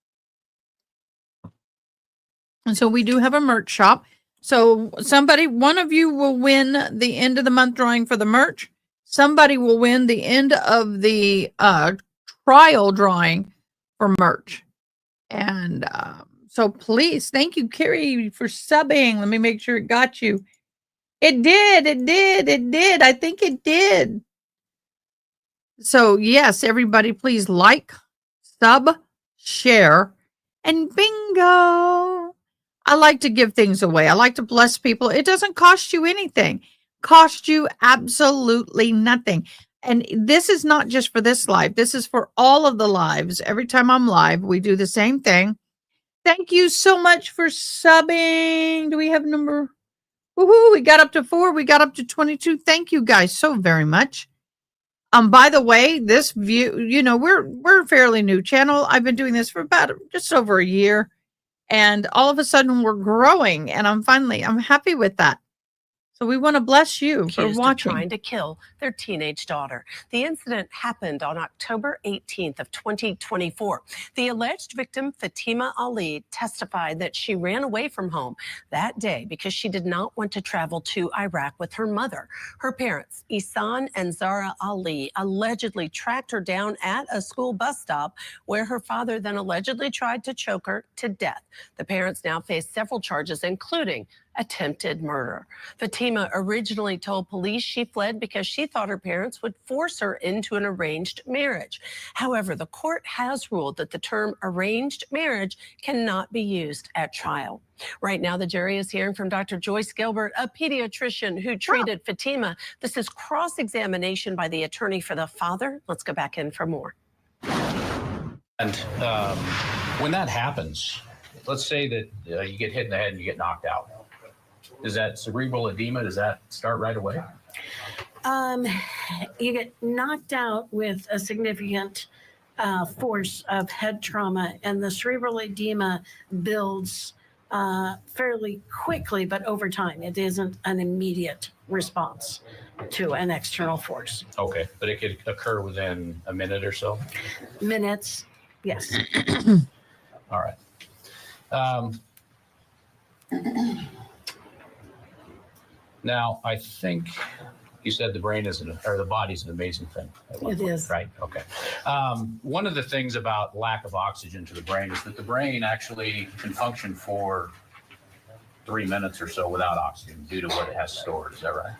And so we do have a merch shop. So one of you will win the end of the month drawing for the merch. Somebody will win the end of the trial drawing for merch. And so please, thank you, Carrie, for subbing. Let me make sure it got you. It did. I think it did. So yes, everybody, please like, sub, share, and bingo. I like to give things away. I like to bless people. It doesn't cost you anything. Cost you absolutely nothing. And this is not just for this live. This is for all of the lives. Every time I'm live, we do the same thing. Thank you so much for subbing. Do we have number? Woohoo, we got up to 4. We got up to 22. Thank you guys so very much. By the way, this view, we're a fairly new channel. I've been doing this for about just over a year. And all of a sudden we're growing, and I'm happy with that. So we want to bless you for accused of watching. trying to kill their teenage daughter. The incident happened on October 18th of 2024. The alleged victim, Fatima Ali, testified that she ran away from home that day because she did not want to travel to Iraq with her mother. Her parents, Ihsan and Zahraa Ali, allegedly tracked her down at a school bus stop where her father then allegedly tried to choke her to death. The parents now face several charges, including attempted murder. Fatima originally told police she fled because she thought her parents would force her into an arranged marriage. However, the court has ruled that the term arranged marriage cannot be used at trial. Right now, the jury is hearing from Dr. Joyce Gilbert, a pediatrician who treated Fatima. This is cross-examination by the attorney for the father. Let's go back in for more. And when that happens, let's say that you get hit in the head and you get knocked out. Is that cerebral edema? Does that start right away? You get knocked out with a significant force of head trauma, and the cerebral edema builds fairly quickly, but over time. It isn't an immediate response to an external force. Okay, but it could occur within a minute or so? Minutes, yes. All right. Now, I think you said the brain or the body's an amazing thing. It is. Right? Okay. One of the things about lack of oxygen to the brain is that the brain actually can function for 3 minutes or so without oxygen due to what it has stored. Is that right?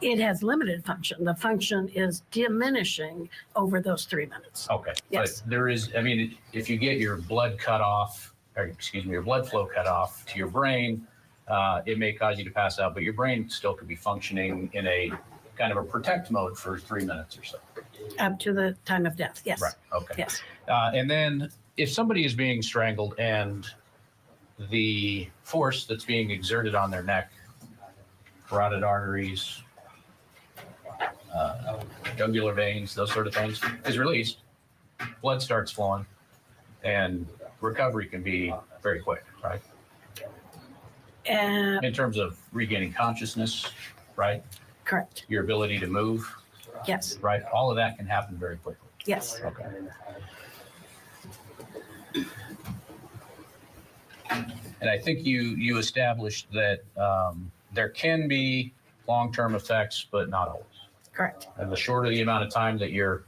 It has limited function. The function is diminishing over those 3 minutes. Okay. Yes. But there is, I mean, if you get your blood cut off, or excuse me, your blood flow cut off to your brain, it may cause you to pass out, but your brain still could be functioning in a kind of a protect mode for 3 minutes or so. Up to the time of death, yes. Right. Okay. Yes. And then if somebody is being strangled and the force that's being exerted on their neck, carotid arteries, jugular veins, those sort of things, is released, blood starts flowing, and recovery can be very quick, right? In terms of regaining consciousness, right? Correct. Your ability to move, Yes. right? All of that can happen very quickly. Yes. Okay. And I think you established that there can be long-term effects, but not always. Correct. And the shorter the amount of time that you're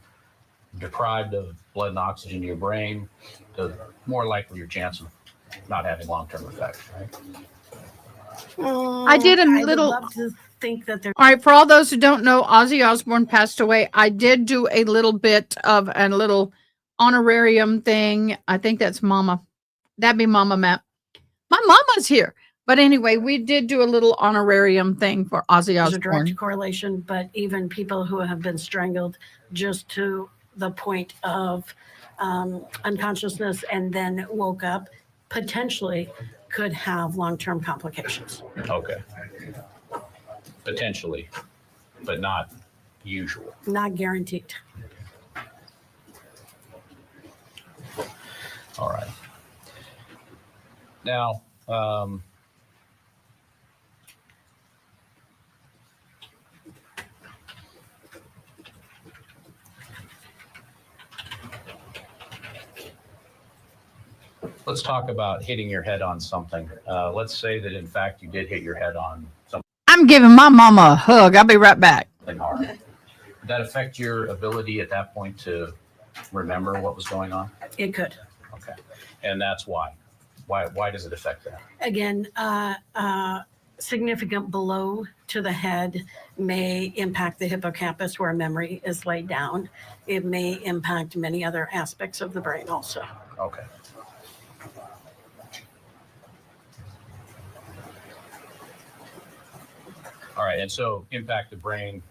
deprived of blood and oxygen to your brain, the more likely your chance of not having long-term effects, right? I did a I little. would love to think that there. All right, for all those who don't know, Ozzy Osbourne passed away. I did do a little bit of a little honorarium thing. I think that's Mama. That'd be Mama Matt. My mama's here. But anyway, we did do a little honorarium thing for Ozzy There's a Osbourne. direct correlation, but even people who have been strangled just to the point of unconsciousness and then woke up potentially could have long-term complications. Okay. Potentially, but not usual. Not guaranteed. All right. Now, let's talk about hitting your head on something. Let's say that, in fact, you did hit your head on something I'm giving my mama a hug. I'll be right back. hard. Did that affect your ability at that point to remember what was going on? It could. Okay. And that's why. Why does it affect that? Again, significant blow to the head may impact the hippocampus where memory is laid down. It may impact many other aspects of the brain also. Okay. All right, and so impact the brain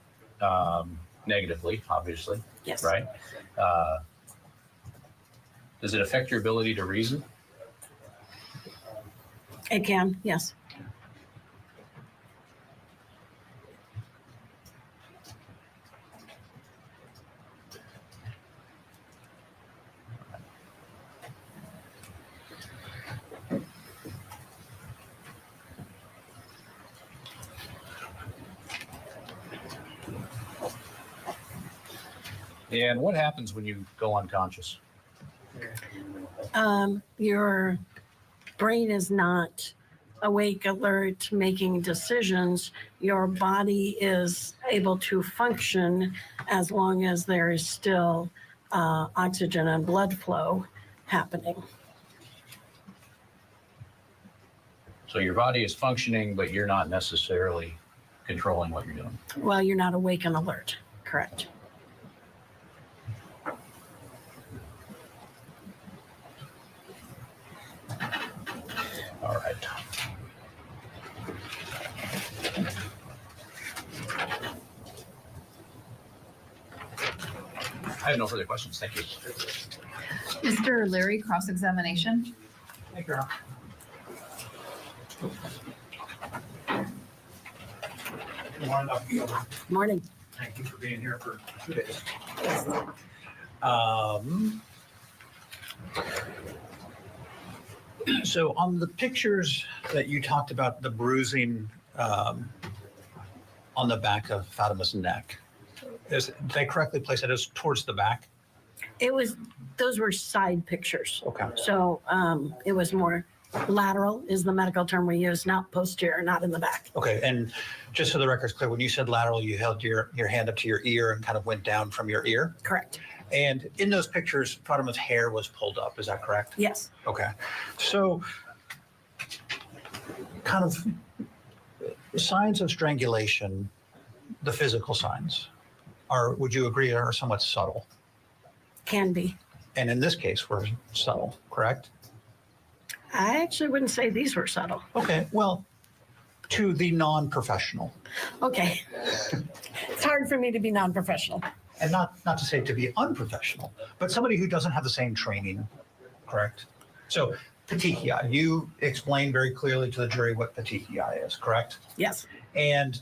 negatively, obviously. Yes. Right? Does it affect your ability to reason? It can, yes. And what happens when you go unconscious? Your brain is not awake, alert, making decisions. Your body is able to function as long as there is still oxygen and blood flow happening. So your body is functioning, but you're not necessarily controlling what you're doing. Well, you're not awake and alert. Correct. All right. I have no further questions. Thank you. Mr. Leary, cross-examination. Thank you. Good morning, Dr. Gilbert. Morning. Thank you for being here for 2 days. So on the pictures that you talked about, the bruising on the back of Fatima's neck, did they correctly place it as towards the back? Those were side pictures. Okay. So it was more lateral is the medical term we use, not posterior, not in the back. Okay, and just so the record's clear, when you said lateral, you held your hand up to your ear and kind of went down from your ear? Correct. And in those pictures, Fatima's hair was pulled up, is that correct? Yes. Okay, so kind of signs of strangulation, the physical signs, would you agree, are somewhat subtle? Can be. And in this case, were subtle, correct? I actually wouldn't say these were subtle. Okay, well, to the non-professional. Okay. It's hard for me to be non-professional. And not to say to be unprofessional, but somebody who doesn't have the same training, correct? So petechiae, you explained very clearly to the jury what petechiae is, correct? Yes. And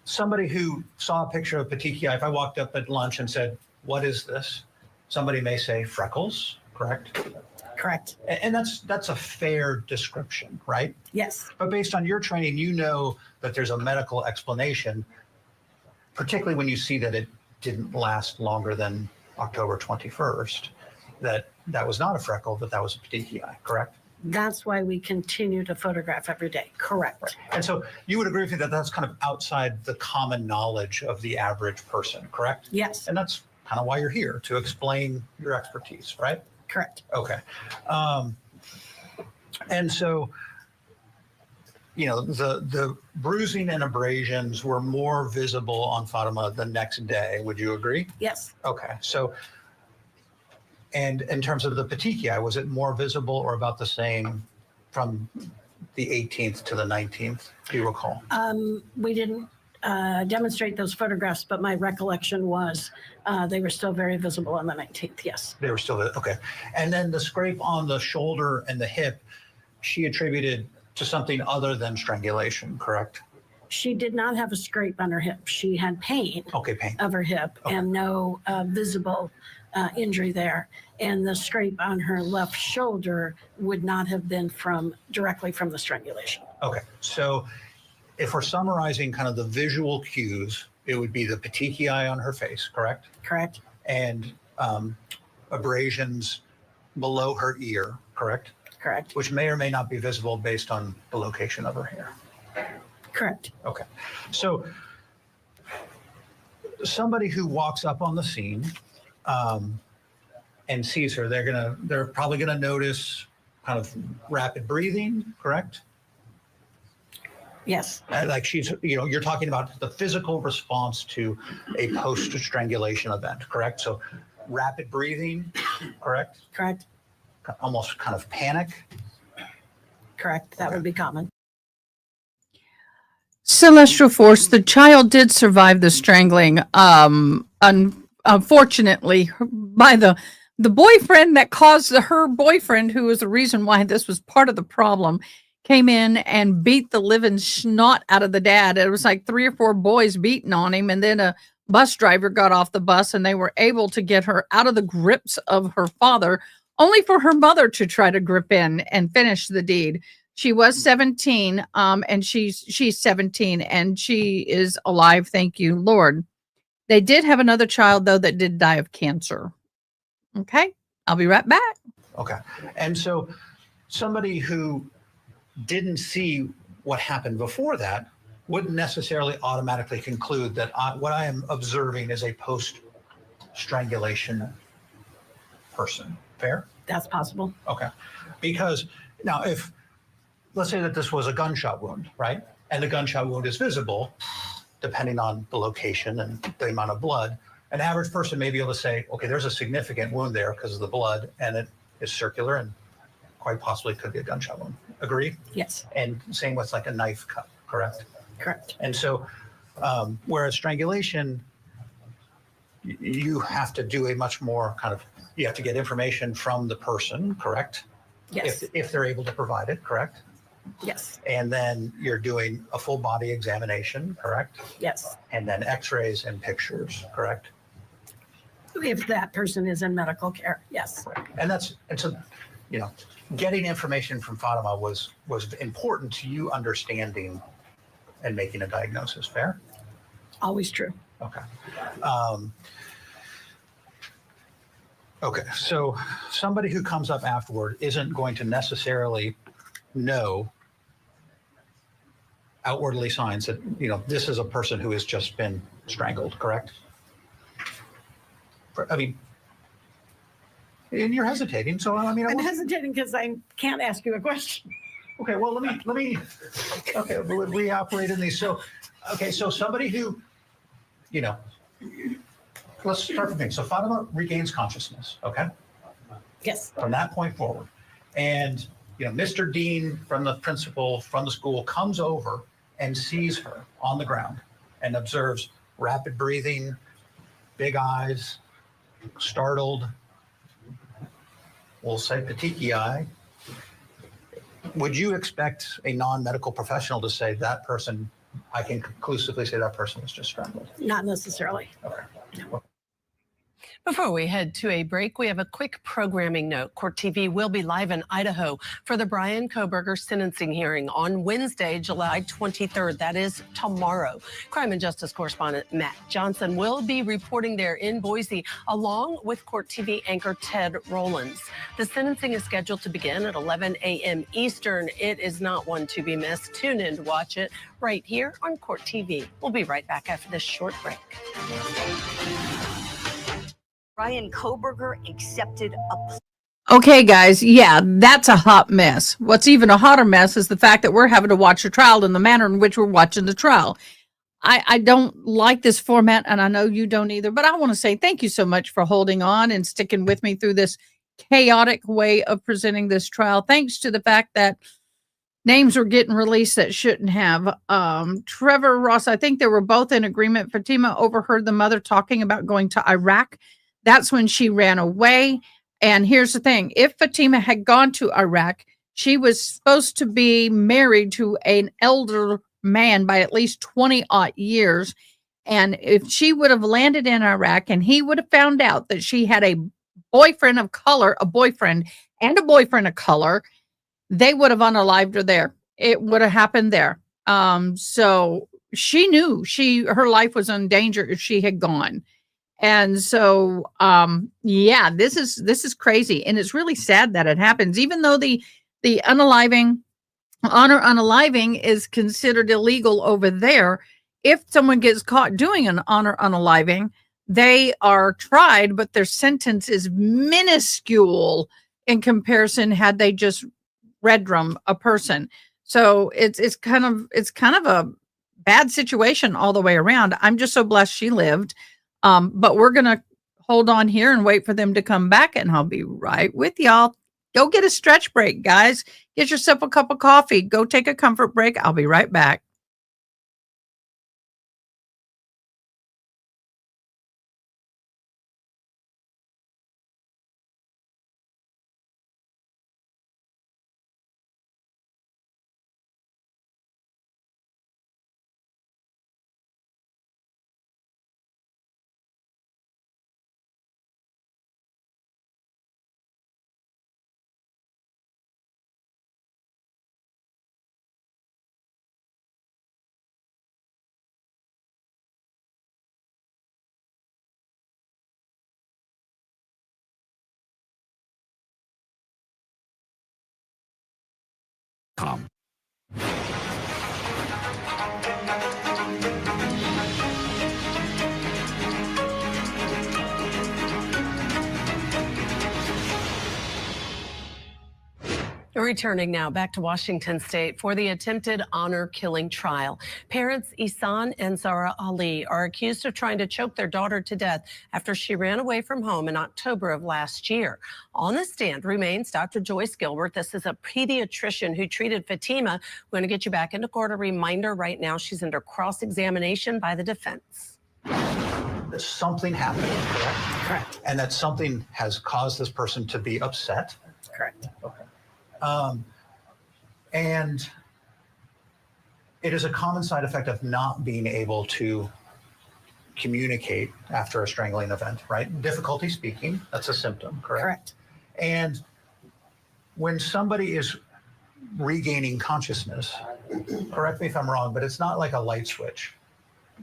somebody who saw a picture of petechiae, if I walked up at lunch and said, what is this? Somebody may say freckles, correct? Correct. And that's a fair description, right? Yes. But based on your training, you know that there's a medical explanation, particularly when you see that it didn't last longer than October 21st, that was not a freckle, that was a petechiae, correct? That's why we continue to photograph every day. Correct. Right. And so you would agree with me that that's kind of outside the common knowledge of the average person, correct? Yes. And that's kind of why you're here, to explain your expertise, right? Correct. Okay. And so, you know, the bruising and abrasions were more visible on Fatima the next day. Would you agree? Yes. Okay. So, and in terms of the petechiae, was it more visible or about the same from the 18th to the 19th? Do you recall? We didn't demonstrate those photographs, but my recollection was they were still very visible on the 19th. Yes. They were still, okay. And then the scrape on the shoulder and the hip, she attributed to something other than strangulation, correct? She did not have a scrape on her hip. She had pain Pain of her hip and no visible injury there. And the scrape on her left shoulder would not have been directly from the strangulation. Okay. So if we're summarizing kind of the visual cues, it would be the petechiae on her face, correct? Correct. And abrasions below her ear, correct? Correct. Which may or may not be visible based on the location of her hair. Correct. Okay. So somebody who walks up on the scene and sees her, they're probably gonna notice kind of rapid breathing, correct? Yes. Like she's, you're talking about the physical response to a post-strangulation event, correct? So rapid breathing, correct? Correct. Almost kind of panic. Correct. That would be common. Celestial Force, the child did survive the strangling. Unfortunately, by the boyfriend that caused her boyfriend, who was the reason why this was part of the problem, came in and beat the living snot out of the dad. It was like 3 or 4 boys beating on him, and then a bus driver got off the bus, and they were able to get her out of the grips of her father, only for her mother to try to grip in and finish the deed. She was 17, and she's 17, and she is alive. Thank you, Lord. They did have another child, though, that did die of cancer. Okay, I'll be right back. Okay. And so somebody who didn't see what happened before that wouldn't necessarily automatically conclude that what I am observing is a post-strangulation person. Fair? That's possible. Okay. Because now if, let's say that this was a gunshot wound, right? And the gunshot wound is visible, depending on the location and the amount of blood, an average person may be able to say, okay, there's a significant wound there because of the blood, and it is circular and quite possibly could be a gunshot wound. Agree? Yes. And same with like a knife cut, correct? Correct. And so, whereas strangulation, you have to do a much more kind of, you have to get information from the person, correct? Yes. If they're able to provide it, correct? Yes. And then you're doing a full body examination, correct? Yes. And then x-rays and pictures, correct? If that person is in medical care, yes. And so, you know, getting information from Fatima was important to you understanding and making a diagnosis. Fair? Always true. Okay. Okay, so somebody who comes up afterward isn't going to necessarily know outwardly signs that, you know, this is a person who has just been strangled, correct? I mean, and you're hesitating, so I mean, I'm hesitating because I can't ask you a question. Okay, well, let me. Okay, we operate in these. So, okay, so somebody who, you know, let's start from here. So Fatima regains consciousness. Okay. Yes. From that point forward, and you know, Mr. Dean from the principal from the school comes over and sees her on the ground and observes rapid breathing, big eyes, startled. We'll say petechiae. Would you expect a non-medical professional to say that person, I can conclusively say that person was just strangled? Not necessarily. Okay. Before we head to a break, we have a quick programming note. Court TV will be live in Idaho for the Brian Kohberger sentencing hearing on Wednesday, July 23rd. That is tomorrow. Crime and Justice correspondent Matt Johnson will be reporting there in Boise, along with Court TV anchor Ted Rollins. The sentencing is scheduled to begin at 11 a.m. Eastern. It is not one to be missed. Tune in to watch it right here on Court TV. We'll be right back after this short break. Brian Kohberger accepted a Okay, guys, yeah, that's a hot mess. What's even a hotter mess is the fact that we're having to watch the trial in the manner in which we're watching the trial. I don't like this format, and I know you don't either, but I want to say thank you so much for holding on and sticking with me through this chaotic way of presenting this trial. Thanks to the fact that names were getting released that shouldn't have. Trevor Ross, I think they were both in agreement. Fatima overheard the mother talking about going to Iraq. That's when she ran away. And here's the thing. If Fatima had gone to Iraq, she was supposed to be married to an elder man by at least 20 odd years. And if she would have landed in Iraq and he would have found out that she had a boyfriend of color, a boyfriend and a boyfriend of color, they would have unalived her there. It would have happened there. So she knew her life was in danger if she had gone. And so, yeah, this is crazy. And it's really sad that it happens, even though the honor unaliving is considered illegal over there. If someone gets caught doing an honor unaliving, they are tried, but their sentence is minuscule in comparison had they just red drum a person. So it's kind of a bad situation all the way around. I'm just so blessed she lived. But we're going to hold on here and wait for them to come back, and I'll be right with y'all. Go get a stretch break, guys. Get yourself a cup of coffee. Go take a comfort break. I'll be right back. Returning now back to Washington State for the attempted honor killing trial. Parents Ihsan and Zahraa Ali are accused of trying to choke their daughter to death after she ran away from home in October of last year. On the stand remains Dr. Joyce Gilbert. This is a pediatrician who treated Fatima. We're going to get you back into court. A reminder right now, she's under cross-examination by the defense. Something happened, correct? Correct. And that something has caused this person to be upset. Correct. Okay. And it is a common side effect of not being able to communicate after a strangling event, right? Difficulty speaking, that's a symptom, correct? Correct. And when somebody is regaining consciousness, correct me if I'm wrong, but it's not like a light switch.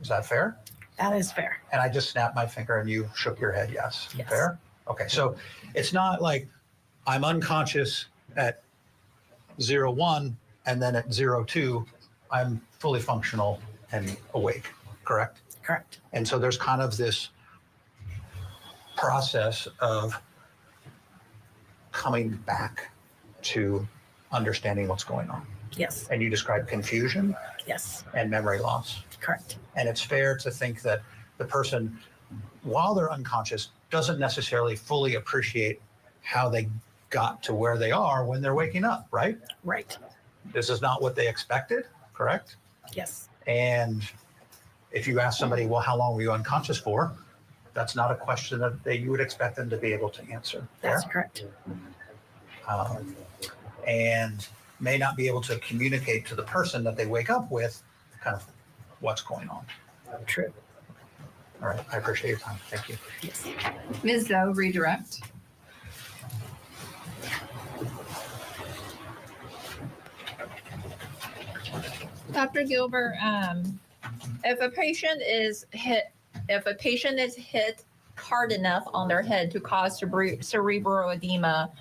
Is that fair? That is fair. And I just snapped my finger and you shook your head, yes. Yes. Fair? Okay, so it's not like I'm unconscious at 0-1 and then at 0-2, I'm fully functional and awake, correct? Correct. And so there's kind of this process of coming back to understanding what's going on. Yes. And you described confusion Yes. and memory loss. Correct. And it's fair to think that the person, while they're unconscious, doesn't necessarily fully appreciate how they got to where they are when they're waking up, right? Right. This is not what they expected, correct? Yes. And if you ask somebody, well, how long were you unconscious for? That's not a question that you would expect them to be able to answer. That's Fair? correct. And may not be able to communicate to the person that they wake up with kind of what's going on. True. All right, I appreciate your time. Thank you. Yes. Ms. Zoe, redirect. Dr. Gilbert, if a patient is hit hard enough on their head to cause cerebral edema,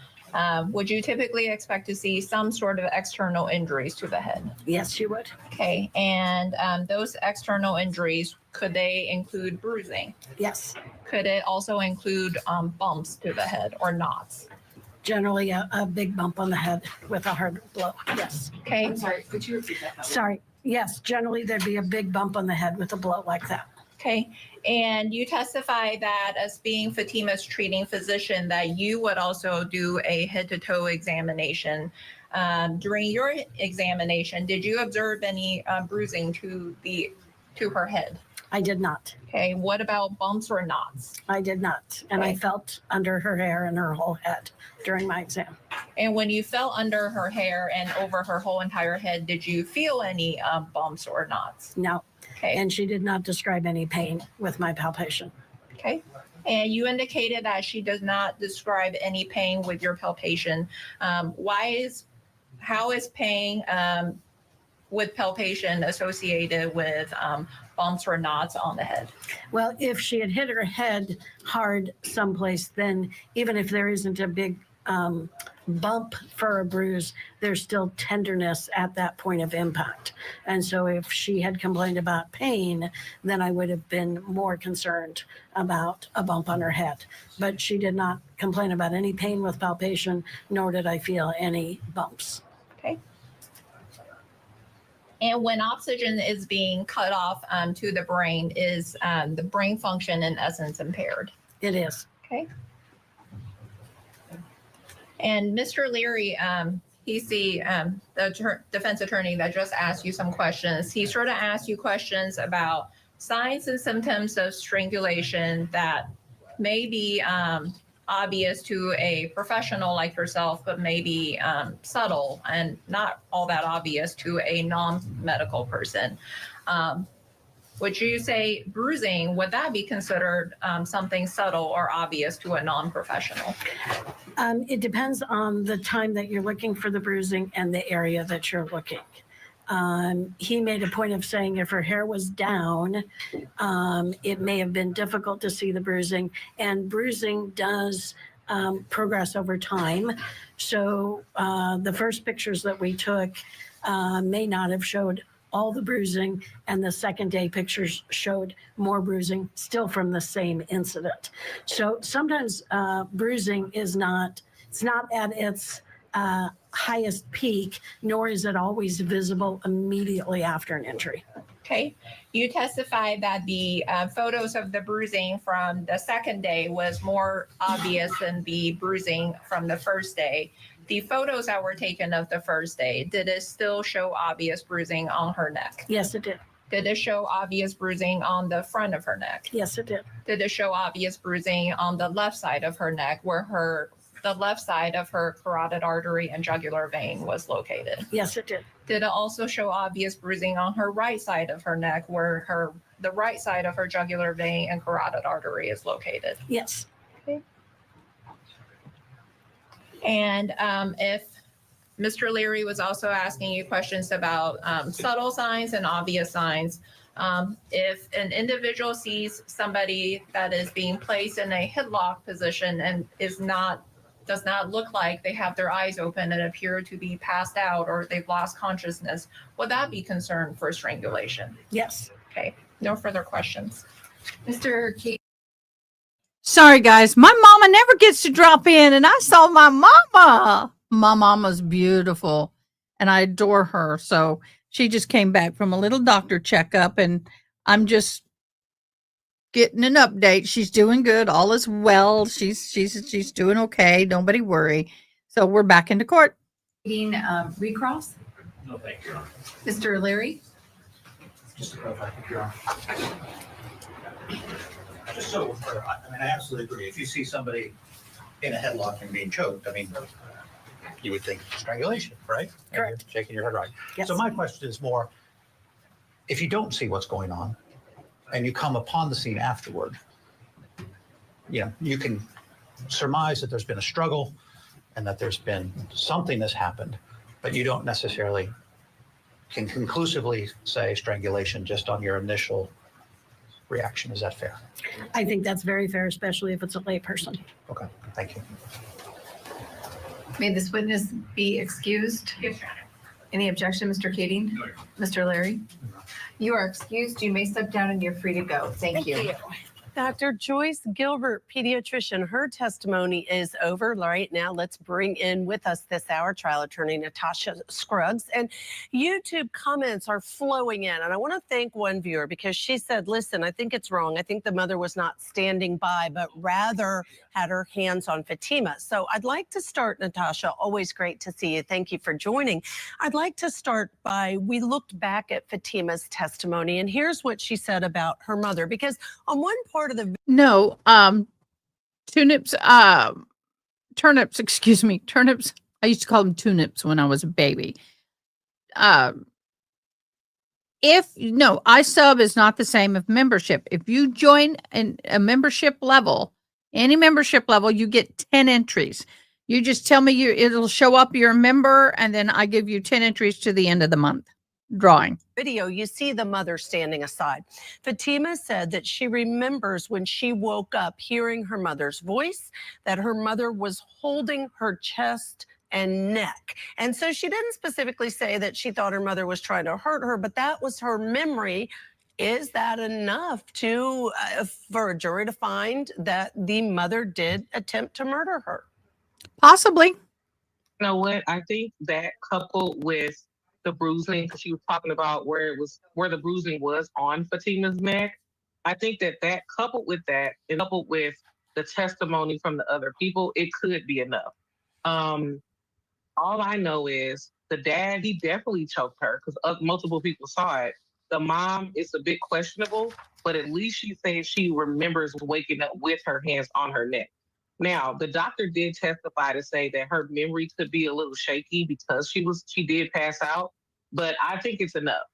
would you typically expect to see some sort of external injuries to the head? Yes, you would. Okay, and those external injuries, could they include bruising? Yes. Could it also include bumps to the head or knots? Generally, a big bump on the head with a hard blow. Yes. Okay. I'm sorry, could you repeat that? Sorry. Yes, generally there'd be a big bump on the head with a blow like that. Okay, and you testify that as being Fatima's treating physician, that you would also do a head-to-toe examination. During your examination, did you observe any bruising to her head? I did not. Okay, what about bumps or knots? I did not. And I Okay. felt under her hair and her whole head during my exam. And when you felt under her hair and over her whole entire head, did you feel any bumps or knots? No. Okay. And she did not describe any pain with my palpation. Okay. And you indicated that she does not describe any pain with your palpation. How is pain with palpation associated with bumps or knots on the head? Well, if she had hit her head hard someplace, then even if there isn't a big bump for a bruise, there's still tenderness at that point of impact. And so if she had complained about pain, then I would have been more concerned about a bump on her head. But she did not complain about any pain with palpation, nor did I feel any bumps. Okay. And when oxygen is being cut off to the brain, is the brain function in essence impaired? It is. Okay. And Mr. Leary, he's the defense attorney that just asked you some questions. He sort of asked you questions about signs and symptoms of strangulation that may be obvious to a professional like yourself, but maybe subtle and not all that obvious to a non-medical person. Would you say bruising, would that be considered something subtle or obvious to a non-professional? It depends on the time that you're looking for the bruising and the area that you're looking. He made a point of saying if her hair was down, it may have been difficult to see the bruising, and bruising does progress over time. So the first pictures that we took may not have showed all the bruising, and the second day pictures showed more bruising, still from the same incident. So sometimes bruising is not, it's not at its highest peak, nor is it always visible immediately after an injury. Okay. You testified that the photos of the bruising from the second day was more obvious than the bruising from the first day. The photos that were taken of the first day, did it still show obvious bruising on her neck? Yes, it did. Did it show obvious bruising on the front of her neck? Yes, it did. Did it show obvious bruising on the left side of her neck where the left side of her carotid artery and jugular vein was located? Yes, it did. Did it also show obvious bruising on her right side of her neck where the right side of her jugular vein and carotid artery is located? Yes. Okay. And if Mr. Leary was also asking you questions about subtle signs and obvious signs. If an individual sees somebody that is being placed in a headlock position and does not look like they have their eyes open and appear to be passed out or they've lost consciousness, would that be concerned for strangulation? Yes. Okay, no further questions. Mr. Kate. Sorry, guys. My mama never gets to drop in, and I saw my mama. My mama's beautiful, and I adore her. So she just came back from a little doctor checkup, and I'm just getting an update. She's doing good. All is well. She's doing okay. Nobody worry. So we're back into court. Recross. No, thank you. Mr. Leary. Just to clarify, Your Honor. Just so, I mean, I absolutely agree. If you see somebody in a headlock and being choked, I mean, you would think strangulation, right? Correct. You're shaking your head right. Yes. So my question is more, if you don't see what's going on and you come upon the scene afterward, you can surmise that there's been a struggle and that there's been something that's happened, but you don't necessarily can conclusively say strangulation just on your initial reaction. Is that fair? I think that's very fair, especially if it's a layperson. Okay, thank you. May this witness be excused? Yes, Your Honor. Any objection, Mr. Kading? No, Your Honor. Mr. Leary? You are excused. You may step down and you're free to go. Thank you. Dr. Joyce Gilbert, pediatrician, her testimony is over right now. Let's bring in with us this hour trial attorney Natasha Scruggs. And YouTube comments are flowing in. And I want to thank one viewer because she said, listen, I think it's wrong. I think the mother was not standing by, but rather had her hands on Fatima. So I'd like to start, Natasha, always great to see you. Thank you for joining. I'd like to start by, we looked back at Fatima's testimony, and here's what she said about her mother, because on one part of the turnips, excuse me, turnips. I used to call them tunips when I was a baby. iSub is not the same as membership. If you join a membership level, any membership level, you get 10 entries. You just tell me it'll show up you're a member, and then I give you 10 entries to the end of the month. Drawing. Video, you see the mother standing aside. Fatima said that she remembers when she woke up hearing her mother's voice, that her mother was holding her chest and neck. And so she didn't specifically say that she thought her mother was trying to hurt her, but that was her memory. Is that enough for a jury to find that the mother did attempt to murder her? Possibly. You know what? I think that coupled with the bruising, because she was talking about where the bruising was on Fatima's neck. I think that coupled with that, and coupled with the testimony from the other people, it could be enough. All I know is the dad, he definitely choked her because multiple people saw it. The mom is a bit questionable, but at least she says she remembers waking up with her hands on her neck. Now, the doctor did testify to say that her memory could be a little shaky because she did pass out, but I think it's enough.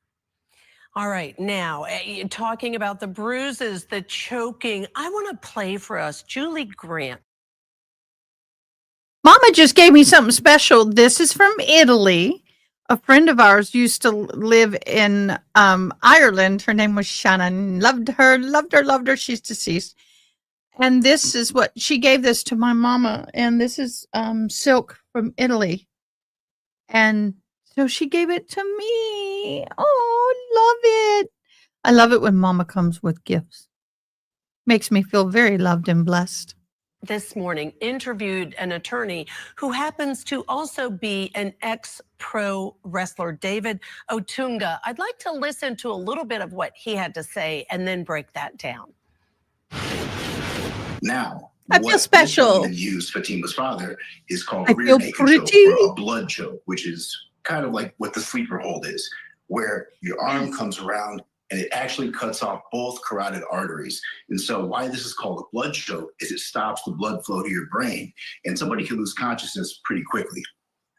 All right, now, talking about the bruises, the choking, I want to play for us Julie Grant. Mama just gave me something special. This is from Italy. A friend of ours used to live in Ireland. Her name was Shannon. Loved her. She's deceased. And this is what she gave this to my mama. And this is silk from Italy. And so she gave it to me. Oh, love it. I love it when Mama comes with gifts. Makes me feel very loved and blessed. This morning interviewed an attorney who happens to also be an ex-pro wrestler, David Otunga. I'd like to listen to a little bit of what he had to say and then break that down. Now, I feel special. Used Fatima's father is called I rear feel naked pretty. choke or a blood choke, which is kind of like what the sleeper hold is, where your arm comes around and it actually cuts off both carotid arteries. And so why this is called a blood choke is it stops the blood flow to your brain, and somebody can lose consciousness pretty quickly.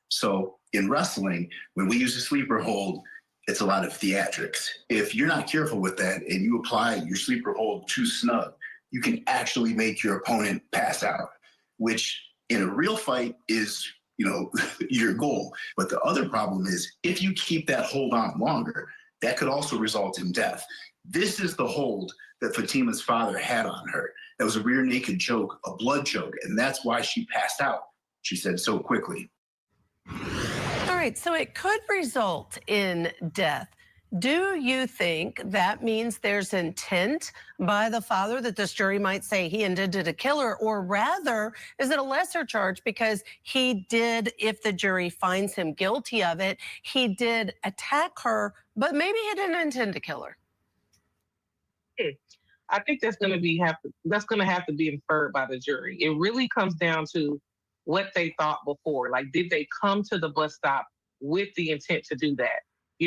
So in wrestling, when we use a sleeper hold, it's a lot of theatrics. If you're not careful with that and you apply your sleeper hold too snug, you can actually make your opponent pass out, which in a real fight is, your goal. But the other problem is if you keep that hold on longer, that could also result in death. This is the hold that Fatima's father had on her. That was a rear naked choke, a blood choke, and that's why she passed out, she said so quickly. All right, so it could result in death. Do you think that means there's intent by the father, that this jury might say he intended to kill her, or rather, is it a lesser charge because he did, if the jury finds him guilty of it, he did attack her, but maybe he didn't intend to kill her? I think that's going to have to be inferred by the jury. It really comes down to what they thought before. Like, did they come to the bus stop with the intent to do that?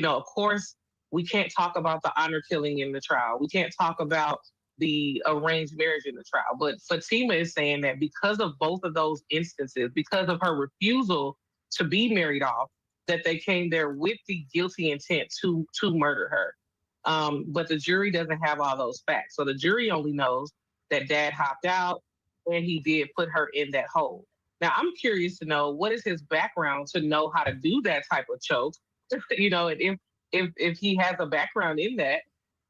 Of course, we can't talk about the honor killing in the trial. We can't talk about the arranged marriage in the trial. But Fatima is saying that because of both of those instances, because of her refusal to be married off, that they came there with the guilty intent to murder her. But the jury doesn't have all those facts. So the jury only knows that dad hopped out and he did put her in that hole. Now, I'm curious to know, what is his background to know how to do that type of choke? And if he has a background in that,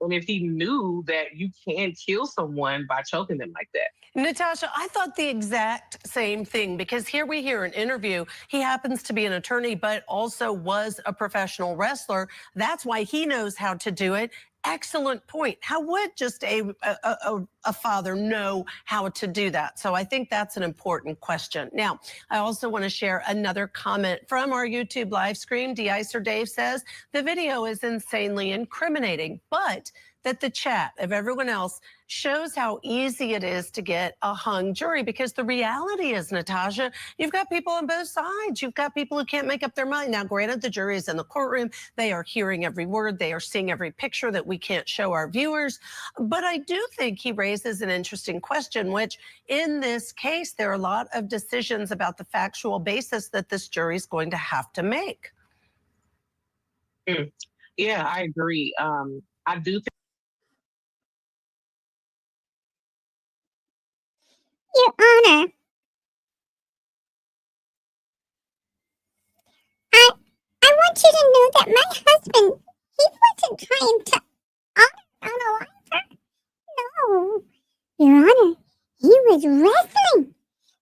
and if he knew that you can kill someone by choking them like that. Natasha, I thought the exact same thing, because here we hear an interview. He happens to be an attorney, but also was a professional wrestler. That's why he knows how to do it. Excellent point. How would just a father know how to do that? So I think that's an important question. Now, I also want to share another comment from our YouTube live stream. De-Icer Dave says the video is insanely incriminating, but that the chat of everyone else shows how easy it is to get a hung jury, because the reality is, Natasha, you've got people on both sides. You've got people who can't make up their mind. Now, granted, the jury is in the courtroom. They are hearing every word. They are seeing every picture that we can't show our viewers. But I do think he raises an interesting question, which in this case, there are a lot of decisions about the factual basis that this jury is going to have to make. Yeah, I agree. I do think. Your Honor, I want you to know that my husband, he wasn't trying to unalive her. No, Your Honor, he was wrestling.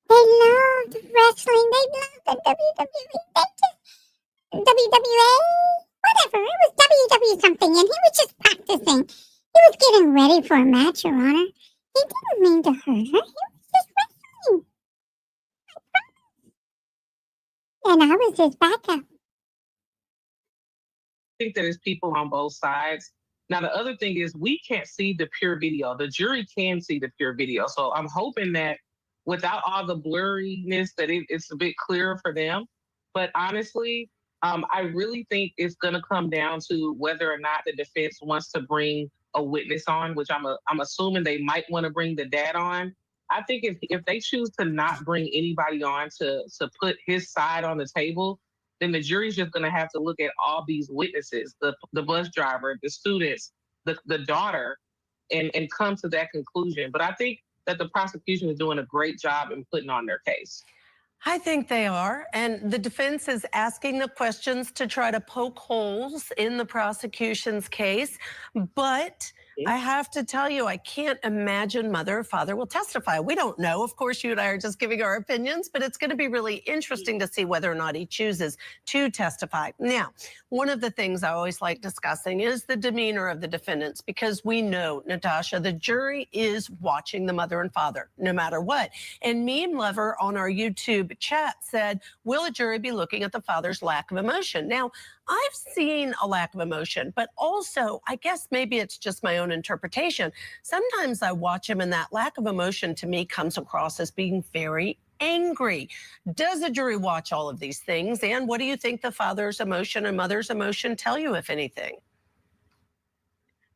They loved wrestling. They loved the WWE. They just, WWA, whatever. It was WWE something, and he was just practicing. He was getting ready for a match, Your Honor. He didn't mean to hurt her. He was just wrestling. And I was his backup. I think that there's people on both sides. Now, the other thing is we can't see the pure video. The jury can see the pure video. So I'm hoping that without all the blurriness, that it's a bit clearer for them. But honestly, I really think it's going to come down to whether or not the defense wants to bring a witness on, which I'm assuming they might want to bring the dad on. I think if they choose to not bring anybody on to put his side on the table, then the jury's just going to have to look at all these witnesses, the bus driver, the students, the daughter, and come to that conclusion. But I think that the prosecution is doing a great job in putting on their case. I think they are, and the defense is asking the questions to try to poke holes in the prosecution's case, but I have to tell you, I can't imagine mother or father will testify. We don't know. Of course, you and I are just giving our opinions, but it's going to be really interesting to see whether or not he chooses to testify. Now, one of the things I always like discussing is the demeanor of the defendants, because we know, Natasha, the jury is watching the mother and father no matter what. And Meme Lover on our YouTube chat said, will a jury be looking at the father's lack of emotion? Now, I've seen a lack of emotion, but also, I guess maybe it's just my own interpretation. Sometimes I watch him and that lack of emotion to me comes across as being very angry. Does a jury watch all of these things? And what do you think the father's emotion and mother's emotion tell you, if anything?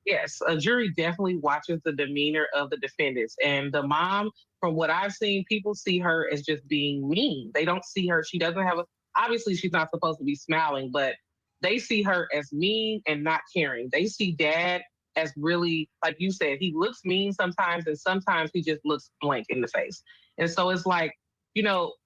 Yes, a jury definitely watches the demeanor of the defendants. And the mom, from what I've seen, people see her as just being mean. They don't see her, she doesn't have obviously she's not supposed to be smiling, but they see her as mean and not caring. They see dad as really, like you said, he looks mean sometimes, and sometimes he just looks blank in the face. And so it's like,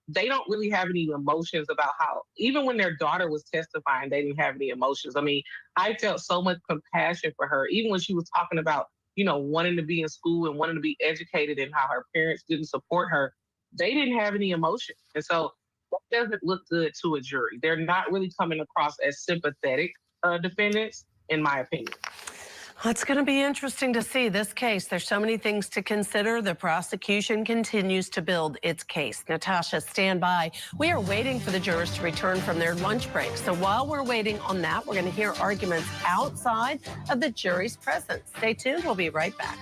they don't really have any emotions about how, even when their daughter was testifying, they didn't have any emotions. I mean, I felt so much compassion for her, even when she was talking about, wanting to be in school and wanting to be educated and how her parents didn't support her. They didn't have any emotion. And so that doesn't look good to a jury. They're not really coming across as sympathetic defendants, in my opinion. It's going to be interesting to see this case. There's so many things to consider. The prosecution continues to build its case. Natasha, stand by. We are waiting for the jurors to return from their lunch break. So while we're waiting on that, we're going to hear arguments outside of the jury's presence. Stay tuned. We'll be right back.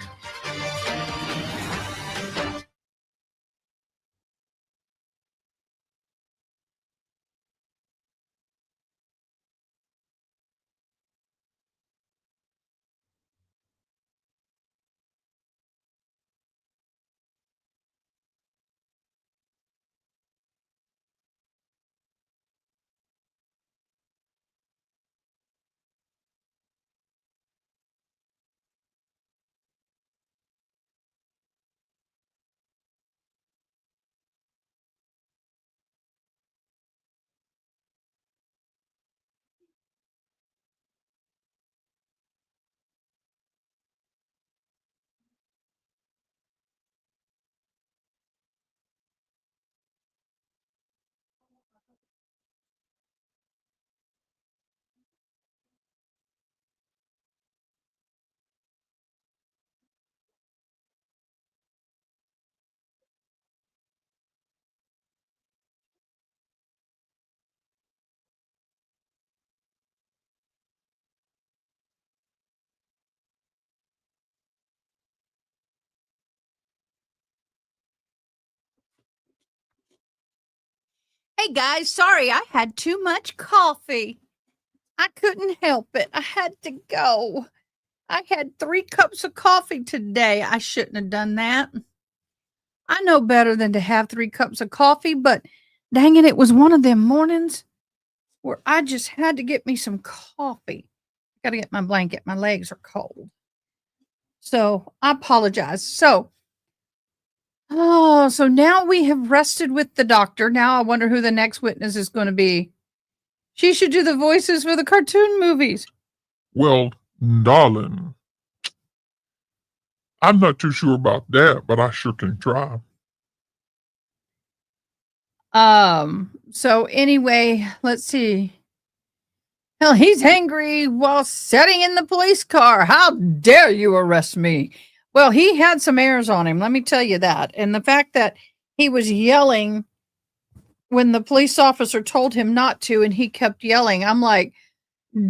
Hey guys, sorry, I had too much coffee. I couldn't help it. I had to go. I had 3 cups of coffee today. I shouldn't have done that. I know better than to have 3 cups of coffee, but dang it, it was one of them mornings where I just had to get me some coffee. Got to get my blanket. My legs are cold. So I apologize. So now we have rested with the doctor. Now I wonder who the next witness is going to be. She should do the voices for the cartoon movies. Well, darling, I'm not too sure about that, but I sure can try. So anyway, let's see. Hell, he's angry while sitting in the police car. How dare you arrest me? Well, he had some airs on him, let me tell you that. And the fact that he was yelling when the police officer told him not to and he kept yelling, I'm like,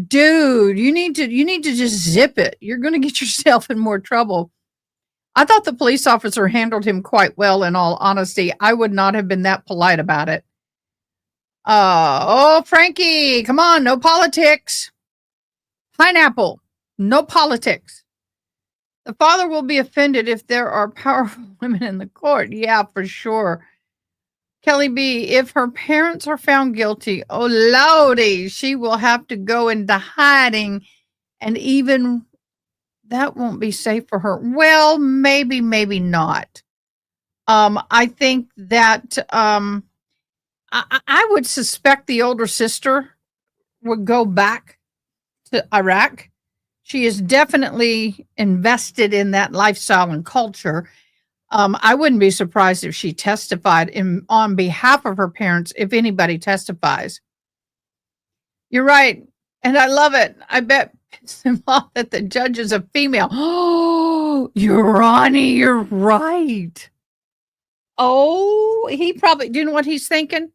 dude, you need to just zip it. You're going to get yourself in more trouble. I thought the police officer handled him quite well, in all honesty. I would not have been that polite about it. Frankie, come on, no politics. Pineapple, no politics. The father will be offended if there are powerful women in the court. Yeah, for sure. Kelly B, if her parents are found guilty, oh lordy, she will have to go into hiding, and even that won't be safe for her. Well, maybe not. I think that I would suspect the older sister would go back to Iraq. She is definitely invested in that lifestyle and culture. I wouldn't be surprised if she testified on behalf of her parents if anybody testifies. You're right. And I love it. I bet pissed him off that the judge is a female. Oh, Ronnie, you're right. Oh, he probably, do you know what he's thinking?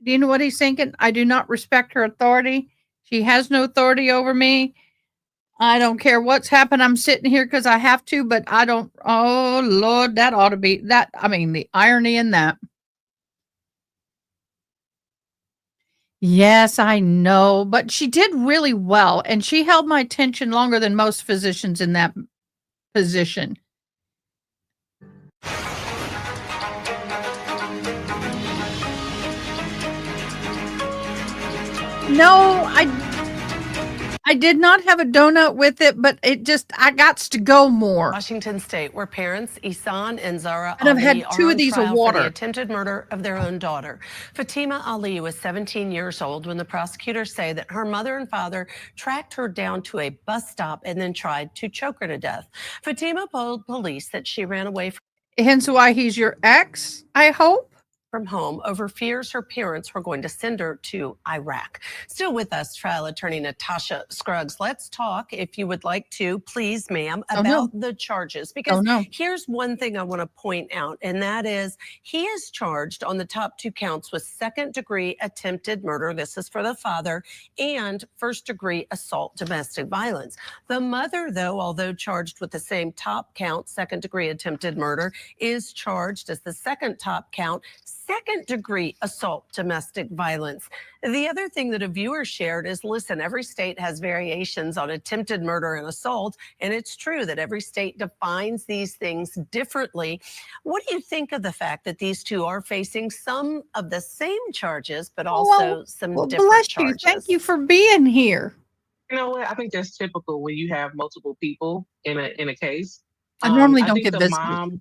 Do you know what he's thinking? I do not respect her authority. She has no authority over me. I don't care what's happened. I'm sitting here because I have to, but I don't. Oh, Lord, that ought to be that. I mean, the irony in that. Yes, I know, but she did really well, and she held my attention longer than most physicians in that position. No, I did not have a donut with it, but I got to go more. Washington State, where parents Ihsan and Zahraa And I've Ali had are 2 on of these of trial for water. the attempted murder of their own daughter. Fatima Ali was 17 years old when the prosecutors say that her mother and father tracked her down to a bus stop and then tried to choke her to death. Fatima told police that she ran away from Hence why he's your ex, I hope. From home over fears her parents were going to send her to Iraq. Still with us, trial attorney Natasha Scruggs. Let's talk, if you would like to, please, ma'am, about the charges. Because here's one thing I want to point out, and that is he is charged on the top 2 counts with second-degree attempted murder. This is for the father, and first-degree assault, domestic violence. The mother, though, although charged with the same top count, second-degree attempted murder, is charged as the second top count, second-degree assault, domestic violence. The other thing that a viewer shared is, listen, every state has variations on attempted murder and assault, and it's true that every state defines these things differently. What do you think of the fact that these 2 are facing some of the same charges, but also some different bless charges? you. Thank you for being here. You know what? I think that's typical when you have multiple people in a case. I normally I don't think get the visited. mom,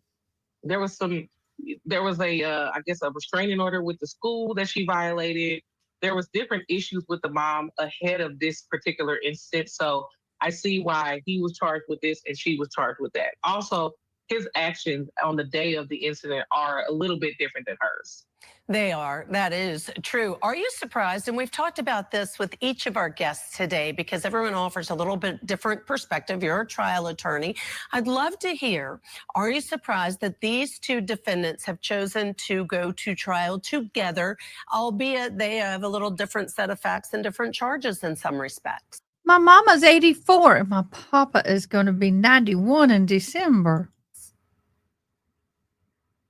there was I guess a restraining order with the school that she violated. There was different issues with the mom ahead of this particular instance. So I see why he was charged with this and she was charged with that. Also, his actions on the day of the incident are a little bit different than hers. They are. That is true. Are you surprised? And we've talked about this with each of our guests today because everyone offers a little bit different perspective. You're a trial attorney. I'd love to hear, are you surprised that these 2 defendants have chosen to go to trial together, albeit they have a little different set of facts and different charges in some respects? My mama's 84 and my papa is going to be 91 in December.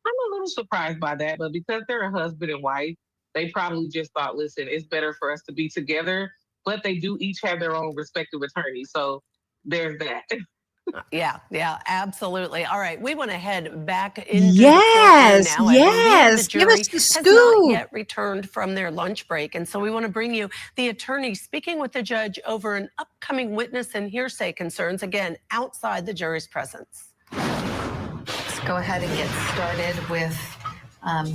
I'm a little surprised by that, but because they're a husband and wife, they probably just thought, listen, it's better for us to be together, but they do each have their own respective attorneys. So there's that. Yeah, absolutely. All right, we want to head back into the courtroom now. Yes, the give jury us the has scoop. not yet returned from their lunch break, and so we want to bring you the attorney speaking with the judge over an upcoming witness and hearsay concerns, again, outside the jury's presence. Let's go ahead and get started with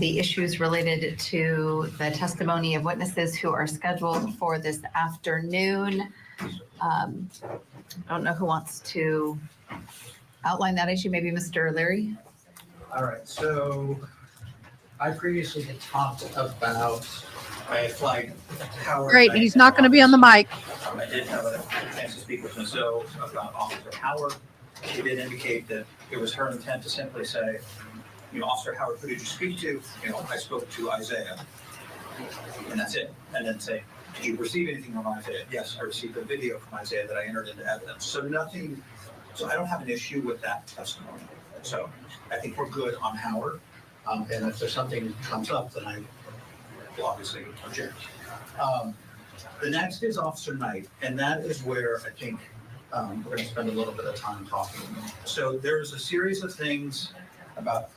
the issues related to the testimony of witnesses who are scheduled for this afternoon. I don't know who wants to outline that issue. Maybe Mr. Leary? All right, so I previously had talked about, I had flagged Howard. Great, he's not going to be on the mic. I did have a chance to speak with Ms. Zoe about Officer Howard. She did indicate that it was her intent to simply say, Officer Howard, who did you speak to? I spoke to Isaiah. And that's it. And then say, did you receive anything from Isaiah? Yes, I received a video from Isaiah that I entered into evidence. So I don't have an issue with that testimony. So I think we're good on Howard. And if there's something that comes up, then I will obviously object. The next is Officer Knight, and that is where I think we're going to spend a little bit of time talking. So there's a series of things about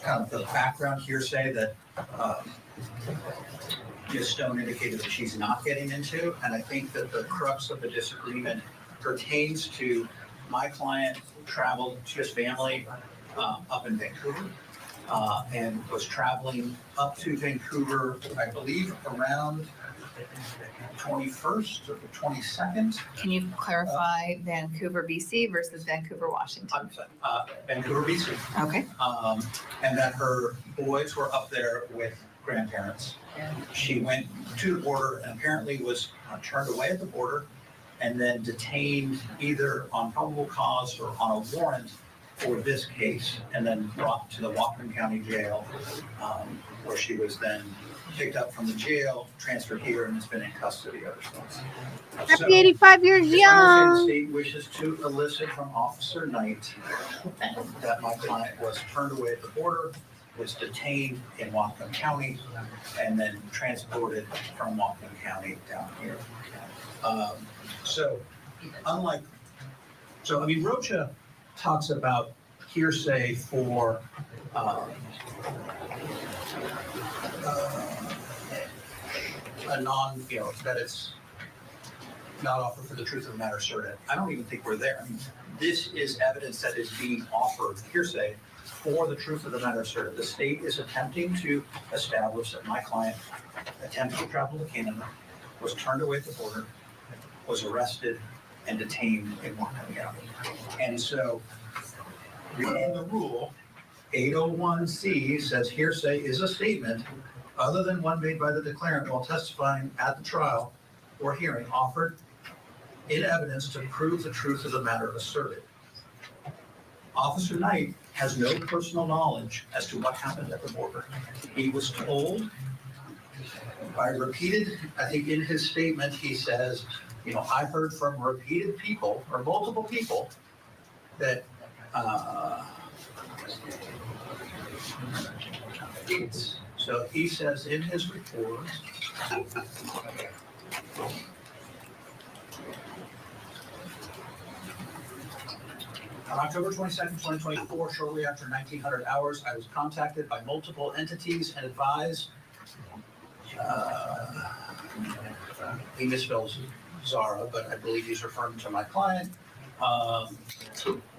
kind of the background hearsay that Ms. Stone indicated that she's not getting into, and I think that the crux of the disagreement pertains to my client traveled, she has family up in Vancouver, and was traveling up to Vancouver, I believe around 21st or the 22nd. Can you clarify Vancouver, BC versus Vancouver, Washington? Vancouver, BC. Okay. And that her boys were up there with grandparents. She went to the border and apparently was turned away at the border and then detained either on probable cause or on a warrant for this case, and then brought to the Whatcom County Jail, where she was then picked up from the jail, transferred here, and has been in custody ever since. Happy 85 years The young. state wishes to elicit from Officer Knight that my client was turned away at the border, was detained in Whatcom County, and then transported from Whatcom County down here. Rocha talks about hearsay for a non, that it's not offered for the truth of the matter asserted. I don't even think we're there. I mean, this is evidence that is being offered hearsay for the truth of the matter asserted. The state is attempting to establish that my client attempted to travel to Canada, was turned away at the border, was arrested and detained in Whatcom County. And so, reading the rule, 801C says hearsay is a statement other than one made by the declarant while testifying at the trial or hearing offered in evidence to prove the truth of the matter asserted. Officer Knight has no personal knowledge as to what happened at the border. He was told by repeated, I think in his statement, he says, I heard from repeated people or multiple people that so he says in his report, on October 22nd, 2024, shortly after 1900 hours, I was contacted by multiple entities and advised, he misspells Zahraa, but I believe he's referring to my client,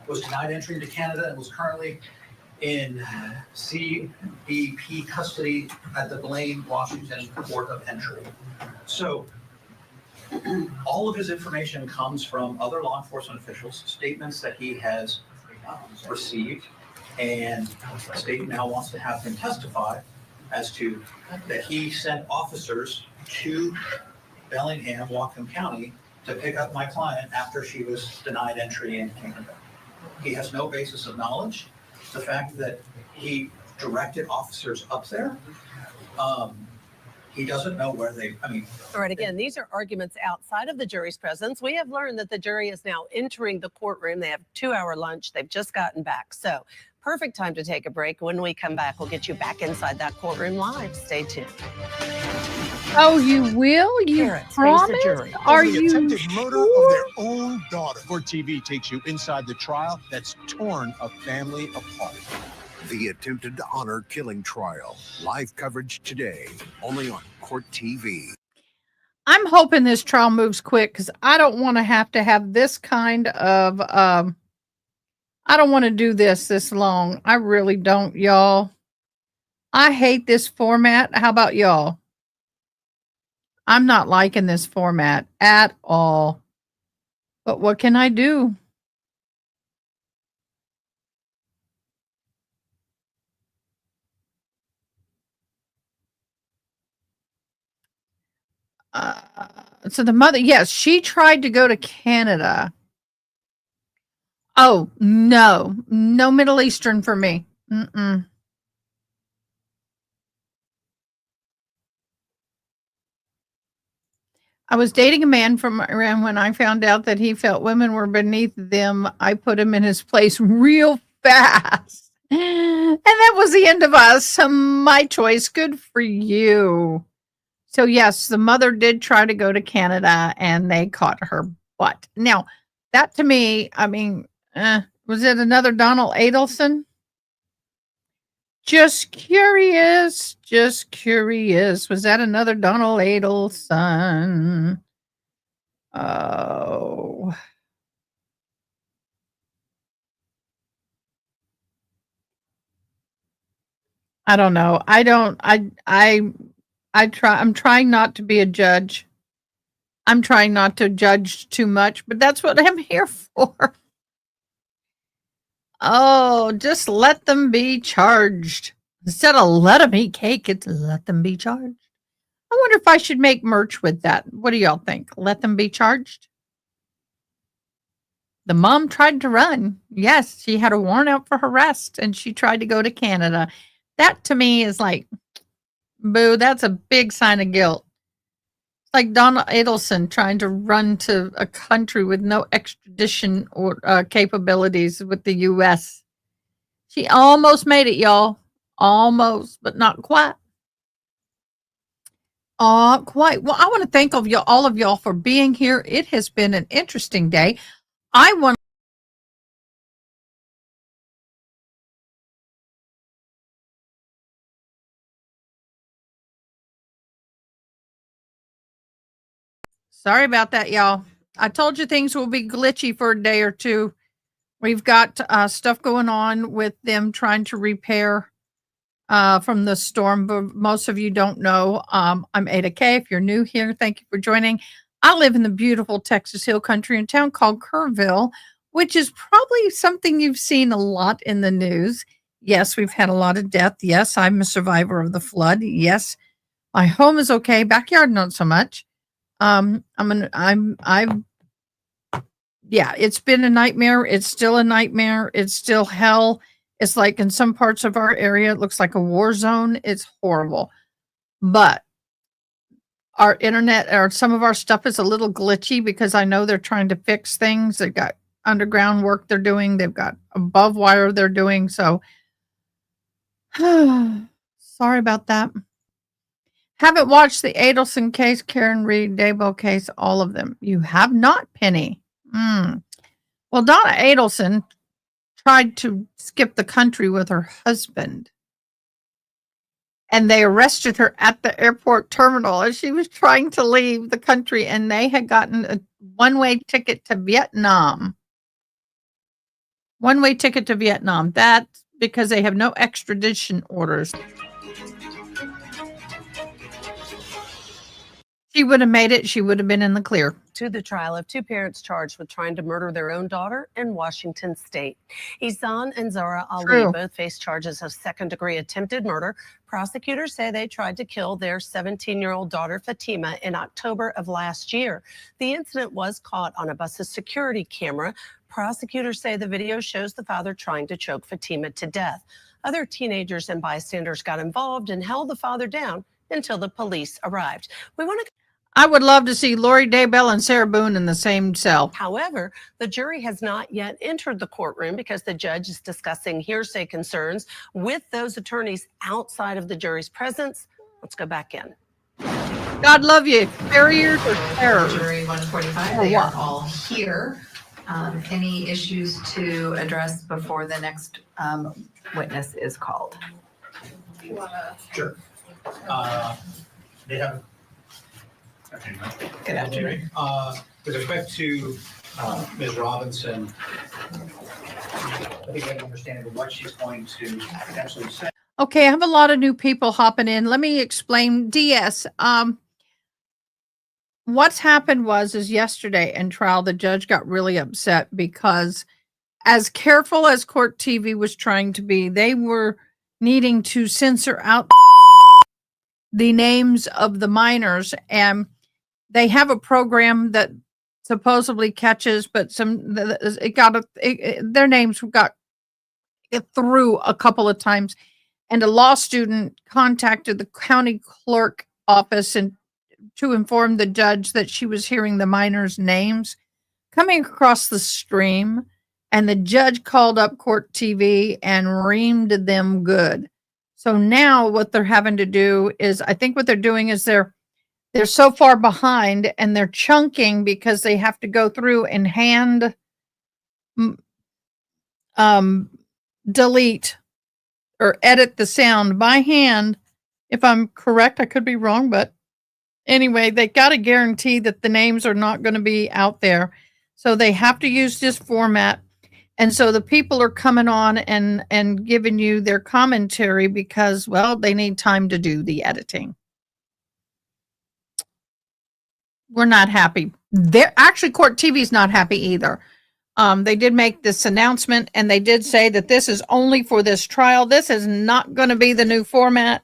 was denied entry into Canada and was currently in CBP custody at the Blaine, Washington Port of Entry. So all of his information comes from other law enforcement officials, statements that he has received, and the state now wants to have him testify as to that he sent officers to Bellingham, Whatcom County, to pick up my client after she was denied entry in Canada. He has no basis of knowledge. The fact that he directed officers up there, he doesn't know where All right, again, these are arguments outside of the jury's presence. We have learned that the jury is now entering the courtroom. They have a 2-hour lunch. They've just gotten back. So perfect time to take a break. When we come back, we'll get you back inside that courtroom live. Stay tuned. Oh, you will? You Parents face the promise? jury. Are The you attempted murder of sure? their own daughter. Court TV takes you inside the trial that's torn a family apart. The attempted honor killing trial. Live coverage today, only on Court TV. I'm hoping this trial moves quick because I don't want to have this kind of I don't want to do this long. I really don't, y'all. I hate this format. How about y'all? I'm not liking this format at all. But what can I do? So the mother, yes, she tried to go to Canada. Oh, no. No Middle Eastern for me. Mm-mm. I was dating a man from Iran when I found out that he felt women were beneath them. I put him in his place real fast. And that was the end of us. My choice. Good for you. So, yes, the mother did try to go to Canada and they caught her butt. Now, that to me, was it another Donald Adelson? Just curious. Just curious. Was that another Donald Adelson? Oh. I don't know. I I'm trying not to be a judge. I'm trying not to judge too much, but that's what I'm here for. Oh, just let them be charged. Instead of let them eat cake, it's let them be charged. I wonder if I should make merch with that. What do y'all think? Let them be charged? The mom tried to run. Yes, she had a warrant out for her arrest and she tried to go to Canada. That to me is like, boo, that's a big sign of guilt. Like Donna Adelson trying to run to a country with no extradition or capabilities with the U.S. She almost made it, y'all. Almost, but not quite. Quite. Well, I want to thank all of y'all for being here. It has been an interesting day. I want. Sorry about that, y'all. I told you things will be glitchy for a day or two. We've got stuff going on with them trying to repair from the storm, but most of you don't know. I'm AdaKay. If you're new here, thank you for joining. I live in the beautiful Texas Hill Country in a town called Kerrville, which is probably something you've seen a lot in the news. Yes, we've had a lot of death. Yes, I'm a survivor of the flood. Yes, my home is okay. Backyard, not so much. Yeah, it's been a nightmare. It's still a nightmare. It's still hell. It's like in some parts of our area, it looks like a war zone. It's horrible. But our internet or some of our stuff is a little glitchy because I know they're trying to fix things. They've got underground work they're doing. They've got above wire they're doing. So sorry about that. Haven't watched the Adelson case, Karen Reed, Dabo case, all of them. You have not, Penny. Well, Donna Adelson tried to skip the country with her husband. And they arrested her at the airport terminal as she was trying to leave the country. And they had gotten a one-way ticket to Vietnam. One-way ticket to Vietnam. That's because they have no extradition orders. She would have made it. She would have been in the clear. To the trial of two parents charged with trying to murder their own daughter in Washington state. Ihsan and Zahraa Ali both face charges of second-degree attempted murder. Prosecutors say they tried to kill their 17-year-old daughter, Fatima, in October of last year. The incident was caught on a bus's security camera. Prosecutors say the video shows the father trying to choke Fatima to death. Other teenagers and bystanders got involved and held the father down until the police arrived. I would love to see Lori Daybell and Sarah Boone in the same cell. However, the jury has not yet entered the courtroom because the judge is discussing hearsay concerns with those attorneys outside of the jury's presence. Let's go back in. God love you. Barriers or terror? Jury 145, they are all here. Any issues to address before the next witness is called? Sure. They have. Good afternoon. With respect to Ms. Robinson, I think I have an understanding of what she's going to potentially say. Okay, I have a lot of new people hopping in. Let me explain. DS, what's happened is yesterday in trial, the judge got really upset because as careful as Court TV was trying to be, they were needing to censor out the names of the minors, and they have a program that supposedly catches, but their names got through a couple of times, and a law student contacted the county clerk office and to inform the judge that she was hearing the minors' names coming across the stream, and the judge called up Court TV and reamed them good. So now what they're having to do is, I think what they're doing is they're so far behind and they're chunking because they have to go through and hand delete or edit the sound by hand. If I'm correct, I could be wrong, but anyway, they got to guarantee that the names are not going to be out there. So they have to use this format. And so the people are coming on and giving you their commentary because, well, they need time to do the editing. we're not happy. They're actually Court TV is not happy either. They did make this announcement, and they did say that this is only for this trial. This is not going to be the new format.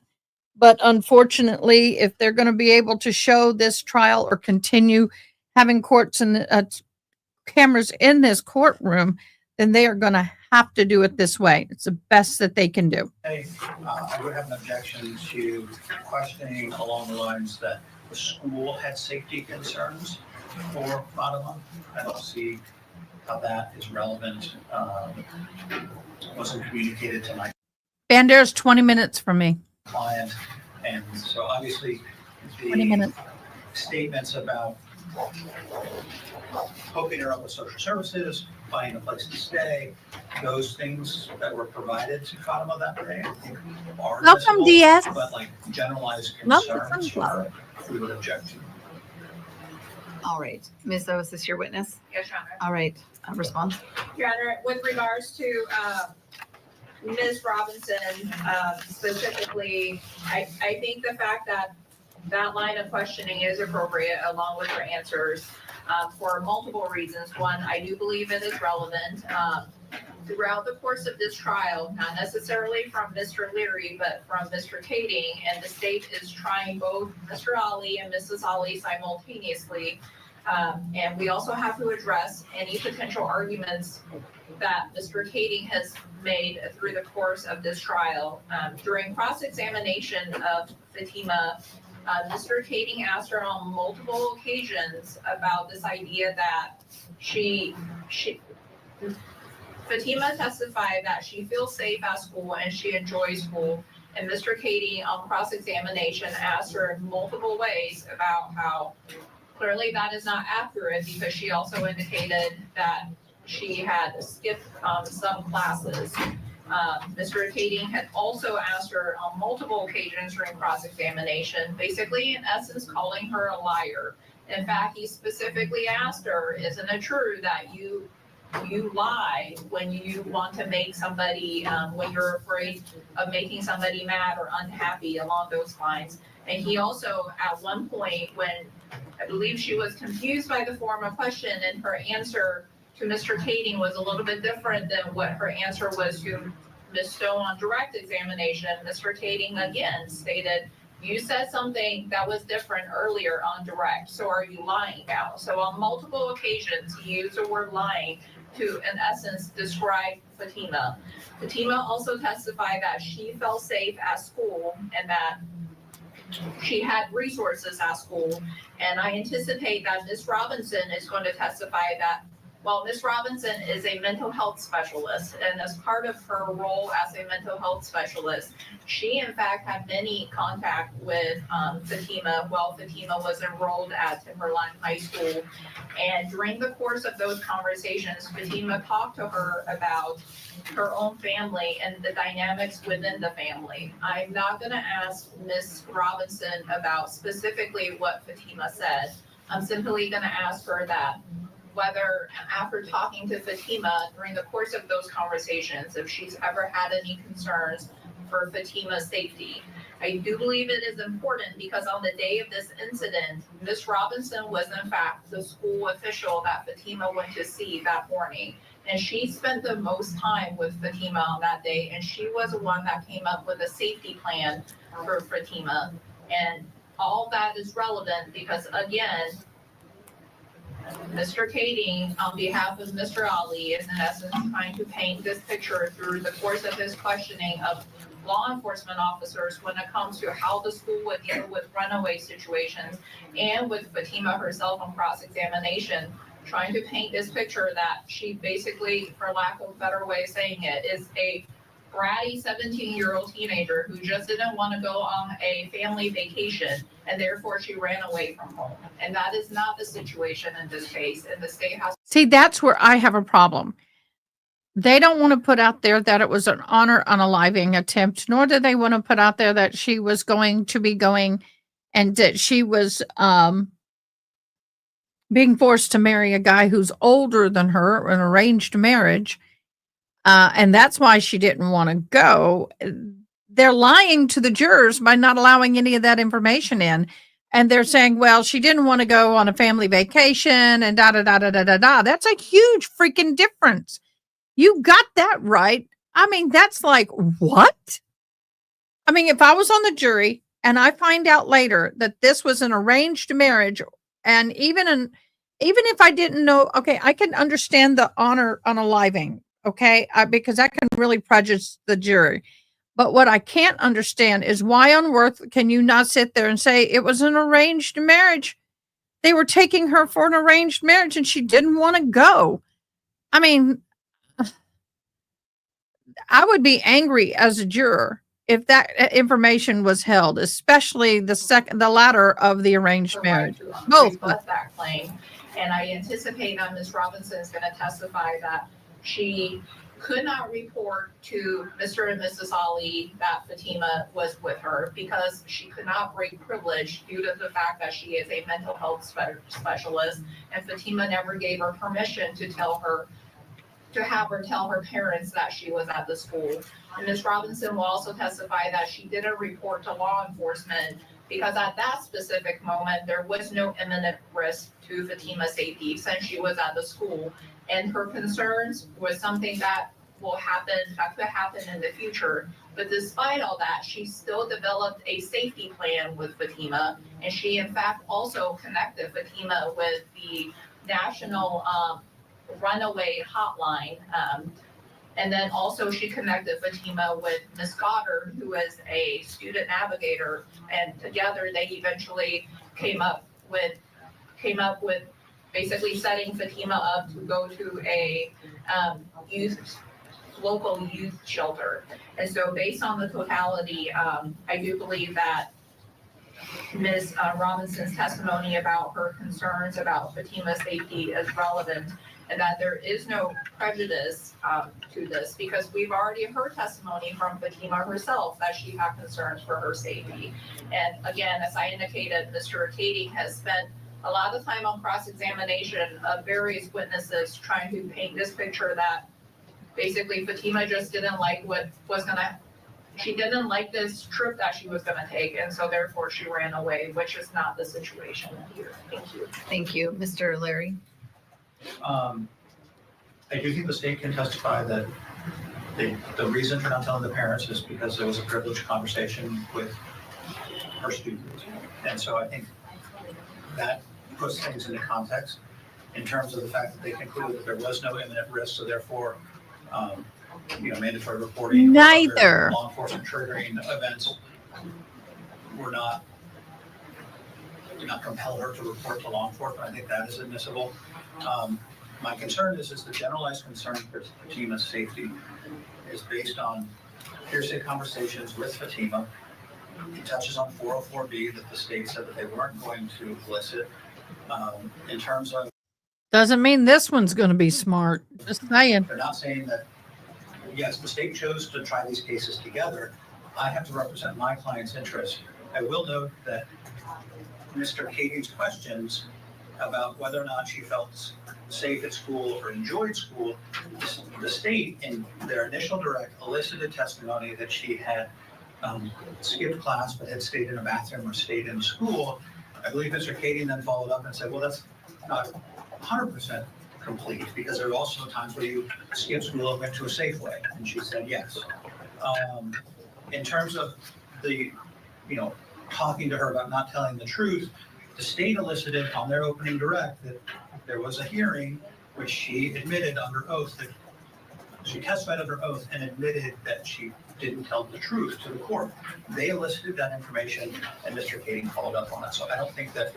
But unfortunately, if they're going to be able to show this trial or continue having courts and cameras in this courtroom, then they are going to have to do it this way. It's the best that they can do. I would have an objection to questioning along the lines that the school had safety concerns for Fatima. I don't see how that is relevant. Wasn't communicated to my Bandera's 20 minutes from me. client, and so obviously 20 the minutes. statements about hooking her up with social services, finding a place to stay, those things that were provided to Fatima that day, I think are Welcome, admissible, DS. but like generalized Welcome, concerns, Sunflower. we would object to. All right, Ms. O, is this your witness? Yes, Your Honor. All right, response. Your Honor, with regards to Ms. Robinson, specifically, I think the fact that that line of questioning is appropriate along with her answers for multiple reasons. One, I do believe it is relevant. Throughout the course of this trial, not necessarily from Mr. Leary, but from Mr. Kading, and the state is trying both Mr. Ali and Mrs. Ali simultaneously. And we also have to address any potential arguments that Mr. Kading has made through the course of this trial. During cross-examination of Fatima, Mr. Kading asked her on multiple occasions about this idea that Fatima testified that she feels safe at school and she enjoys school. And Mr. Kading on cross-examination asked her in multiple ways about how clearly that is not accurate, because she also indicated that she had skipped some classes. Mr. Kading had also asked her on multiple occasions during cross-examination, basically in essence calling her a liar. In fact, he specifically asked her, isn't it true that you lie when you want to make somebody, when you're afraid of making somebody mad or unhappy, along those lines? And he also, at one point, when I believe she was confused by the form of question, and her answer to Mr. Kading was a little bit different than what her answer was to Ms. Stone on direct examination, Mr. Kading again stated, you said something that was different earlier on direct, so are you lying now? So on multiple occasions, he used the word lying to, in essence, describe Fatima. Fatima also testified that she felt safe at school and that she had resources at school. And I anticipate that Ms. Robinson is going to testify that while Ms. Robinson is a mental health specialist, and as part of her role as a mental health specialist, she in fact had many contact with Fatima while Fatima was enrolled at Timberline High School. And during the course of those conversations, Fatima talked to her about her own family and the dynamics within the family. I'm not going to ask Ms. Robinson about specifically what Fatima said. I'm simply going to ask her that whether after talking to Fatima during the course of those conversations, if she's ever had any concerns for Fatima's safety. I do believe it is important because on the day of this incident, Ms. Robinson was in fact the school official that Fatima went to see that morning. And she spent the most time with Fatima on that day, and she was the one that came up with a safety plan for Fatima. And all that is relevant because, again, Mr. Kading, on behalf of Mr. Ali, is in essence trying to paint this picture through the course of his questioning of law enforcement officers when it comes to how the school would deal with runaway situations, and with Fatima herself on cross-examination, trying to paint this picture that she basically, for lack of a better way of saying it, is a bratty 17-year-old teenager who just didn't want to go on a family vacation, and therefore she ran away from home. And that is not the situation in this case, and the state has. See, that's where I have a problem. They don't want to put out there that it was an honor unaliving attempt, nor do they want to put out there that she was going to be going and that she was being forced to marry a guy who's older than her, an arranged marriage. And that's why she didn't want to go. They're lying to the jurors by not allowing any of that information in. And they're saying, well, she didn't want to go on a family vacation and da da da da da da da. That's a huge freaking difference. You got that right. I mean, that's like, what? I mean, if I was on the jury and I find out later that this was an arranged marriage, and even if I didn't know, okay, I can understand the honor unaliving, okay, because that can really prejudice the jury. But what I can't understand is why on earth can you not sit there and say it was an arranged marriage? They were taking her for an arranged marriage and she didn't want to go. I mean, I would be angry as a juror if that information was held, especially the latter of the arranged marriage. Both. Rebut that claim. And I anticipate that Ms. Robinson is going to testify that she could not report to Mr. and Mrs. Ali that Fatima was with her because she could not break privilege due to the fact that she is a mental health specialist, and Fatima never gave her permission to have her tell her parents that she was at the school. And Ms. Robinson will also testify that she didn't report to law enforcement because at that specific moment, there was no imminent risk to Fatima's safety since she was at the school. And her concerns was something that could happen in the future. But despite all that, she still developed a safety plan with Fatima. And she, in fact, also connected Fatima with the national runaway hotline. And then also she connected Fatima with Ms. Goddard, who is a student navigator. And together they eventually came up with basically setting Fatima up to go to a local youth shelter. And so based on the totality, I do believe that Ms. Robinson's testimony about her concerns about Fatima's safety is relevant, and that there is no prejudice to this because we've already heard testimony from Fatima herself that she had concerns for her safety. And again, as I indicated, Mr. Kading has spent a lot of time on cross-examination of various witnesses trying to paint this picture that basically Fatima just didn't like she didn't like this trip that she was gonna take, and so therefore she ran away, which is not the situation here. Thank you. Thank you. Mr. Larry? I do think the state can testify that the reason for not telling the parents is because there was a privileged conversation with her student. And so I think that puts things into context in terms of the fact that they concluded that there was no imminent risk, so therefore, mandatory reporting. Neither. Law enforcement triggering events did not compel her to report to law enforcement. I think that is admissible. My concern is the generalized concern for Fatima's safety is based on hearsay conversations with Fatima. It touches on 404B that the state said that they weren't going to elicit. In terms of, Doesn't mean this one's going to be smart. Just saying. they're not saying that, yes, the state chose to try these cases together. I have to represent my client's interest. I will note that Mr. Kading's questions about whether or not she felt safe at school or enjoyed school, the state in their initial direct elicited testimony that she had skipped class but had stayed in a bathroom or stayed in school. I believe Mr. Kading then followed up and said, well, that's not 100% complete because there are also times where you skip school and went to a Safeway, and she said yes. In terms of the, talking to her about not telling the truth, the state elicited on their opening direct that there was a hearing which she admitted under oath that she testified under oath and admitted that she didn't tell the truth to the court. They elicited that information and Mr. Kading followed up on that. So I don't think that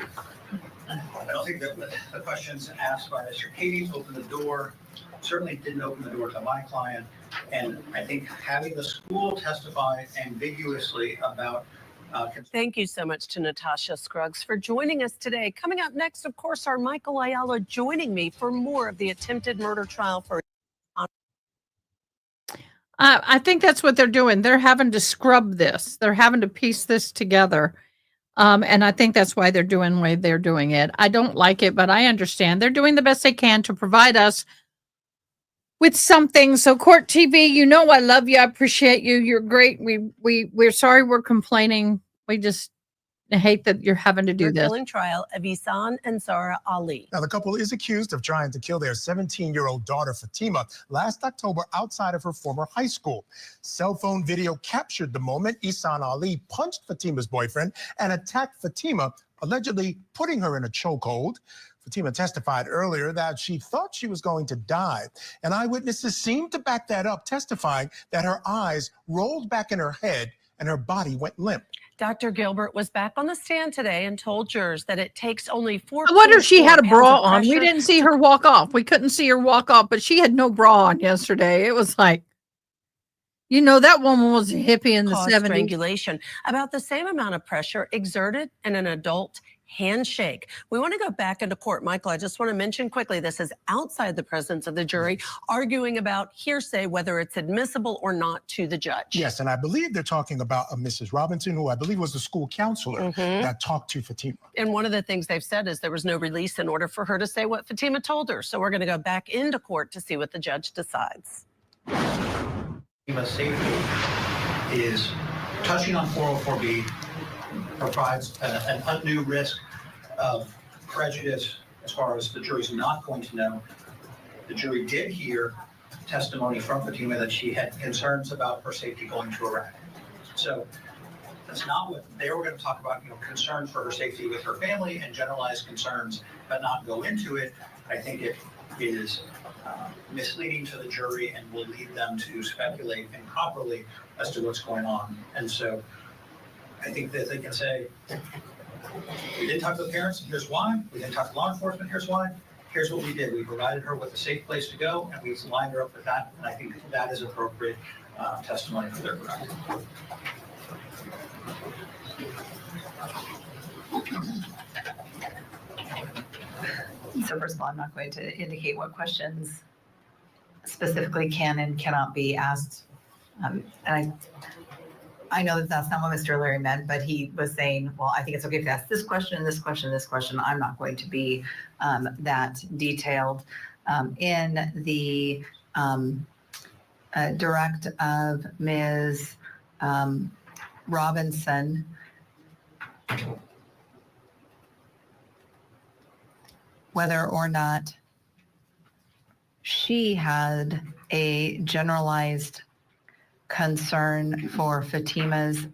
the questions asked by Mr. Kading opened the door, certainly didn't open the door to my client. And I think having the school testify ambiguously about Thank you so much to Natasha Scruggs for joining us today. Coming up next, of course, our Michael Ayala joining me for more of the attempted murder trial for. I think that's what they're doing. They're having to scrub this. They're having to piece this together. And I think that's why they're doing the way they're doing it. I don't like it, but I understand. They're doing the best they can to provide us with something. So Court TV, I love you. I appreciate you. You're great. We're sorry we're complaining. We just, I hate that you're having to do Their this. killing trial of Ihsan and Zahraa Ali. Now, the couple is accused of trying to kill their 17-year-old daughter, Fatima, last October outside of her former high school. Cell phone video captured the moment Ihsan Ali punched Fatima's boyfriend and attacked Fatima, allegedly putting her in a chokehold. Fatima testified earlier that she thought she was going to die, and eyewitnesses seemed to back that up, testifying that her eyes rolled back in her head and her body went limp. Dr. Gilbert was back on the stand today and told jurors that it takes only 4. I wonder if she had a bra on. We pressure didn't see her walk off. We couldn't see her walk off, but she had no bra on yesterday. It was like, you know, that woman was a hippie in the cause 70s. strangulation. About the same amount of pressure exerted in an adult handshake. We want to go back into court. Michael, I just want to mention quickly, this is outside the presence of the jury, arguing about hearsay, whether it's admissible or not to the judge. Yes, and I believe they're talking about Mrs. Robinson, who I believe was the school counselor that talked to Fatima. And one of the things they've said is there was no release in order for her to say what Fatima told her. So we're going to go back into court to see what the judge decides. Fatima's safety is touching on 404B provides an undue risk of prejudice as far as the jury's not going to know. The jury did hear testimony from Fatima that she had concerns about her safety going to Iraq. So that's not what they were going to talk about, concerns for her safety with her family and generalized concerns, but not go into it. I think it is misleading to the jury and will lead them to speculate improperly as to what's going on. And so I think that they can say, we didn't talk to the parents, and here's why. We didn't talk to law enforcement, here's why. Here's what we did. We provided her with a safe place to go, and we lined her up with that. And I think that is appropriate testimony for their record. So first of all, I'm not going to indicate what questions specifically can and cannot be asked. And I know that that's not what Mr. Leary meant, but he was saying, well, I think it's okay to ask this question, this question, this question. I'm not going to be that detailed. In the direct of Ms. Robinson, whether or not she had a generalized concern for Fatima's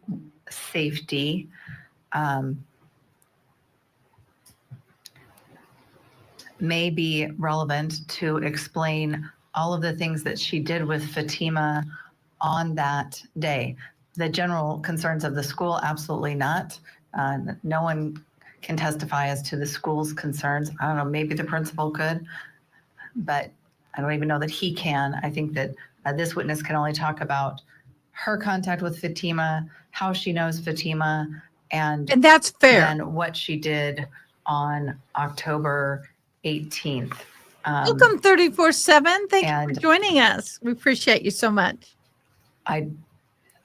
safety. May be relevant to explain all of the things that she did with Fatima on that day. The general concerns of the school, absolutely not. No one can testify as to the school's concerns. I don't know, maybe the principal could, but I don't even know that he can. I think that this witness can only talk about her contact with Fatima, how she knows Fatima, and that's fair. And what she did on October 18th. Welcome 34/7. Thank you for joining us. We appreciate you so much. I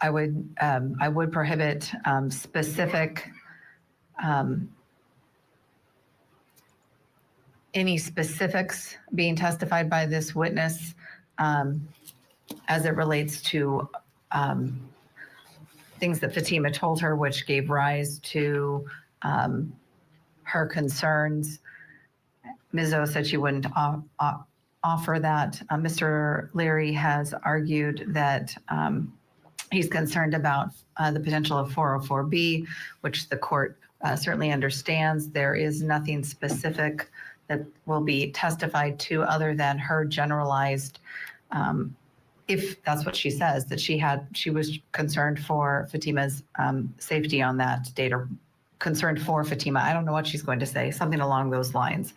would prohibit specific any specifics being testified by this witness as it relates to things that Fatima told her, which gave rise to her concerns. Ms. O said she wouldn't offer that. Mr. Leary has argued that he's concerned about the potential of 404B, which the court certainly understands. There is nothing specific that will be testified to other than her generalized, if that's what she says, that she was concerned for Fatima's safety on that date, or concerned for Fatima. I don't know what she's going to say, something along those lines.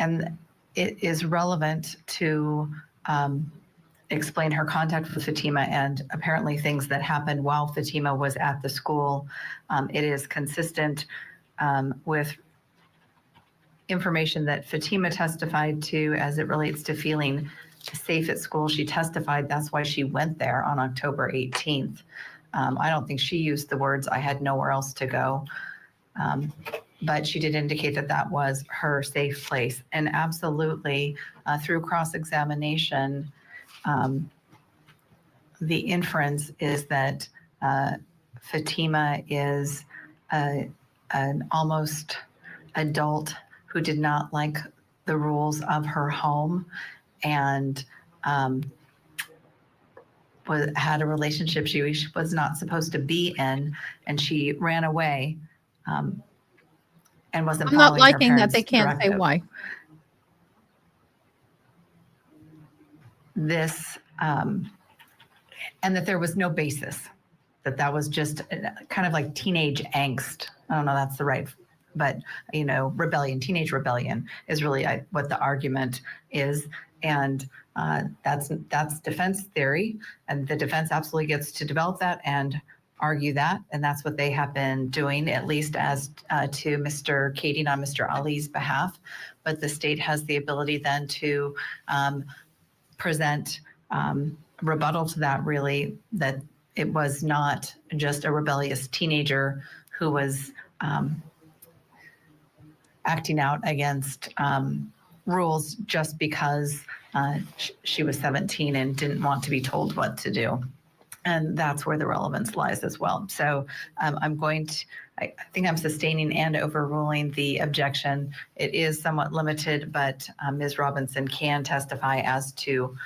And it is relevant to explain her contact with Fatima and apparently things that happened while Fatima was at the school. It is consistent with information that Fatima testified to as it relates to feeling safe at school. She testified that's why she went there on October 18th. I don't think she used the words, "I had nowhere else to go." But she did indicate that that was her safe place. And absolutely, through cross-examination, the inference is that Fatima is an almost adult who did not like the rules of her home and had a relationship she was not supposed to be in, and she ran away and wasn't I'm not following her liking that they parents' can't say directive. why. This and that there was no basis, that was just kind of like teenage angst. I don't know if that's the right, but rebellion, teenage rebellion is really what the argument is. And that's defense theory, and the defense absolutely gets to develop that and argue that, and that's what they have been doing, at least as to Mr. Kading on Mr. Ali's behalf. But the state has the ability then to present rebuttal to that, really, that it was not just a rebellious teenager who was acting out against rules just because she was 17 and didn't want to be told what to do. And that's where the relevance lies as well. So I think I'm sustaining and overruling the objection. It is somewhat limited, but Ms. Robinson can testify as to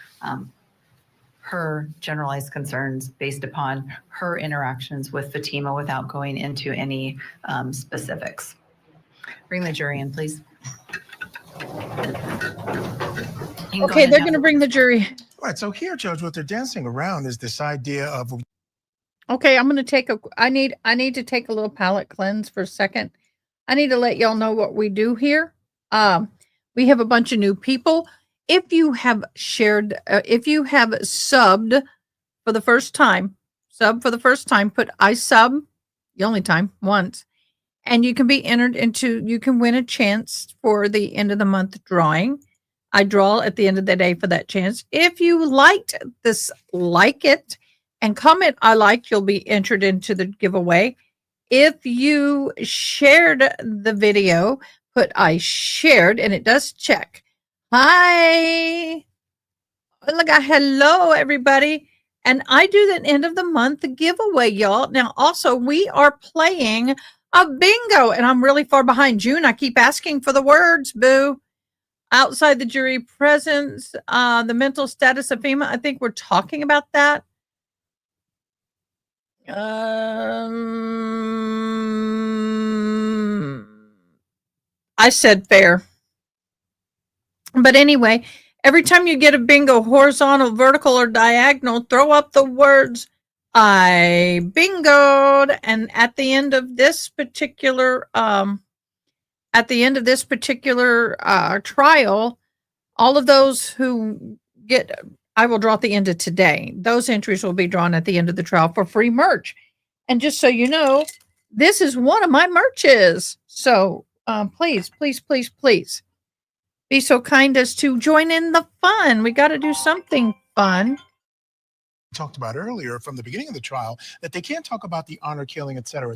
her generalized concerns based upon her interactions with Fatima without going into any specifics. Bring the jury in, please. Okay, they're going to bring the jury. All right, so here, Judge, what they're dancing around is this idea of... Okay, I'm going to I need to take a little palate cleanse for a second. I need to let y'all know what we do here. We have a bunch of new people. If you have shared, if you have subbed for the first time, put I sub, the only time, once, and you can be entered into, you can win a chance for the end of the month drawing. I draw at the end of the day for that chance. If you liked this, like it, and comment I like, you'll be entered into the giveaway. If you shared the video, put I shared, and it does check. Hi. Look, hello, everybody. And I do the end of the month giveaway, y'all. Now, also, we are playing a bingo, and I'm really far behind June. I keep asking for the words, boo. Outside the jury presence, the mental status of FEMA. I think we're talking about that. I said fair. But anyway, every time you get a bingo, horizontal, vertical, or diagonal, throw up the words I bingoed. And at the end of this particular trial, all of those who get, I will draw at the end of today. Those entries will be drawn at the end of the trial for free merch. And just so you know, this is one of my merches. So please, please, please, please be so kind as to join in the fun. We got to do something fun. Talked about earlier from the beginning of the trial, that they can't talk about the honor killing, et cetera,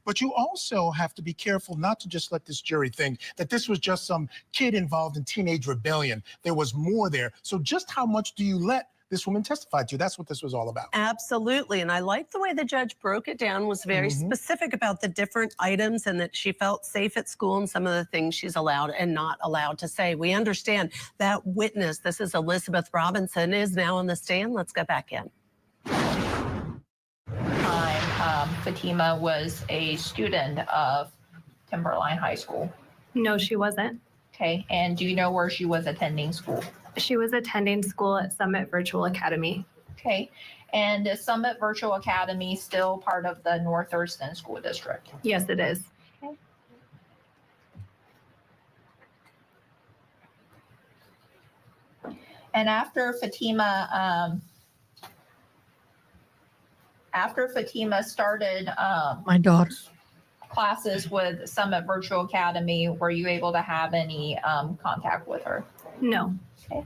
but you also have to be careful not to just let this jury think that this was just some kid involved in teenage rebellion. There was more there. So just how much do you let this woman testify to? That's what this was all about. Absolutely. And I like the way the judge broke it down, was very specific about the different items and that she felt safe at school and some of the things she's allowed and not allowed to say. We understand that witness, this is Elizabeth Robinson, is now on the stand. Let's go back in. Fatima was a student of Timberline High School. No, she wasn't. Okay. And do you know where she was attending school? She was attending school at Summit Virtual Academy. Okay. And is Summit Virtual Academy still part of the North Thurston School District? Yes, it is. Okay. And after Fatima started my daughter classes with Summit Virtual Academy, were you able to have any contact with her? No. Okay.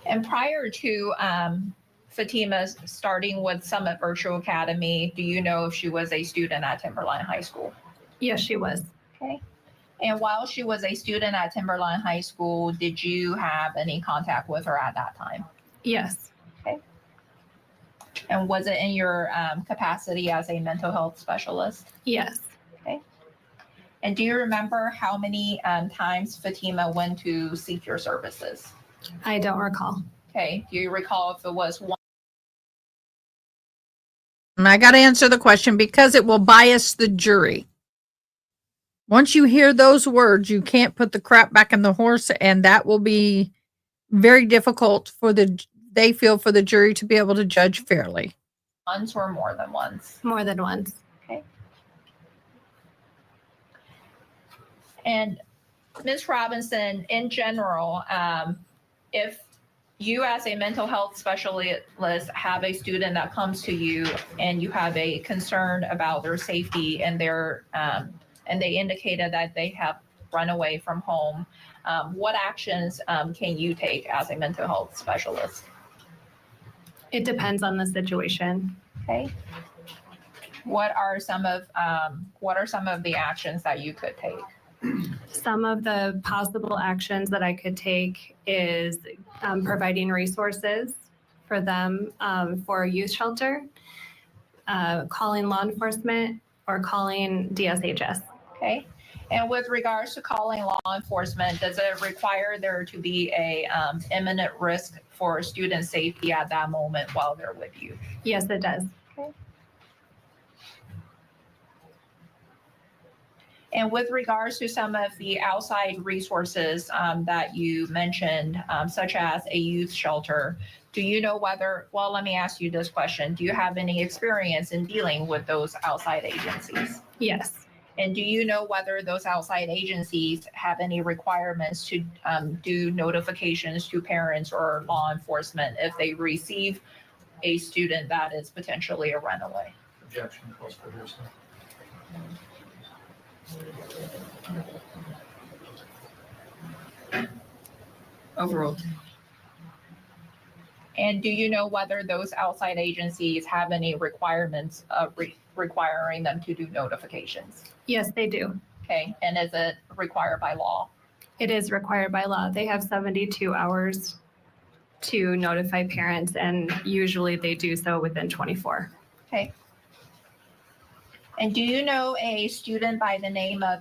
And prior to Fatima starting with Summit Virtual Academy, do you know if she was a student at Timberline High School? Yes, she was. Okay. And while she was a student at Timberline High School, did you have any contact with her at that time? Yes. Okay. And was it in your capacity as a mental health specialist? Yes. Okay. And do you remember how many times Fatima went to seek your services? I don't recall. Okay. Do you recall if it was one? And I got to answer the question because it will bias the jury. Once you hear those words, you can't put the crap back in the horse, and that will be very difficult for they feel for the jury to be able to judge fairly. Once or more than once? More than once. Okay. And Ms. Robinson, in general, if you as a mental health specialist have a student that comes to you and you have a concern about their safety and and they indicated that they have run away from home, what actions can you take as a mental health specialist? It depends on the situation. Okay. What are some of the actions that you could take? Some of the possible actions that I could take is providing resources for them for a youth shelter, calling law enforcement, or calling DSHS. Okay. And with regards to calling law enforcement, does it require there to be a imminent risk for student safety at that moment while they're with you? Yes, it does. Okay. And with regards to some of the outside resources that you mentioned, such as a youth shelter, do you know whether, well, let me ask you this question. Do you have any experience in dealing with those outside agencies? Yes. And do you know whether those outside agencies have any requirements to do notifications to parents or law enforcement if they receive a student that is potentially a runaway? Objection, close for hearsay. Overruled. And do you know whether those outside agencies have any requirements requiring them to do notifications? Yes, they do. Okay. And is it required by law? It is required by law. They have 72 hours to notify parents, and usually they do so within 24. Okay. And do you know a student by the name of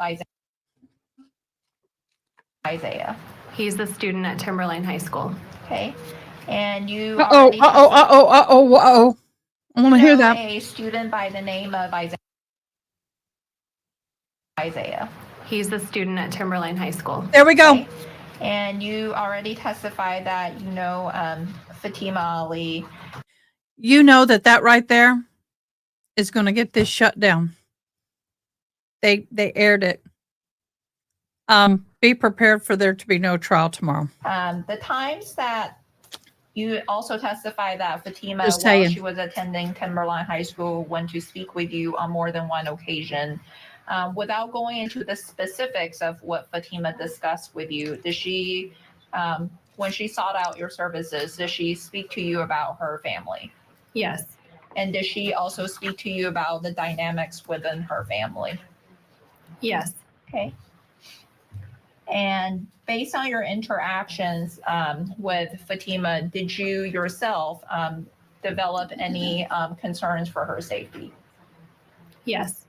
Isaiah? He's a student at Timberline High School. Okay. And you I want to hear that. A student by the name of Isaiah. He's a student at Timberline High School. There we go. Okay. And you already testified that you know Fatima Ali. You know that right there is going to get this shut down. They aired it. Be prepared for there to be no trial tomorrow. The times that you also testified that Fatima, Just while saying. she was attending Timberline High School, went to speak with you on more than one occasion. Without going into the specifics of what Fatima discussed with you, did she, when she sought out your services, did she speak to you about her family? Yes. And did she also speak to you about the dynamics within her family? Yes. Okay. And based on your interactions with Fatima, did you yourself develop any concerns for her safety? Yes.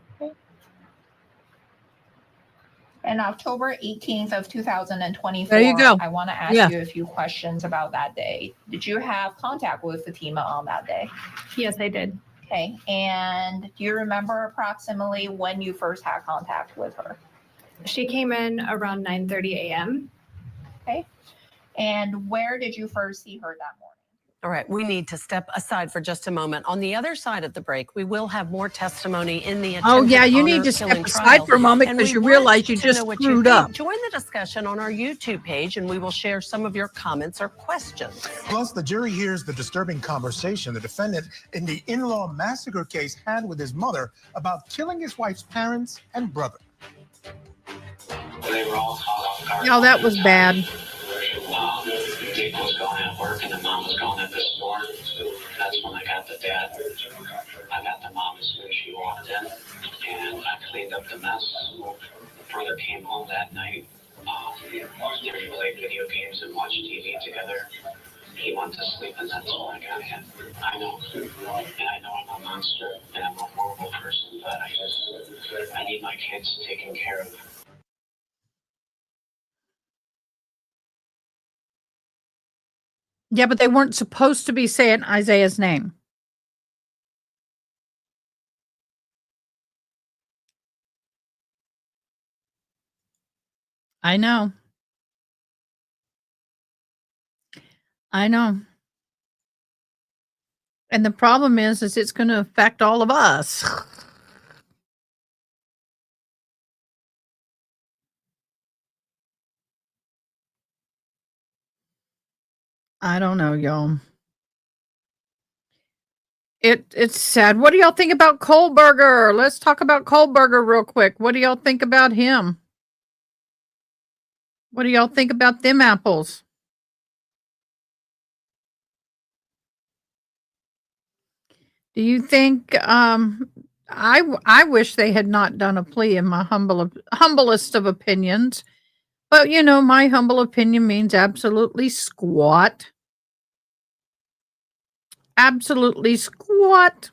And October 18th of 2024, There you go. I want to ask you a few questions about that day. Did you have contact with Fatima on that day? Yes, I did. Okay. And do you remember approximately when you first had contact with her? She came in around 9:30 a.m. Okay. And where did you first see her that morning? All right, we need to step aside for just a moment. On the other side of the break, we will have more testimony in the Oh, yeah, attempted you need honor to step killing aside trial. for a moment And because we you want realize you to just know what screwed think. up. Join the discussion on our YouTube page, and we will share some of your comments or questions. Plus, the jury hears the disturbing conversation the defendant in the in-law massacre case had with his mother about killing his wife's parents and brother. They were all caught off guard. No, that was bad. Dick was going at work and the mom was going at the store. So that's when I got the dad. I got the mom as soon as she walked in. and I cleaned up the mess. Brother came home that night. They played video games and watched TV together. He went to sleep, and that's all I got him. I know. And I know I'm a monster, and I'm a horrible person, but I need my kids taken care of. Yeah, but they weren't supposed to be saying Isaiah's name. I know. I know. And the problem is it's going to affect all of us. I don't know, y'all. It's sad. What do y'all think about Kohlberger? Let's talk about Kohlberger real quick. What do y'all think about him? What do y'all think about them apples? Do you think I wish they had not done a plea in my humblest of opinions. But you know, my humble opinion means absolutely squat. Absolutely squat.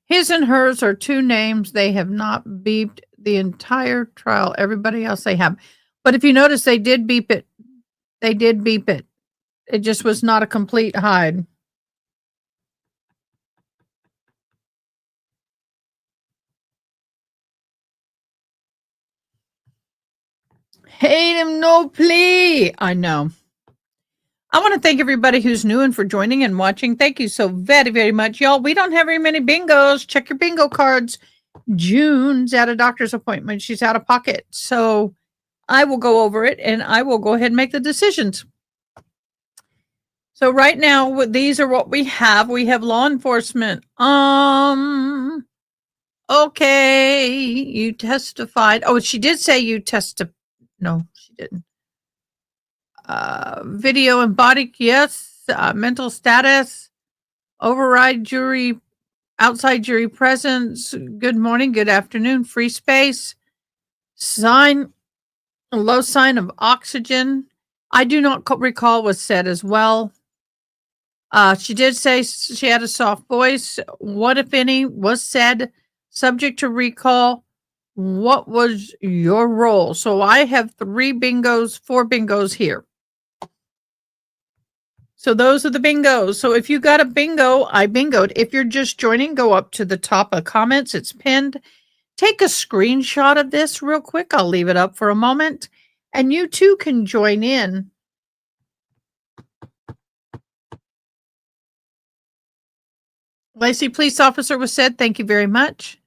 His and hers are two names they have not beeped the entire trial. Everybody else they have. But if you notice, they did beep it. They did beep it. It just was not a complete hide. Hate him, no plea. I know. I want to thank everybody who's new and for joining and watching. Thank you so very, very much. Y'all, we don't have very many bingos. Check your bingo cards. June's at a doctor's appointment. She's out of pocket. So I will go over it and I will go ahead and make the decisions. So right now, these are what we have. We have law enforcement. Okay. You testified. Oh, she did say you testified. No, she didn't. Video and body, yes. Mental status, override jury, outside jury presence. Good morning, good afternoon. Free space, sign, low sign of oxygen. I do not recall was said as well. She did say she had a soft voice. What, if any, was said? Subject to recall. What was your role? So I have 4 bingos here. So those are the bingos. So if you got a bingo, I bingoed. If you're just joining, go up to the top of comments. It's pinned. Take a screenshot of this real quick. I'll leave it up for a moment. And you too can join in. Lacey, police officer was said. Thank you very much.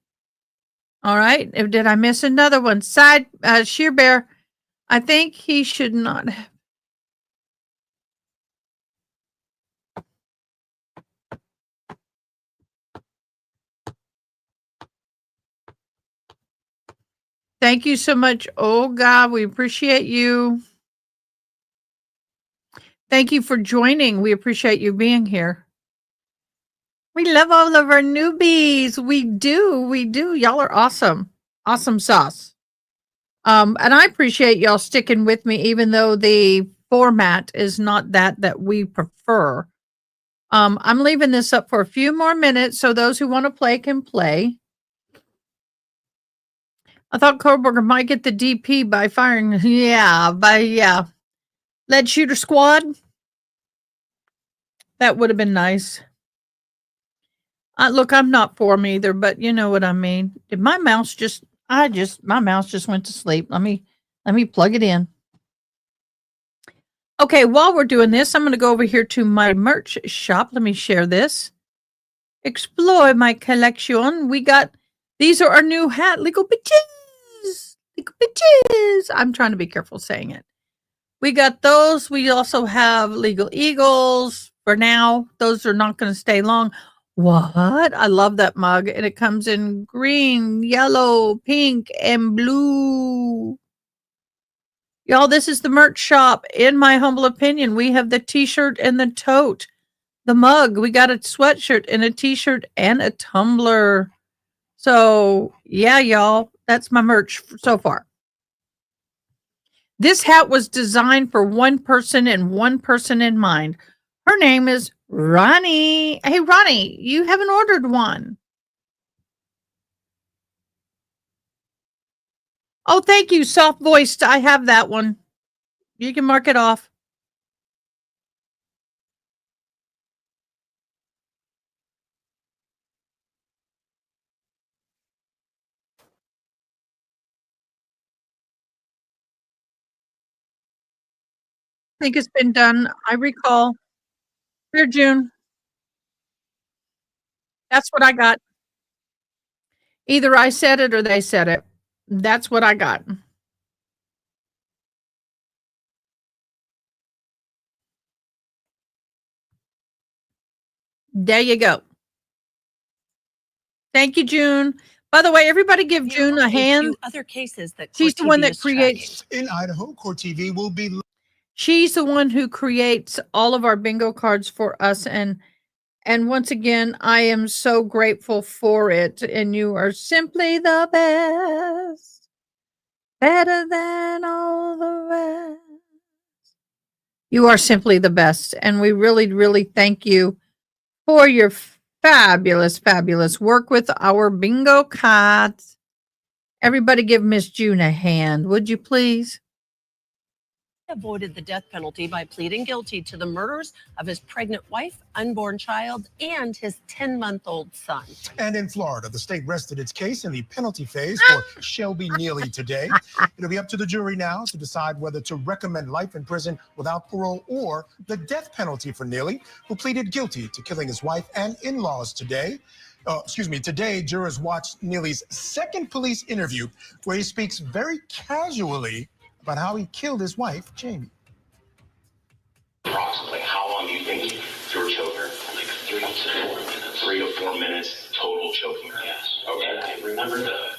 All right. Did I miss another one? Sheer Bear. I think he should not have. Thank you so much. Oh, God, we appreciate you. Thank you for joining. We appreciate you being here. We love all of our newbies. We do. We do. Y'all are awesome. Awesome sauce. And I appreciate y'all sticking with me, even though the format is not that we prefer. I'm leaving this up for a few more minutes so those who want to play can play. I thought Kohlberger might get the DP by firing. Yeah. Lead shooter squad. That would have been nice. Look, I'm not for them either, but you know what I mean. Did my mouse my mouse just went to sleep. Let me plug it in. Okay, while we're doing this, I'm going to go over here to my merch shop. Let me share this. Explore my collection. These are our new hat. Legal bitches. Legal bitches. I'm trying to be careful saying it. We got those. We also have legal eagles. For now, those are not going to stay long. What? I love that mug. And it comes in green, yellow, pink, and blue. Y'all, this is the merch shop. In my humble opinion, we have the t-shirt and the tote. the mug. We got a sweatshirt and a t-shirt and a tumbler. So, yeah, y'all, that's my merch so far. This hat was designed for one person and one person in mind. Her name is Ronnie. Hey, Ronnie, you haven't ordered one. Oh, thank you, soft voiced. I have that one. You can mark it off. I think it's been done. I recall. Dear June. That's what I got. Either I said it or they said it. That's what I got. There you go. Thank you, June. By the way, everybody give June a hand. Other cases that She's the Court one TV that is tracking. creates. In Idaho, Court TV will be. She's the one who creates all of our bingo cards for us. And once again, I am so grateful for it. And you are simply the best. Better than all the rest. You are simply the best. And we really, really thank you for your fabulous, fabulous work with our bingo cards. Everybody give Miss June a hand, would you please? Avoided the death penalty by pleading guilty to the murders of his pregnant wife, unborn child, and his 10-month-old son. And in Florida, the state rested its case in the penalty phase for Shelby Neely today. It'll be up to the jury now to decide whether to recommend life in prison without parole or the death penalty for Neely, who pleaded guilty to killing his wife and in-laws today. Today, jurors watched Neely's second police interview where he speaks very casually about how he killed his wife, Jamie. Approximately how long do you think you were choking her? Like 3 to 4 minutes. 3 to 4 minutes total choking her? Yes. Okay. And I remember the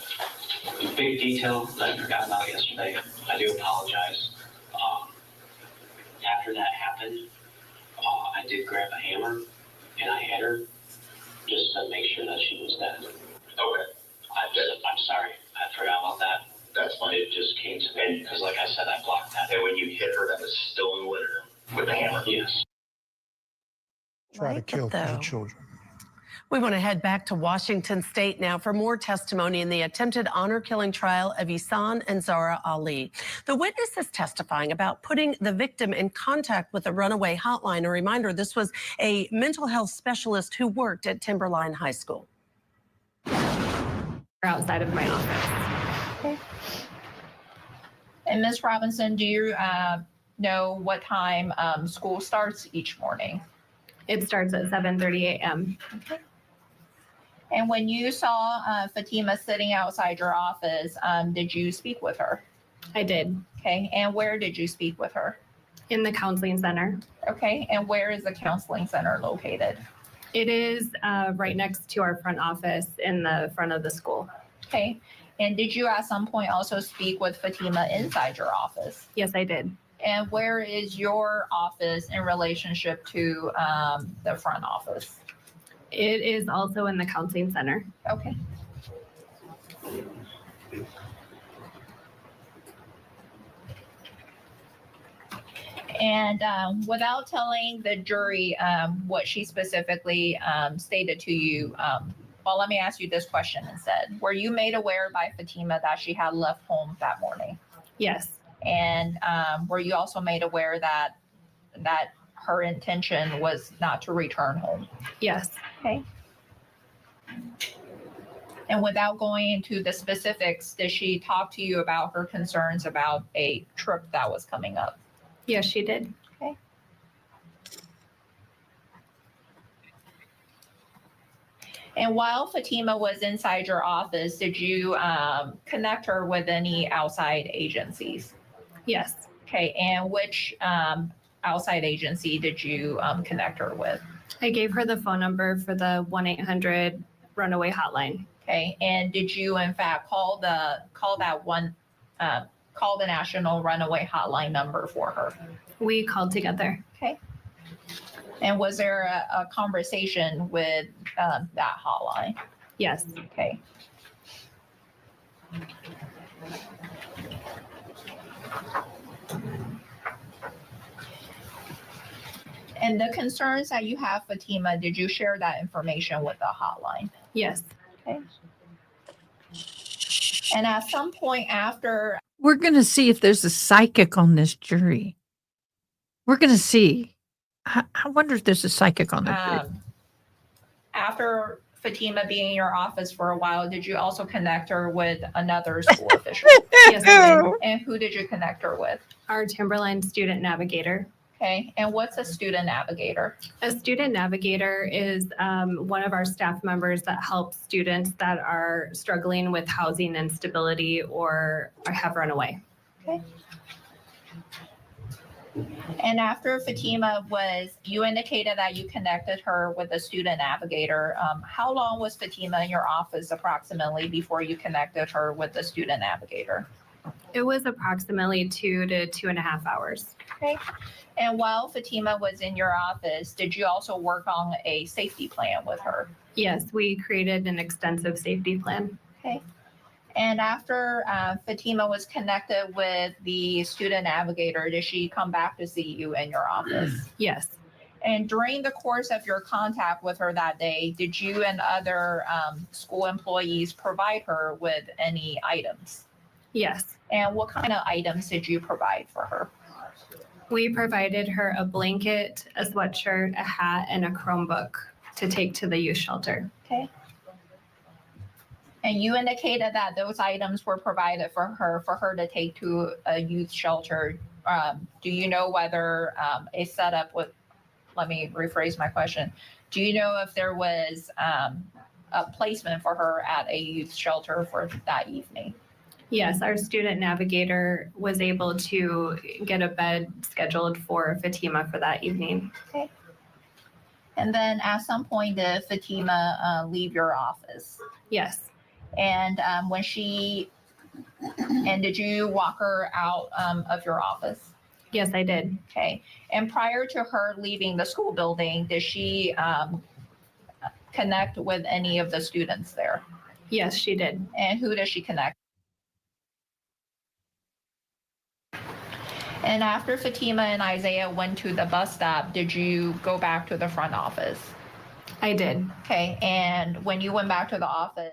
big detail that I forgot about yesterday. I do apologize. After that happened, I did grab a hammer and I hit her just to make sure that she was dead. Okay. I'm sorry. I forgot about that. That's fine. It just came to me because, like I said, I blocked that. And when you hit her, that was still in the living room with the hammer? Yes. Try to kill 2 children. We want to head back to Washington State now for more testimony in the attempted honor killing trial of Ihsan Zahraa Ali. The witness is testifying about putting the victim in contact with a runaway hotline. A reminder, this was a mental health specialist who worked at Timberline High School. Outside of my office. Okay. And Ms. Robinson, do you know what time school starts each morning? It starts at 7:30 a.m. Okay. And when you saw Fatima sitting outside your office, did you speak with her? I did. Okay. And where did you speak with her? In the counseling center. Okay. And where is the counseling center located? It is right next to our front office in the front of the school. Okay. And did you at some point also speak with Fatima inside your office? Yes, I did. And where is your office in relationship to the front office? It is also in the counseling center. Okay. And without telling the jury what she specifically stated to you, well, let me ask you this question instead. Were you made aware by Fatima that she had left home that morning? Yes. And were you also made aware that her intention was not to return home? Yes. Okay. And without going into the specifics, did she talk to you about her concerns about a trip that was coming up? Yes, she did. Okay. And while Fatima was inside your office, did you connect her with any outside agencies? Yes. Okay. And which outside agency did you connect her with? I gave her the phone number for the 1-800 runaway hotline. Okay. And did you in fact call the national runaway hotline number for her? We called together. Okay. And was there a conversation with that hotline? Yes. Okay. And the concerns that you have, Fatima, did you share that information with the hotline? Yes. Okay. And at some point after, We're going to see if there's a psychic on this jury. We're going to see. I wonder if there's a psychic on this jury. after Fatima being in your office for a while, did you also connect her with another school official? Yes, I did. And who did you connect her with? Our Timberline student navigator. Okay. And what's a student navigator? A student navigator is one of our staff members that helps students that are struggling with housing instability or have run away. Okay. And after Fatima you indicated that you connected her with a student navigator. How long was Fatima in your office approximately before you connected her with the student navigator? It was approximately 2 to 2.5 hours. Okay. And while Fatima was in your office, did you also work on a safety plan with her? Yes, we created an extensive safety plan. Okay. And after Fatima was connected with the student navigator, did she come back to see you in your office? Yes. And during the course of your contact with her that day, did you and other school employees provide her with any items? Yes. And what kind of items did you provide for her? We provided her a blanket, a sweatshirt, a hat, and a Chromebook to take to the youth shelter. Okay. And you indicated that those items were provided for her to take to a youth shelter. Do you know whether a setup with, let me rephrase my question. Do you know if there was a placement for her at a youth shelter for that evening? Yes, our student navigator was able to get a bed scheduled for Fatima for that evening. Okay. And then at some point, did Fatima leave your office? Yes. And did you walk her out of your office? Yes, I did. Okay. And prior to her leaving the school building, did she connect with any of the students there? Yes, she did. And who does she connect? And after Fatima and Isaiah went to the bus stop, did you go back to the front office? I did. Okay. And when you went back to the office,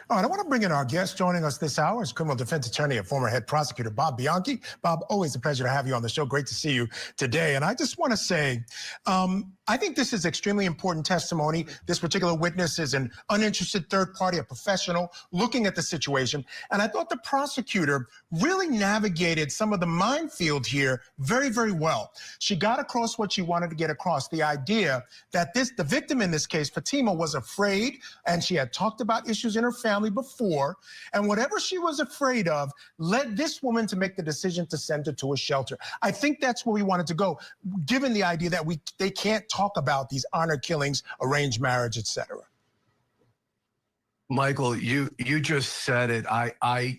All right, I want to bring in our guest joining us this hour is criminal defense attorney and former head prosecutor Bob Bianchi. Bob, always a pleasure to have you on the show. Great to see you today. And I just want to say, I think this is extremely important testimony. This particular witness is an uninterested third party, a professional looking at the situation. And I thought the prosecutor really navigated some of the minefield here very, very well. She got across what she wanted to get across, the idea that the victim in this case, Fatima, was afraid, and she had talked about issues in her family before, and whatever she was afraid of led this woman to make the decision to send her to a shelter. I think that's where we wanted to go, given the idea that they can't talk about these honor killings, arranged marriage, etc. Michael, you just said it. I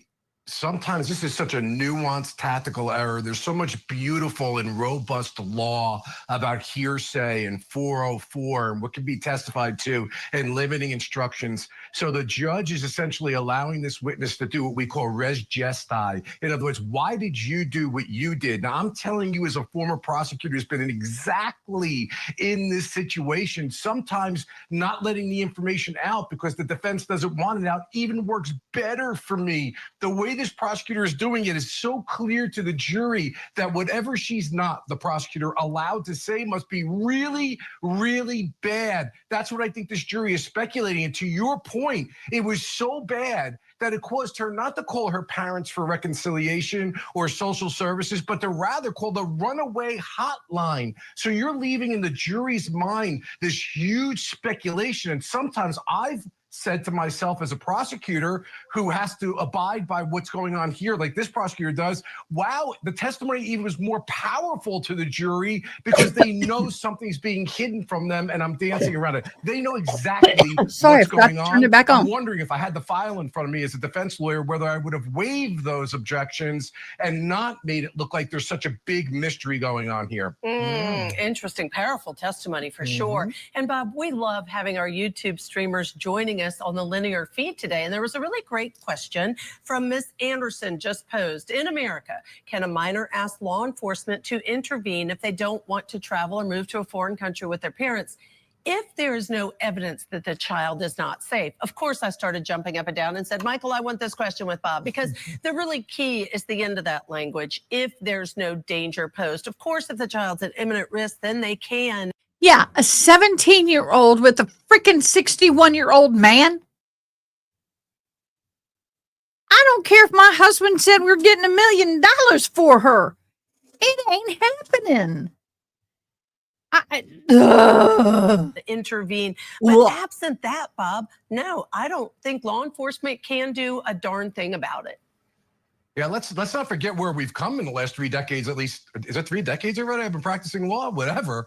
sometimes this is such a nuanced tactical error. There's so much beautiful and robust law about hearsay and 404 and what can be testified to and limiting instructions. So the judge is essentially allowing this witness to do what we call res gestae. In other words, why did you do what you did? Now, I'm telling you as a former prosecutor who's been exactly in this situation, sometimes not letting the information out because the defense doesn't want it out even works better for me. The way this prosecutor is doing it is so clear to the jury that whatever she's not, the prosecutor, allowed to say must be really, really bad. That's what I think this jury is speculating. And to your point, it was so bad that it caused her not to call her parents for reconciliation or social services, but to rather call the runaway hotline. So you're leaving in the jury's mind this huge speculation. And sometimes I've said to myself as a prosecutor who has to abide by what's going on here, like this prosecutor does, wow, the testimony even was more powerful to the jury because they know something's being hidden from them and I'm dancing around it. They know exactly Sorry, what's I forgot going to on. turn it back on. I'm wondering if I had the file in front of me as a defense lawyer, whether I would have waived those objections and not made it look like there's such a big mystery going on here. Interesting, powerful testimony for sure. And Bob, we love having our YouTube streamers joining us on the linear feed today. And there was a really great question from Miss Anderson just posed. In America, can a minor ask law enforcement to intervene if they don't want to travel or move to a foreign country with their parents if there is no evidence that the child is not safe? Of course, I started jumping up and down and said, Michael, I want this question with Bob, because the really key is the end of that language. If there's no danger posed. Of course, if the child's at imminent risk, then they can. Yeah, a 17-year-old with a freaking 61-year-old man. I don't care if my husband said we're getting $1 million for her. It ain't happening. Intervene. But absent that, Bob, no, I don't think law enforcement can do a darn thing about it. Yeah, let's not forget where we've come in the last 3 decades, at least. Is it 3 decades already? I've been practicing law, whatever.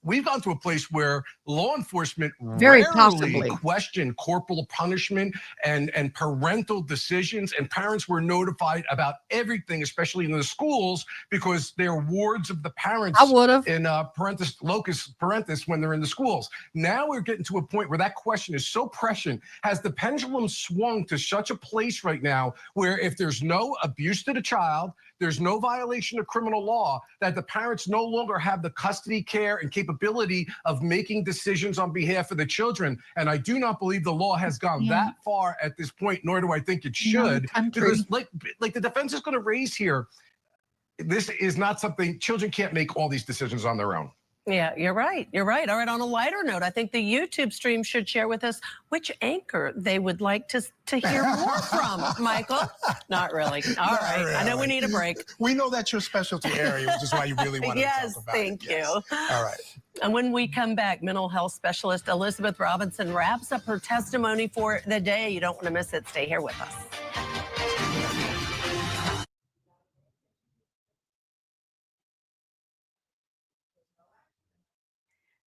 We've gone to a place where law enforcement Very rarely possibly question corporal punishment and parental decisions, and parents were notified about everything, especially in the schools, because they're wards of the parents. I would have. In locus parentis when they're in the schools. Now we're getting to a point where that question is so prescient. Has the pendulum swung to such a place right now where if there's no abuse to the child, there's no violation of criminal law, that the parents no longer have the custody, care, and capability of making decisions on behalf of the children? And I do not believe the law has gone that far at this point, nor do I think it should. Because like the defense is going to raise here, this is not something, children can't make all these decisions on their own. Yeah, you're right. You're right. All right, on a lighter note, I think the YouTube stream should share with us which anchor they would like to hear more from, Michael. Not really. All right. Really. I know we need a break. We know that's your specialty area, which is why you really want to talk about thank it. you. Yes. All right. And when we come back, mental health specialist Elizabeth Robinson wraps up her testimony for the day. You don't want to miss it. Stay here with us.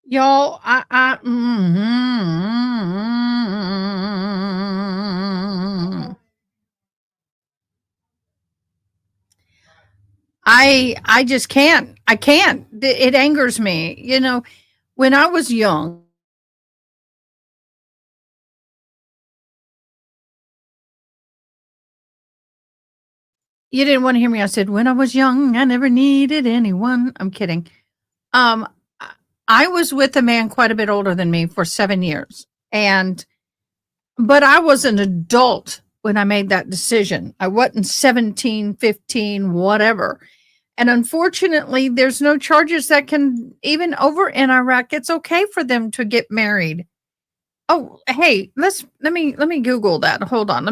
Y'all, I just can't. I can't. It angers me. You know, when I was young, you didn't want to hear me. I said, when I was young, I never needed anyone. I'm kidding. I was with a man quite a bit older than me for 7 years. But I was an adult when I made that decision. I wasn't 17, 15, whatever. And unfortunately, there's no charges that can, even over in Iraq, it's okay for them to get married. Oh, hey, let me Google that. Hold on.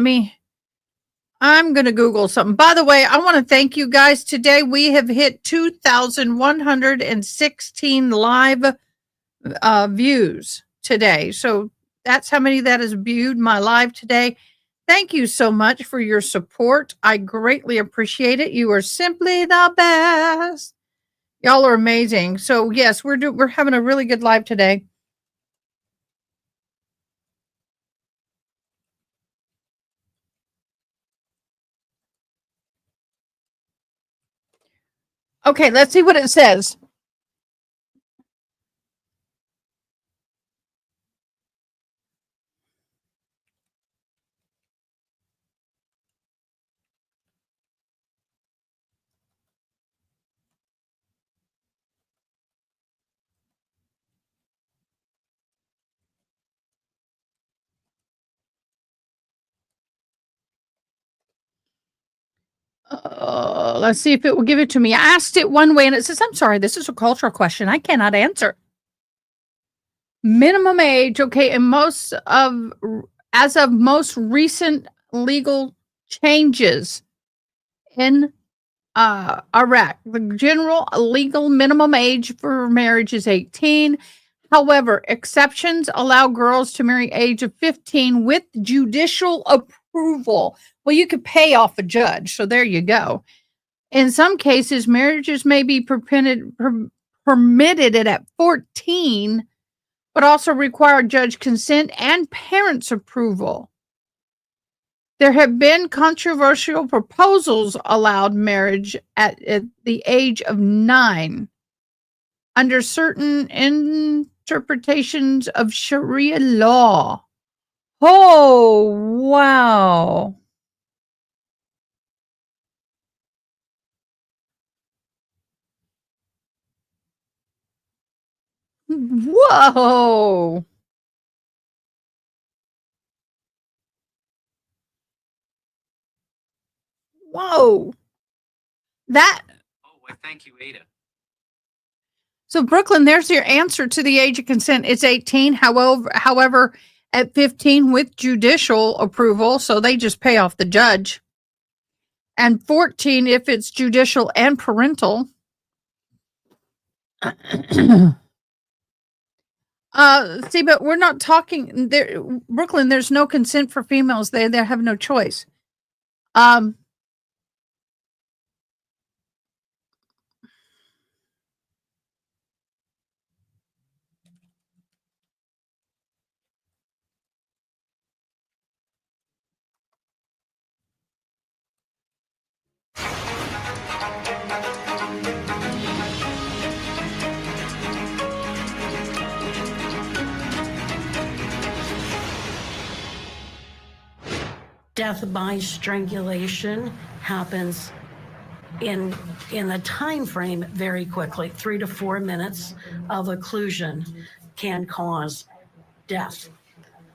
I'm going to Google something. By the way, I want to thank you guys. Today we have hit 2,116 live views today. So that's how many that has viewed my live today. Thank you so much for your support. I greatly appreciate it. You are simply the best. Y'all are amazing. So yes, we're having a really good live today. Okay, let's see what it says. Let's see if it will give it to me. I asked it one way and it says, I'm sorry, this is a cultural question. I cannot answer. Minimum age. Okay. And as of most recent legal changes in Iraq, the general legal minimum age for marriage is 18. However, exceptions allow girls to marry age of 15 with judicial approval. Well, you could pay off a judge, so there you go. In some cases, marriages may be permitted at 14, but also require judge consent and parents' approval. There have been controversial proposals allowed marriage at the age of 9 under certain interpretations of Sharia law. Oh, wow. Whoa. Whoa. That. Oh, well, thank you, Ada. So, Brooklyn, there's your answer to the age of consent. It's 18. However, at 15 with judicial approval, so they just pay off the judge. And 14 if it's judicial and parental. See, but we're not talking there, Brooklyn. There's no consent for females. They have no choice. Death by strangulation happens in a time frame very quickly. 3 to 4 minutes of occlusion can cause death.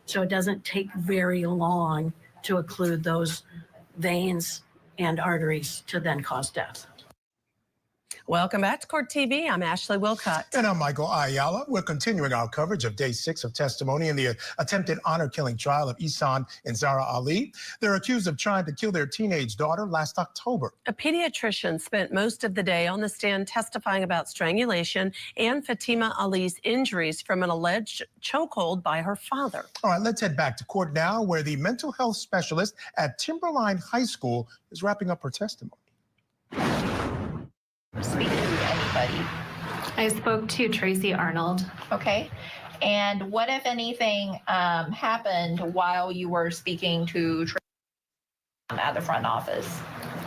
So it doesn't take very long to occlude those veins and arteries to then cause death. Welcome back to Court TV. I'm Ashley Wilcott. And I'm Michael Ayala. We're continuing our coverage of day 6 of testimony in the attempted honor-killing trial of Ihsan Zahraa Ali. They're accused of trying to kill their teenage daughter last October. A pediatrician spent most of the day on the stand testifying about strangulation and Fatima Ali's injuries from an alleged chokehold by her father. All right, let's head back to court now, where the mental health specialist at Timberline High School is wrapping up her testimony. Speaking to anybody. I spoke to Tracy Arnold. Okay. And what, if anything, happened while you were speaking to Tracy at the front office?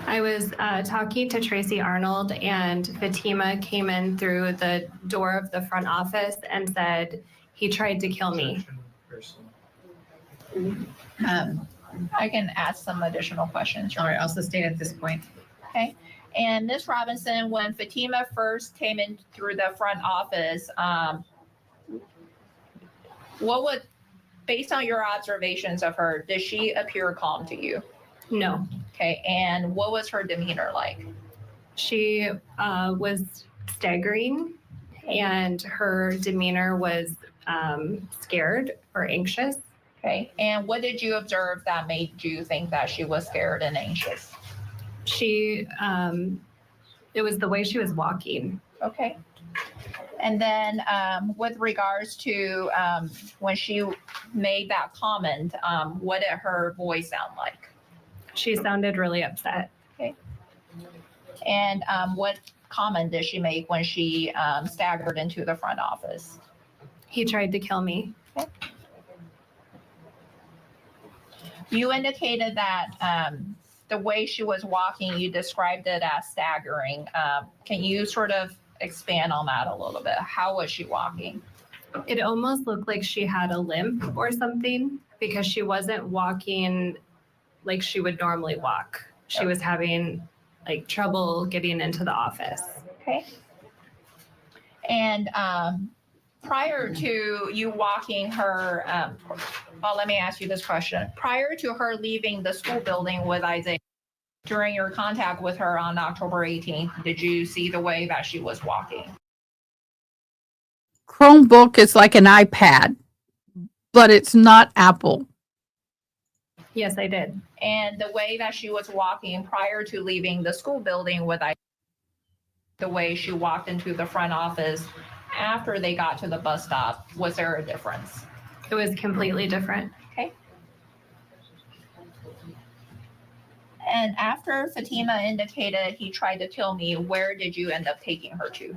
I was talking to Tracy Arnold, and Fatima came in through the door of the front office and said, he tried to kill me. I can ask some additional questions. All right, I'll sustain at this point. Okay. And Ms. Robinson, when Fatima first came in through the front office, based on your observations of her, did she appear calm to you? No. Okay. And what was her demeanor like? She was staggering, and her demeanor was scared or anxious. Okay. And what did you observe that made you think that she was scared and anxious? It was the way she was walking. Okay. And then with regards to when she made that comment, what did her voice sound like? She sounded really upset. Okay. And what comment did she make when she staggered into the front office? He tried to kill me. Okay. You indicated that the way she was walking, you described it as staggering. Can you sort of expand on that a little bit? How was she walking? It almost looked like she had a limp or something, because she wasn't walking like she would normally walk. She was having like trouble getting into the office. Okay. And prior to you walking her, well, let me ask you this question. Prior to her leaving the school building with Isaiah, during your contact with her on October 18th, did you see the way that she was walking? Chromebook is like an iPad, but it's not Apple. Yes, I did. And the way that she was walking prior to leaving the school building with Isaiah, the way she walked into the front office after they got to the bus stop, was there a difference? It was completely different. Okay. And after Fatima indicated he tried to kill me, where did you end up taking her to?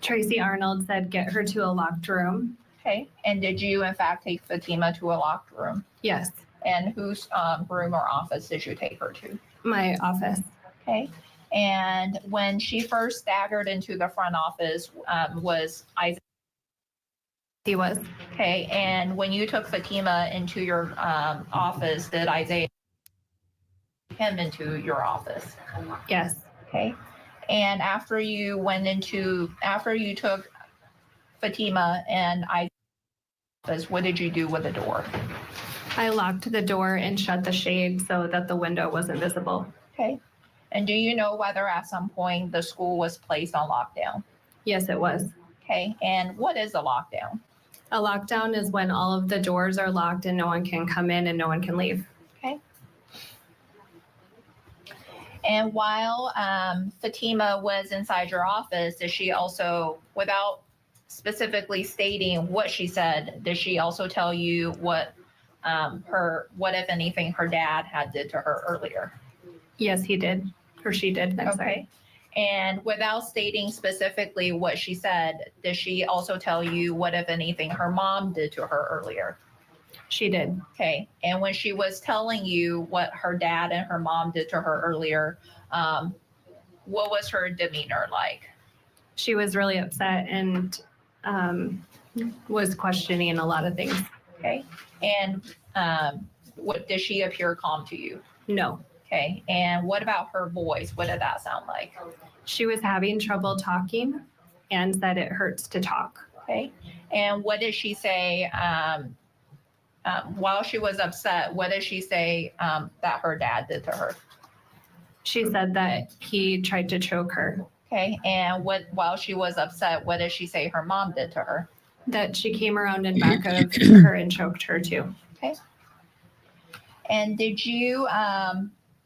Tracy Arnold said, get her to a locked room. Okay. And did you, in fact, take Fatima to a locked room? Yes. And whose room or office did you take her to? My office. Okay. And when she first staggered into the front office, was Isaiah? He was. Okay. And when you took Fatima into your office, did Isaiah take him into your office? Yes. Okay. And after you took Fatima and Isaiah's, what did you do with the door? I locked the door and shut the shade so that the window wasn't visible. Okay. And do you know whether at some point the school was placed on lockdown? Yes, it was. Okay. And what is a lockdown? A lockdown is when all of the doors are locked and no one can come in and no one can leave. Okay. And while Fatima was inside your office, did she also, without specifically stating what she said, did she also tell you what if anything, her dad had did to her earlier? Yes, he did. Or she did. I'm sorry. And without stating specifically what she said, did she also tell you what, if anything, her mom did to her earlier? She did. Okay. And when she was telling you what her dad and her mom did to her earlier, what was her demeanor like? She was really upset and was questioning a lot of things. Okay. And what did she appear calm to you? No. Okay. And what about her voice? What did that sound like? She was having trouble talking and said it hurts to talk. Okay. And what did she say while she was upset? What did she say that her dad did to her? She said that he tried to choke her. Okay. And while she was upset, what did she say her mom did to her? That she came around in back of her and choked her too. Okay. And did you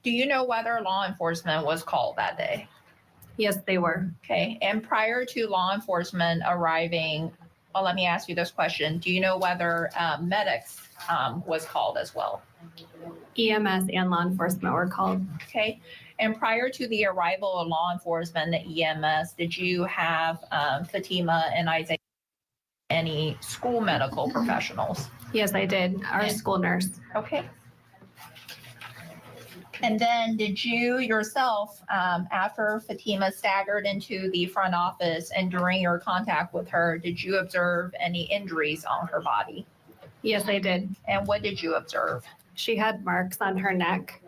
do you know whether law enforcement was called that day? Yes, they were. Okay. And prior to law enforcement arriving, well, let me ask you this question. Do you know whether medics was called as well? EMS and law enforcement were called. Okay. And prior to the arrival of law enforcement and the EMS, did you have Fatima and Isaiah any school medical professionals? Yes, I did. Our school nurse. Okay. And then did you yourself, after Fatima staggered into the front office and during your contact with her, did you observe any injuries on her body? Yes, I did. And what did you observe? She had marks on her neck.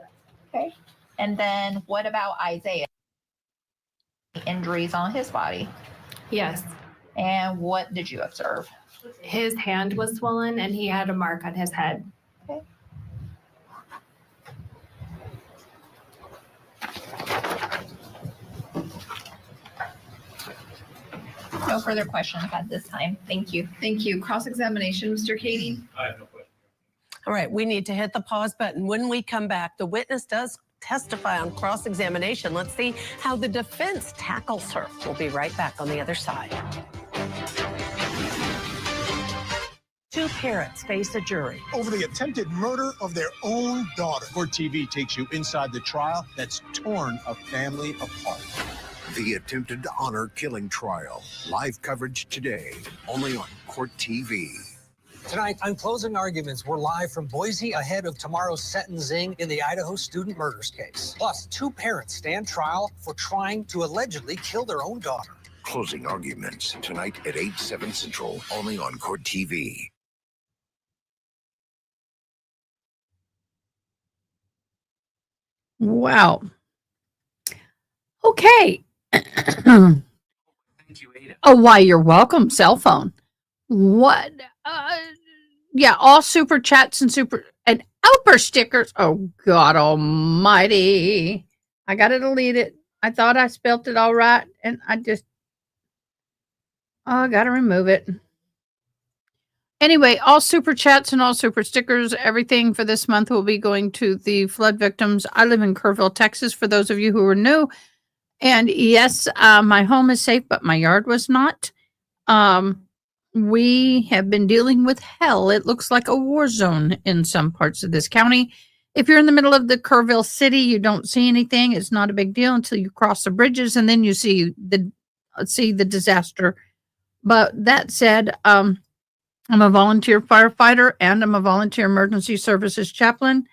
Okay. And then what about Isaiah? Injuries on his body? Yes. And what did you observe? His hand was swollen and he had a mark on his head. Okay. No further questions at this time. Thank you. Thank you. Cross-examination, Mr. Kading? I have no question. All right, we need to hit the pause button. When we come back, the witness does testify on cross-examination. Let's see how the defense tackles her. We'll be right back on the other side. Two parents face a jury over the attempted murder of their own daughter. Court TV takes you inside the trial that's torn a family apart. The attempted honor killing trial. Live coverage today, only on Court TV. Tonight, on closing arguments, we're live from Boise ahead of tomorrow's sentencing in the Idaho student murders case. Plus, two parents stand trial for trying to allegedly kill their own daughter. Closing arguments tonight at 8/7 Central, only on Court TV. Wow. Okay. Thank you, Ada. Oh, why, you're welcome, cell phone. What? Yeah, all super chats and Alper stickers. Oh, God almighty. I got to delete it. I thought I spelt it all right, and I got to remove it. Anyway, all super chats and all super stickers, everything for this month will be going to the flood victims. I live in Kerrville, Texas, for those of you who are new. And yes, my home is safe, but my yard was not. We have been dealing with hell. It looks like a war zone in some parts of this county. If you're in the middle of the Kerrville city, you don't see anything. It's not a big deal until you cross the bridges, and then you see the disaster. But that said, I'm a volunteer firefighter and I'm a volunteer emergency services chaplain,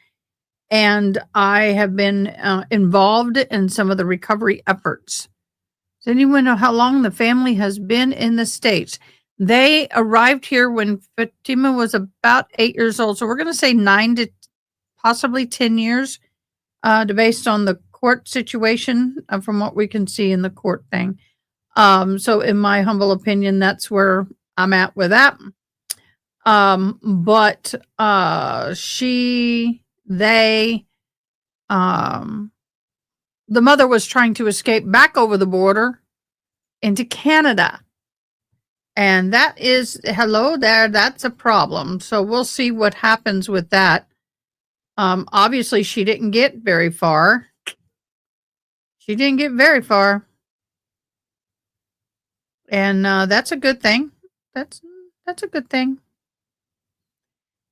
and I have been involved in some of the recovery efforts. Does anyone know how long the family has been in the States? They arrived here when Fatima was about 8 years old. So we're going to say 9 to possibly 10 years, based on the court situation, from what we can see in the court thing. So in my humble opinion, that's where I'm at with that. But the mother was trying to escape back over the border into Canada. And that is, hello there, that's a problem. So we'll see what happens with that. Obviously, she didn't get very far. And that's a good thing. That's a good thing.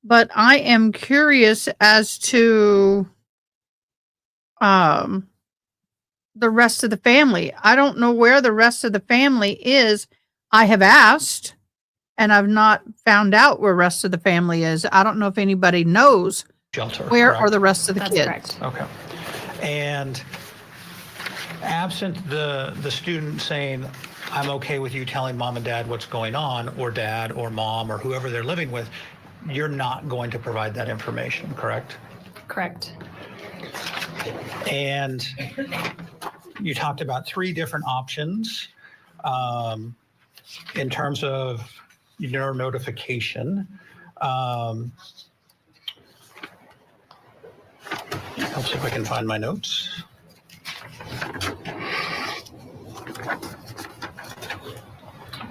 But I am curious as to the rest of the family. I don't know where the rest of the family is. I have asked, and I've not found out where the rest of the family is. I don't know if anybody knows Shelter. where correct? are the rest of the That's kids. correct. Okay. And absent the student saying, I'm okay with you telling mom and dad what's going on, or dad or mom or whoever they're living with, you're not going to provide that information, correct? Correct. And you talked about 3 different options in terms of your notification. Let's see if I can find my notes.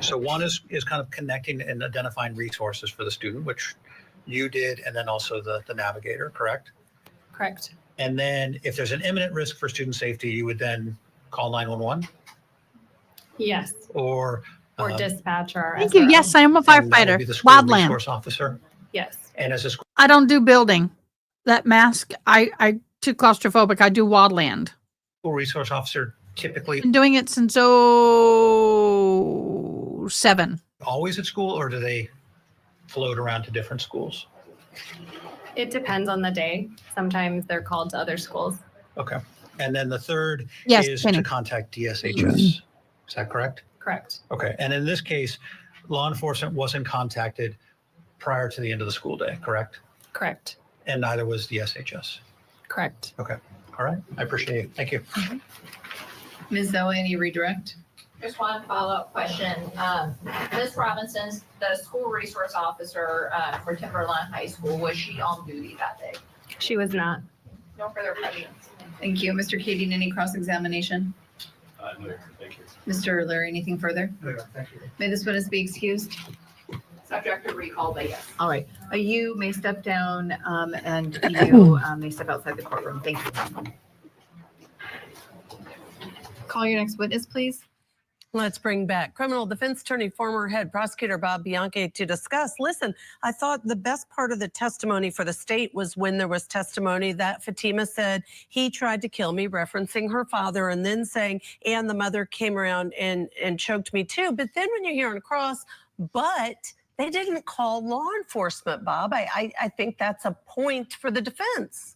So one is kind of connecting and identifying resources for the student, which you did, and then also the navigator, correct? Correct. And then if there's an imminent risk for student safety, you would then call 911 Yes. or Dispatch or Thank you. SRO. Yes, I am a and that would firefighter. be the school Wildland. resource officer. Yes. And as a school I don't do building. That mask, I too claustrophobic. I do wildland. resource officer typically Been doing it since 07. always at school, or do they float around to different schools? It depends on the day. Sometimes they're called to other schools. Okay. And then the third Yes, is Penny. to contact DSHS. Is that correct? Correct. Okay. And in this case, law enforcement wasn't contacted prior to the end of the school day, correct? Correct. And neither was the SHS. Correct. Okay. All right. I appreciate it. Thank you. Ms. Zoe, any redirect? Just one follow-up question. Ms. Robinson's the school resource officer for Timberline High School. Was she on duty that day? She was not. No further questions. Thank you. Mr. Kading, any cross-examination? No, thank you. Mr. Larry, anything further? Thank you. May this witness be excused? Subject to recall, but yes. All right. You may step down and you may step outside the courtroom. Thank you. Call your next witness, please. Let's bring back criminal defense attorney, former head prosecutor Bob Bianchi to discuss. Listen, I thought the best part of the testimony for the state was when there was testimony that Fatima said he tried to kill me, referencing her father, and then saying, and the mother came around and choked me too. But then when you're hearing across, but they didn't call law enforcement, Bob. I think that's a point for the defense.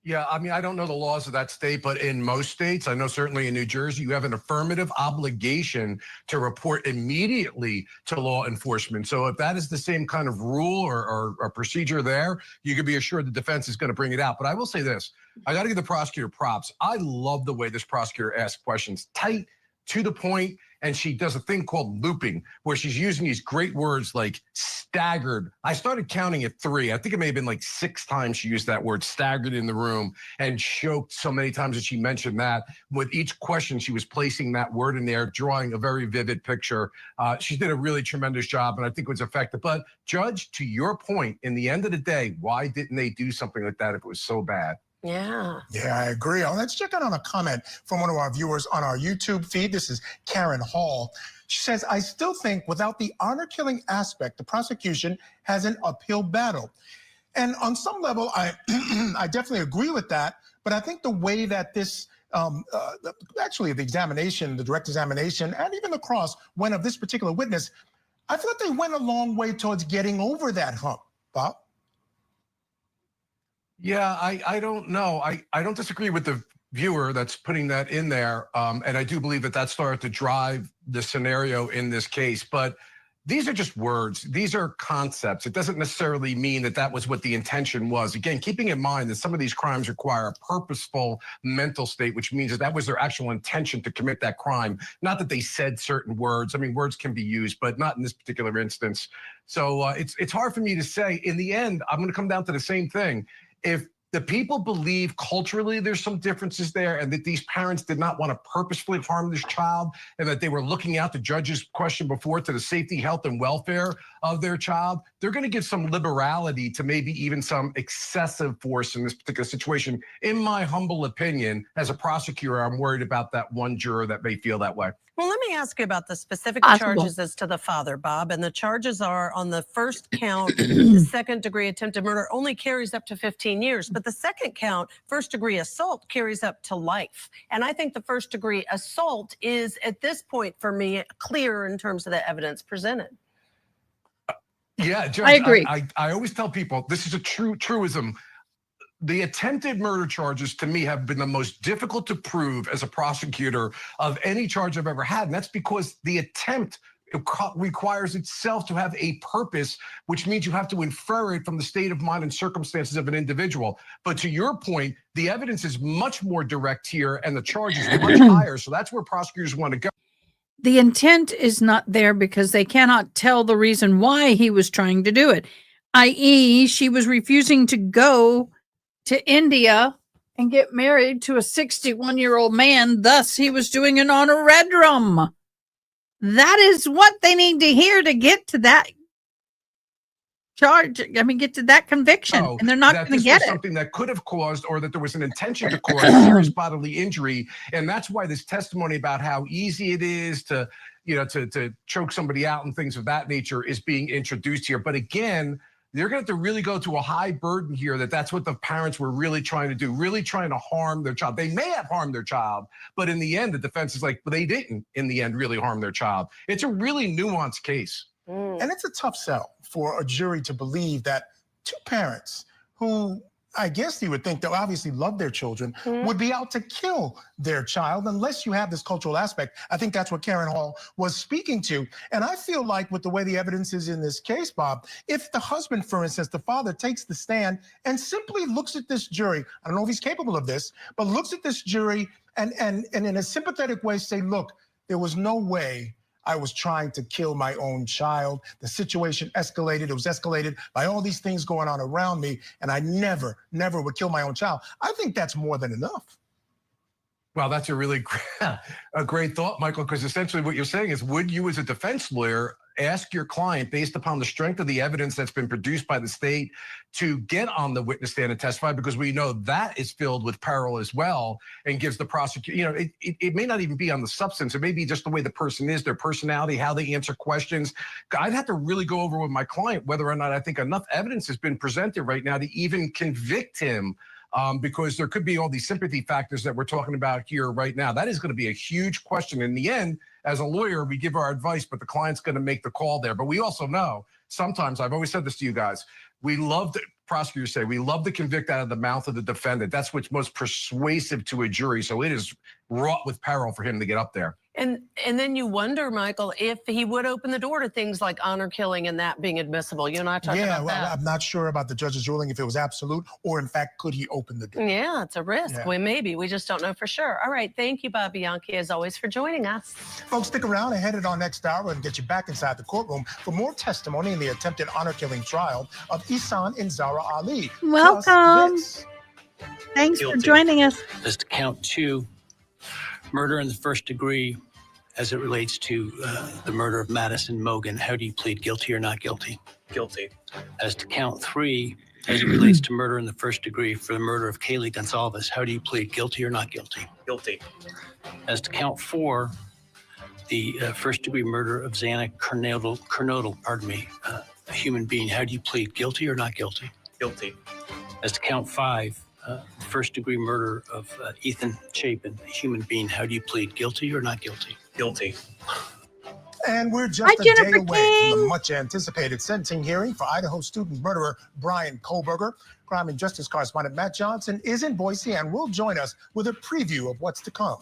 Yeah, I mean, I don't know the laws of that state, but in most states, I know certainly in New Jersey, you have an affirmative obligation to report immediately to law enforcement. So if that is the same kind of rule or procedure there, you can be assured the defense is going to bring it out. But I will say this, I got to give the prosecutor props. I love the way this prosecutor asks questions, tight, to the point, and she does a thing called looping, where she's using these great words like staggered. I started counting at 3. I think it may have been like 6 times she used that word, staggered in the room, and choked so many times that she mentioned that. With each question, she was placing that word in there, drawing a very vivid picture. She did a really tremendous job, and I think it was effective. But Judge, to your point, in the end of the day, why didn't they do something like that if it was so bad? Yeah. Yeah, I agree. Let's check out on a comment from one of our viewers on our YouTube feed. This is Karen Hall. She says, I still think without the honor killing aspect, the prosecution has an uphill battle. And on some level, I I definitely agree with that. But I think the way that this, actually the examination, the direct examination, and even the cross went of this particular witness, I feel like they went a long way towards getting over that hump. Bob? Yeah, I don't know. I don't disagree with the viewer that's putting that in there. And I do believe that that started to drive the scenario in this case. But these are just words. These are concepts. It doesn't necessarily mean that that was what the intention was. Again, keeping in mind that some of these crimes require a purposeful mental state, which means that that was their actual intention to commit that crime. Not that they said certain words. I mean, words can be used, but not in this particular instance. So it's hard for me to say. In the end, I'm going to come down to the same thing. If the people believe culturally there's some differences there and that these parents did not want to purposefully harm this child and that they were looking out the judge's question before to the safety, health, and welfare of their child, they're going to give some liberality to maybe even some excessive force in this particular situation. In my humble opinion, as a prosecutor, I'm worried about that one juror that may feel that way. Well, let me ask you about the specific Possible. charges as to the father, Bob. And the charges are on the first count, the second-degree attempted murder only carries up to 15 years. But the second count, first-degree assault, carries up to life. And I think the first-degree assault is, at this point, for me, clear in terms of the evidence presented. Yeah, Judge, I agree. I always tell people this is a truism. The attempted murder charges to me have been the most difficult to prove as a prosecutor of any charge I've ever had. And that's because the attempt requires itself to have a purpose, which means you have to infer it from the state of mind and circumstances of an individual. But to your point, the evidence is much more direct here and the charge is much higher. So that's where prosecutors want to go. The intent is not there because they cannot tell the reason why he was trying to do it, i.e., she was refusing to go to India and get married to a 61-year-old man. Thus, he was doing an honorarium. That is what they need to hear to get to that charge. I mean, get to that conviction, and they're not going to get it. Something that could have caused, or that there was an intention to cause serious bodily injury, and that's why this testimony about how easy it is to, to choke somebody out and things of that nature is being introduced here. But again, they're going to have to really go to a high burden here that's what the parents were really trying to do, really trying to harm their child. They may have harmed their child, but in the end, the defense is like, well, they didn't, in the end, really harm their child. It's a really nuanced case. And it's a tough sell for a jury to believe that two parents who, I guess you would think, they obviously love their children, would be out to kill their child unless you have this cultural aspect. I think that's what Karen Hall was speaking to. And I feel like with the way the evidence is in this case, Bob, if the husband, for instance, the father takes the stand and simply looks at this jury, I don't know if he's capable of this, but looks at this jury and in a sympathetic way say, look, there was no way I was trying to kill my own child. The situation escalated. It was escalated by all these things going on around me, and I never would kill my own child. I think that's more than enough. Well, that's a really great thought, Michael, because essentially what you're saying is, would you as a defense lawyer ask your client, based upon the strength of the evidence that's been produced by the state, to get on the witness stand and testify? Because we know that is filled with peril as well and gives the prosecutor, it may not even be on the substance. It may be just the way the person is, their personality, how they answer questions. I'd have to really go over with my client whether or not I think enough evidence has been presented right now to even convict him. Because there could be all these sympathy factors that we're talking about here right now. That is going to be a huge question. In the end, as a lawyer, we give our advice, but the client's going to make the call there. But we also know sometimes, I've always said this to you guys, we love the prosecutors say, we love to convict out of the mouth of the defendant. That's what's most persuasive to a jury. So it is wrought with peril for him to get up there. And then you wonder, Michael, if he would open the door to things like honor killing and that being admissible. You and I talked about that. I'm not sure about the judge's ruling, if it was absolute or in fact, could he open the door? Yeah, it's a risk. Yeah. Well, maybe. We just don't know for sure. All right. Thank you, Bob Bianchi, as always, for joining us. Folks, stick around and headed on next hour and get you back inside the courtroom for more testimony in the attempted honor killing trial of Ihsan Zahraa Ali. Welcome. Thanks for joining us. As to count 2, murder in the first degree, as it relates to the murder of Madison Mogan, how do you plead, guilty or not guilty? Guilty. As to count 3, As it relates to murder in the first degree for the murder of Kaylee Gonsalves, how do you plead, guilty or not guilty? Guilty. As to count 4, the first degree murder of Xana Kernodle, a human being, how do you plead, guilty or not guilty? Guilty. As to count 5, first degree murder of Ethan Chapin, a human being, how do you plead, guilty or not guilty? Guilty. And we're just Hi, a Jennifer day away from the King. much anticipated sentencing hearing for Idaho student murderer Brian Koberger. Crime and Justice correspondent Matt Johnson is in Boise and will join us with a preview of what's to come.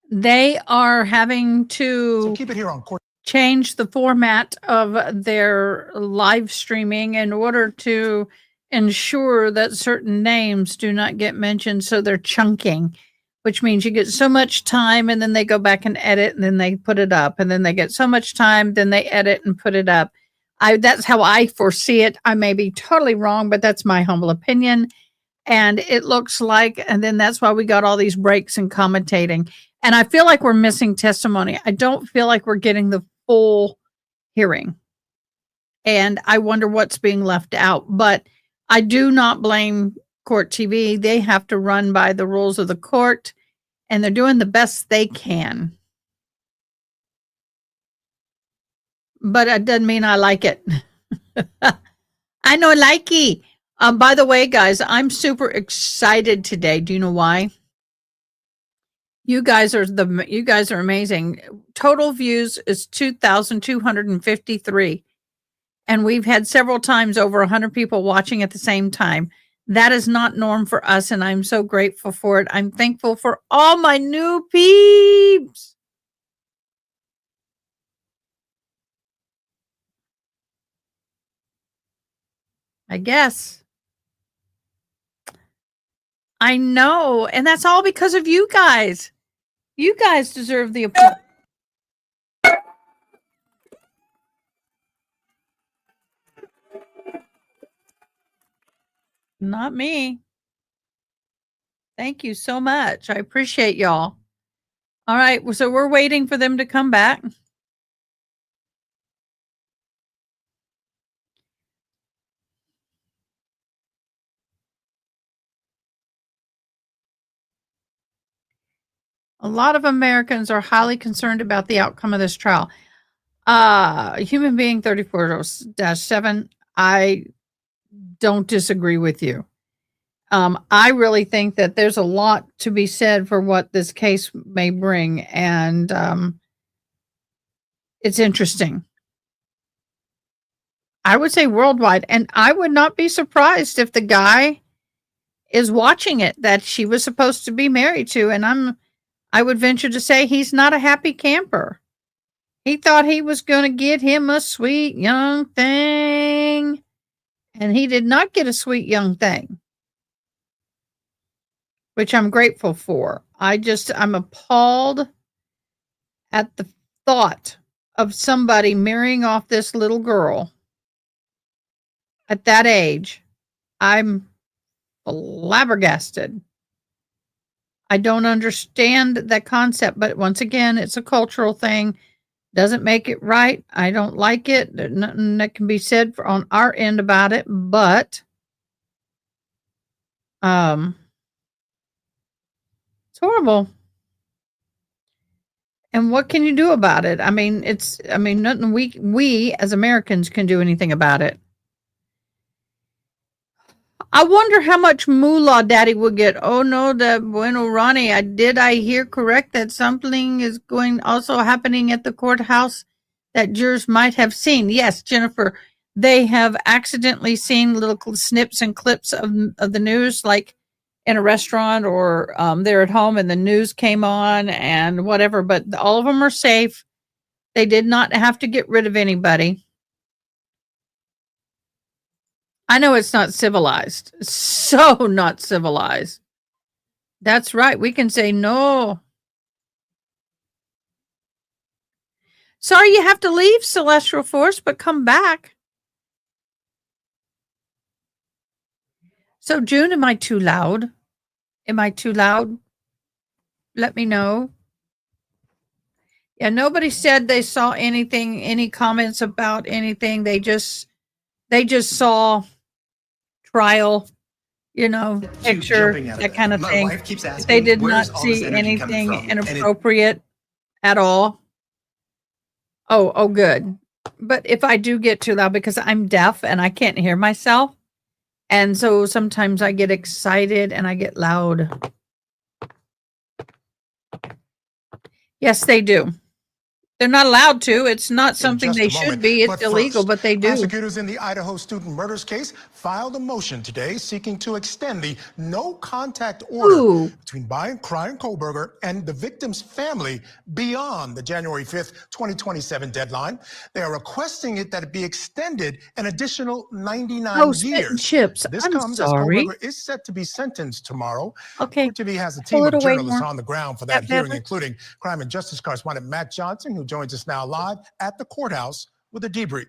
They are having to So keep it here on Court. change the format of their live streaming in order to ensure that certain names do not get mentioned. So they're chunking, which means you get so much time and then they go back and edit and then they put it up, and then they get so much time, then they edit and put it up. That's how I foresee it. I may be totally wrong, but that's my humble opinion. And it looks like, and then that's why we got all these breaks in commentating. And I feel like we're missing testimony. I don't feel like we're getting the full hearing. And I wonder what's being left out. But I do not blame Court TV. They have to run by the rules of the court, and they're doing the best they can. But it doesn't mean I like it. I know likey. By the way, guys, I'm super excited today. Do you know why? You guys are amazing. Total views is 2,253. And we've had several times over 100 people watching at the same time. That is not norm for us, and I'm so grateful for it. I'm thankful for all my new peeps. I guess. I know, and that's all because of you guys. You guys deserve the applause. Not me. Thank you so much. I appreciate y'all. All right, so we're waiting for them to come back. A lot of Americans are highly concerned about the outcome of this trial. Human being 34-7, I don't disagree with you. I really think that there's a lot to be said for what this case may bring, and it's interesting. I would say worldwide, and I would not be surprised if the guy is watching it that she was supposed to be married to, and I would venture to say he's not a happy camper. He thought he was going to get him a sweet young thing, and he did not get a sweet young thing, which I'm grateful for. I'm appalled at the thought of somebody marrying off this little girl at that age. I'm flabbergasted. I don't understand that concept, but once again, it's a cultural thing. Doesn't make it right. I don't like it. There's nothing that can be said on our end about it, but it's horrible. And what can you do about it? I mean, nothing we as Americans can do anything about it. I wonder how much moolah Daddy will get. Oh no, bueno, Ronnie, I hear correct that something is also happening at the courthouse that jurors might have seen? Yes, Jennifer, they have accidentally seen little snips and clips of the news, like in a restaurant or they're at home and the news came on and whatever, but all of them are safe. They did not have to get rid of anybody. I know it's not civilized. So not civilized. That's right. We can say no. Sorry you have to leave, Celestial Force, but come back. So, June, am I too loud? Am I too loud? Let me know. Yeah, nobody said they saw anything, any comments about anything. They just saw trial, picture, jumping out of that kind of My thing. wife keeps asking They me, did "Where not is all this see energy coming anything from?" And inappropriate at all. Oh, good. But if I do get too loud, because I'm deaf and I can't hear myself, and so sometimes I get excited and I get loud. Yes, they do. They're not allowed to. It's not something just they a should moment. be. It's But illegal, first, but they do. prosecutors in the Idaho student murders case filed a motion today seeking to extend the no contact order between Brian Koberger and the victim's family beyond the January 5th, 2027 deadline. They are requesting that it be extended an additional 99 Oh, spit and years. chips. This I'm comes as sorry. Koberger is set to be sentenced tomorrow. Okay. Court TV has a Pull team it of away journalists more. on the ground for That that hearing, better? including crime and justice correspondent Matt Johnson, who joins us now live at the courthouse with a debrief.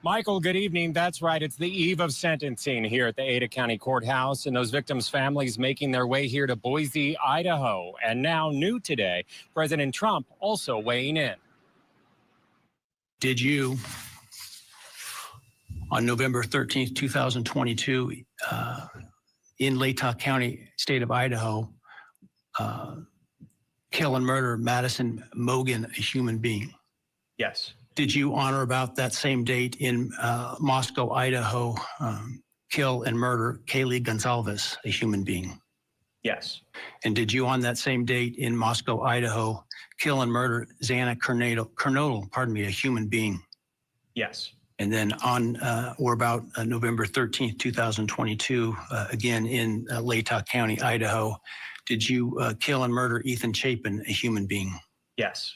Michael, good evening. That's right. It's the eve of sentencing here at the Ada County Courthouse, and those victims' families making their way here to Boise, Idaho. And now, new today, President Trump also weighing in. Did you, on November 13th, 2022, in Lacey County, state of Idaho, kill and murder Madison Mogen, a human being? Yes. Did you, on or about that same date in Moscow, Idaho, kill and murder Kaylee Gonzalez, a human being? Yes. And did you, on that same date in Moscow, Idaho, kill and murder Xana Kernodle, a human being? Yes. And then on or about November 13th, 2022, again in Lacey County, Idaho, did you kill and murder Ethan Chapin, a human being? Yes.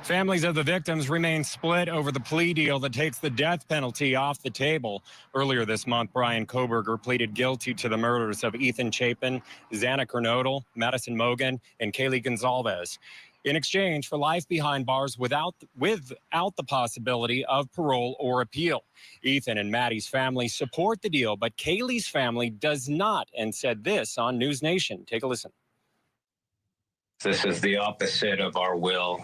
Families of the victims remain split over the plea deal that takes the death penalty off the table. Earlier this month, Brian Koberger pleaded guilty to the murders of Ethan Chapin, Xana Kernodle, Madison Mogen, and Kaylee Gonzalez, in exchange for life behind bars without the possibility of parole or appeal. Ethan and Maddie's family support the deal, but Kaylee's family does not, and said this on News Nation. Take a listen. This is the opposite of our will.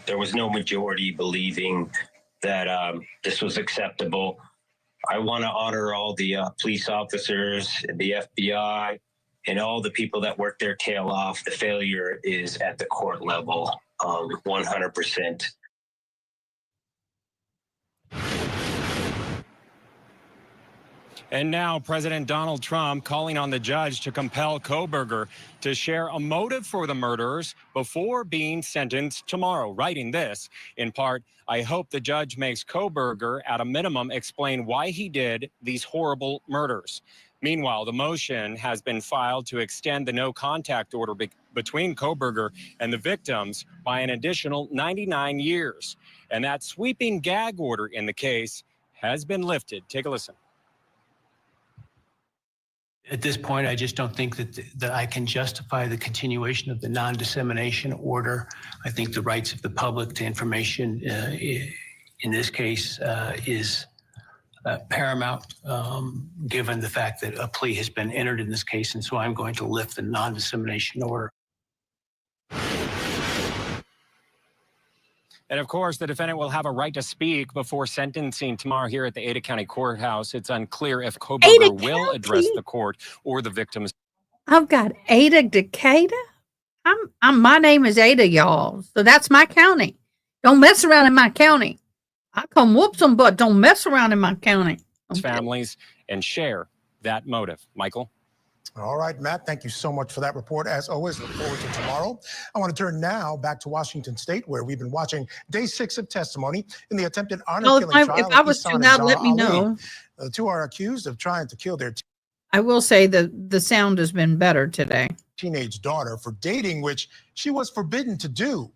There was no majority believing that this was acceptable. I want to honor all the police officers, the FBI, and all the people that work their tail off. The failure is at the court level, 100%. And now President Donald Trump calling on the judge to compel Koberger to share a motive for the murderers before being sentenced tomorrow. Writing this, in part, I hope the judge makes Koberger at a minimum explain why he did these horrible murders. Meanwhile, the motion has been filed to extend the no contact order between Koberger and the victims by an additional 99 years. And that sweeping gag order in the case has been lifted. Take a listen. At this point, I just don't think that I can justify the continuation of the non-dissemination order. I think the rights of the public to information in this case is paramount, given the fact that a plea has been entered in this case, and so I'm going to lift the non-dissemination order. And of course, the defendant will have a right to speak before sentencing tomorrow here at the Ada County Courthouse. It's unclear if Koberger will address the court or the victims. I've got Ada Decatur. My name is Ada, y'all. So that's my county. Don't mess around in my county. I come whoop some butt. Don't mess around in my county. Okay. Families and share that motive. Michael? All right, Matt, thank you so much for that report. As always, look forward to tomorrow. I want to turn now back to Washington State, where we've been watching day 6 of testimony in the attempted honor killing trial. If I was too loud, let me know. The two are accused of trying to kill their I will say that the sound has been better today. teenage daughter for dating, which she was forbidden to do.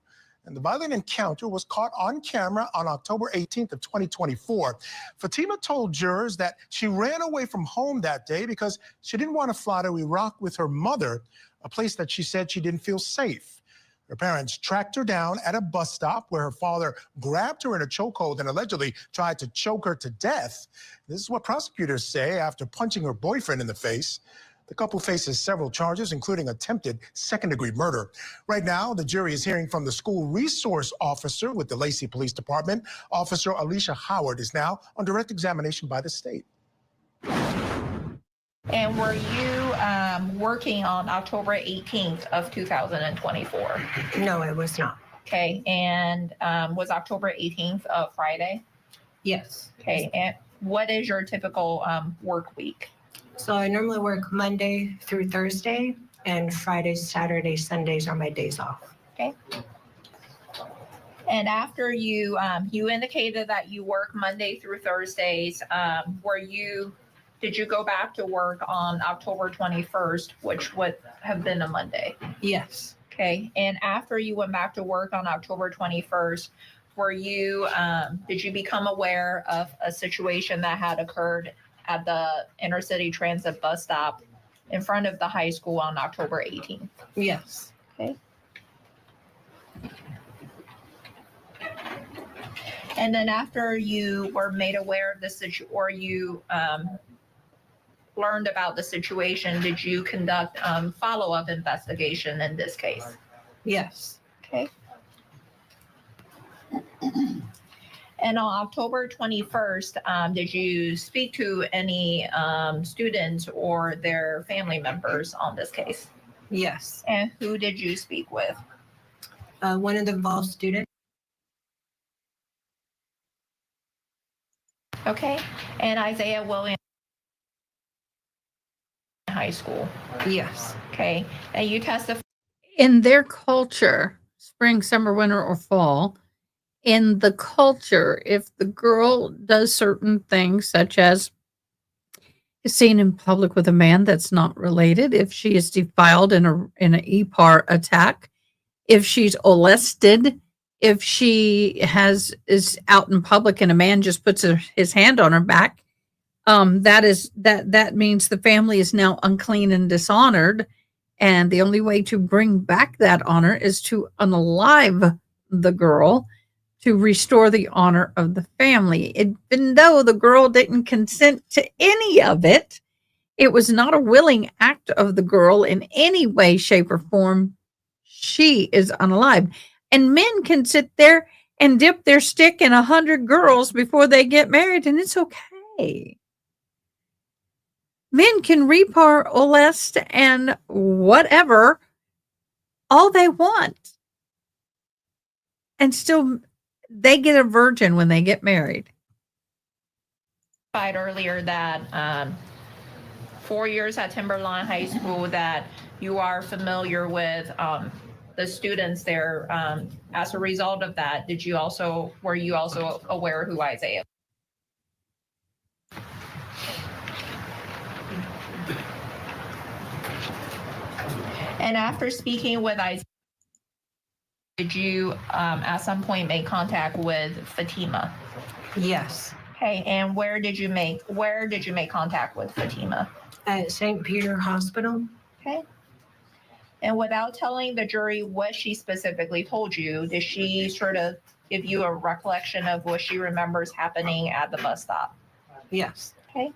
And the violent encounter was caught on camera on October 18th of 2024. Fatima told jurors that she ran away from home that day because she didn't want to fly to Iraq with her mother, a place that she said she didn't feel safe. Her parents tracked her down at a bus stop where her father grabbed her in a chokehold and allegedly tried to choke her to death. This is what prosecutors say after punching her boyfriend in the face. The couple faces several charges, including attempted second-degree murder. Right now, the jury is hearing from the school resource officer with the Lacey Police Department. Officer Alicia Howard is now on direct examination by the state. And were you working on October 18th of 2024? No, it was not. Okay, and was October 18th a Friday? Yes. Okay, and what is your typical work week? So I normally work Monday through Thursday, and Fridays, Saturdays, Sundays are my days off. Okay. And after you you indicated that you work Monday through Thursdays, did you go back to work on October 21st, which would have been a Monday? Yes. Okay. And after you went back to work on October 21st, did you become aware of a situation that had occurred at the intercity transit bus stop in front of the high school on October 18th? Yes. Okay. And then after you were made aware of the situation, or you learned about the situation, did you conduct follow-up investigation in this case? Yes. Okay. And on October 21st, did you speak to any students or their family members on this case? Yes. And who did you speak with? One of the involved students. Okay. And Isaiah Williams High School? Yes. Okay. And you testified In their culture, spring, summer, winter, or fall, in the culture, if the girl does certain things, such as is seen in public with a man that's not related, if she is defiled in an EPAR attack, if she's molested, if she is out in public and a man just puts his hand on her back, that means the family is now unclean and dishonored, and the only way to bring back that honor is to unalive the girl to restore the honor of the family. Even though the girl didn't consent to any of it, it was not a willing act of the girl in any way, shape, or form. She is unalive. And men can sit there and dip their stick in 100 girls before they get married, and it's okay. Men can repar, molest, and whatever all they want. And still, they get a virgin when they get married. earlier that 4 years at Timberline High School, that you are familiar with the students there. As a result of that, were you also aware who Isaiah? And after speaking with Isaiah, did you at some point make contact with Fatima? Yes. Okay, and where did you make contact with Fatima? At St. Peter Hospital. Okay. And without telling the jury what she specifically told you, did she sort of give you a recollection of what she remembers happening at the bus stop? Yes. Okay.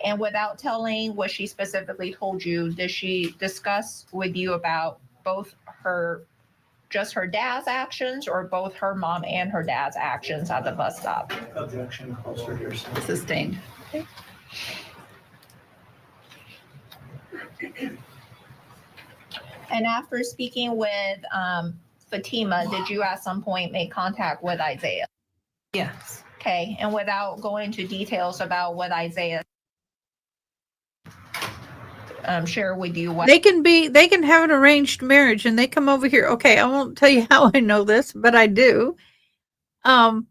And without telling what she specifically told you, did she discuss with you about just her dad's actions, or both her mom and her dad's actions at the bus stop? Objection, calls for hearsay. Sustained. Okay. And after speaking with Fatima, did you at some point make contact with Isaiah? Yes. Okay, and without going into details about what Isaiah share with you, what They can have an arranged marriage and they come over here. Okay, I won't tell you how I know this, but I do. A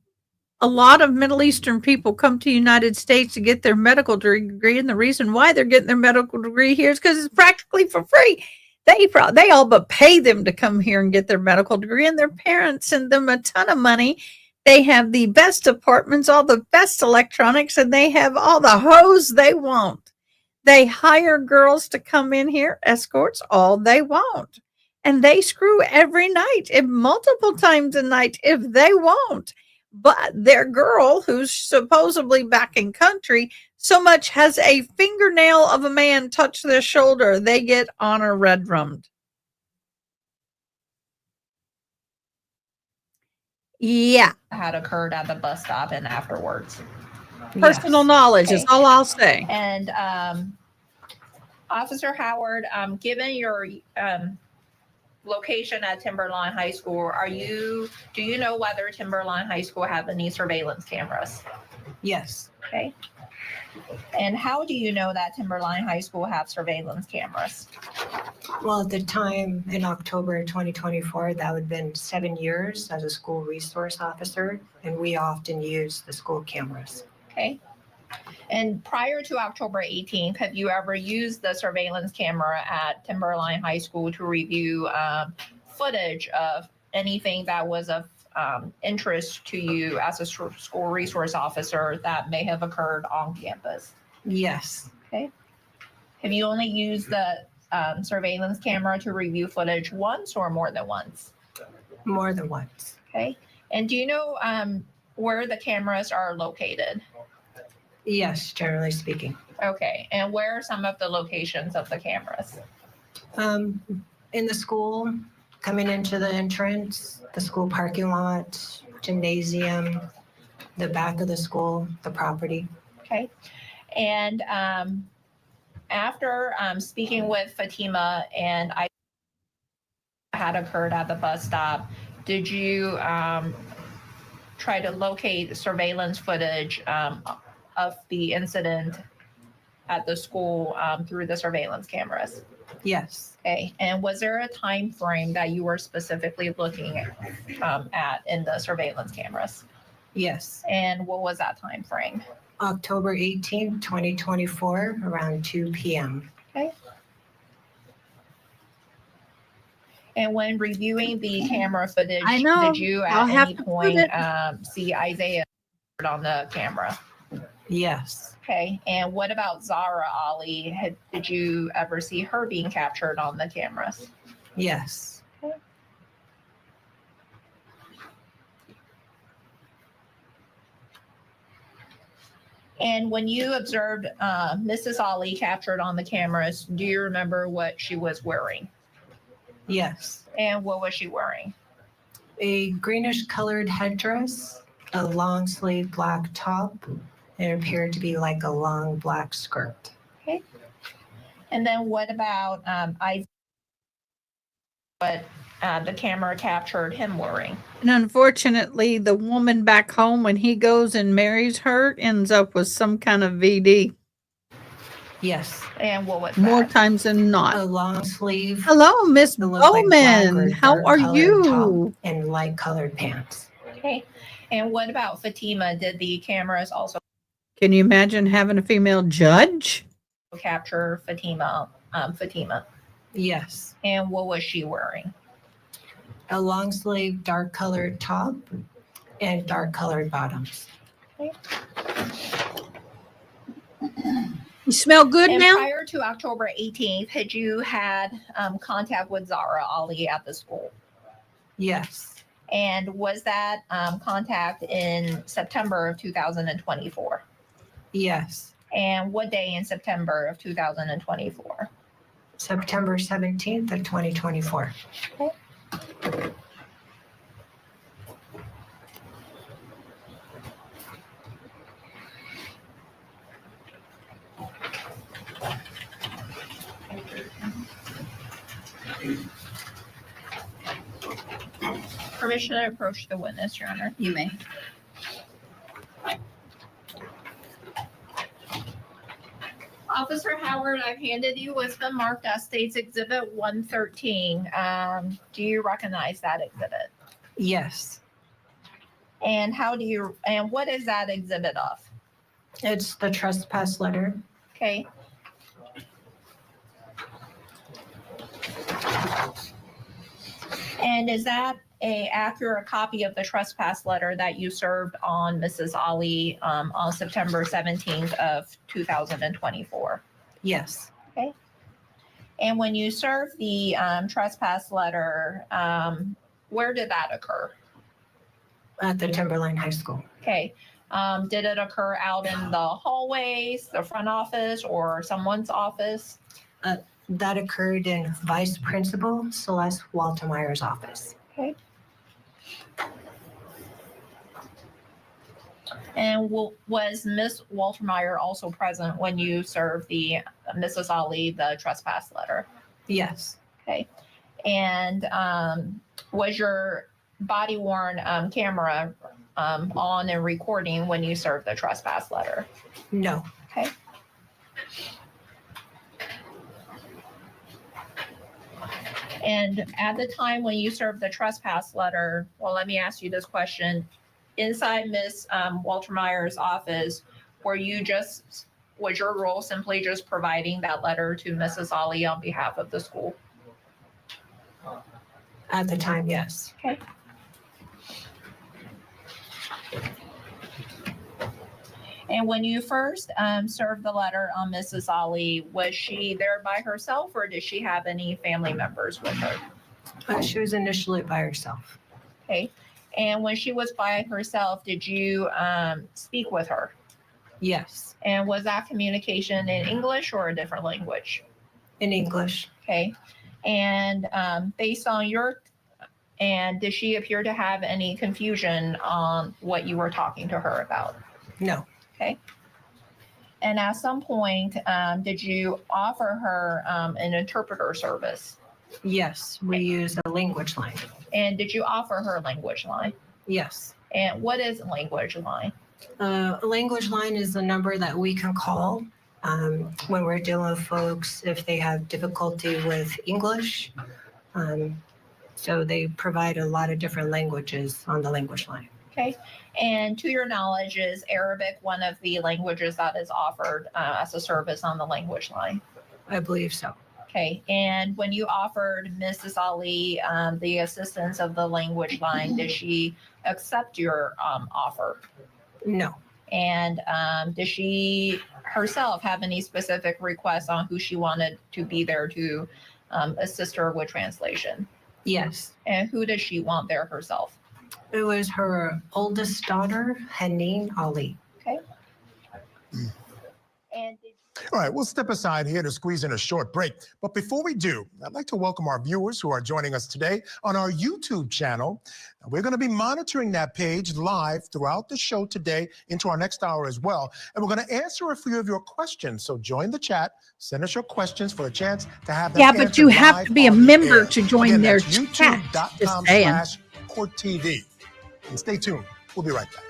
lot of Middle Eastern people come to the United States to get their medical degree, and the reason why they're getting their medical degree here is because it's practically for free. They all but pay them to come here and get their medical degree, and their parents send them a ton of money. They have the best apartments, all the best electronics, and they have all the hoes they want. They hire girls to come in here, escorts, all they want. And they screw every night, and multiple times a night if they want. But their girl, who's supposedly back in country, so much as a fingernail of a man touch their shoulder, they get honor red drummed. Yeah. Had occurred at the bus stop and afterwards. Personal knowledge is all I'll say. And Officer Howard, given your location at Timberline High School, do you know whether Timberline High School have any surveillance cameras? Yes. Okay. And how do you know that Timberline High School have surveillance cameras? Well, at the time in October 2024, that would have been 7 years as a school resource officer, and we often use the school cameras. Okay. And prior to October 18th, have you ever used the surveillance camera at Timberline High School to review footage of anything that was of interest to you as a school resource officer that may have occurred on campus? Yes. Okay. Have you only used the surveillance camera to review footage once or more than once? More than once. Okay. And do you know where the cameras are located? Yes, generally speaking. Okay. And where are some of the locations of the cameras? In the school, coming into the entrance, the school parking lot, gymnasium, the back of the school, the property. Okay. And after speaking with Fatima and I had occurred at the bus stop, did you try to locate surveillance footage of the incident at the school through the surveillance cameras? Yes. Okay. And was there a time frame that you were specifically looking at in the surveillance cameras? Yes. And what was that time frame? October 18, 2024, around 2 p.m. Okay. And when reviewing the camera footage, I know. did you I'll at have any to put point it- see Isaiah on the camera? Yes. Okay. And what about Zahraa Ali? Did you ever see her being captured on the cameras? Yes. Okay. And when you observed Mrs. Ali captured on the cameras, do you remember what she was wearing? Yes. And what was she wearing? A greenish colored headdress, a long sleeve black top, and it appeared to be like a long black skirt. Okay. And then what about Isaiah? What the camera captured him wearing? And unfortunately, the woman back home, when he goes and marries her, ends up with some kind of VD. Yes. And what was More that? times than A not. long sleeve. Hello, Miss It looked like black Bowman. or How dark are colored you? top and light colored pants. Okay. And what about Fatima? Did the cameras also Can you imagine having a female judge? capture Fatima? Fatima. Yes. And what was she wearing? A long sleeve dark colored top and dark colored bottoms. Okay. You smell good And now? prior to October 18th, had you had contact with Zahraa Ali at the school? Yes. And was that contact in September of 2024? Yes. And what day in September of 2024? September 17th of 2024. Okay. Permission to approach the witness, Your Honor. You may. Officer Howard, I've handed you what's been marked as State's Exhibit 113. Do you recognize that exhibit? Yes. And what is that exhibit of? It's the trespass letter. Okay. And is that a accurate copy of the trespass letter that you served on Mrs. Ali on September 17th of 2024? Yes. Okay. And when you served the trespass letter, where did that occur? At the Timberline High School. Okay. Did it occur out in the hallways, the front office, or someone's office? That occurred in Vice Principal Celeste Waltermeyer's office. Okay. And was Miss Waltermeyer also present when you served the Mrs. Ali the trespass letter? Yes. Okay. And was your body worn camera on and recording when you served the trespass letter? No. Okay. And at the time when you served the trespass letter, well, let me ask you this question. Inside Miss Waltermeyer's office, was your role simply just providing that letter to Mrs. Ali on behalf of the school? At the time, yes. Okay. And when you first served the letter on Mrs. Ali, was she there by herself or did she have any family members with her? She was initially by herself. Okay. And when she was by herself, did you speak with her? Yes. And was that communication in English or a different language? In English. Okay. And based on did she appear to have any confusion on what you were talking to her about? No. Okay. And at some point, did you offer her an interpreter service? Yes, we used a language line. And did you offer her language line? Yes. And what is language line? A language line is the number that we can call when we're dealing with folks if they have difficulty with English. So they provide a lot of different languages on the language line. Okay. And to your knowledge, is Arabic one of the languages that is offered as a service on the language line? I believe so. Okay. And when you offered Mrs. Ali the assistance of the language line, did she accept your offer? No. And did she herself have any specific requests on who she wanted to be there to assist her with translation? Yes. And who does she want there herself? It was her oldest daughter, Haneen Ali. Okay. And All right, we'll step aside here to squeeze in a short break. But before we do, I'd like to welcome our viewers who are joining us today on our YouTube channel. We're going to be monitoring that page live throughout the show today into our next hour as well. And we're going to answer a few of your questions. So join the chat, send us your questions for a chance to have them Yeah, but you answered have live to be a on the member air. to join Again, their that's chat. Just saying. youtube.com/CourtTV. And stay tuned. We'll be right back.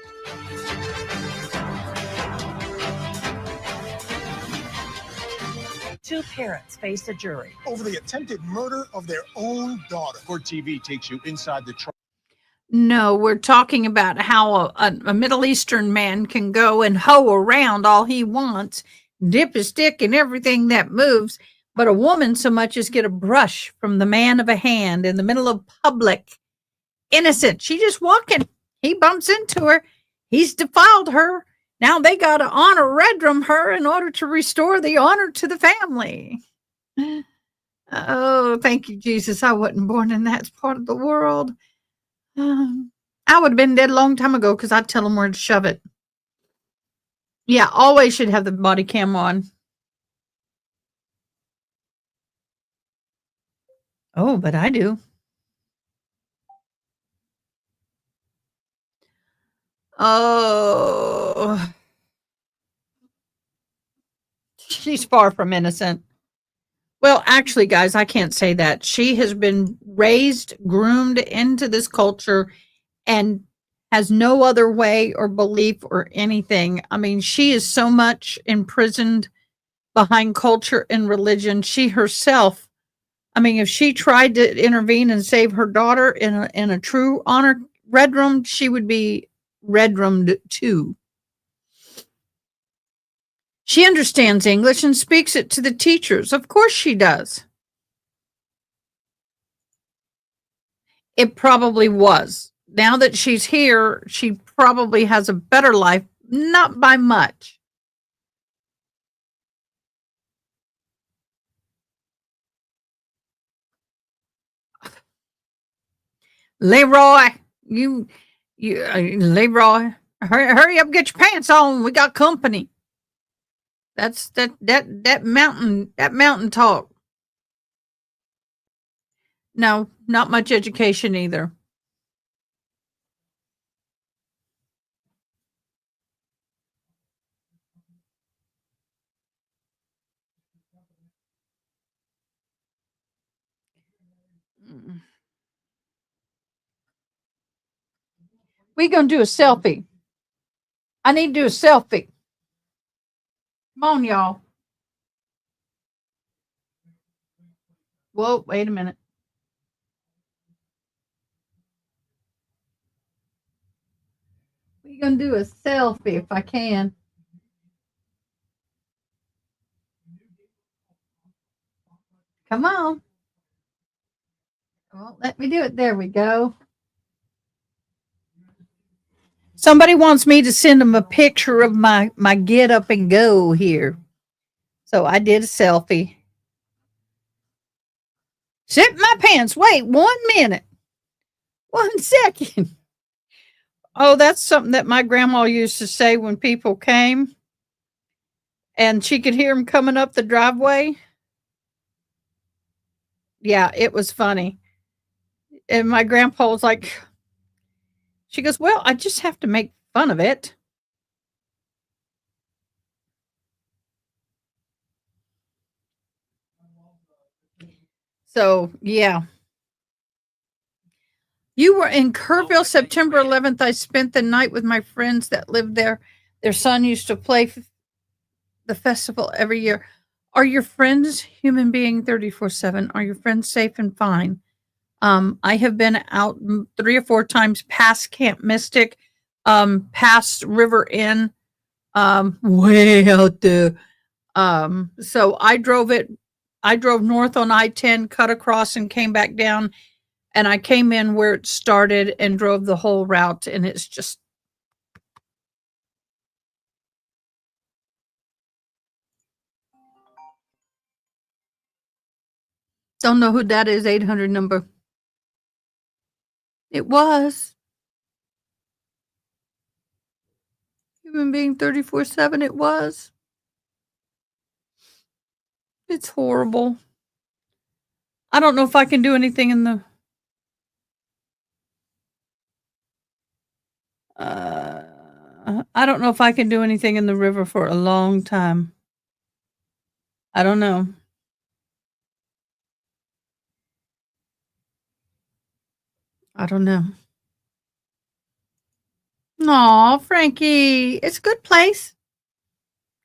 Two parents face a jury over the attempted murder of their own daughter. Court TV takes you inside the trial. No, we're talking about how a Middle Eastern man can go and hoe around all he wants, dip his stick in everything that moves, but a woman so much as get a brush from the man of a hand in the middle of public. Innocent. She just walking. He bumps into her. He's defiled her. Now they got to honor redrum her in order to restore the honor to the family. Oh, thank you, Jesus. I wasn't born in that part of the world. I would have been dead a long time ago because I'd tell them where to shove it. Yeah, always should have the body cam on. Oh, but I do. Oh, she's far from innocent. Well, actually, guys, I can't say that. She has been raised, groomed into this culture and has no other way or belief or anything. I mean, she is so much imprisoned behind culture and religion. She herself, I mean, if she tried to intervene and save her daughter in a true honor redrum, she would be redrummed too. She understands English and speaks it to the teachers. Of course she does. It probably was. Now that she's here, she probably has a better life, not by much. Leroy, Leroy, Hurry up, get your pants on. We got company. That's that mountain talk. No, not much education either. We gonna do a selfie. I need to do a selfie. Come on, y'all. Whoa, wait a minute. We gonna do a selfie if I can. Come on. Well, let me do it. There we go. Somebody wants me to send them a picture of my get up and go here. So I did a selfie. Zip my pants. Wait 1 minute. 1 second. Oh, that's something that my grandma used to say when people came and she could hear them coming up the driveway. Yeah, it was funny. And my grandpa was like, she goes, well, I just have to make fun of it. So, yeah. You were in Kerrville September 11th. I spent the night with my friends that lived there. Their son used to play the festival every year. Are your friends human being 34/7? Are your friends safe and fine? I have been out 3 or 4 times past Camp Mystic, past River Inn, way out there. So I drove north on I-10, cut across and came back down. And I came in where it started and drove the whole route. And it's just, don't know who that is, 800 number. It was. Human being 34/7, it was. It's horrible. I don't know if I can do anything in the I don't know if I can do anything in the river for a long time. I don't know. I don't know. Aw, Frankie, it's a good place.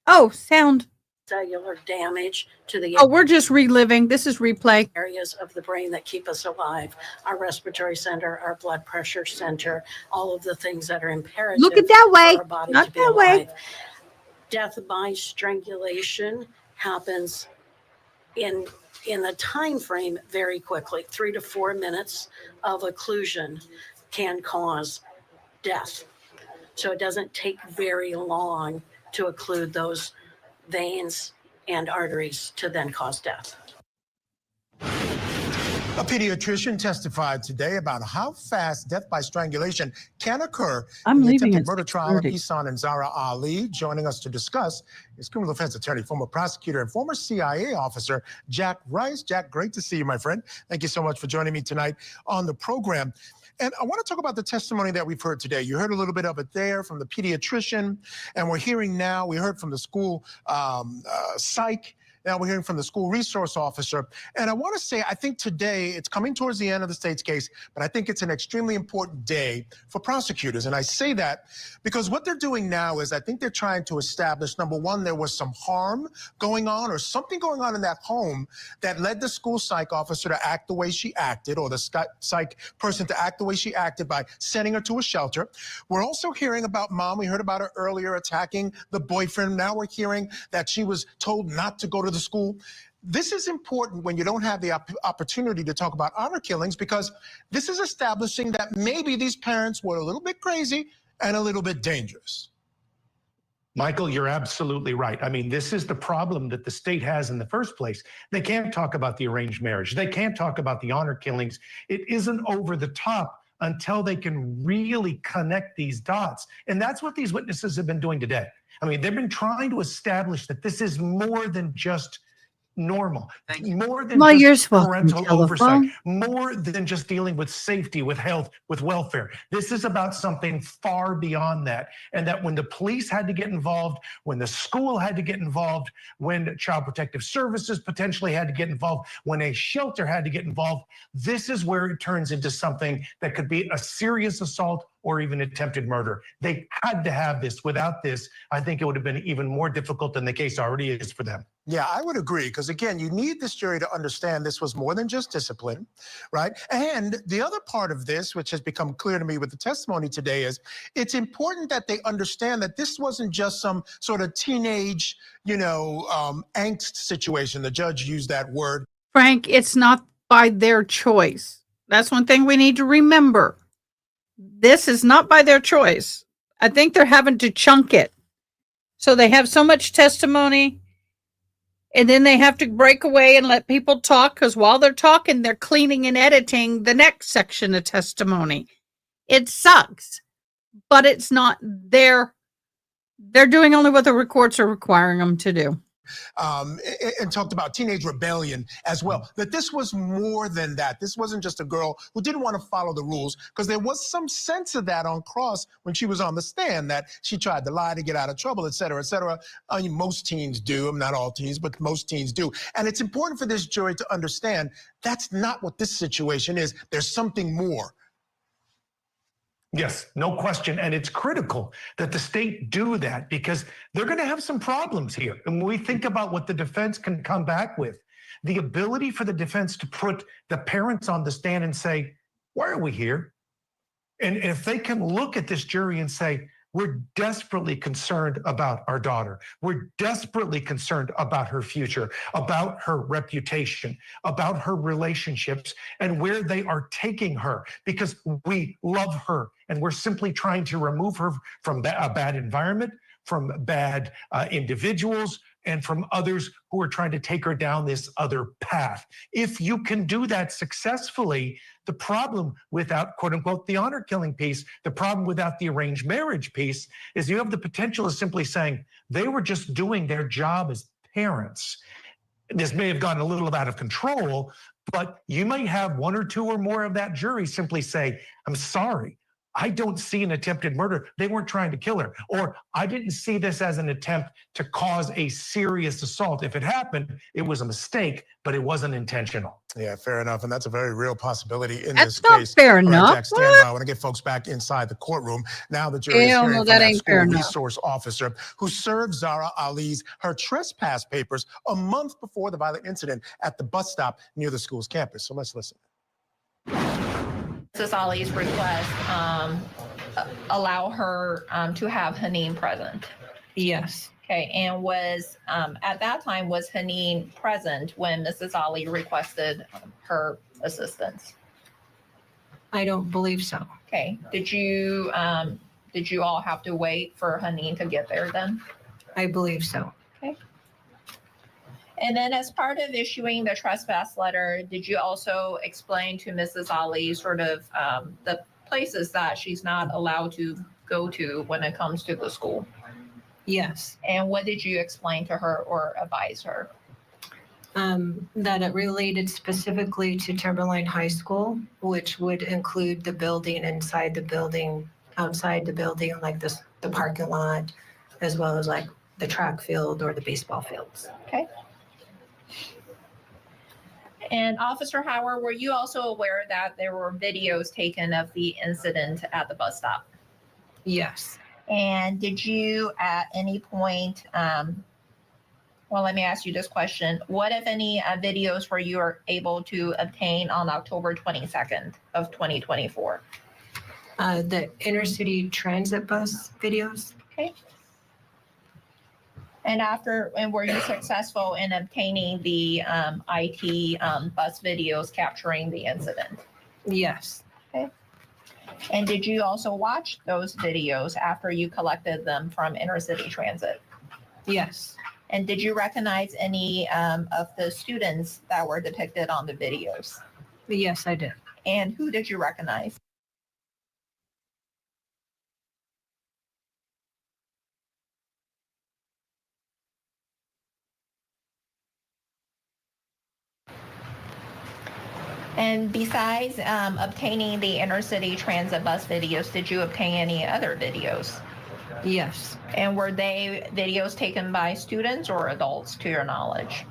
Oh, sound. Cellular damage to the Oh, we're just reliving. This is replay. areas of the brain that keep us alive. Our respiratory center, our blood pressure center, all of the things that are imperative. Look at that way. For our body Not to be that way. alive. Death by strangulation happens in a time frame very quickly. 3 to 4 minutes of occlusion can cause death. So it doesn't take very long to occlude those veins and arteries to then cause death. A pediatrician testified today about how fast death by strangulation can occur I'm in the leaving attempted at murder trial of 6:30. Ihsan Zahraa Ali. Joining us to discuss is criminal defense attorney, former prosecutor, and former CIA officer Jack Rice. Jack, great to see you, my friend. Thank you so much for joining me tonight on the program. And I want to talk about the testimony that we've heard today. You heard a little bit of it there from the pediatrician, and we're hearing now, we heard from the school psych. Now we're hearing from the school resource officer. And I want to say, I think today, it's coming towards the end of the state's case, but I think it's an extremely important day for prosecutors. And I say that because what they're doing now is I think they're trying to establish, number one, there was some harm going on or something going on in that home that led the school psych officer to act the way she acted, or the psych person to act the way she acted by sending her to a shelter. We're also hearing about mom. We heard about her earlier attacking the boyfriend. Now we're hearing that she was told not to go to the school. This is important when you don't have the opportunity to talk about honor killings, because this is establishing that maybe these parents were a little bit crazy and a little bit dangerous. Michael, you're absolutely right. I mean, this is the problem that the state has in the first place. They can't talk about the arranged marriage. They can't talk about the honor killings. It isn't over the top until they can really connect these dots. And that's what these witnesses have been doing today. I mean, they've been trying to establish that this is more than just normal, more than Well, you're just welcome, parental oversight, telephone. more than just dealing with safety, with health, with welfare. This is about something far beyond that. And that when the police had to get involved, when the school had to get involved, when Child Protective Services potentially had to get involved, when a shelter had to get involved, this is where it turns into something that could be a serious assault or even attempted murder. They had to have this. Without this, I think it would have been even more difficult than the case already is for them. Yeah, I would agree, because again, you need this jury to understand this was more than just discipline, right? And the other part of this, which has become clear to me with the testimony today, is it's important that they understand that this wasn't just some sort of teenage, angst situation. The judge used that word. Frank, it's not by their choice. That's one thing we need to remember. This is not by their choice. I think they're having to chunk it. So they have so much testimony, and then they have to break away and let people talk, because while they're talking, they're cleaning and editing the next section of testimony. It sucks, but it's not their. They're doing only what the courts are requiring them to do. And talked about teenage rebellion as well, that this was more than that. This wasn't just a girl who didn't want to follow the rules, because there was some sense of that on cross when she was on the stand, that she tried to lie to get out of trouble, et cetera, et cetera. I mean, most teens do. Not all teens, but most teens do. And it's important for this jury to understand that's not what this situation is. There's something more. Yes, no question. And it's critical that the state do that, because they're going to have some problems here. And when we think about what the defense can come back with, the ability for the defense to put the parents on the stand and say, why are we here? And if they can look at this jury and say, we're desperately concerned about our daughter. We're desperately concerned about her future, about her reputation, about her relationships, and where they are taking her, because we love her and we're simply trying to remove her from a bad environment, from bad individuals, and from others who are trying to take her down this other path. If you can do that successfully, the problem without, quote unquote, the honor killing piece, the problem without the arranged marriage piece, is you have the potential of simply saying they were just doing their job as parents. This may have gotten a little out of control, but you might have one or two or more of that jury simply say, I'm sorry, I don't see an attempted murder. They weren't trying to kill her. Or I didn't see this as an attempt to cause a serious assault. If it happened, it was a mistake, but it wasn't intentional. Yeah, fair enough. And that's a very real possibility in That's this not case. fair All right, enough. Jack, stand by. I want to get folks back inside the courtroom. Now the jury is Hell hearing no, from that that ain't school fair enough. resource officer who served Zahraa Ali's her trespass papers a month before the violent incident at the bus stop near the school's campus. So let's listen. Mrs. Ali's request allow her to have Haneen present. Yes. Okay, and was at that time, was Haneen present when Mrs. Ali requested her assistance? I don't believe so. Okay, did you all have to wait for Haneen to get there then? I believe so. Okay. And then as part of issuing the trespass letter, did you also explain to Mrs. Ali sort of the places that she's not allowed to go to when it comes to the school? Yes. And what did you explain to her or advise her? That it related specifically to Timberline High School, which would include the building, inside the building, outside the building, like the parking lot, as well as like the track field or the baseball fields. Okay. And Officer Howard, were you also aware that there were videos taken of the incident at the bus stop? Yes. And did you at any point, well, let me ask you this question. What, if any, videos were you able to obtain on October 22nd of 2024? The inner-city transit bus videos. Okay. And were you successful in obtaining the IT bus videos capturing the incident? Yes. Okay. And did you also watch those videos after you collected them from inner city transit? Yes. And did you recognize any of the students that were depicted on the videos? Yes, I did. And who did you recognize? And besides obtaining the inner city transit bus videos, did you obtain any other videos? Yes. And were they videos taken by students or adults, to your knowledge?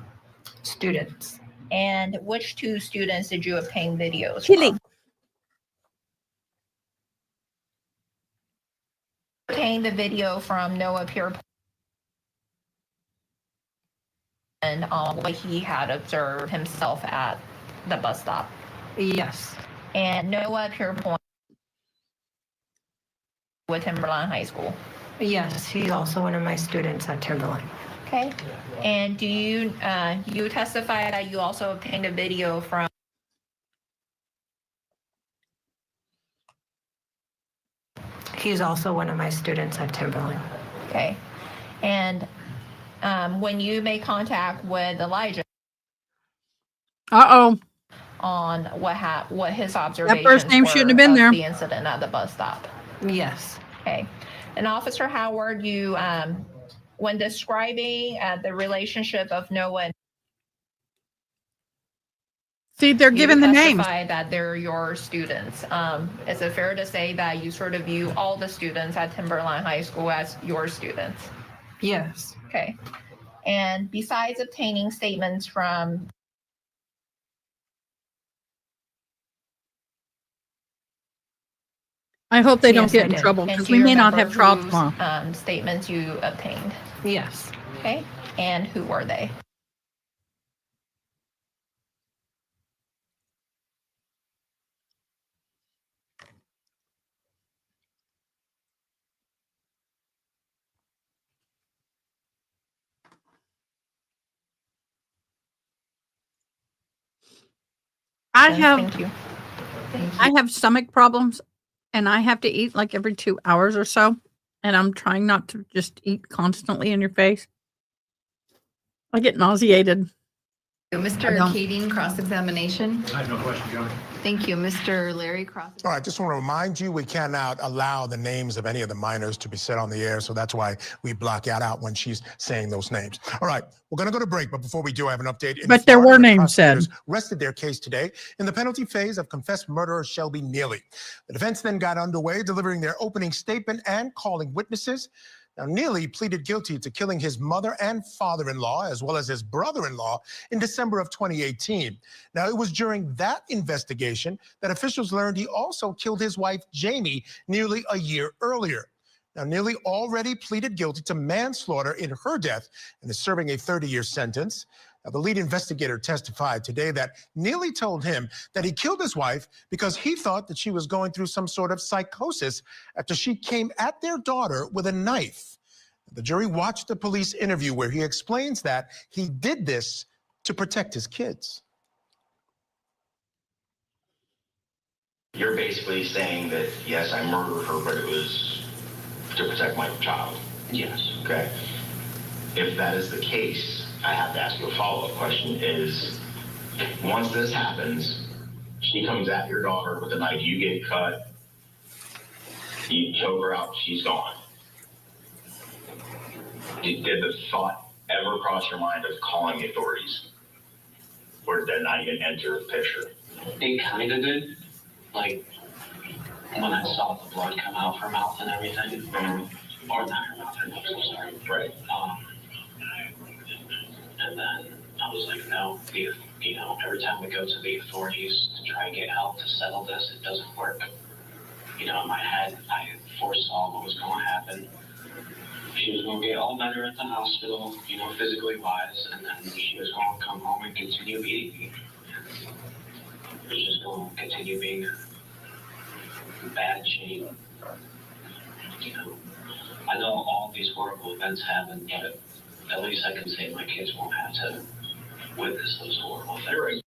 Students. And which two students did you obtain videos Chili. from? Obtained the video from Noah Pierpont and what he had observed himself at the bus stop. Yes. And Noah Pierpont with Timberline High School. Yes, he's also one of my students at Timberline. Okay. And do you you testify that you also obtained a video from He's also one of my students at Timberline. Okay. And when you made contact with Elijah Uh-oh. on what his observations That first name shouldn't have been of there. the incident at the bus stop. Yes. Okay. And Officer Howard, you when describing the relationship of Noah and See, they're giving the names. testify that they're your students. Is it fair to say that you sort of view all the students at Timberline High School as your students? Yes. Okay. And besides obtaining statements from I hope they don't Yes, get I in did. trouble and because do we you may not remember have trial whose, tomorrow. statements you obtained? Yes. Okay. And who were they? I Yes, have Thank you. I have stomach problems and I have to eat like every 2 hours or so. And I'm trying not to just eat constantly in your face. I get nauseated. Mr. don't. Kading, cross-examination. I have no question, Johnny. Thank you. Mr. Larry, cross. All right, just want to remind you, we cannot allow the names of any of the minors to be said on the air, so that's why we block that out when she's saying those names. All right, we're going to go to break, but before we do, I have an update. In But there Florida, were the names said. prosecutors rested their case today in the penalty phase of confessed murderer Shelby Neely. The defense then got underway, delivering their opening statement and calling witnesses. Now, Neely pleaded guilty to killing his mother and father-in-law, as well as his brother-in-law, in December of 2018. Now, it was during that investigation that officials learned he also killed his wife, Jamie, nearly a year earlier. Now, Neely already pleaded guilty to manslaughter in her death and is serving a 30-year sentence. Now, the lead investigator testified today that Neely told him that he killed his wife because he thought that she was going through some sort of psychosis after she came at their daughter with a knife. The jury watched the police interview where he explains that he did this to protect his kids. You're basically saying that, yes, I murdered her, but it was to protect my child. Yes. Okay. If that is the case, I have to ask you a follow-up question is, once this happens, she comes at your daughter with a knife, you get cut, you choke her out, she's gone. Did the thought ever cross your mind of calling the authorities? Or did that not even enter the picture? It kind of did. Like, when I saw the blood come out her mouth and everything. Or not her mouth, her nose, I'm sorry. Right. And then I was like, no, every time we go to the authorities to try and get help to settle this, it doesn't work. In my head, I foresaw what was going to happen. She was going to get all better at the hospital, physically wise, and then she was going to come home and continue beating me. It was just going to continue being a bad chain. I know all these horrible events happen, but at least I can say my kids won't have to witness those horrible things.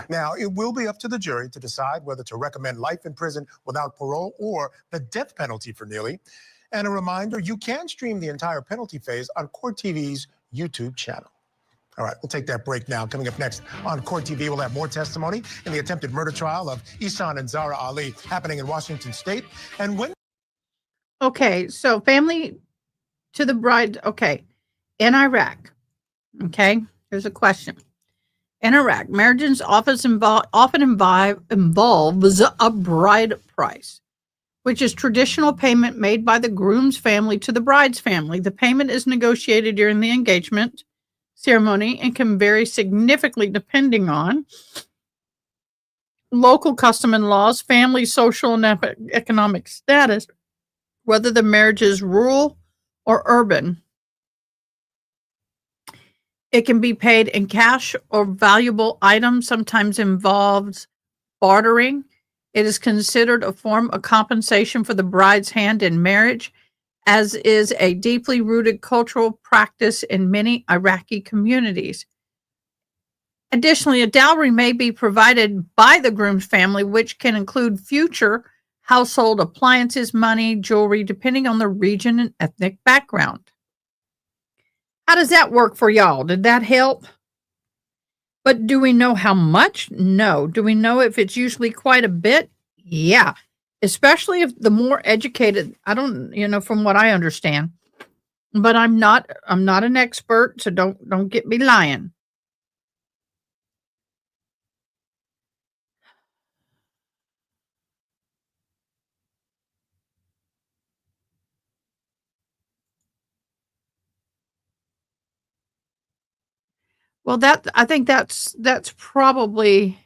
Now, it will be up to the jury to decide whether to recommend life in prison without parole or the death penalty for Neely. And a reminder, you can stream the entire penalty phase on Court TV's YouTube channel. All right, we'll take that break now. Coming up next on Court TV, we'll have more testimony in the attempted murder trial of Ihsan and Zahraa Ali happening in Washington State. And when... Okay, so family to the bride, okay, in Iraq, okay, here's a question. In Iraq, marriages often involves a bride price, which is traditional payment made by the groom's family to the bride's family. The payment is negotiated during the engagement ceremony and can vary significantly depending on local custom and laws, family, social, and economic status, whether the marriage is rural or urban. It can be paid in cash or valuable items, sometimes involves bartering. It is considered a form of compensation for the bride's hand in marriage, as is a deeply rooted cultural practice in many Iraqi communities. Additionally, a dowry may be provided by the groom's family, which can include future household appliances, money, jewelry, depending on the region and ethnic background. How does that work for y'all? Did that help? But do we know how much? No. Do we know if it's usually quite a bit? Yeah. Especially if the more educated, I don't, from what I understand. But I'm not an expert, so don't get me lying. Well, I think that's probably.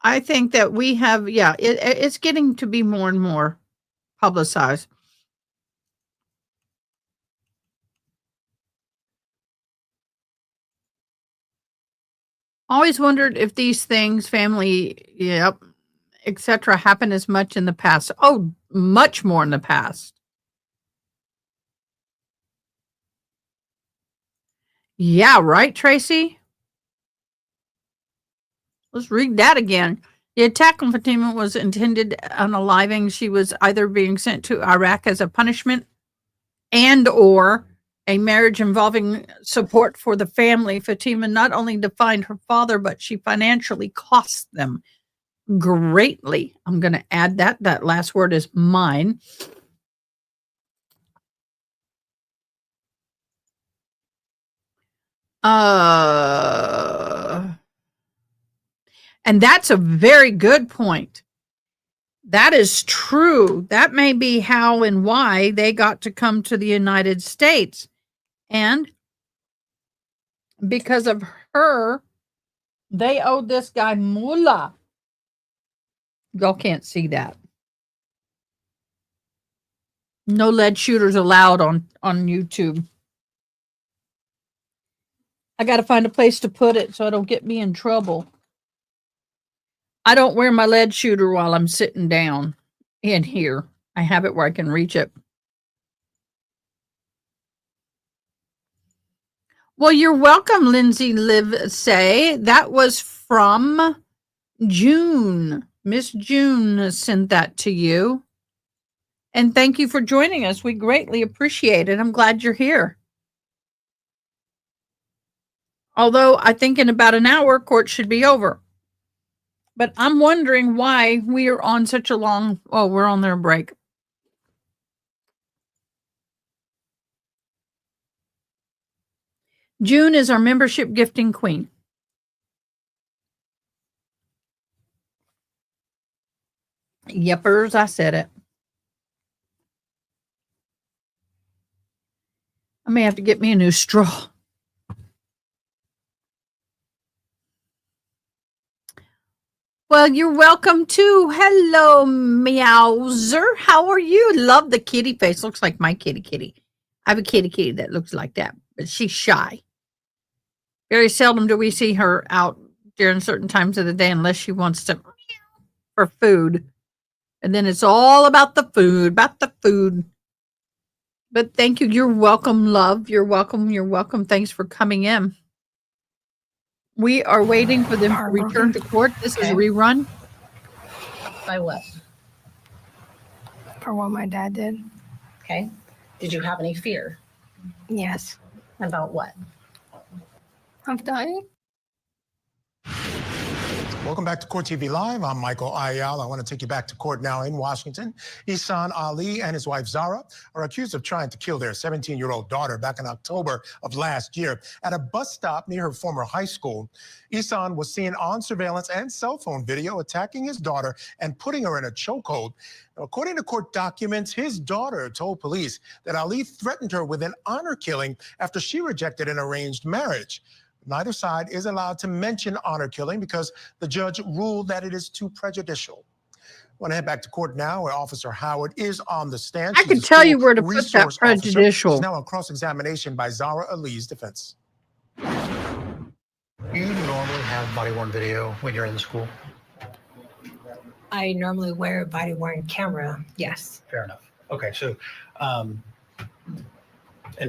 I think that we have, it's getting to be more and more publicized. Always wondered if these things, family, etc., happen as much in the past. Oh, much more in the past. Yeah, right, Tracy? Let's read that again. The attack on Fatima was intended unaliving. She was either being sent to Iraq as a punishment and or a marriage involving support for the family. Fatima not only defined her father, but she financially cost them greatly. I'm going to add that. That last word is mine. And that's a very good point. That is true. That may be how and why they got to come to the United States. And because of her, they owed this guy mullah. Y'all can't see that. No lead shooters allowed on YouTube. I got to find a place to put it so I don't get me in trouble. I don't wear my lead shooter while I'm sitting down in here. I have it where I can reach it. Well, you're welcome, Lindsay Livesay. That was from June. Miss June sent that to you. And thank you for joining us. We greatly appreciate it. I'm glad you're here. Although I think in about an hour, court should be over. But I'm wondering why we are on such a long, we're on their break. June is our membership gifting queen. Yepers, I said it. I may have to get me a new straw. Well, you're welcome too. Hello, Meowser. How are you? Love the kitty face. Looks like my kitty. I have a kitty that looks like that, but she's shy. Very seldom do we see her out during certain times of the day unless she wants to for food. And then it's all about the food, But thank you. You're welcome, love. You're welcome. Thanks for coming in. We are waiting for them to return to court. This is a rerun. By what? For what my dad did. Okay. Did you have any fear? Yes. About what? Of dying. Welcome back to Court TV Live. I'm Michael Ayala. I want to take you back to court now in Washington. Ihsan Ali and his wife Zahraa are accused of trying to kill their 17-year-old daughter back in October of last year at a bus stop near her former high school. Ihsan was seen on surveillance and cell phone video attacking his daughter and putting her in a chokehold. According to court documents, his daughter told police that Ali threatened her with an honor killing after she rejected an arranged marriage. Neither side is allowed to mention honor killing because the judge ruled that it is too prejudicial. I want to head back to court now where Officer Howard is on the stand. I She's can a tell you school where to put that resource officer. prejudicial. She's now on cross-examination by Zahraa Ali's defense. Do you normally have body-worn video when you're in the school? I normally wear a body-worn camera, yes. Fair enough. Okay, so, and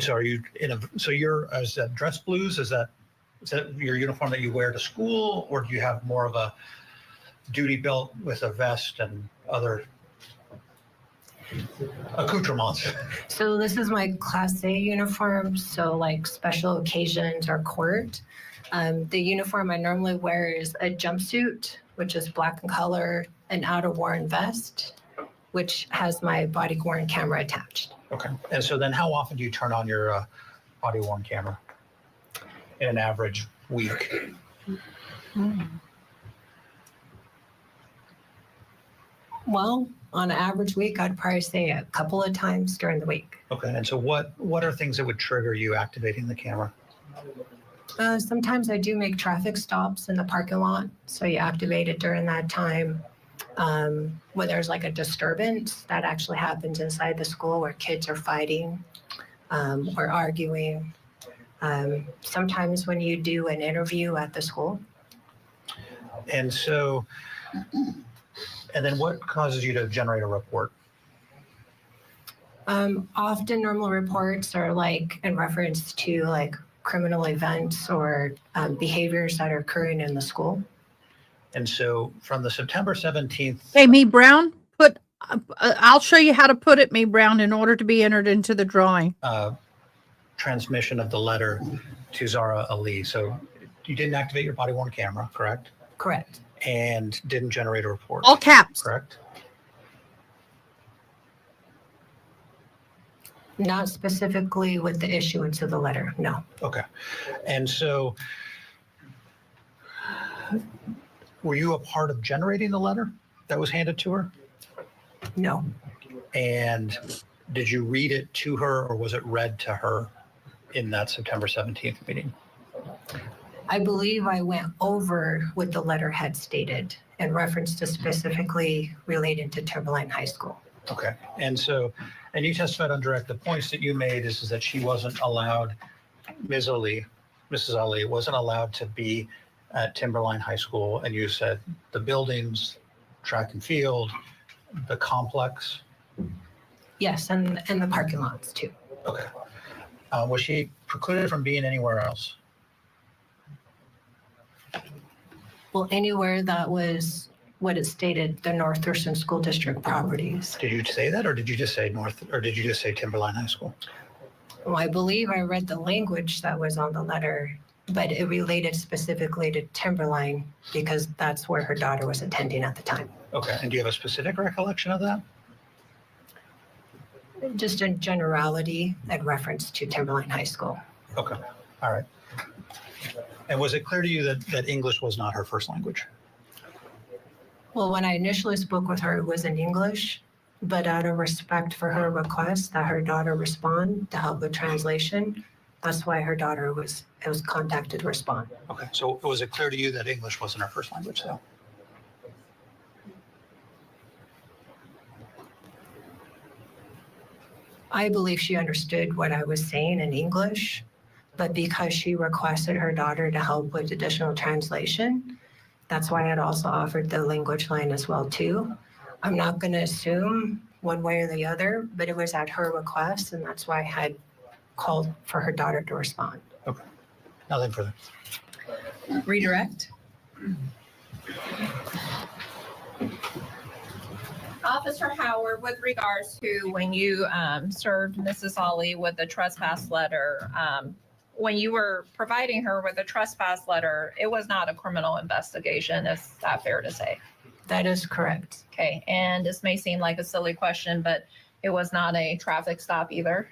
so are you in a, so you're, is that dress blues? Is that your uniform that you wear to school, or do you have more of a duty belt with a vest and other accoutrements? So this is my Class A uniform, so like special occasions or court. The uniform I normally wear is a jumpsuit, which is black in color, an outer-worn vest, which has my body-worn camera attached. Okay, and so then how often do you turn on your body-worn camera in an average week? Well, on an average week, I'd probably say a couple of times during the week. Okay, and so what are things that would trigger you activating the camera? Sometimes I do make traffic stops in the parking lot, so you activate it during that time. When there's like a disturbance that actually happens inside the school where kids are fighting or arguing. Sometimes when you do an interview at the school. And so, and then what causes you to generate a report? Often normal reports are like in reference to like criminal events or behaviors that are occurring in the school. And so from the September 17th. Hey, Me Brown, I'll show you how to put it, Me Brown, in order to be entered into the drawing. Transmission of the letter to Zahraa Ali. So you didn't activate your body-worn camera, correct? Correct. And didn't generate a report. All caps. Correct? Not specifically with the issuance of the letter, no. Okay. And so were you a part of generating the letter that was handed to her? No. And did you read it to her, or was it read to her in that September 17th meeting? I believe I went over what the letter had stated in reference to specifically related to Timberline High School. Okay. And so, and you testified on direct, the points that you made is that she wasn't allowed, Mrs. Ali wasn't allowed to be at Timberline High School. And you said the buildings, track and field, the complex. Yes, and the parking lots too. Okay. Was she precluded from being anywhere else? Well, anywhere that was what it stated, the North Thurston School District properties. Did you say that, or did you just say did you just say Timberline High School? Well, I believe I read the language that was on the letter, but it related specifically to Timberline because that's where her daughter was attending at the time. Okay. And do you have a specific recollection of that? Just in generality, in reference to Timberline High School. Okay. All right. And was it clear to you that English was not her first language? Well, when I initially spoke with her, it was in English, but out of respect for her request that her daughter respond to help with translation, that's why her daughter was contacted to respond. Okay. So was it clear to you that English wasn't her first language, though? I believe she understood what I was saying in English, but because she requested her daughter to help with additional translation, that's why I'd also offered the language line as well too. I'm not going to assume one way or the other, but it was at her request, and that's why I had called for her daughter to respond. Okay. Nothing further. Redirect. Officer Howard, with regards to when you served Mrs. Ali with the trespass letter, when you were providing her with a trespass letter, it was not a criminal investigation. Is that fair to say? That is correct. Okay. And this may seem like a silly question, but it was not a traffic stop either?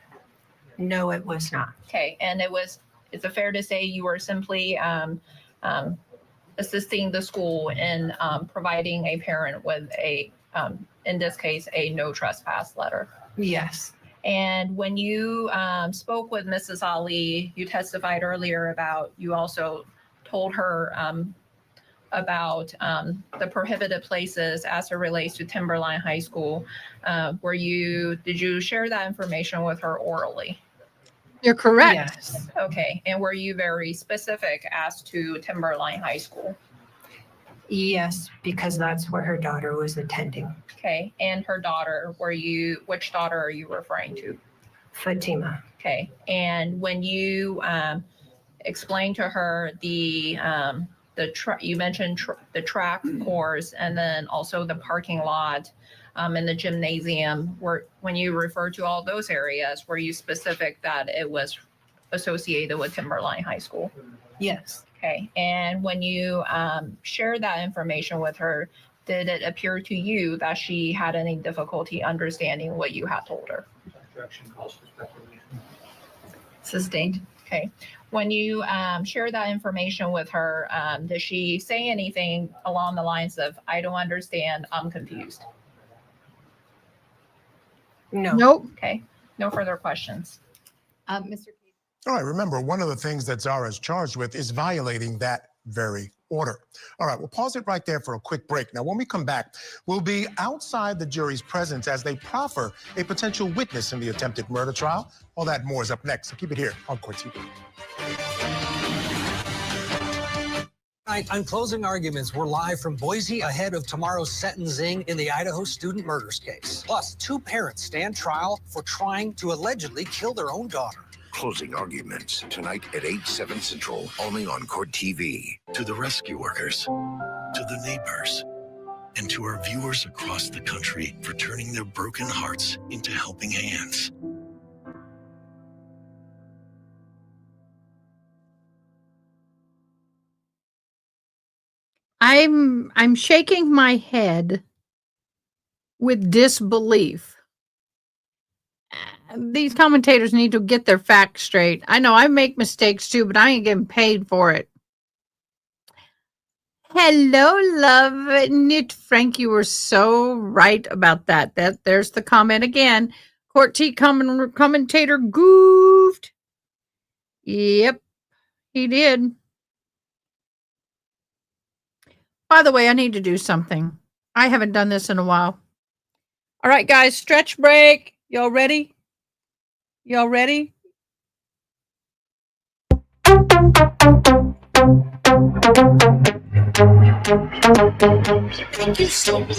No, it was not. Okay. And is it fair to say you were simply assisting the school in providing a parent with in this case, a no trespass letter? Yes. And when you spoke with Mrs. Ali, you testified earlier about, you also told her about the prohibited places as it relates to Timberline High School. Did you share that information with her orally? You're correct. Yes. Okay. And were you very specific as to Timberline High School? Yes, because that's where her daughter was attending. Okay. And her daughter, which daughter are you referring to? Fatima. Okay. And when you explained to her you mentioned the track course and then also the parking lot and the gymnasium, when you referred to all those areas, were you specific that it was associated with Timberline High School? Yes. Okay. And when you shared that information with her, did it appear to you that she had any difficulty understanding what you had told her? Sustained. Okay. When you shared that information with her, did she say anything along the lines of, I don't understand, I'm confused? No. Nope. Okay. No further questions. Mr. All right, remember, one of the things that Zahraa is charged with is violating that very order. All right, we'll pause it right there for a quick break. Now, when we come back, we'll be outside the jury's presence as they proffer a potential witness in the attempted murder trial. All that and more is up next, so keep it here on Court TV. Tonight on Closing Arguments, we're live from Boise ahead of tomorrow's sentencing in the Idaho student murders case. Plus, 2 parents stand trial for trying to allegedly kill their own daughter. Closing Arguments, tonight at 8/7 Central, only on Court TV. To the rescue workers, to the neighbors, and to our viewers across the country for turning their broken hearts into helping hands. I'm shaking my head with disbelief. These commentators need to get their facts straight. I know I make mistakes too, but I ain't getting paid for it. Hello, love. Knit Frank, you were so right about that. There's the comment again. Court T commentator goofed. Yep, he did. By the way, I need to do something. I haven't done this in a while. All right, guys, stretch break. Y'all ready? Y'all ready? Thank you so much.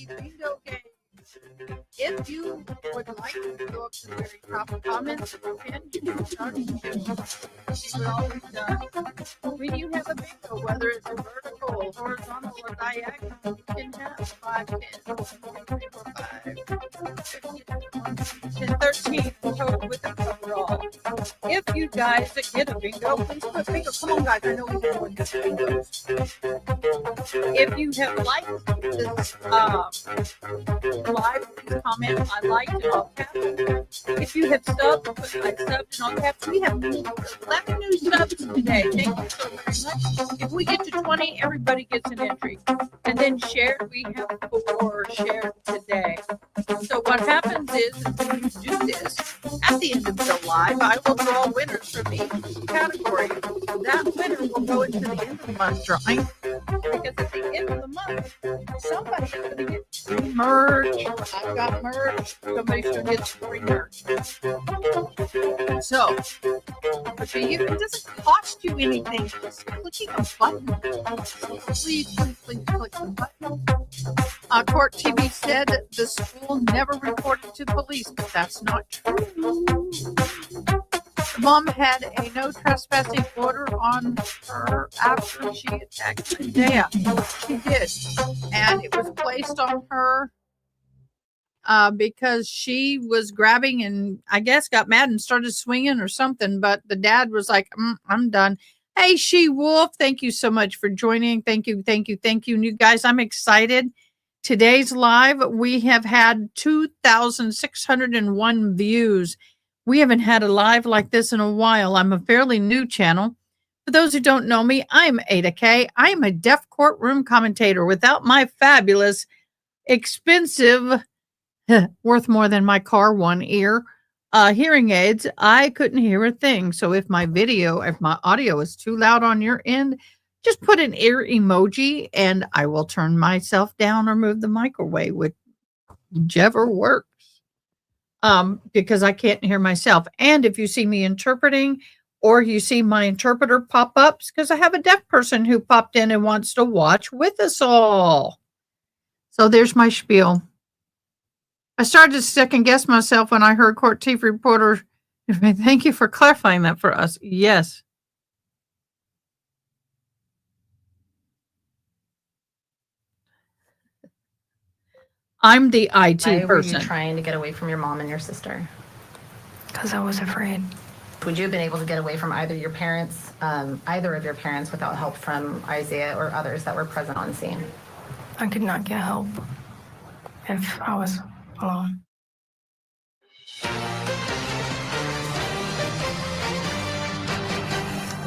Bingo game. If you would like to go up to the very top of comments, you can. You can start. We're always done. When you have a bingo, whether it's a vertical, horizontal, or diagonal, you can have 5, 10, 1, 2, 3, 4, 5, 10, 13 total with the overall. If you guys get a bingo, please put bingo. Come on, guys. I know we can get bingos. If you have liked this live, please comment. I liked it all caps. If you have subbed, I subbed in all caps. We have 11 new subs today. Thank you so very much. If we get to 20, everybody gets an entry. And then shared, we have 4 shared today. So what happens is when you do this, at the end of the live, I will draw winners from each category. That winner will go into the end of the month drawing. Because at the end of the month, somebody is going to get free merch. I've got merch. Somebody should get free merch. So, So it doesn't cost you anything. Just clicking a button. Please, please, please click the button. Court TV said the school never reported to police, but that's not true. The mom had a no trespassing order on her after she attacked her dad. She did. And it was placed on her because she was grabbing and I guess got mad and started swinging or something. But the dad was like, I'm done. Hey, She Wolf, thank you so much for joining. Thank you, thank you, thank you. And you guys, I'm excited. Today's live, we have had 2,601 views. We haven't had a live like this in a while. I'm a fairly new channel. For those who don't know me, I'm AdaKay. I am a deaf courtroom commentator. Without my fabulous, expensive, worth more than my car one ear, hearing aids, I couldn't hear a thing. So if my audio is too loud on your end, just put an ear emoji and I will turn myself down or move the mic away, whichever works. Because I can't hear myself. And if you see me interpreting or you see my interpreter pop up, because I have a deaf person who popped in and wants to watch with us all. So there's my spiel. I started to second guess myself when I heard Court TV reporter. Thank you for clarifying that for us. Yes. I'm the IT Why were person. you trying to get away from your mom and your sister? Because I was afraid. Would you have been able to get away from either of your parents without help from Isaiah or others that were present on scene? I could not get help if I was alone.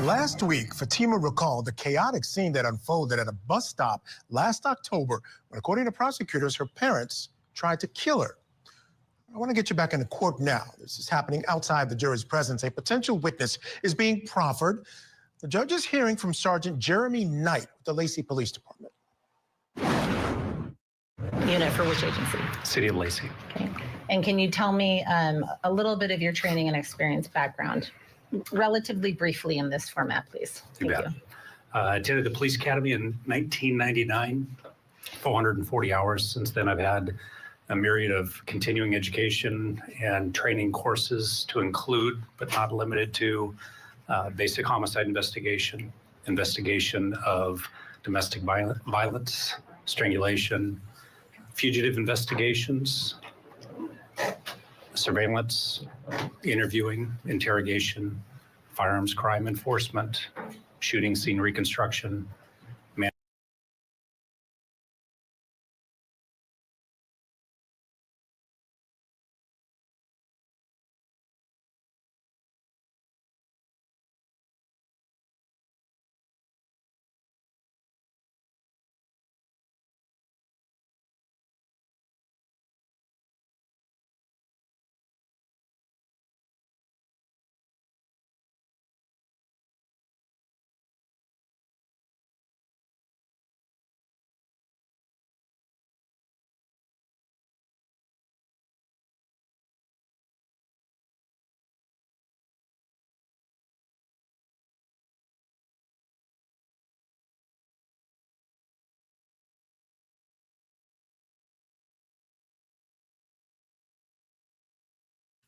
Last week, Fatima recalled the chaotic scene that unfolded at a bus stop last October when, according to prosecutors, her parents tried to kill her. I want to get you back in the court now. This is happening outside the jury's presence. A potential witness is being proffered. The judge is hearing from Sergeant Jeremy Knight with the Lacey Police Department. Unit for which agency? City of Lacey. Okay. And can you tell me a little bit of your training and experience background, relatively briefly in this format, please? Thank you. I attended the police academy in 1999, 440 hours. Since then, I've had a myriad of continuing education and training courses to include, but not limited to, basic homicide investigation, investigation of domestic violence, strangulation, fugitive investigations, surveillance, interviewing, interrogation, firearms crime enforcement, shooting scene reconstruction,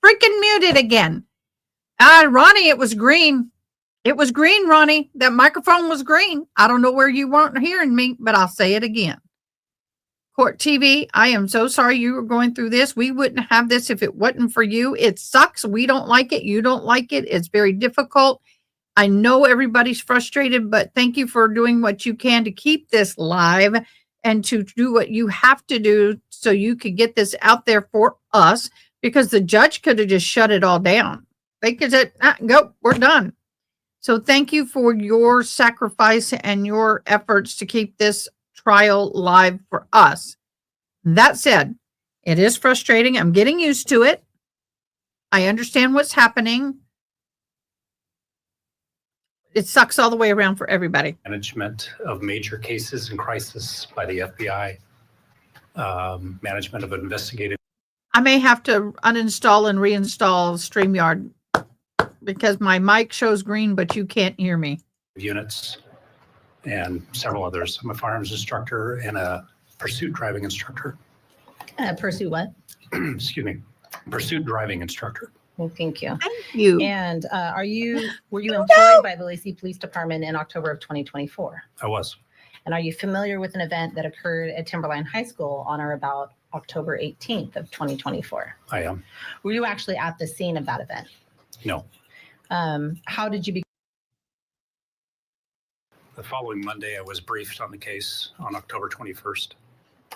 Freaking muted again. Ronnie, it was green. It was green, Ronnie. That microphone was green. I don't know where you weren't hearing me, but I'll say it again. Court TV, I am so sorry you were going through this. We wouldn't have this if it wasn't for you. It sucks. We don't like it. You don't like it. It's very difficult. I know everybody's frustrated, but thank you for doing what you can to keep this live and to do what you have to do so you could get this out there for us, because the judge could have just shut it all down. They could say, go, we're done. So thank you for your sacrifice and your efforts to keep this trial live for us. That said, it is frustrating. I'm getting used to it. I understand what's happening. It sucks all the way around for everybody. management of major cases and crisis by the FBI, management of investigative. I may have to uninstall and reinstall StreamYard. because my mic shows green, but you can't hear me. Units and several others. I'm a firearms instructor and a pursuit driving instructor. Pursue what? Excuse me. Pursuit driving instructor. Well, thank you. Thank you. And were you employed by the Lacey Police Department in October of 2024? I was. And are you familiar with an event that occurred at Timberline High School on or about October 18th of 2024? I am. Were you actually at the scene of that event? No. How did you The following Monday, I was briefed on the case on October 21st.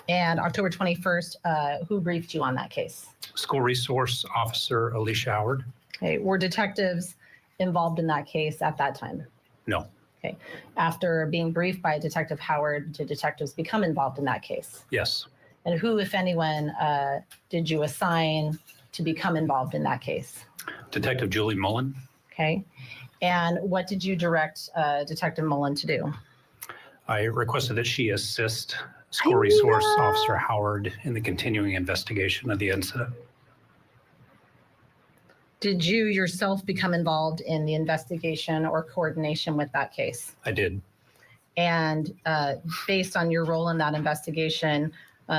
And October 21st, who briefed you on that case? School resource officer Alicia Howard. Okay. Were detectives involved in that case at that time? No. Okay. After being briefed by Detective Howard, did detectives become involved in that case? Yes. And who, if anyone, did you assign to become involved in that case? Detective Julie Mullen. Okay. And what did you direct Detective Mullen to do? I requested that she assist School Resource Officer Howard in the continuing investigation of the incident. Did you yourself become involved in the investigation or coordination with that case? I did. And based on your role in that investigation,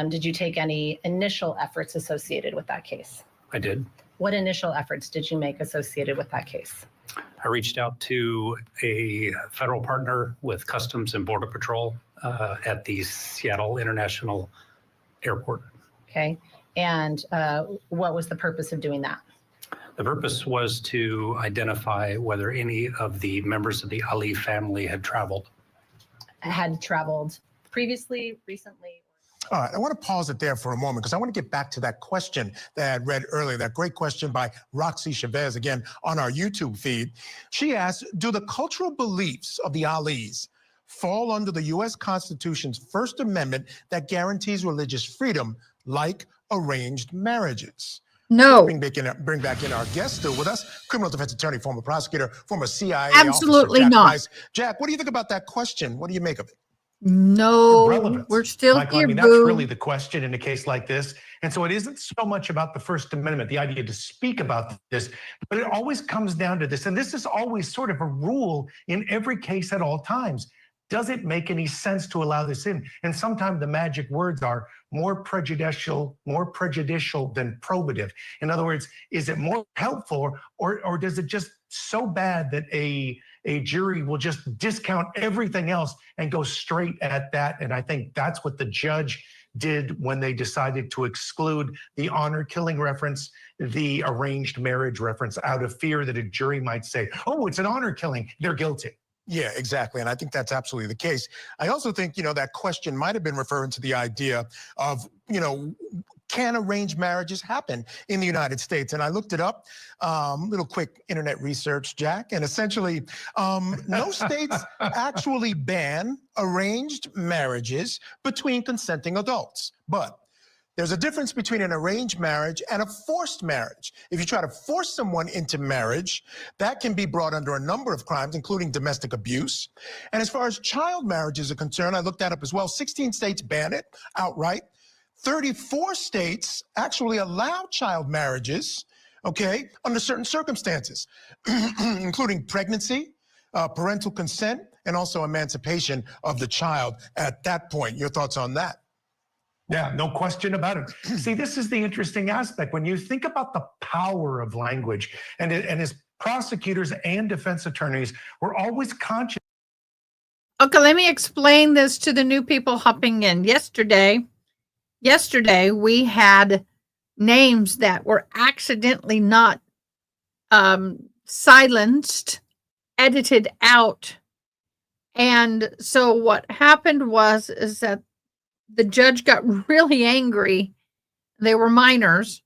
did you take any initial efforts associated with that case? I did. What initial efforts did you make associated with that case? I reached out to a federal partner with Customs and Border Patrol at the Seattle International Airport. Okay. And what was the purpose of doing that? The purpose was to identify whether any of the members of the Ali family had traveled. Had traveled previously, recently? All right, I want to pause it there for a moment because I want to get back to that question that I had read earlier, that great question by Roxy Chavez, again, on our YouTube feed. She asked, do the cultural beliefs of the Alis fall under the U.S. Constitution's First Amendment that guarantees religious freedom, like arranged marriages? No. Bring back in our guest still with us, criminal defense attorney, former prosecutor, former CIA Absolutely officer, Jack not. Price. Jack, what do you think about that question? What do you make of it? No, Relevance. we're still Michael, here, I mean, that's boo. really the question in a case like this. And so it isn't so much about the First Amendment, the idea to speak about this, but it always comes down to this. And this is always sort of a rule in every case at all times. Does it make any sense to allow this in? And sometimes the magic words are more prejudicial than probative. In other words, is it more helpful or does it just so bad that a jury will just discount everything else and go straight at that? And I think that's what the judge did when they decided to exclude the honor killing reference, the arranged marriage reference, out of fear that a jury might say, oh, it's an honor killing, they're guilty. Yeah, exactly. And I think that's absolutely the case. I also think, that question might have been referring to the idea of, can arranged marriages happen in the United States? And I looked it up, little quick internet research, Jack, and essentially no states actually ban arranged marriages between consenting adults. But there's a difference between an arranged marriage and a forced marriage. If you try to force someone into marriage, that can be brought under a number of crimes, including domestic abuse. And as far as child marriages are concerned, I looked that up as well. 16 states ban it outright. 34 states actually allow child marriages, okay, under certain circumstances, including pregnancy, parental consent, and also emancipation of the child at that point. Your thoughts on that? Yeah, no question about it. See, this is the interesting aspect. When you think about the power of language, and as prosecutors and defense attorneys, we're always conscious. Okay, let me explain this to the new people hopping in. Yesterday, we had names that were accidentally not silenced, edited out. And so what happened is that the judge got really angry. They were minors.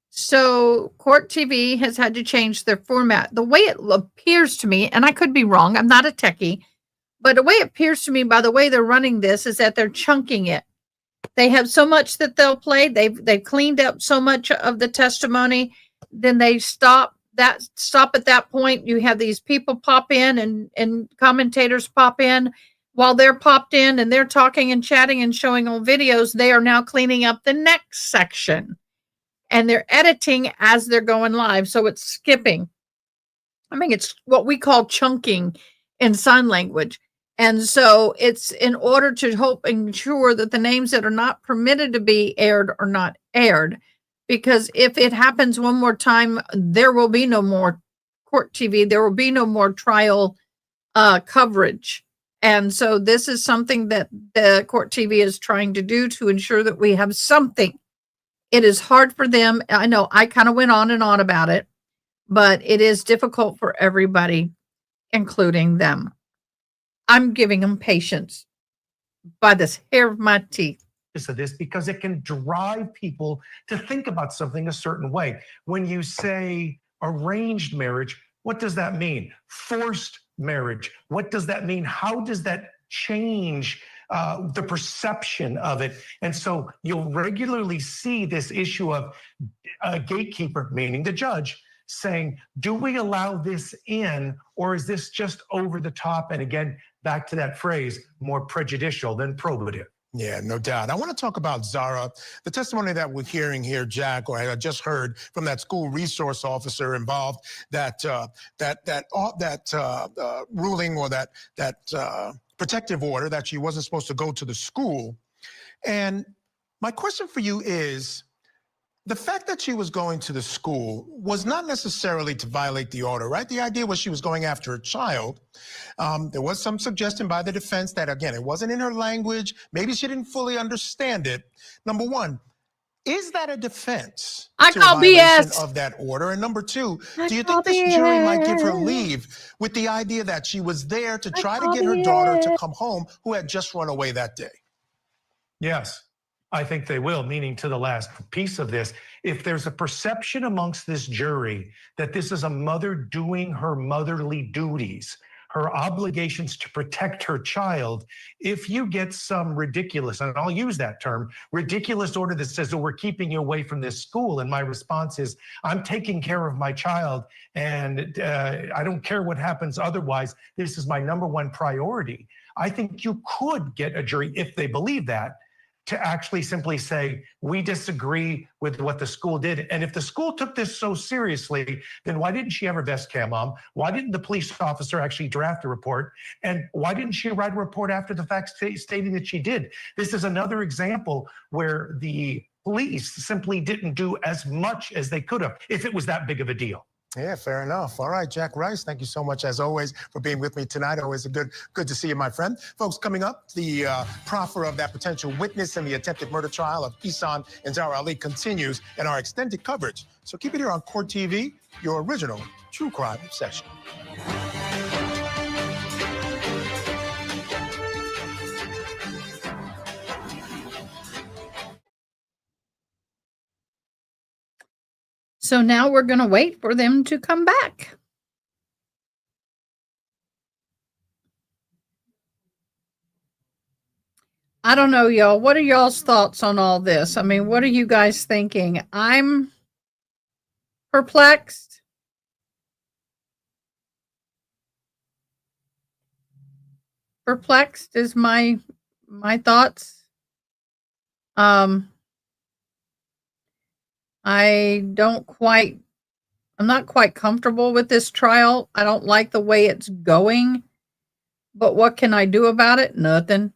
So Court TV has had to change their format. The way it appears to me, and I could be wrong, I'm not a techie, but the way it appears to me by the way they're running this is that they're chunking it. They have so much that they'll play. They've cleaned up so much of the testimony. Then they stop at that point. You have these people pop in and commentators pop in. While they're popped in and they're talking and chatting and showing old videos, they are now cleaning up the next section. And they're editing as they're going live. So it's skipping. I mean, it's what we call chunking in sign language. And so it's in order to help ensure that the names that are not permitted to be aired are not aired. Because if it happens one more time, there will be no more court TV. There will be no more trial coverage. And so this is something that the court TV is trying to do to ensure that we have something. It is hard for them. I know I kind of went on and on about it, but it is difficult for everybody, including them. I'm giving them patience by the hair of my teeth. Of this because it can drive people to think about something a certain way. When you say arranged marriage, what does that mean? Forced marriage, what does that mean? How does that change the perception of it? And so you'll regularly see this issue of a gatekeeper, meaning the judge, saying, do we allow this in, or is this just over the top? And again, back to that phrase, more prejudicial than probative. Yeah, no doubt. I want to talk about Zahraa. The testimony that we're hearing here, Jack, or I just heard from that school resource officer involved, that ruling or that protective order that she wasn't supposed to go to the school. And my question for you is, the fact that she was going to the school was not necessarily to violate the order, right? The idea was she was going after a child. There was some suggestion by the defense that, again, it wasn't in her language. Maybe she didn't fully understand it. Number one, is that a defense to a violation of that order? And number two, do you think this jury might give her leave with the idea that she was there to try to get her daughter to come home who had just run away that day? Yes. I think they will, meaning to the last piece of this. If there's a perception amongst this jury that this is a mother doing her motherly duties, her obligations to protect her child, if you get some ridiculous, and I'll use that term, ridiculous order that says, oh, we're keeping you away from this school, and my response is, I'm taking care of my child, and I don't care what happens otherwise, this is my number one priority. I think you could get a jury, if they believe that, to actually simply say, we disagree with what the school did. And if the school took this so seriously, then why didn't she ever vest cam mom? Why didn't the police officer actually draft a report? And why didn't she write a report after the fact stating that she did? This is another example where the police simply didn't do as much as they could have if it was that big of a deal. Yeah, fair enough. All right, Jack Rice, thank you so much, as always, for being with me tonight. Always good to see you, my friend. Folks, coming up, the proffer of that potential witness in the attempted murder trial of Ihsan Zahraa Ali continues in our extended coverage. So keep it here on Court TV, your original true crime obsession. So now we're going to wait for them to come back. I don't know, y'all. What are y'all's thoughts on all this? I mean, what are you guys thinking? I'm perplexed. Perplexed is my thoughts. I'm not quite comfortable with this trial. I don't like the way it's going. But what can I do about it? Nothing.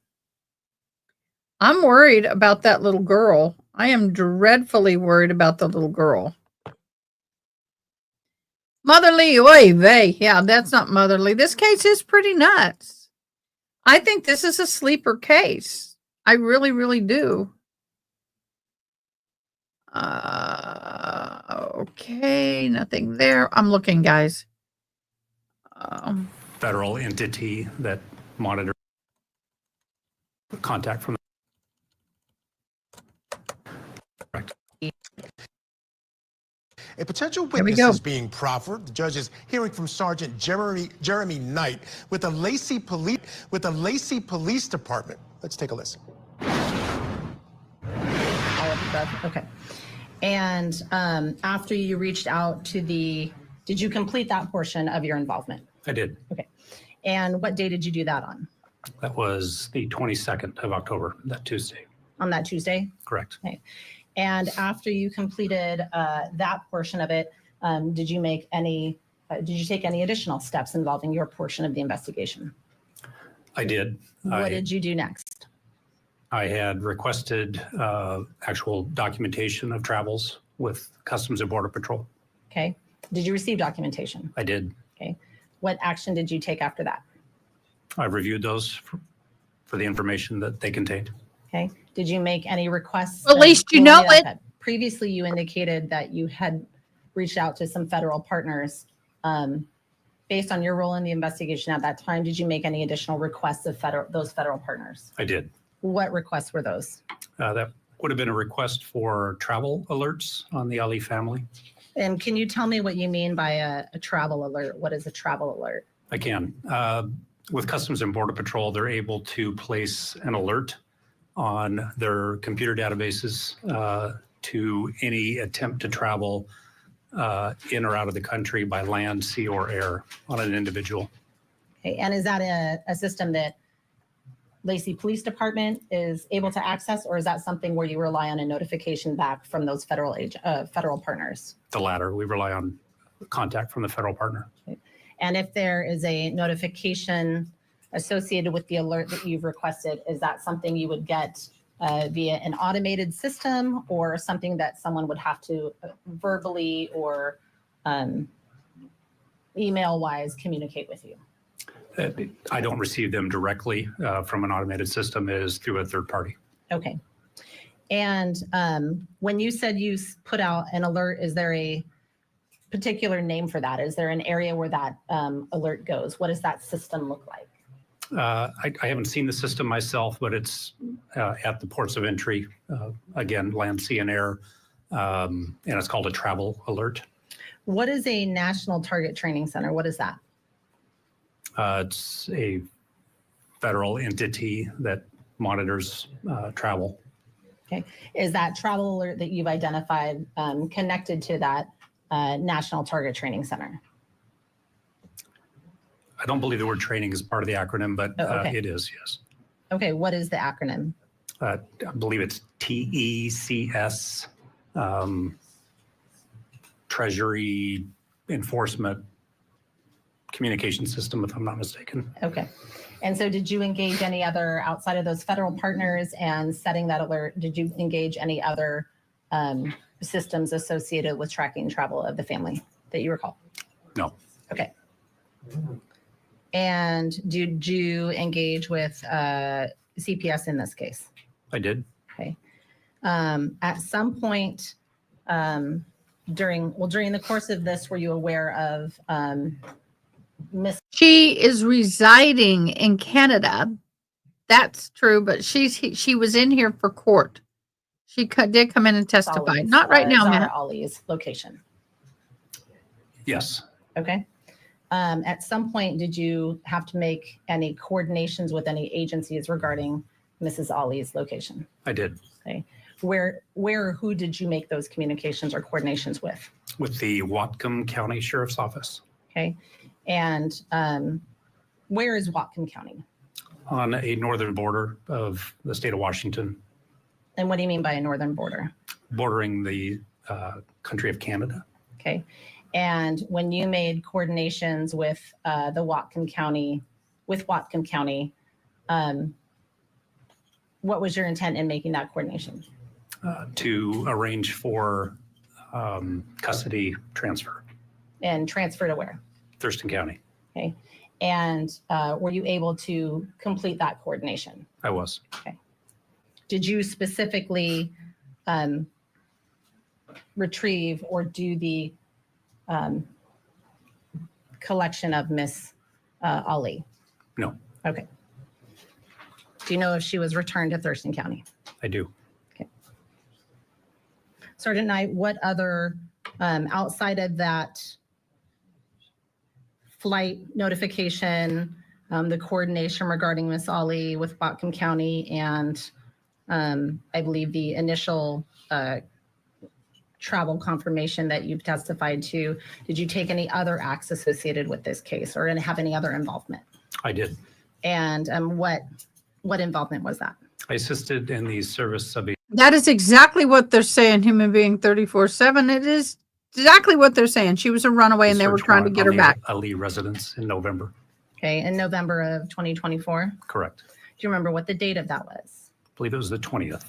I'm worried about that little girl. I am dreadfully worried about the little girl. Motherly, oy vey. Yeah, that's not motherly. This case is pretty nuts. I think this is a sleeper case. I really, really do. Okay, nothing there. I'm looking, guys. Federal entity that monitors contact from correct. A potential witness is being proffered. The judge is hearing from Sergeant Jeremy Knight with the Lacey Police Department. Let's take a listen. Okay. And after you reached out to did you complete that portion of your involvement? I did. Okay. And what day did you do that on? That was the 22nd of October, that Tuesday. On that Tuesday? Correct. Okay. And after you completed that portion of it, did you make any did you take any additional steps involving your portion of the investigation? I did. What did you do next? I had requested actual documentation of travels with Customs and Border Patrol. Okay. Did you receive documentation? I did. Okay. What action did you take after that? I reviewed those for the information that they contained. Okay. Did you make any requests? At least you know it. Previously, you indicated that you had reached out to some federal partners. Based on your role in the investigation at that time, did you make any additional requests of those federal partners? I did. What requests were those? That would have been a request for travel alerts on the Ali family. And can you tell me what you mean by a travel alert? What is a travel alert? I can. With Customs and Border Patrol, they're able to place an alert on their computer databases to any attempt to travel in or out of the country by land, sea, or air on an individual. Okay. And is that a system that Lacey Police Department is able to access, or is that something where you rely on a notification back from those federal partners? The latter. We rely on contact from the federal partner. Okay. And if there is a notification associated with the alert that you've requested, is that something you would get via an automated system, or something that someone would have to verbally or email-wise communicate with you? I don't receive them directly from an automated system. It is through a third party. Okay. And when you said you put out an alert, is there a particular name for that? Is there an area where that alert goes? What does that system look like? I haven't seen the system myself, but it's at the ports of entry, again, land, sea, and air, and it's called a travel alert. What is a National Target Training Center? What is that? It's a federal entity that monitors travel. Okay. Is that travel alert that you've identified connected to that National Target Training Center? I don't believe the word training is part of the acronym, but okay. It is, yes. Okay. What is the acronym? I believe it's TECS, Treasury Enforcement Communication System, if I'm not mistaken. Okay. And so did you engage any other, outside of those federal partners and setting that alert, did you engage any other systems associated with tracking travel of the family that you recall? No. Okay. And did you engage with CPS in this case? I did. Okay. At some point during the course of this, were you aware of Miss? She is residing in Canada. That's true, but she was in here for court. She did come in and testify. Ali's, Not right now, Zahraa Matt. Ali's location. Yes. Okay. At some point, did you have to make any coordinations with any agencies regarding Mrs. Ali's location? I did. Okay. Where or who did you make those communications or coordinations with? With the Whatcom County Sheriff's Office. Okay. And where is Whatcom County? On a northern border of the state of Washington. And what do you mean by a northern border? Bordering the country of Canada. Okay. And when you made coordinations with the Whatcom County, what was your intent in making that coordination? To arrange for custody transfer. And transfer to where? Thurston County. Okay. And were you able to complete that coordination? I was. Okay. Did you specifically retrieve or do the collection of Miss Ali? No. Okay. Do you know if she was returned to Thurston County? I do. Okay. Sergeant Knight, what other, outside of that flight notification, the coordination regarding Miss Ali with Whatcom County, and I believe the initial travel confirmation that you've testified to, did you take any other acts associated with this case or have any other involvement? I did. And what involvement was that? I assisted in the service of a That is exactly what they're saying, human being 34/7. It is exactly what they're saying. She was a runaway and they were Search trying to warrant get on her the back. Ali residence in November. Okay, in November of 2024. Correct. Do you remember what the date of that was? I believe it was the 20th.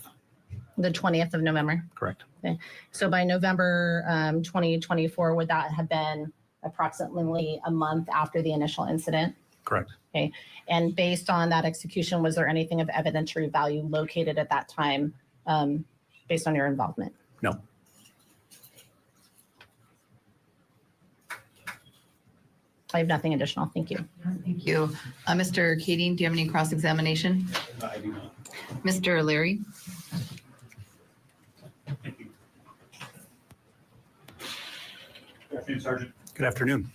The 20th of November? Correct. Okay. So by November 2024, would that have been approximately a month after the initial incident? Correct. Okay. And based on that execution, was there anything of evidentiary value located at that time based on your involvement? No. I have nothing additional. Thank you. Thank you. Mr. Kading, do you have any cross-examination? I do not. Mr. Leary? Good afternoon, Sergeant. Good afternoon.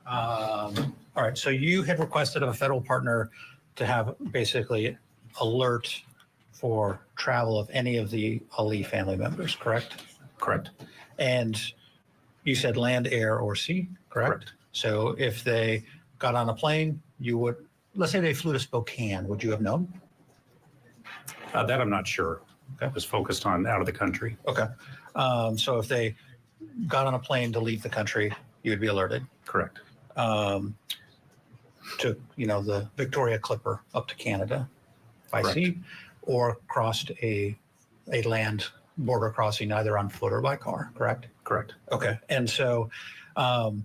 All right, so you had requested of a federal partner to have basically alert for travel of any of the Ali family members, correct? Correct. And you said land, air, or sea, correct? Correct. So if they got on a plane, you would, let's say they flew to Spokane, would you have known? That I'm not sure. Okay. I was focused on out of the country. Okay. So if they got on a plane to leave the country, you would be alerted. Correct. To, the Victoria Clipper up to Canada by Correct. sea, or crossed a land border crossing either on foot or by car, correct? Correct. Okay. And so, so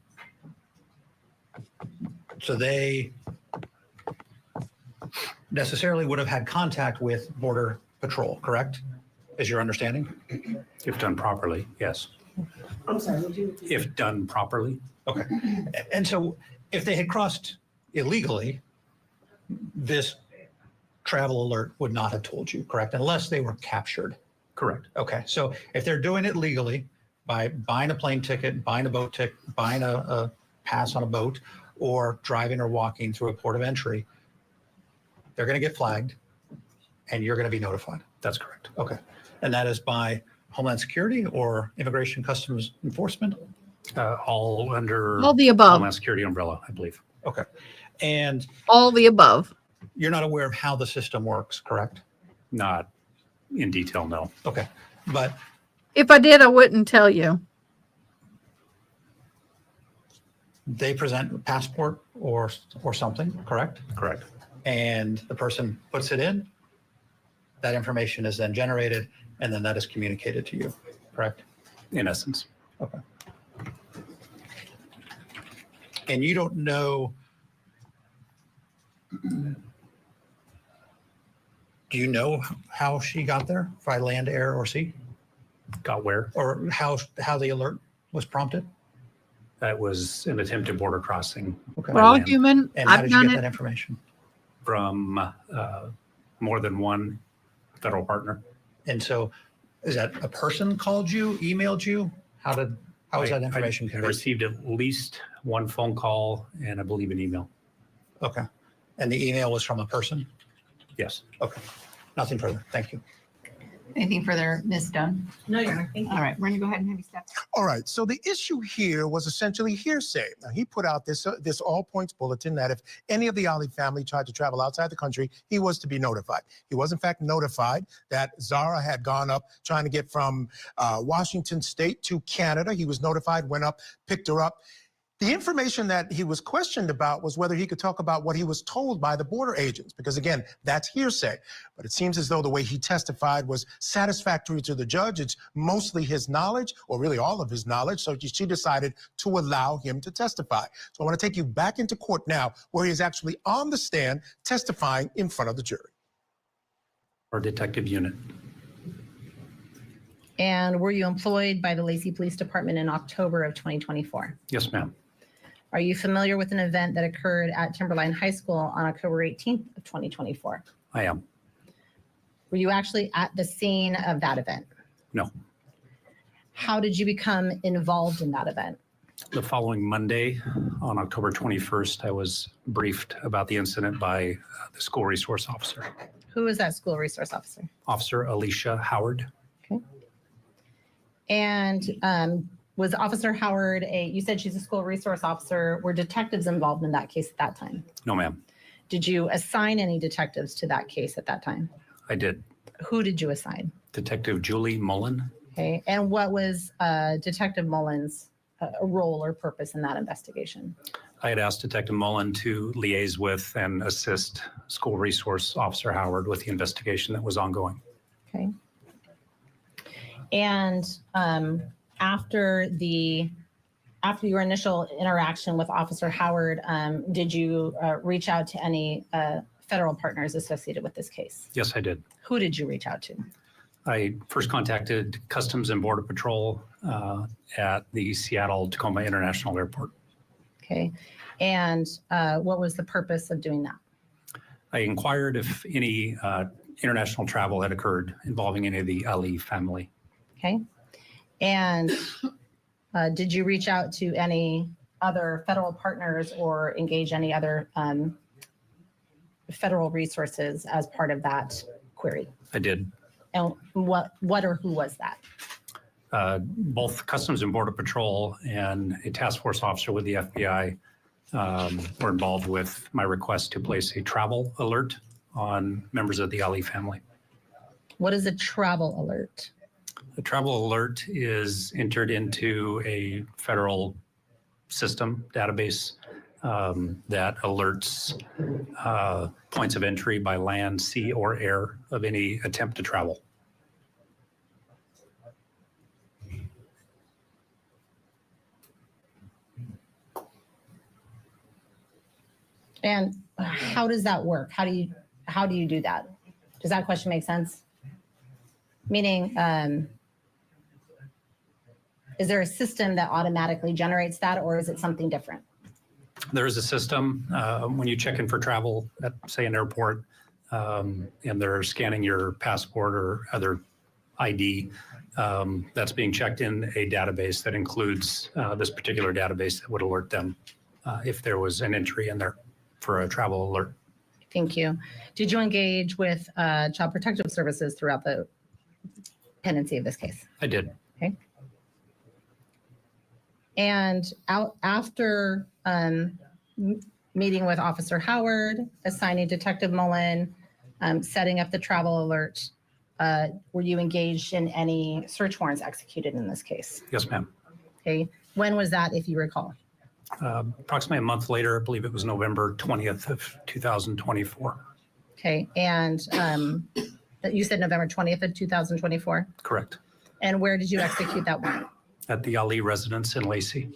they necessarily would have had contact with Border Patrol, correct? Is your understanding? If done properly, yes. I'm sorry, would you? If done properly. Okay. And so if they had crossed illegally, this travel alert would not have told you, correct? Unless they were captured. Correct. Okay. So if they're doing it legally by buying a plane ticket, buying a boat ticket, buying a pass on a boat, or driving or walking through a port of entry, they're going to get flagged and you're going to be notified. That's correct. Okay. And that is by Homeland Security or Immigration Customs Enforcement? All under All the above. Homeland Security umbrella, I believe. Okay. And All the above. you're not aware of how the system works, correct? Not in detail, no. Okay. But If I did, I wouldn't tell you. they present a passport or something, correct? Correct. And the person puts it in, that information is then generated, and then that is communicated to you, correct? In essence. Okay. And you don't know, do you know how she got there by land, air, or sea? Got where? Or how the alert was prompted? That was an attempted border crossing. Okay. We're all human. And how I've did you done get it. that information? From more than one federal partner. And so is that a person called you, emailed you? How was that information I conveyed? received at least one phone call and I believe an email. Okay. And the email was from a person? Yes. Okay. Nothing further. Thank you. Anything further, Ms. Dunn? No, Your Honor. Thank you. All right, we're going to go ahead and have you step. All right. So the issue here was essentially hearsay. Now, he put out this all points bulletin that if any of the Ali family tried to travel outside the country, he was to be notified. He was, in fact, notified that Zahraa had gone up trying to get from Washington State to Canada. He was notified, went up, picked her up. The information that he was questioned about was whether he could talk about what he was told by the border agents, because again, that's hearsay. But it seems as though the way he testified was satisfactory to the judge. It's mostly his knowledge, or really all of his knowledge, so she decided to allow him to testify. So I want to take you back into court now, where he is actually on the stand testifying in front of the jury. Or detective unit. And were you employed by the Lacey Police Department in October of 2024? Yes, ma'am. Are you familiar with an event that occurred at Timberline High School on October 18th of 2024? I am. Were you actually at the scene of that event? No. How did you become involved in that event? The following Monday, on October 21st, I was briefed about the incident by the school resource officer. Who was that school resource officer? Officer Alicia Howard. Okay. And was Officer Howard you said she's a school resource officer. Were detectives involved in that case at that time? No, ma'am. Did you assign any detectives to that case at that time? I did. Who did you assign? Detective Julie Mullen Okay. And what was Detective Mullins' role or purpose in that investigation? I had asked Detective Mullen to liaise with and assist School Resource Officer Howard with the investigation that was ongoing. Okay. And after your initial interaction with Officer Howard, did you reach out to any federal partners associated with this case? Yes, I did. Who did you reach out to? I first contacted Customs and Border Patrol at the Seattle-Tacoma International Airport. Okay. And what was the purpose of doing that? I inquired if any international travel had occurred involving any of the Ali family. Okay. And did you reach out to any other federal partners or engage any other federal resources as part of that query? I did. And what or who was that? Both Customs and Border Patrol and a task force officer with the FBI were involved with my request to place a travel alert on members of the Ali family. What is a travel alert? A travel alert is entered into a federal system database that alerts points of entry by land, sea, or air of any attempt to travel. And how does that work? How do you do that? Does that question make sense? Meaning, is there a system that automatically generates that, or is it something different? There is a system when you check in for travel at, say, an airport, and they're scanning your passport or other ID, that's being checked in a database that includes this particular database that would alert them if there was an entry in there for a travel alert. Thank you. Did you engage with Child Protective Services throughout the pendency of this case? I did. Okay. And after meeting with Officer Howard, assigning Detective Mullen, setting up the travel alert, were you engaged in any search warrants executed in this case? Yes, ma'am. Okay. When was that, if you recall? Approximately a month later, I believe it was November 20th of 2024. Okay. And you said November 20th of 2024? Correct. And where did you execute that warrant? At the Ali residence in Lacey.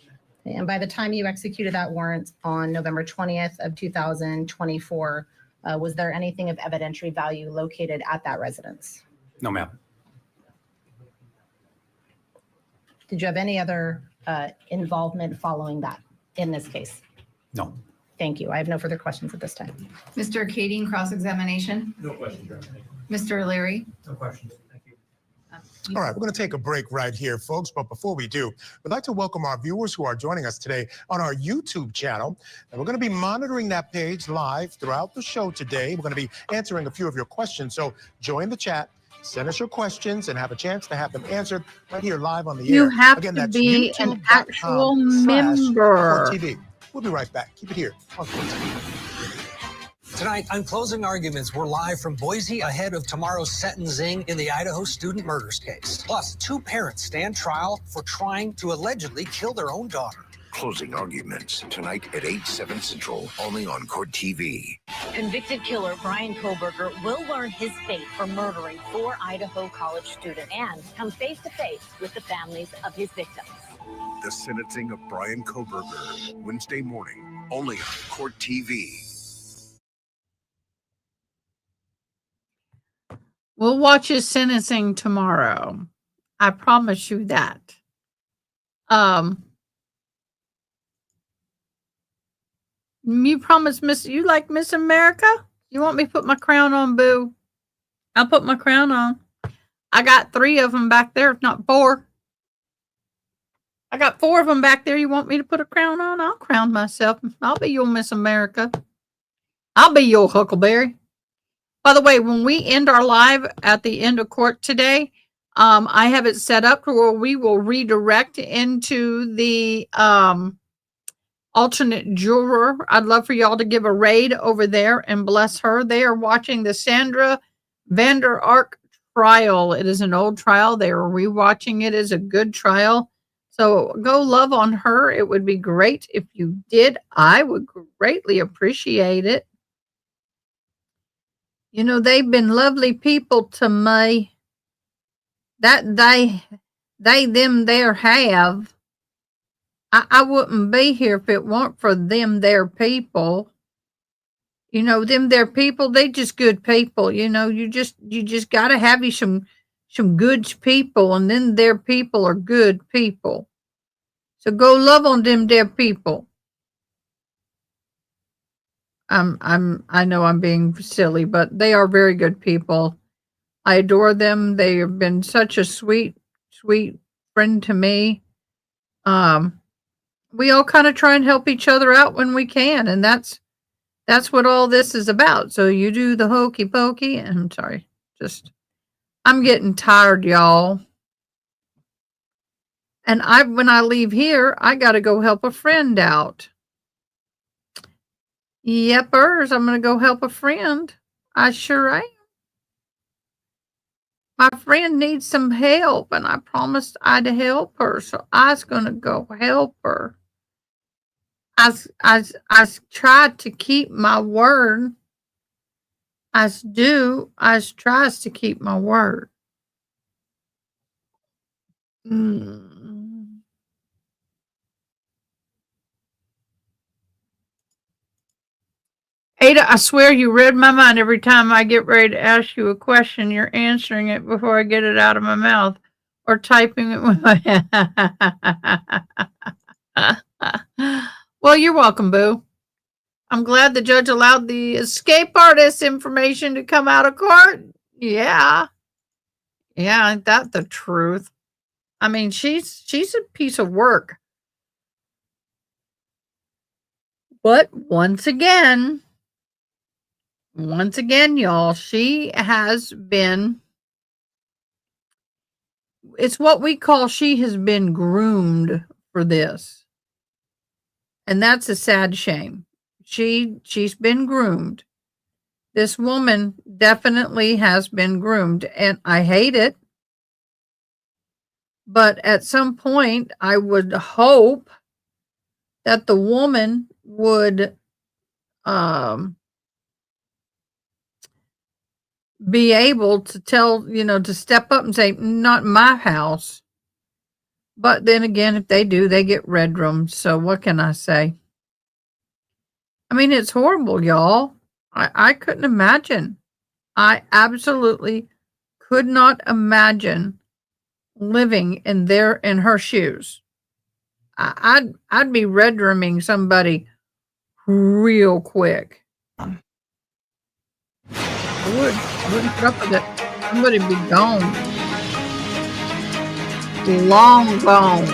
And by the time you executed that warrant on November 20th of 2024, was there anything of evidentiary value located at that residence? No, ma'am. Did you have any other involvement following that in this case? No. Thank you. I have no further questions at this time. Mr. Kading, cross-examination. No questions, Your Honor. Mr. Leary. No questions. Thank you. All right, we're going to take a break right here, folks. But before we do, we'd like to welcome our viewers who are joining us today on our YouTube channel. And we're going to be monitoring that page live throughout the show today. We're going to be answering a few of your questions. So join the chat, send us your questions, and have a chance to have them answered right here live on the air. You have Again, to that's be an actual member. TV. We'll be right back. Keep it here on Court TV. Tonight, on closing arguments, we're live from Boise ahead of tomorrow's sentencing in the Idaho student murders case. Plus, two parents stand trial for trying to allegedly kill their own daughter. Closing arguments tonight at 8/7 Central, only on Court TV. Convicted killer Brian Koberger will learn his fate for murdering 4 Idaho college students and come face to face with the families of his victims. The sentencing of Brian Koberger, Wednesday morning, only on Court TV. We'll watch his sentencing tomorrow. I promise you that. You promise you like Miss America? You want me to put my crown on, boo? I'll put my crown on. I got 3 of them back there, if not 4. I got 4 of them back there. You want me to put a crown on? I'll crown myself. I'll be your Miss America. I'll be your Huckleberry. By the way, when we end our live at the end of court today, I have it set up where we will redirect into the alternate juror. I'd love for y'all to give a raid over there and bless her. They are watching the Sandra Vander Ark trial. It is an old trial. They are rewatching it as a good trial. So go love on her. It would be great if you did. I would greatly appreciate it. You know, they've been lovely people to me. That they, them, there have. I wouldn't be here if it weren't for them, their people. You know, them, their people, they just good people. You know, you just got to have you some good people, and then their people are good people. So go love on them, their people. I know I'm being silly, but they are very good people. I adore them. They have been such a sweet friend to me. We all kind of try and help each other out when we can, and that's what all this is about. So you do the hokey pokey. I'm sorry, I'm getting tired, y'all. And when I leave here, I got to go help a friend out. Yepers, I'm going to go help a friend. I sure am. My friend needs some help, and I promised I'd help her, so I was going to go help her. I tried to keep my word. I tries to keep my word. Ada, I swear you read my mind. Every time I get ready to ask you a question, you're answering it before I get it out of my mouth or typing it with my Well, you're welcome, boo. I'm glad the judge allowed the escape artist information to come out of court. Yeah. Yeah, ain't that the truth? I mean, she's a piece of work. But once again, y'all, she has been, it's what we call, she has been groomed for this. And that's a sad shame. She's been groomed. This woman definitely has been groomed, and I hate it. But at some point, I would hope that the woman would be able to tell, to step up and say, not my house. But then again, if they do, they get red rooms. So what can I say? I mean, it's horrible, y'all. I couldn't imagine. I absolutely could not imagine living in her shoes. I'd be red rooming somebody real quick. I wouldn't put up with it. Somebody be gone. Long gone.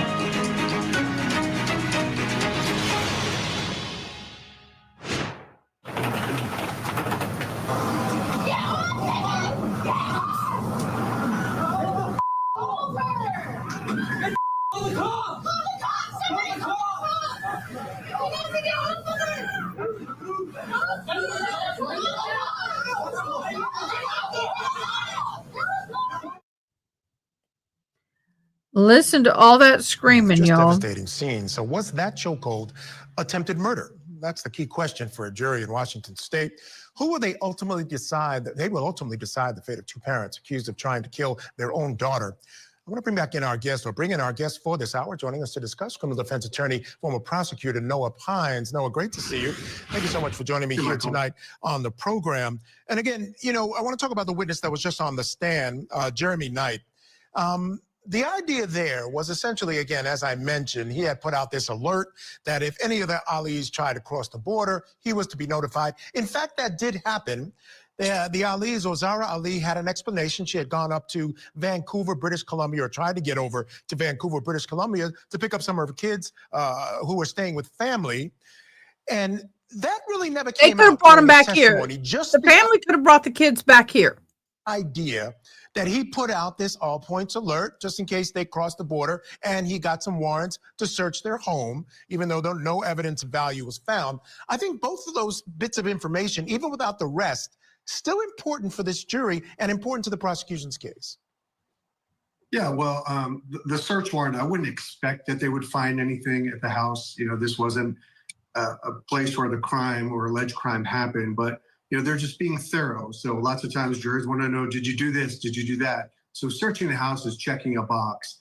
Listen to all that screaming, Just y'all. devastating scene. So was that chokehold attempted murder? That's the key question for a jury in Washington State. Who will they ultimately decide? They will ultimately decide the fate of two parents accused of trying to kill their own daughter. I want to bring in our guest for this hour. Joining us to discuss, criminal defense attorney, former prosecutor Noah Pines. Noah, great to see you. Thank you so much for joining me here tonight on the program. And again, I want to talk about the witness that was just on the stand, Jeremy Knight. The idea there was essentially, again, as I mentioned, he had put out this alert that if any of the Alis tried to cross the border, he was to be notified. In fact, that did happen. The Alis, or Zahraa Ali, had an explanation. She had gone up to Vancouver, British Columbia, or tried to get over to Vancouver, British Columbia to pick up some of her kids who were staying with family. And that really never came out. They could have brought them back here. Just the family could have brought the kids back here. Idea that he put out this all points alert just in case they crossed the border, and he got some warrants to search their home, even though no evidence of value was found. I think both of those bits of information, even without the rest, still important for this jury and important to the prosecution's case? Yeah, well, the search warrant, I wouldn't expect that they would find anything at the house. This wasn't a place where the crime or alleged crime happened, but, they're just being thorough. So lots of times jurors want to know, did you do this? Did you do that? So searching the house is checking a box.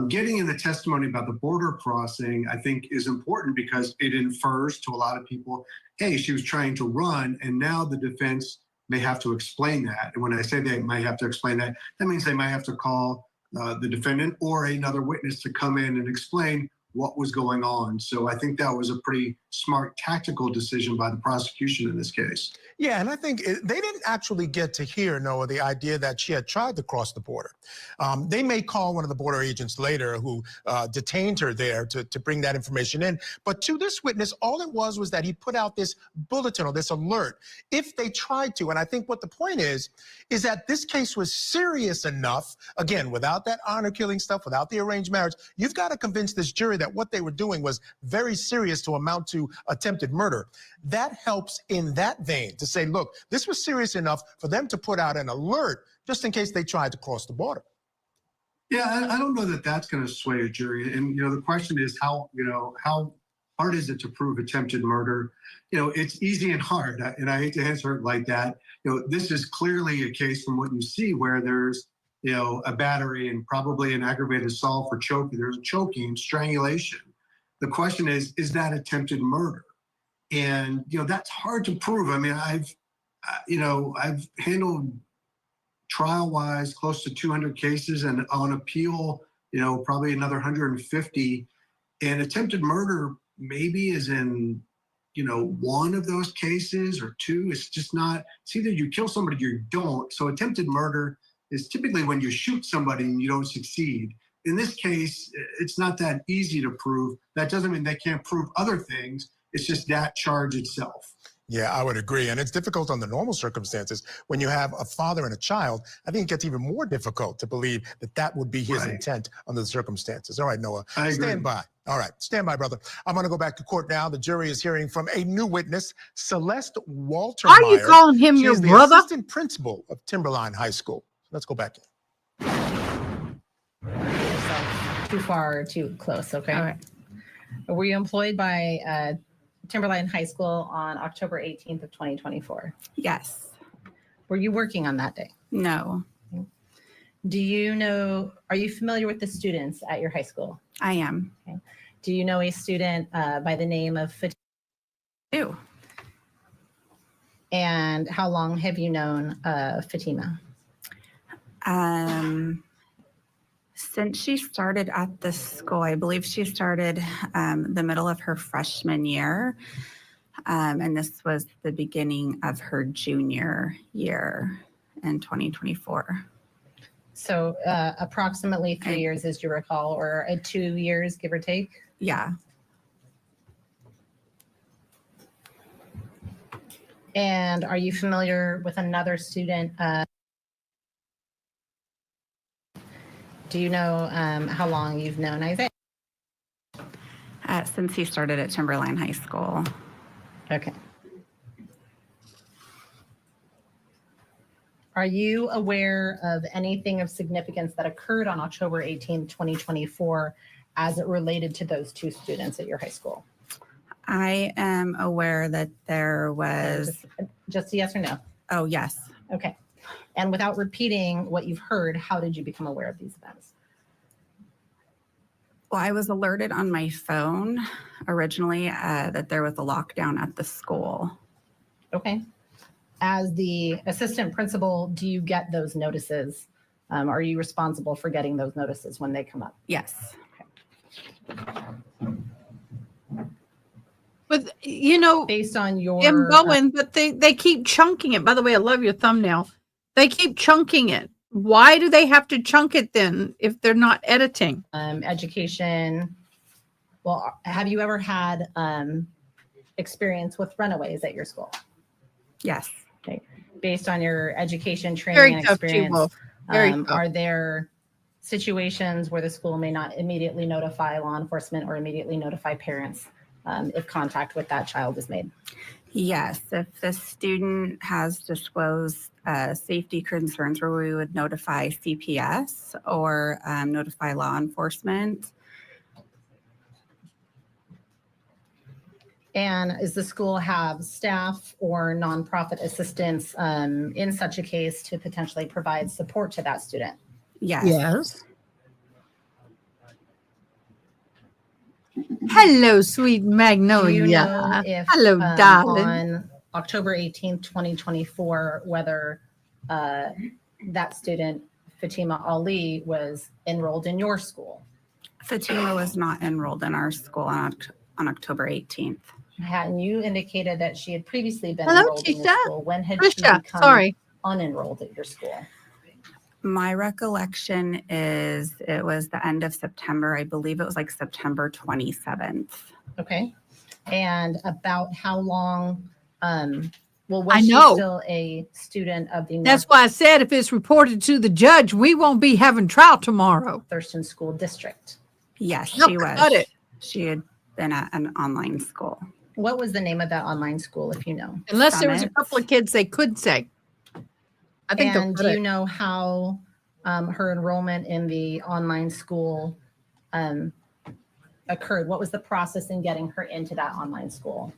Getting in the testimony about the border crossing, I think, is important because it infers to a lot of people, hey, she was trying to run, and now the defense may have to explain that. And when I say they might have to explain that, that means they might have to call the defendant or another witness to come in and explain what was going on. So I think that was a pretty smart tactical decision by the prosecution in this case. Yeah, and I think they didn't actually get to hear, Noah, the idea that she had tried to cross the border. They may call one of the border agents later who detained her there to bring that information in. But to this witness, all it was that he put out this bulletin or this alert if they tried to. And I think what the point is that this case was serious enough, again, without that honor killing stuff, without the arranged marriage, you've got to convince this jury that what they were doing was very serious to amount to attempted murder. That helps in that vein to say, look, this was serious enough for them to put out an alert just in case they tried to cross the border. Yeah, I don't know that that's going to sway a jury. And, the question is how hard is it to prove attempted murder? It's easy and hard. And I hate to answer it like that. This is clearly a case from what you see where there's, a battery and probably an aggravated assault for choking. There's choking, strangulation. The question is that attempted murder? And, that's hard to prove. I mean, I've handled trial-wise close to 200 cases, and on appeal, probably another 150. And attempted murder maybe is in, one of those cases or two. It's just not, it's either you kill somebody or you don't. So attempted murder is typically when you shoot somebody and you don't succeed. In this case, it's not that easy to prove. That doesn't mean they can't prove other things. It's just that charge itself. Yeah, I would agree. And it's difficult under normal circumstances. When you have a father and a child, I think it gets even more difficult to believe that that would be his intent under the circumstances. All right, Noah, stand by. All right, stand by, brother. I'm going to go back to court now. The jury is hearing from a new witness, Celeste Walter. Are you calling him your brother? The assistant principal of Timberline High School. Let's go back in. Too far or too close, okay? All right. Were you employed by Timberline High School on October 18th of 2024? Yes. Were you working on that day? No. Do you know, are you familiar with the students at your high school? I am. Okay. Do you know a student by the name of Fatima? Ew. And how long have you known Fatima? Since she started at the school, I believe she started the middle of her freshman year. And this was the beginning of her junior year in 2024. So approximately 3 years, as you recall, or 2 years, give or take? Yeah. And are you familiar with another student? Do you know how long you've known Isaiah? Since he started at Timberline High School. Okay. Are you aware of anything of significance that occurred on October 18th, 2024, as it related to those two students at your high school? I am aware that there was... Just a yes or no? Oh, yes. Okay. And without repeating what you've heard, how did you become aware of these events? Well, I was alerted on my phone originally that there was a lockdown at the school. Okay. As the assistant principal, do you get those notices? Are you responsible for getting those notices when they come up? Yes. Okay. But, based on your... I'm going, but they keep chunking it. By the way, I love your thumbnail. They keep chunking it. Why do they have to chunk it then if they're not editing? Education. Well, have you ever had experience with runaways at your school? Yes. Okay. Based on your education, training, and experience, are there situations where the school may not immediately notify law enforcement or immediately notify parents if contact with that child is made? Yes, if the student has disclosed safety concerns, where we would notify CPS or notify law enforcement. And does the school have staff or nonprofit assistance in such a case to potentially provide support to that student? Yes. Yes. Hello, sweet Magnolia. Do you know if Hello, darling. on October 18th, 2024, whether that student, Fatima Ali, was enrolled in your school? Fatima was not enrolled in our school on October 18th. Hadn't you indicated that she had previously been Hello, enrolled in your Tisha. school? When had she Tisha, become sorry. unenrolled at your school? My recollection is it was the end of September. I believe it was like September 27th. Okay. And about how long, well, was I she know. still a student of the That's why I said if it's reported to the judge, we won't be having trial tomorrow. Thurston School District? Yes, No, she was. cut it. She had been at an online school. What was the name of that online school, if you know? Unless there was a Summit. couple of kids they could say. I think they'll And cut do it. you know how her enrollment in the online school occurred? What was the process in getting her into that online school?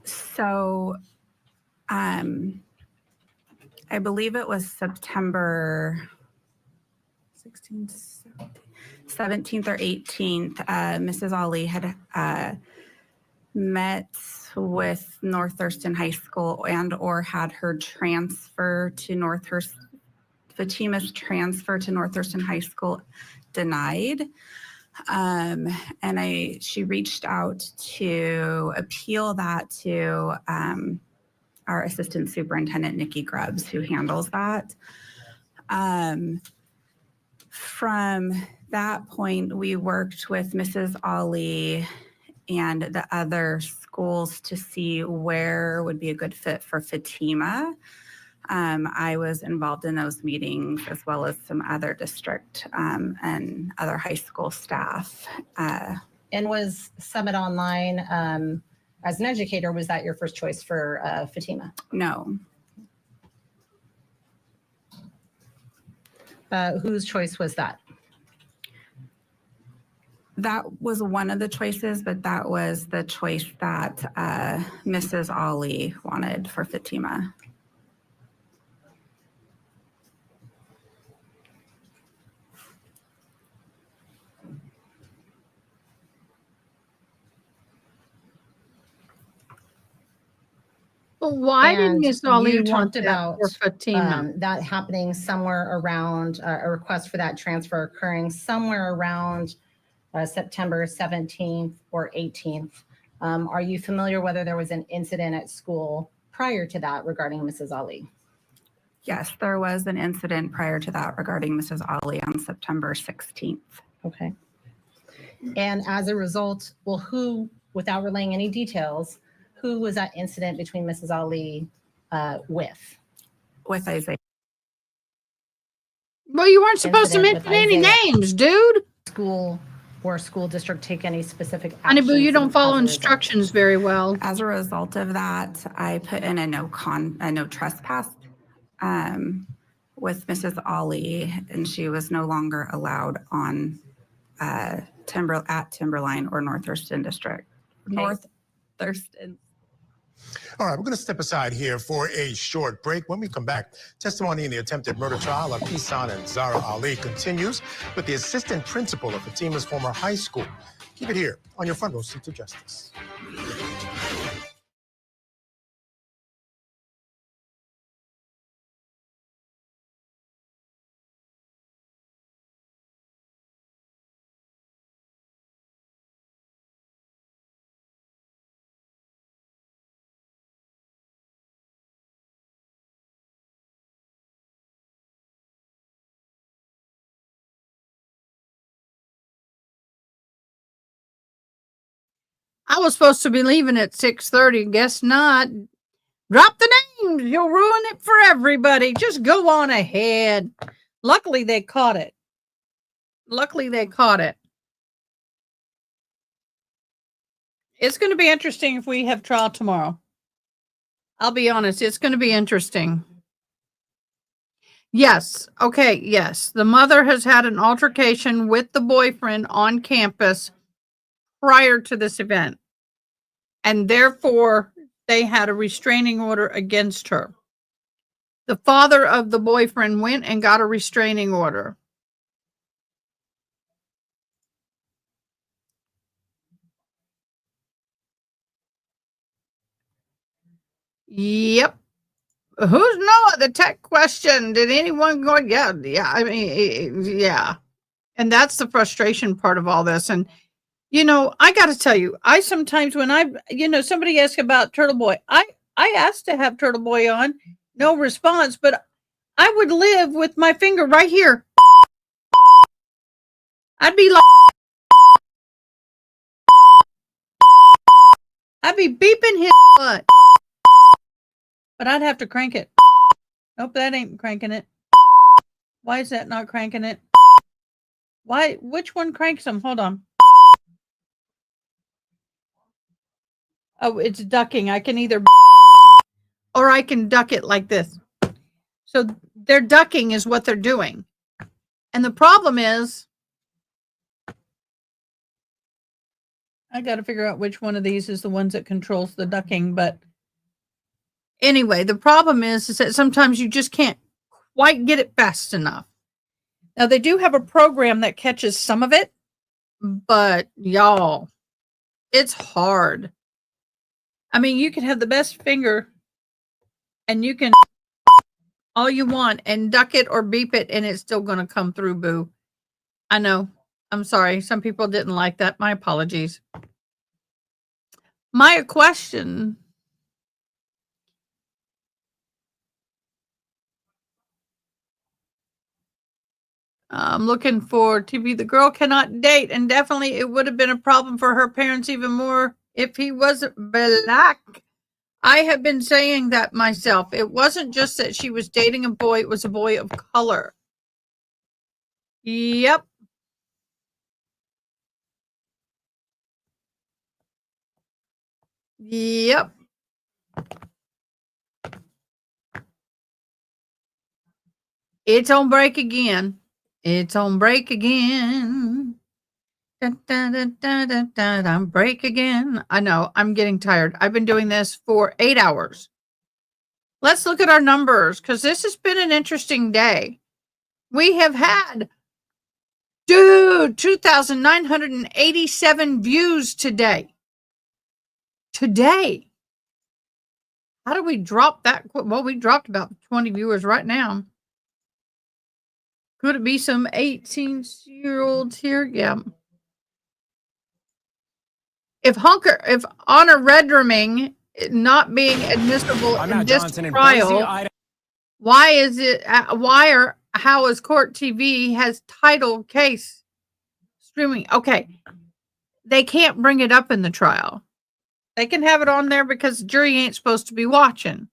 So, I believe it was September 16th, 17th or 18th. Mrs. Ali had met with North Thurston High School and or had her transfer to Fatima's transfer to North Thurston High School denied. And she reached out to appeal that to our assistant superintendent, Nikki Grubbs, who handles that. From that point, we worked with Mrs. Ali and the other schools to see where would be a good fit for Fatima. I was involved in those meetings as well as some other district and other high school staff. And was Summit Online, as an educator, was that your first choice for Fatima? No. Whose choice was that? That was one of the choices, but that was the choice that Mrs. Ali wanted for Fatima. Well, why did And Miss Ali you want talked that about for Fatima? that happening somewhere around a request for that transfer occurring somewhere around September 17th or 18th. Are you familiar whether there was an incident at school prior to that regarding Mrs. Ali? Yes, there was an incident prior to that regarding Mrs. Ali on September 16th. Okay. And as a result, well, who, without relaying any details, who was that incident between Mrs. Ali with? With Isaiah. Well, you weren't supposed to Incident mention with any Isaiah. names, dude. School or school district take any specific Honey boo, you actions don't follow as a result? instructions very well. As a result of that, I put in a no trespass with Mrs. Ali, and she was no longer allowed on Timberline or North Thurston District. Okay. North Thurston. All right, we're going to step aside here for a short break. When we come back, testimony in the attempted murder trial of Ihsan and Zahraa Ali continues with the assistant principal of Fatima's former high school. Keep it here on your front row seat to justice. I was supposed to be leaving at 6:30. Guess not. Drop the names. You'll ruin it for everybody. Just go on ahead. Luckily, they caught it. It's going to be interesting if we have trial tomorrow. I'll be honest, it's going to be interesting. Yes. Okay. Yes. The mother has had an altercation with the boyfriend on campus prior to this event. And therefore, they had a restraining order against her. The father of the boyfriend went and got a restraining order. Yep. Who's Noah? The tech question. Did anyone go? Yeah. I mean, yeah. And that's the frustration part of all this. And, I got to tell you, I sometimes when somebody asks about Turtle Boy, I asked to have Turtle Boy on, no response, but I would live with my finger right here. I'd be like, I'd be beeping his butt, but I'd have to crank it. Nope, that ain't cranking it. Why is that not cranking it? Why? Which one cranks them? Hold on. Oh, it's ducking. I can either or I can duck it like this. So their ducking is what they're doing. And the problem is, I got to figure out which one of these is the ones that controls the ducking. But anyway, the problem is that sometimes you just can't quite get it fast enough. Now, they do have a program that catches some of it, but y'all, it's hard. I mean, you can have the best finger and you can all you want and duck it or beep it and it's still going to come through, boo. I know. I'm sorry. Some people didn't like that. My apologies. My question. I'm looking for TV. The girl cannot date, and definitely it would have been a problem for her parents even more if he wasn't black. I have been saying that myself. It wasn't just that she was dating a boy, it was a boy of color. Yep. Yep. It's on break again. It's on break again. Dun, dun, dun, dun, dun, dun, dun, break again. I know. I'm getting tired. I've been doing this for 8 hours. Let's look at our numbers because this has been an interesting day. We have had, 2,987 views today. Today. How do we drop that? Well, we dropped about 20 viewers right now. Could it be some 18-year-olds here? Yeah. If Honor Redderming not being admissible in this trial, why is it? How is Court TV has title case streaming? Okay, they can't bring it up in the trial. They can have it on there because the jury ain't supposed to be watching.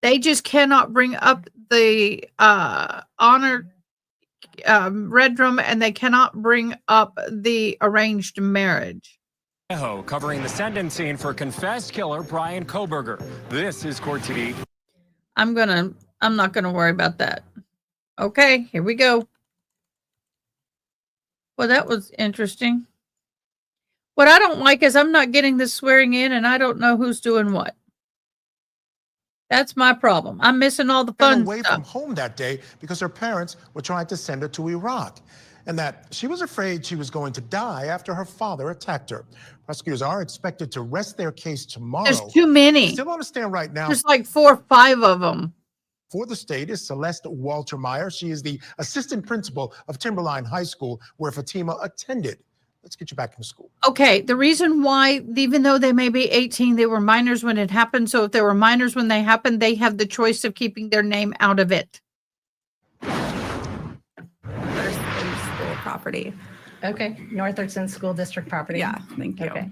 They just cannot bring up the Honor Redrum, and they cannot bring up the arranged marriage. Covering the sentencing for confessed killer Brian Koberger. This is Court TV. I'm not gonna worry about that. Okay, here we go. Well, that was interesting. What I don't like is I'm not getting this swearing in and I don't know who's doing what. That's my problem. I'm missing all the fun away stuff. from home that day because her parents were trying to send her to Iraq, and that she was afraid she was going to die after her father attacked her. Prosecutors are expected to rest their case tomorrow. There's too many. Still on the stand right now. There's like 4 or 5 of them. For the state is Celeste Walter-Meyer. She is the assistant principal of Timberline High School, where Fatima attended. Let's get you back in school. Okay, the reason why, even though they may be 18, they were minors when it happened. So if they were minors when they happened, they have the choice of keeping their name out of it. School property. Okay, North Thurston School District property. Yeah, thank you. Okay.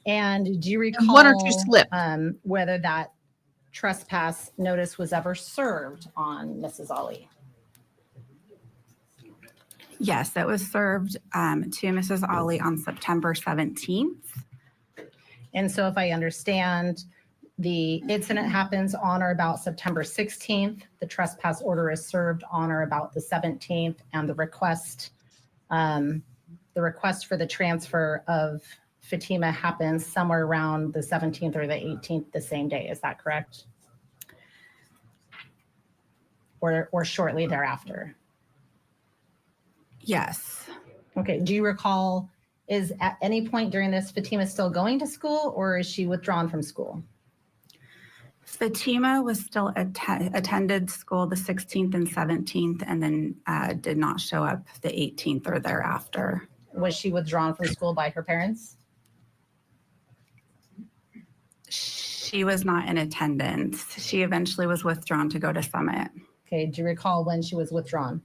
And do you recall 1 or 2 slip. Whether that trespass notice was ever served on Mrs. Ali? Yes, it was served to Mrs. Ali on September 17th. And so if I understand, the incident happens on or about September 16th. The trespass order is served on or about the 17th, and the request for the transfer of Fatima happens somewhere around the 17th or the 18th, the same day. Is that correct? Or shortly thereafter? Yes. Okay. Do you recall, is at any point during this Fatima still going to school, or is she withdrawn from school? Fatima was still attended school the 16th and 17th, and then did not show up the 18th or thereafter. Was she withdrawn from school by her parents? She was not in attendance. She eventually was withdrawn to go to Summit. Okay. Do you recall when she was withdrawn?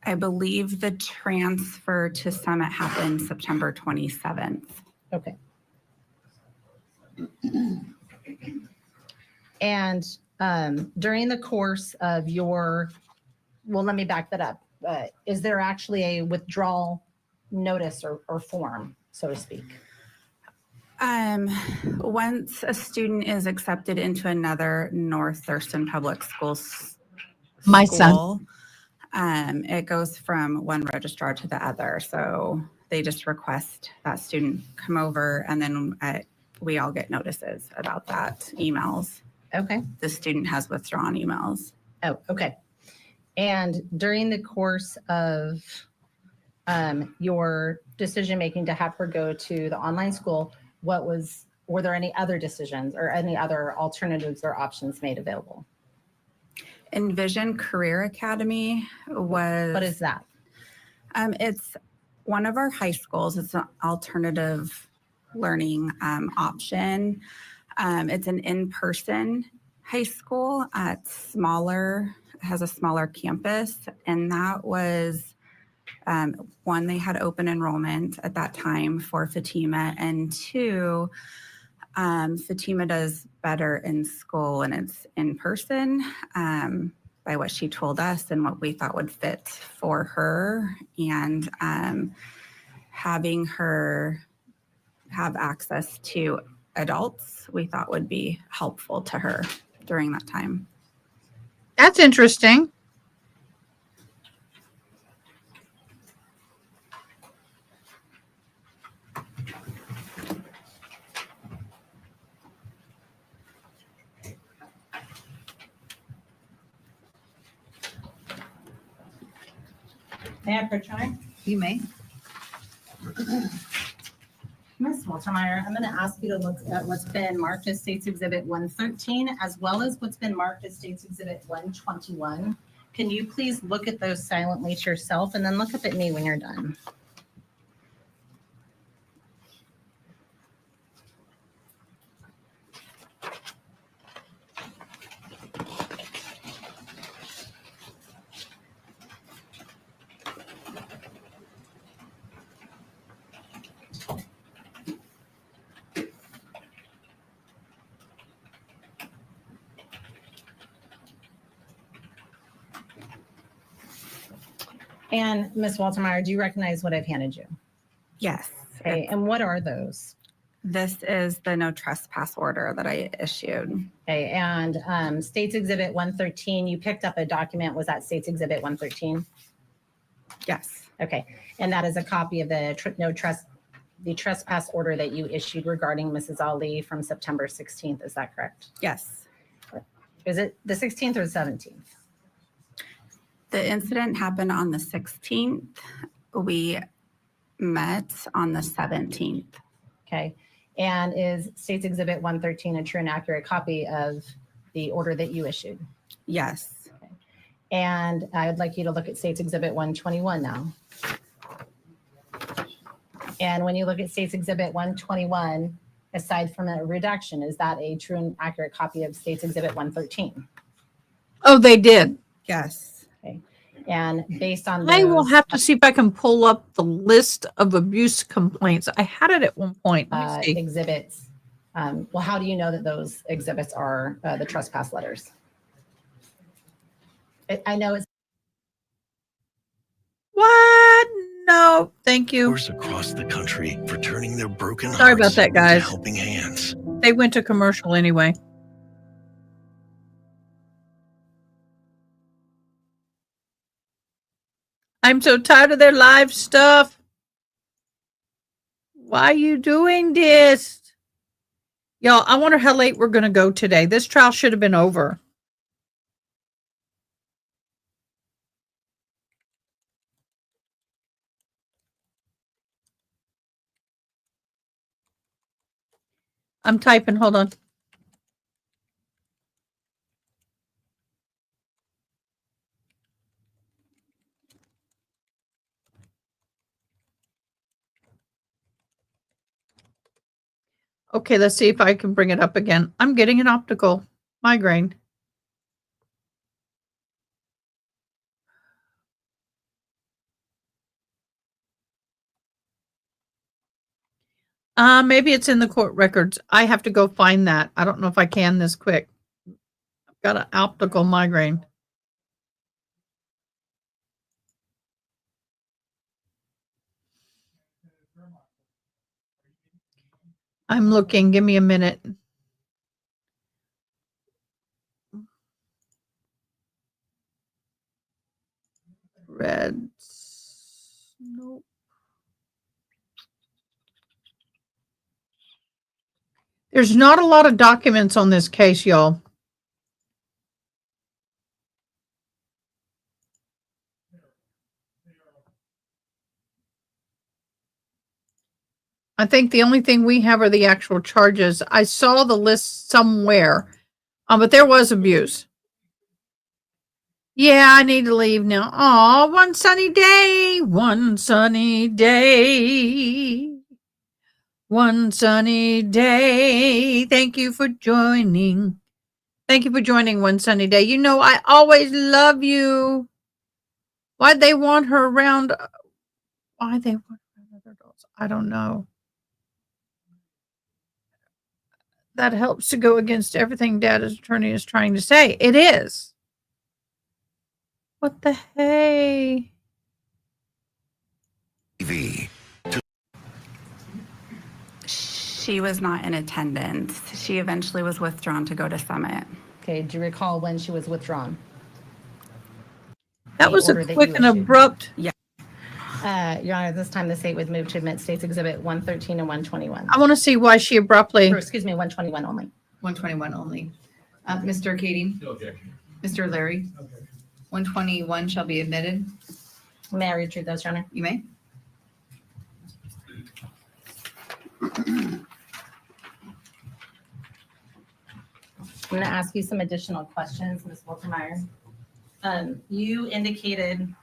I believe the transfer to Summit happened September 27th. Okay. And during the course of your, well, let me back that up. Is there actually a withdrawal notice or form, so to speak? Once a student is accepted into another North Thurston Public Schools My school, it goes from one registrar to the other. So they just request that student come over, and then we all get notices about that, emails. Okay. The student has withdrawn emails. Oh, okay. And during the course of your decision-making to have her go to the online school, were there any other decisions or any other alternatives or options made available? Envision Career Academy was... What is that? It's one of our high schools. It's an alternative learning option. It's an in-person high school. It's smaller, has a smaller campus, and that was one, they had open enrollment at that time for Fatima, and two, Fatima does better in school and it's in person, by what she told us and what we thought would fit for her, and having her have access to adults we thought would be helpful to her during that time. That's interesting. May I approach her? You may. Ms. Waltermeyer, I'm going to ask you to look at what's been marked as State's Exhibit 113, as well as what's been marked as State's Exhibit 121. Can you please look at those silently to yourself and then look up at me when you're done? And Ms. Waltermeyer, do you recognize what I've handed you? Yes. Okay, and what are those? This is the no trespass order that I issued. Okay, and State's Exhibit 113, you picked up a document. Was that State's Exhibit 113? Yes. Okay, and that is a copy of the trespass order that you issued regarding Mrs. Ali from September 16th. Is that correct? Yes. Is it the 16th or the 17th? The incident happened on the 16th. We met on the 17th. Okay. And is State's Exhibit 113 a true and accurate copy of the order that you issued? Yes. Okay. And I would like you to look at State's Exhibit 121 now. And when you look at State's Exhibit 121, aside from a redaction, is that a true and accurate copy of State's Exhibit 113? Oh, they did. Yes. Okay. And based on I will have to see if I can pull up the list of abuse complaints. I had it at one point. Let me see. Exhibits. Well, how do you know that those exhibits are the trespass letters? I know it's. What? No, thank you. Across the country for turning their broken Sorry about hearts that, into guys. helping hands. They went to commercial anyway. I'm so tired of their live stuff. Why are you doing this? Y'all, I wonder how late we're going to go today. This trial should have been over. I'm typing. Hold on. Okay, let's see if I can bring it up again. I'm getting an optical migraine. Maybe it's in the court records. I have to go find that. I don't know if I can this quick. I've got an optical migraine. I'm looking. Give me a minute. Red. Nope. There's not a lot of documents on this case, y'all. I think the only thing we have are the actual charges. I saw the list somewhere, but there was abuse. Yeah, I need to leave now. Aw, one sunny day, one sunny day. One sunny day. Thank you for joining. Thank you for joining One Sunny Day. You know, I always love you. Why'd they want her around? Why they want her around other adults? I don't know. That helps to go against everything Dad's attorney is trying to say. It is. What the hey? She was not in attendance. She eventually was withdrawn to go to Summit. Okay, do you recall when she was withdrawn? That The was a order that quick you and issued. abrupt. Yeah. Your Honor, this time the state would move to admit States Exhibit 113 and 121. I want to see why she abruptly. Or, excuse me, 121 only. 121 only. Mr. Kading? No objection. Mr. Larry? 121 shall be admitted. May I retrieve those, Your Honor? You may. I'm going to ask you some additional questions, Ms. Woltermeyer. You indicated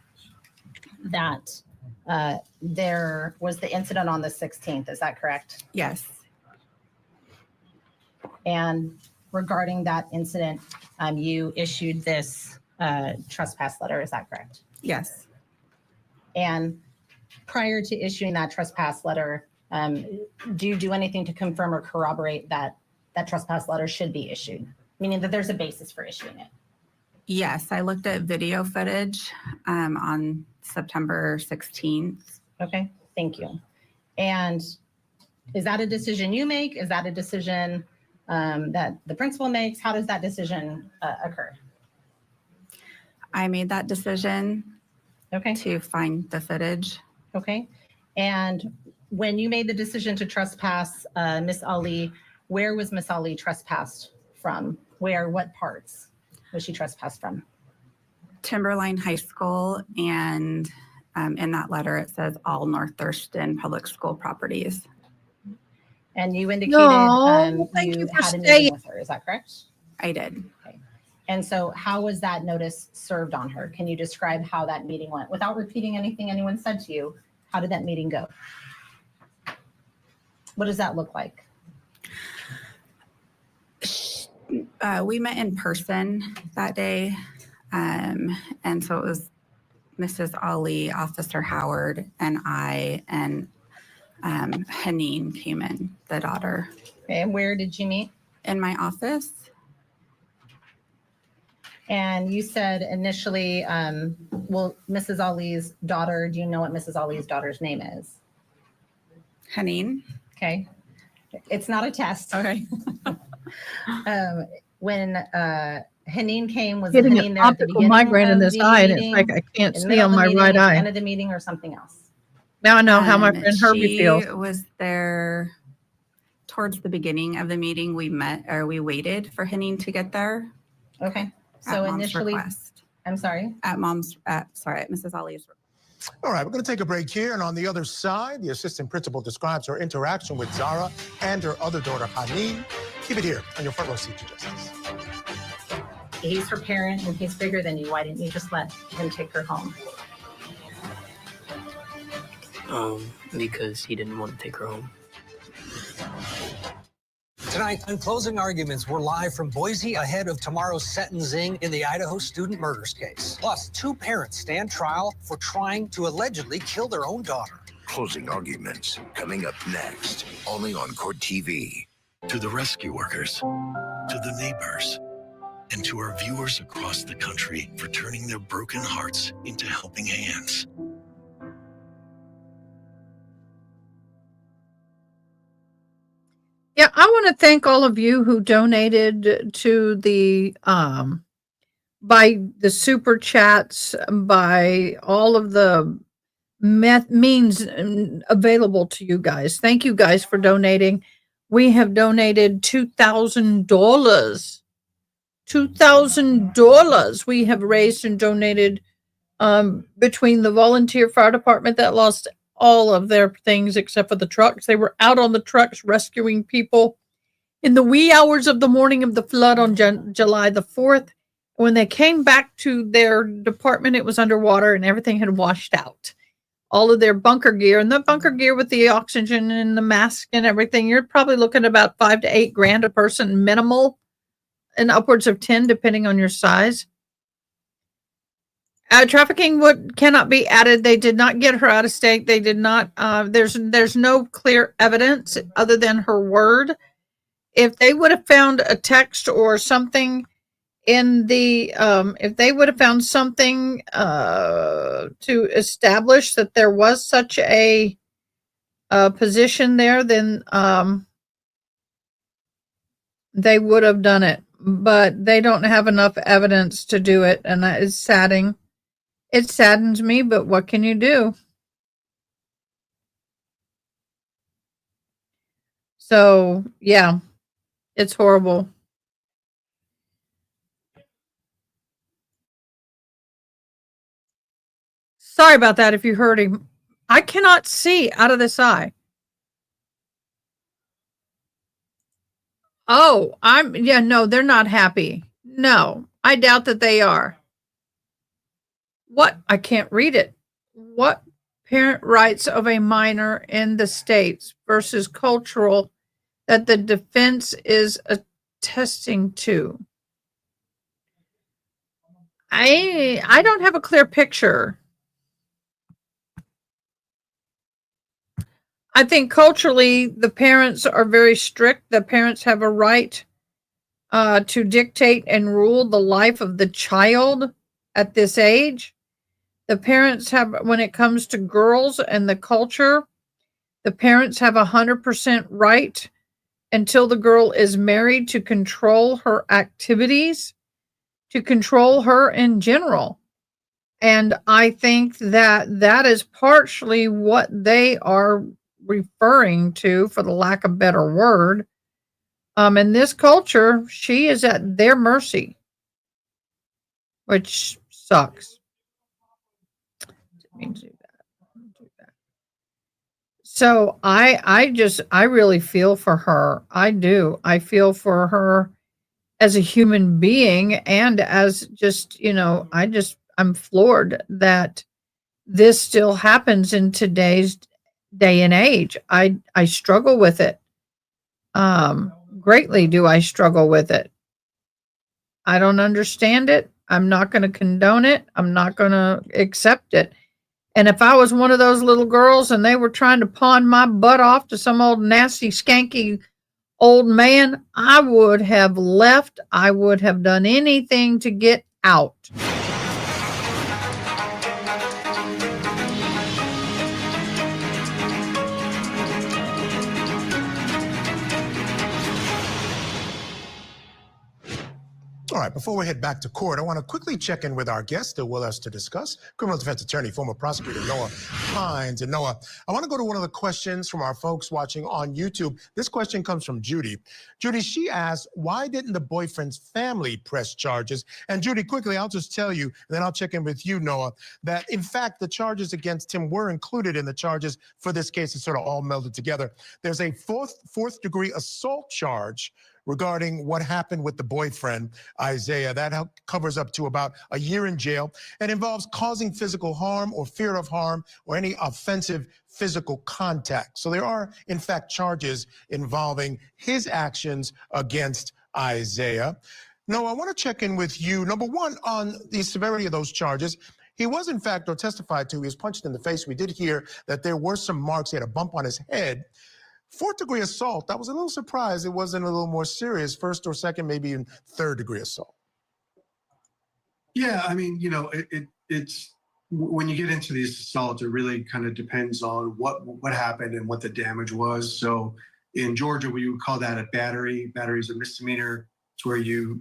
that there was the incident on the 16th. Is that correct? Yes. And regarding that incident, you issued this trespass letter. Is that correct? Yes. And prior to issuing that trespass letter, do you do anything to confirm or corroborate that that trespass letter should be issued, meaning that there's a basis for issuing it? Yes, I looked at video footage on September 16th. Okay, thank you. And is that a decision you make? Is that a decision that the principal makes? How does that decision occur? I made that decision Okay. to find the footage. Okay. And when you made the decision to trespass Miss Ali, where was Miss Ali trespassed from? Where, what parts was she trespassed from? Timberline High School, and in that letter it says all North Thurston Public School properties. And you indicated No, thank you you for had a staying. meeting with her. Is that correct? I did. Okay. And so how was that notice served on her? Can you describe how that meeting went? Without repeating anything anyone said to you, how did that meeting go? What does that look like? We met in person that day. And so it was Mrs. Ali, Officer Howard, and I, and Haneen came in, the daughter. Okay, and where did you meet? In my office. And you said initially, well, Mrs. Ali's daughter, do you know what Mrs. Ali's daughter's name is? Haneen. Okay. It's not a test. Okay. When Haneen came, was Getting Haneen an there at the optical beginning migraine in of this the eye, and it's meeting, like I can't in the see middle on of the my meeting, right at the eye. end of the meeting, or something else? Now I know how my friend Herbie She feels. was there towards the beginning of the meeting. We waited for Haneen to get there. Okay. At So mom's initially, request. I'm sorry? At Mrs. Ali's request. All right, we're going to take a break here. And on the other side, the assistant principal describes her interaction with Zahraa and her other daughter, Haneen. Keep it here on your front row seat to justice. He's her parent and he's bigger than you. Why didn't you just let him take her home? Because he didn't want to take her home. Tonight, on closing arguments, we're live from Boise ahead of tomorrow's sentencing in the Idaho student murders case. Plus, two parents stand trial for trying to allegedly kill their own daughter. Closing arguments coming up next, only on Court TV. To the rescue workers, to the neighbors, and to our viewers across the country for turning their broken hearts into helping hands. Yeah, I want to thank all of you who donated to the by the super chats, by all of the means available to you guys. Thank you guys for donating. We have donated $2,000. $2,000 we have raised and donated between the volunteer fire department that lost all of their things except for the trucks. They were out on the trucks rescuing people in the wee hours of the morning of the flood on July the 4th. When they came back to their department, it was underwater and everything had washed out. All of their bunker gear, and the bunker gear with the oxygen and the mask and everything, you're probably looking at about $5,000 to $8,000 a person minimal, and upwards of 10 depending on your size. Trafficking cannot be added. They did not get her out of state. They did not. There's no clear evidence other than her word. If they would have found a text or something in the, if they would have found something to establish that there was such a position there, then they would have done it. But they don't have enough evidence to do it, and that is saddening. It saddens me, but what can you do? So, yeah, it's horrible. Sorry about that if you heard him. I cannot see out of this eye. Oh, no, they're not happy. No, I doubt that they are. What? I can't read it. What parent rights of a minor in the States versus cultural that the defense is attesting to? I don't have a clear picture. I think culturally the parents are very strict. The parents have a right to dictate and rule the life of the child at this age. The parents have, when it comes to girls and the culture, the parents have 100% right until the girl is married to control her activities, to control her in general. And I think that that is partially what they are referring to, for the lack of a better word. In this culture, she is at their mercy, which sucks. Didn't mean to do that. So I really feel for her. I do. I feel for her as a human being, and as just, I'm floored that this still happens in today's day and age. I struggle with it. Greatly do I struggle with it. I don't understand it. I'm not going to condone it. I'm not going to accept it. And if I was one of those little girls and they were trying to pawn my butt off to some old nasty, skanky old man, I would have left. I would have done anything to get out. All right, before we head back to court, I want to quickly check in with our guest still with us to discuss, criminal defense attorney, former prosecutor Noah Hines. And Noah, I want to go to one of the questions from our folks watching on YouTube. This question comes from Judy. Judy, she asked, why didn't the boyfriend's family press charges? And Judy, quickly, I'll just tell you, and then I'll check in with you, Noah, that in fact, the charges against him were included in the charges for this case. It's sort of all melded together. There's a fourth degree assault charge regarding what happened with the boyfriend, Isaiah. That covers up to about a year in jail and involves causing physical harm or fear of harm or any offensive physical contact. So there are, in fact, charges involving his actions against Isaiah. No, I want to check in with you. Number one, on the severity of those charges. He was, in fact, or testified to, he was punched in the face. We did hear that there were some marks. He had a bump on his head. Fourth degree assault, I was a little surprised it wasn't a little more serious. First or second, maybe even third degree assault. Yeah, I mean, it's when you get into these assaults, it really kind of depends on what happened and what the damage was. So in Georgia, we would call that a battery. Battery is a misdemeanor. It's where you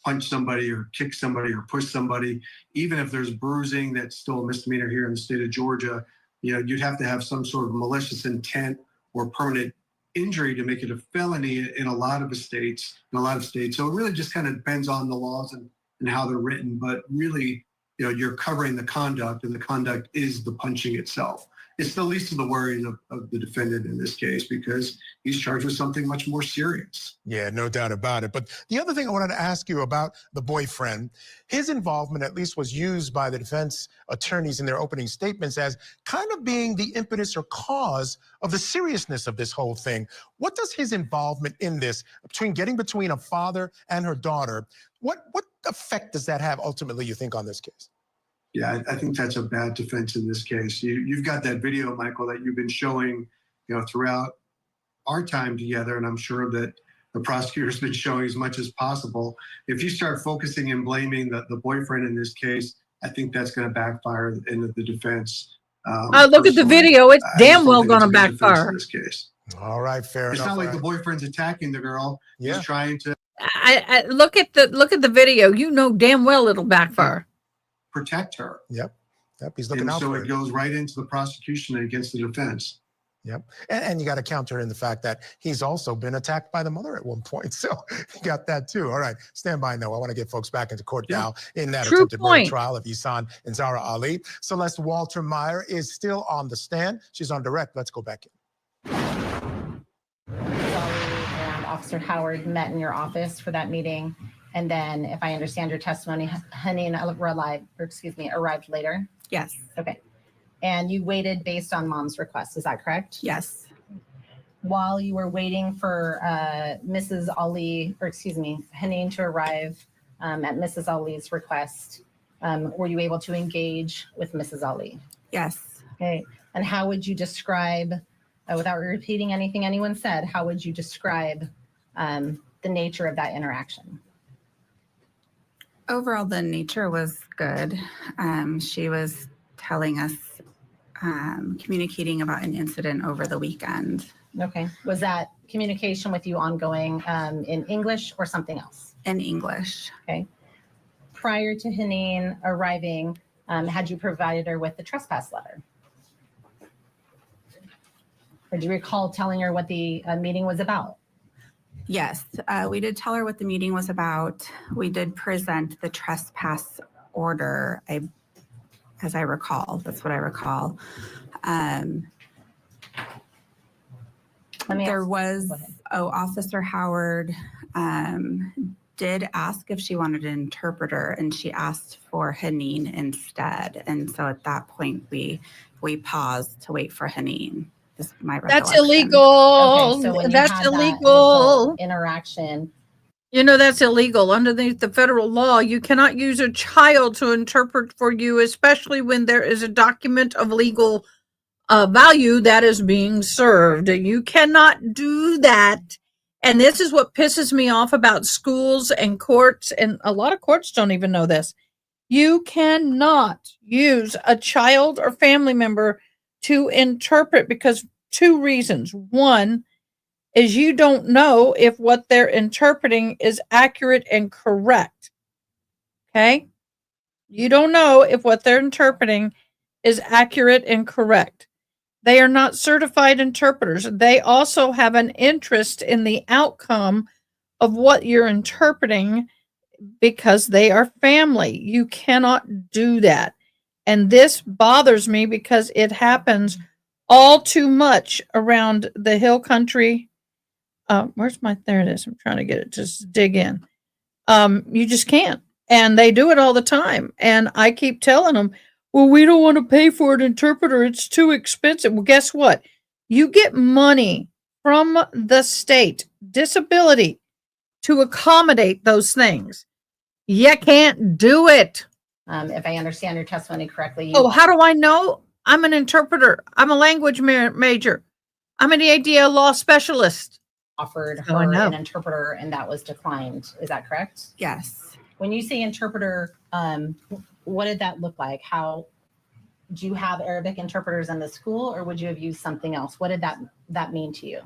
punch somebody or kick somebody or push somebody. Even if there's bruising, that's still a misdemeanor here in the state of Georgia. You'd have to have some sort of malicious intent or permanent injury to make it a felony in a lot of states. So it really just kind of depends on the laws and how they're written. But really, you're covering the conduct, and the conduct is the punching itself. It's the least of the worries of the defendant in this case because he's charged with something much more serious. Yeah, no doubt about it. But the other thing I wanted to ask you about the boyfriend, his involvement at least was used by the defense attorneys in their opening statements as kind of being the impetus or cause of the seriousness of this whole thing. What does his involvement in this, between a father and her daughter, what effect does that have ultimately, you think, on this case? Yeah, I think that's a bad defense in this case. You've got that video, Michael, that you've been showing, throughout our time together, and I'm sure that the prosecutor's been showing as much as possible. If you start focusing and blaming the boyfriend in this case, I think that's going to backfire in the defense. Look at the video; it's damn well going to backfire in this case. All right, fair enough. It's not like the boyfriend's attacking the girl; he's trying to I look at the video. Damn well it'll backfire. Protect her. Yep, he's looking out for her. So it goes right into the prosecution against the defense. Yep, and you got to counter in the fact that he's also been attacked by the mother at one point. So you got that too. All right, stand by now. I want to get folks back into court now in that attempted murder trial of Ihsan Zahraa Ali. Celeste Walter Meyer is still on the stand. She's on direct. Let's go back in. And Officer Howard met in your office for that meeting. And then, if I understand your testimony, Haneen arrived later? Yes. Okay. And you waited based on mom's request, is that correct? Yes. While you were waiting for Haneen to arrive at Mrs. Ali's request, were you able to engage with Mrs. Ali? Yes. Okay. And how would you describe, without repeating anything anyone said, how would you describe the nature of that interaction? Overall, the nature was good. She was telling us, communicating about an incident over the weekend. Okay. Was that communication with you ongoing in English or something else? In English. Okay. Prior to Haneen arriving, had you provided her with the trespass letter? Or do you recall telling her what the meeting was about? Yes, we did tell her what the meeting was about. We did present the trespass order, as I recall. That's what I recall. Officer Howard did ask if she wanted an interpreter, and she asked for Haneen instead. And so at that point, we paused to wait for Haneen. That's illegal. Okay, so that's illegal. Interaction. That's illegal. Underneath the federal law, you cannot use a child to interpret for you, especially when there is a document of legal value that is being served. You cannot do that And this is what pisses me off about schools and courts, and a lot of courts don't even know this. You cannot use a child or family member to interpret because two reasons. One is you don't know if what they're interpreting is accurate and correct. Okay? You don't know if what they're interpreting is accurate and correct. They are not certified interpreters. They also have an interest in the outcome of what you're interpreting because they are family. You cannot do that. And this bothers me because it happens all too much around the hill country. There it is. I'm trying to get it. Just dig in. You just can't. And they do it all the time. And I keep telling them, well, we don't want to pay for an interpreter. It's too expensive. Well, guess what? You get money from the state disability to accommodate those things. You can't do it. If I understand your testimony correctly. Oh, how do I know? I'm an interpreter. I'm a language major. I'm an ADL law specialist. Offered Oh, I her know. an interpreter and that was declined. Is that correct? Yes. When you say interpreter, what did that look like? How do you have Arabic interpreters in the school, or would you have used something else? What did that mean to you?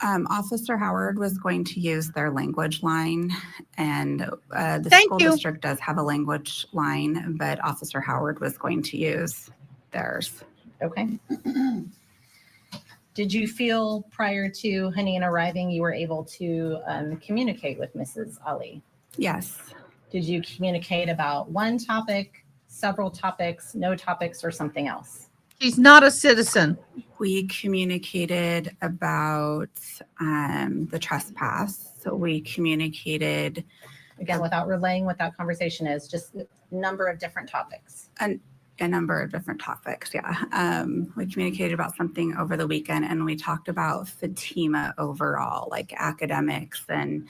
Officer Howard was going to use their language line, and the Thank school you. district does have a language line, but Officer Howard was going to use theirs. Okay. Did you feel prior to Haneen arriving, you were able to communicate with Mrs. Ali? Yes. Did you communicate about one topic, several topics, no topics, or something else? She's not a citizen. We communicated about the trespass. So we communicated. Again, without relaying what that conversation is, just a number of different topics. A number of different topics, yeah. We communicated about something over the weekend, and we talked about Fatima overall, like academics and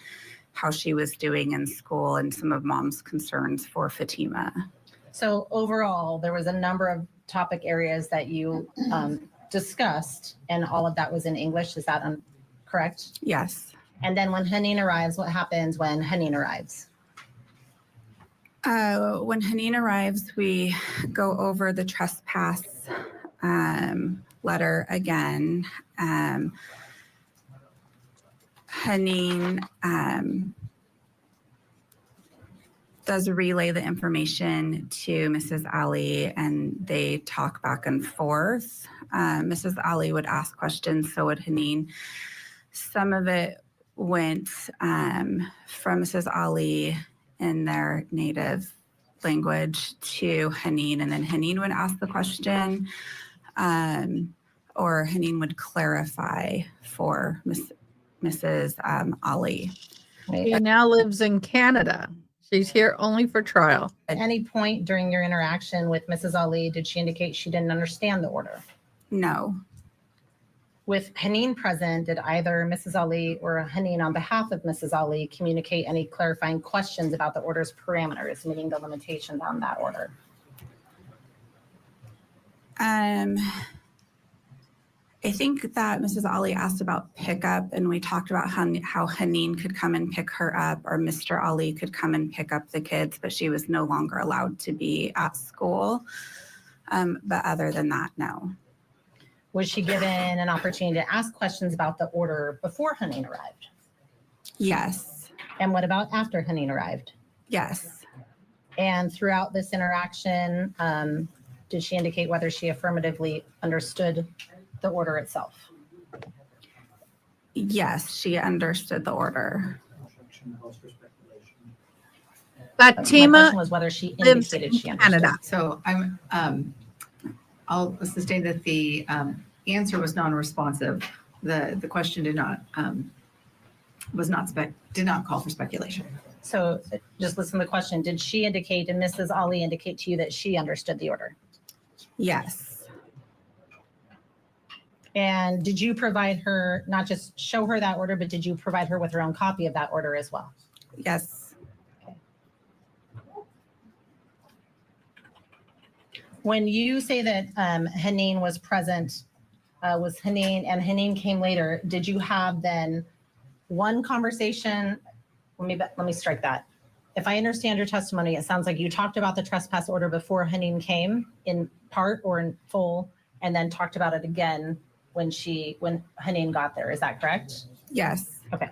how she was doing in school and some of Mom's concerns for Fatima. So overall, there was a number of topic areas that you discussed, and all of that was in English. Is that correct? Yes. And then when Haneen arrives, what happens when Haneen arrives? When Haneen arrives, we go over the trespass letter again. Haneen does relay the information to Mrs. Ali, and they talk back and forth. Mrs. Ali would ask questions, so would Haneen. Some of it went from Mrs. Ali in their native language to Haneen, and then Haneen would ask the question, or Haneen would clarify for Mrs. Ali. She now lives in Canada. She's here only for trial. At any point during your interaction with Mrs. Ali, did she indicate she didn't understand the order? No. With Haneen present, did either Mrs. Ali or Haneen on behalf of Mrs. Ali communicate any clarifying questions about the order's parameters, meaning the limitations on that order? I think that Mrs. Ali asked about pickup, and we talked about how Haneen could come and pick her up, or Mr. Ali could come and pick up the kids, but she was no longer allowed to be at school. But other than that, no. Was she given an opportunity to ask questions about the order before Haneen arrived? Yes. And what about after Haneen arrived? Yes. And throughout this interaction, did she indicate whether she affirmatively understood the order itself? Yes, she understood the order. Fatima my question was whether she indicated she understood. Canada. So I'll sustain that the answer was non-responsive. The question did not call for speculation. So just listen to the question. Did she indicate, did Mrs. Ali indicate to you that she understood the order? Yes. And did you provide her, not just show her that order, but did you provide her with her own copy of that order as well? Yes. Okay. When you say that Haneen was present was Haneen, and Haneen came later. Did you have then one conversation? Let me strike that. If I understand your testimony, it sounds like you talked about the trespass order before Haneen came in part or in full, and then talked about it again when Haneen got there. Is that correct? Yes. Okay.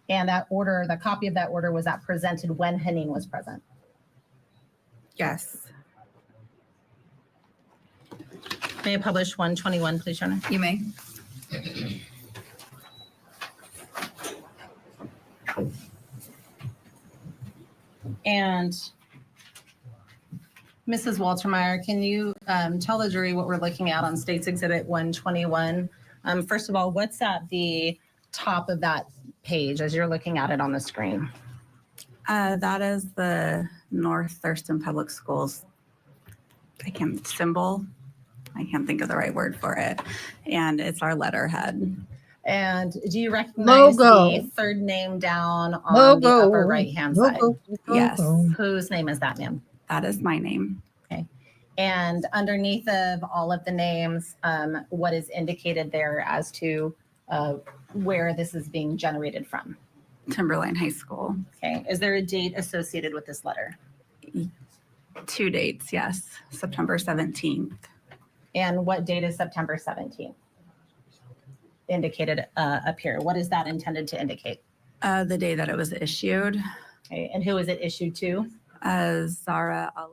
And that order, the copy of that order, was that presented when Haneen was present? Yes. May I publish 121, please, Your Honor? You may. And Mrs. Waltermeyer, can you tell the jury what we're looking at on State's Exhibit 121? First of all, what's at the top of that page as you're looking at it on the screen? That is the North Thurston Public Schools symbol. I can't think of the right word for it. And it's our letterhead. And do you recognize the third name down on the upper right-hand side? Yes. Whose name is that, ma'am? That is my name. Okay. And underneath of all of the names, what is indicated there as to where this is being generated from? Timberline High School. Okay. Is there a date associated with this letter? 2 dates, yes. September 17th. And what date is September 17th? Indicated up here. What is that intended to indicate? The day that it was issued. Okay. And who is it issued to? Zahraa Ali.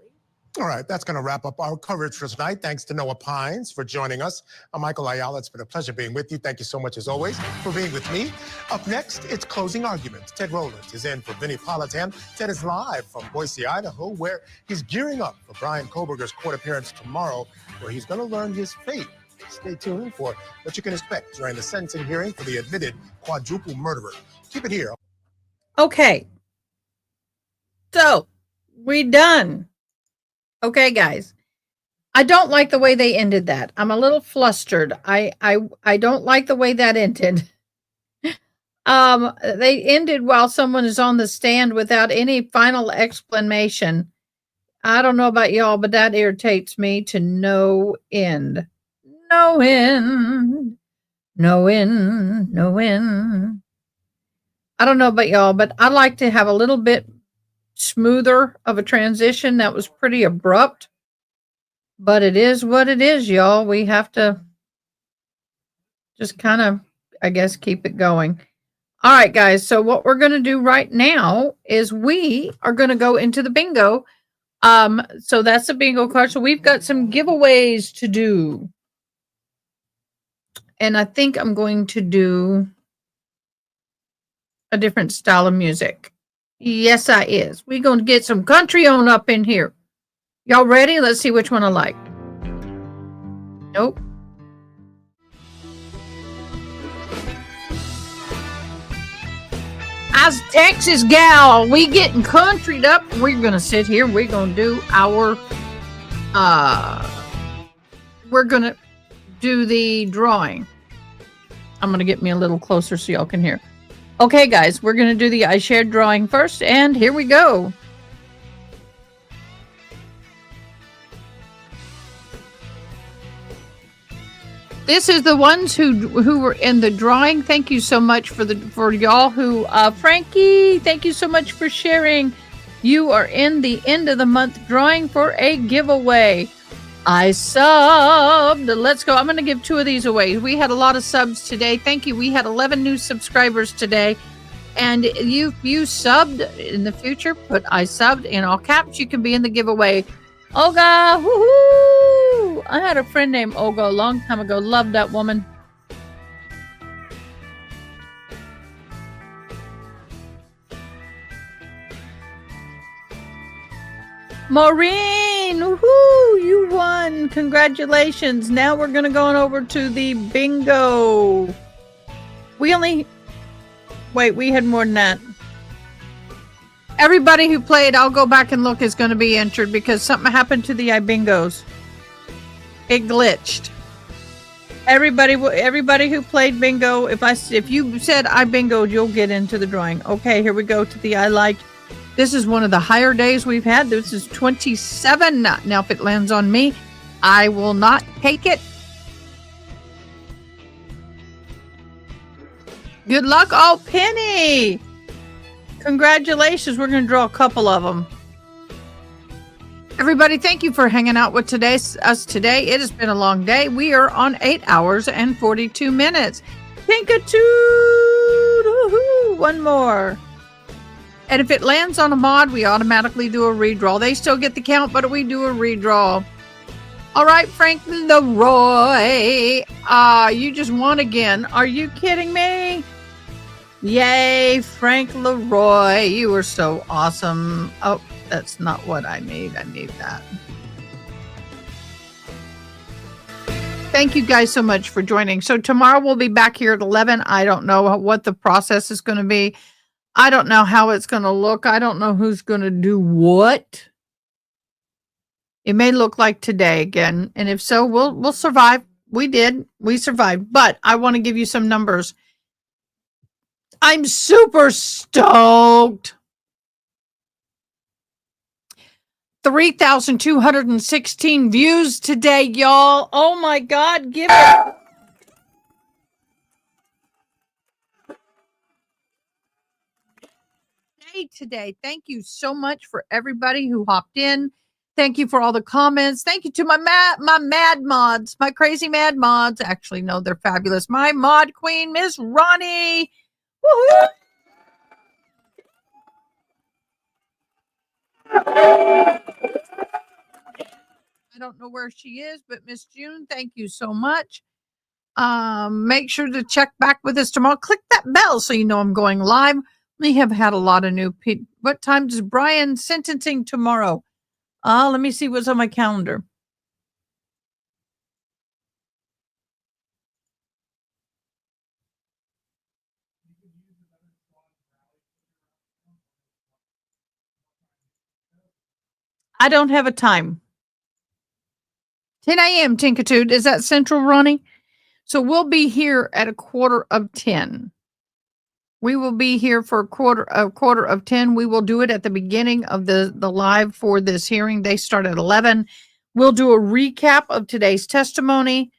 All right, that's going to wrap up our coverage for tonight. Thanks to Noah Pines for joining us. I'm Michael Ayala. It's been a pleasure being with you. Thank you so much, as always, for being with me. Up next, it's closing arguments. Ted Rowland is in for Vinnie Politan. Ted is live from Boise, Idaho, where he's gearing up for Bryan Kohberger's court appearance tomorrow, where he's going to learn his fate. Stay tuned for what you can expect during the sentencing hearing for the admitted quadruple murderer. Keep it here. Okay. So, we done. Okay, guys. I don't like the way they ended that. I'm a little flustered. I don't like the way that ended. They ended while someone is on the stand without any final explanation. I don't know about y'all, but that irritates me to no end. No end. No end. No end. I don't know about y'all, but I'd like to have a little bit smoother of a transition. That was pretty abrupt, but it is what it is, y'all. We have to just kind of, I guess, keep it going. All right, guys. So what we're going to do right now is we are going to go into the bingo. So that's the bingo card. So we've got some giveaways to do. And I think I'm going to do a different style of music. Yes, I is. We're going to get some country on up in here. Y'all ready? Let's see which one I like. Nope. As a Texas gal, we getting countryed up. We're going to sit here. We're going to do our, we're going to do the drawing. I'm going to get me a little closer so y'all can hear. Okay, guys, we're going to do the I shared drawing first, and here we go. This is the ones who were in the drawing. Thank you so much for y'all who Frankie, thank you so much for sharing. You are in the end of the month drawing for a giveaway. I subbed. Let's go. I'm going to give 2 of these away. We had a lot of subs today. Thank you. We had 11 new subscribers today. And you subbed in the future, put I subbed in all caps. You can be in the giveaway. Olga, woohoo! I had a friend named Olga a long time ago. Loved that woman. Maureen, woohoo, you won. Congratulations. Now we're going to go on over to the bingo. We had more than that. Everybody who played, I'll go back and look, is going to be entered because something happened to the iBingos. It glitched. Everybody who played bingo, if you said I bingoed, you'll get into the drawing. Okay, here we go to the I liked. This is one of the higher days we've had. This is 27. Now, if it lands on me, I will not take it. Good luck. Oh, Penny. Congratulations. We're going to draw a couple of them. Everybody, thank you for hanging out with us today. It has been a long day. We are on 8 hours and 42 minutes. Tinkatoot! Woohoo! One more. And if it lands on a mod, we automatically do a redraw. They still get the count, but we do a redraw. All right, Frank Leroy. You just won again. Are you kidding me? Yay, Frank Leroy. You were so awesome. Oh, that's not what I need. I need that. Thank you guys so much for joining. So tomorrow we'll be back here at 11. I don't know what the process is going to be. I don't know how it's going to look. I don't know who's going to do what. It may look like today again. And if so, we'll survive. We did. We survived. But I want to give you some numbers. I'm super stoked. 3,216 views today, y'all. Oh my God, give it. Today. Thank you so much for everybody who hopped in. Thank you for all the comments. Thank you to my mad mods, my crazy mad mods. Actually, no, they're fabulous. My mod queen, Miss Ronnie. Woohoo! I don't know where she is, but Miss June, thank you so much. Make sure to check back with us tomorrow. Click that bell so you know I'm going live. We have had a lot of new people. What time does Brian sentencing tomorrow? Let me see what's on my calendar. I don't have a time. 10 a.m. Tinkatude. Is that Central, Ronnie? So we'll be here at 9:45. We will be here for a quarter of 10. We will do it at the beginning of the live for this hearing. They start at 11. We'll do a recap of today's testimony.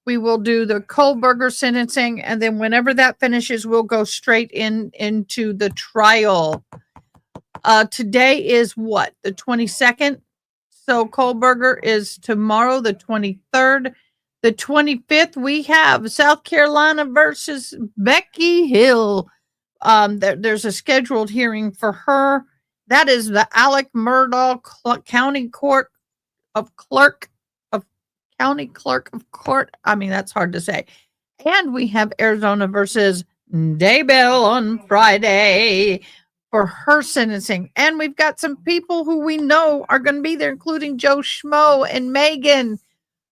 We will do the Kohlberger sentencing. And then whenever that finishes, we'll go straight into the trial. Today is what? The 22nd. So Kohlberger is tomorrow, the 23rd. The 25th, we have South Carolina versus Becky Hill. There's a scheduled hearing for her. That is the Alec Murdaugh County Clerk of Court. I mean, that's hard to say. And we have Arizona versus Daybell on Friday for her sentencing. And we've got some people who we know are going to be there, including Joe Schmo and Megan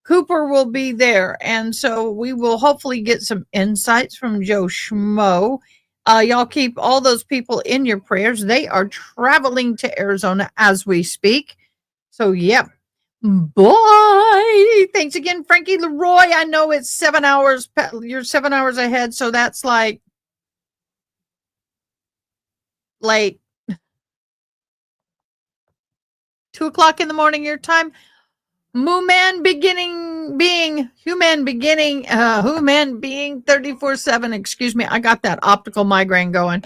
Cooper will be there. And so we will hopefully get some insights from Joe Schmo. Y'all keep all those people in your prayers. They are traveling to Arizona as we speak. So, yep. Bye. Thanks again, Frankie Leroy. I know it's 7 hours. You're 7 hours ahead. So that's like late. 2 o'clock in the morning your time. Human being 34/7. Excuse me. I got that optical migraine going.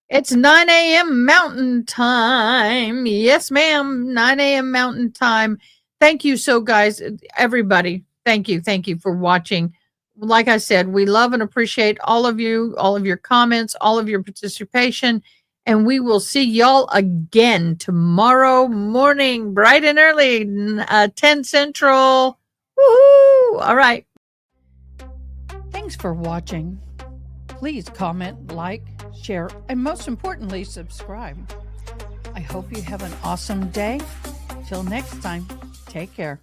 It's 9 a.m. Mountain Time. Yes, ma'am. 9 a.m. Mountain Time. Thank you. So guys, everybody, thank you. Thank you for watching. Like I said, we love and appreciate all of you, all of your comments, all of your participation. And we will see y'all again tomorrow morning, bright and early, 10 Central. Woohoo! All right. Thanks for watching. Please comment, like, share, and most importantly, subscribe. I hope you have an awesome day. Till next time, take care.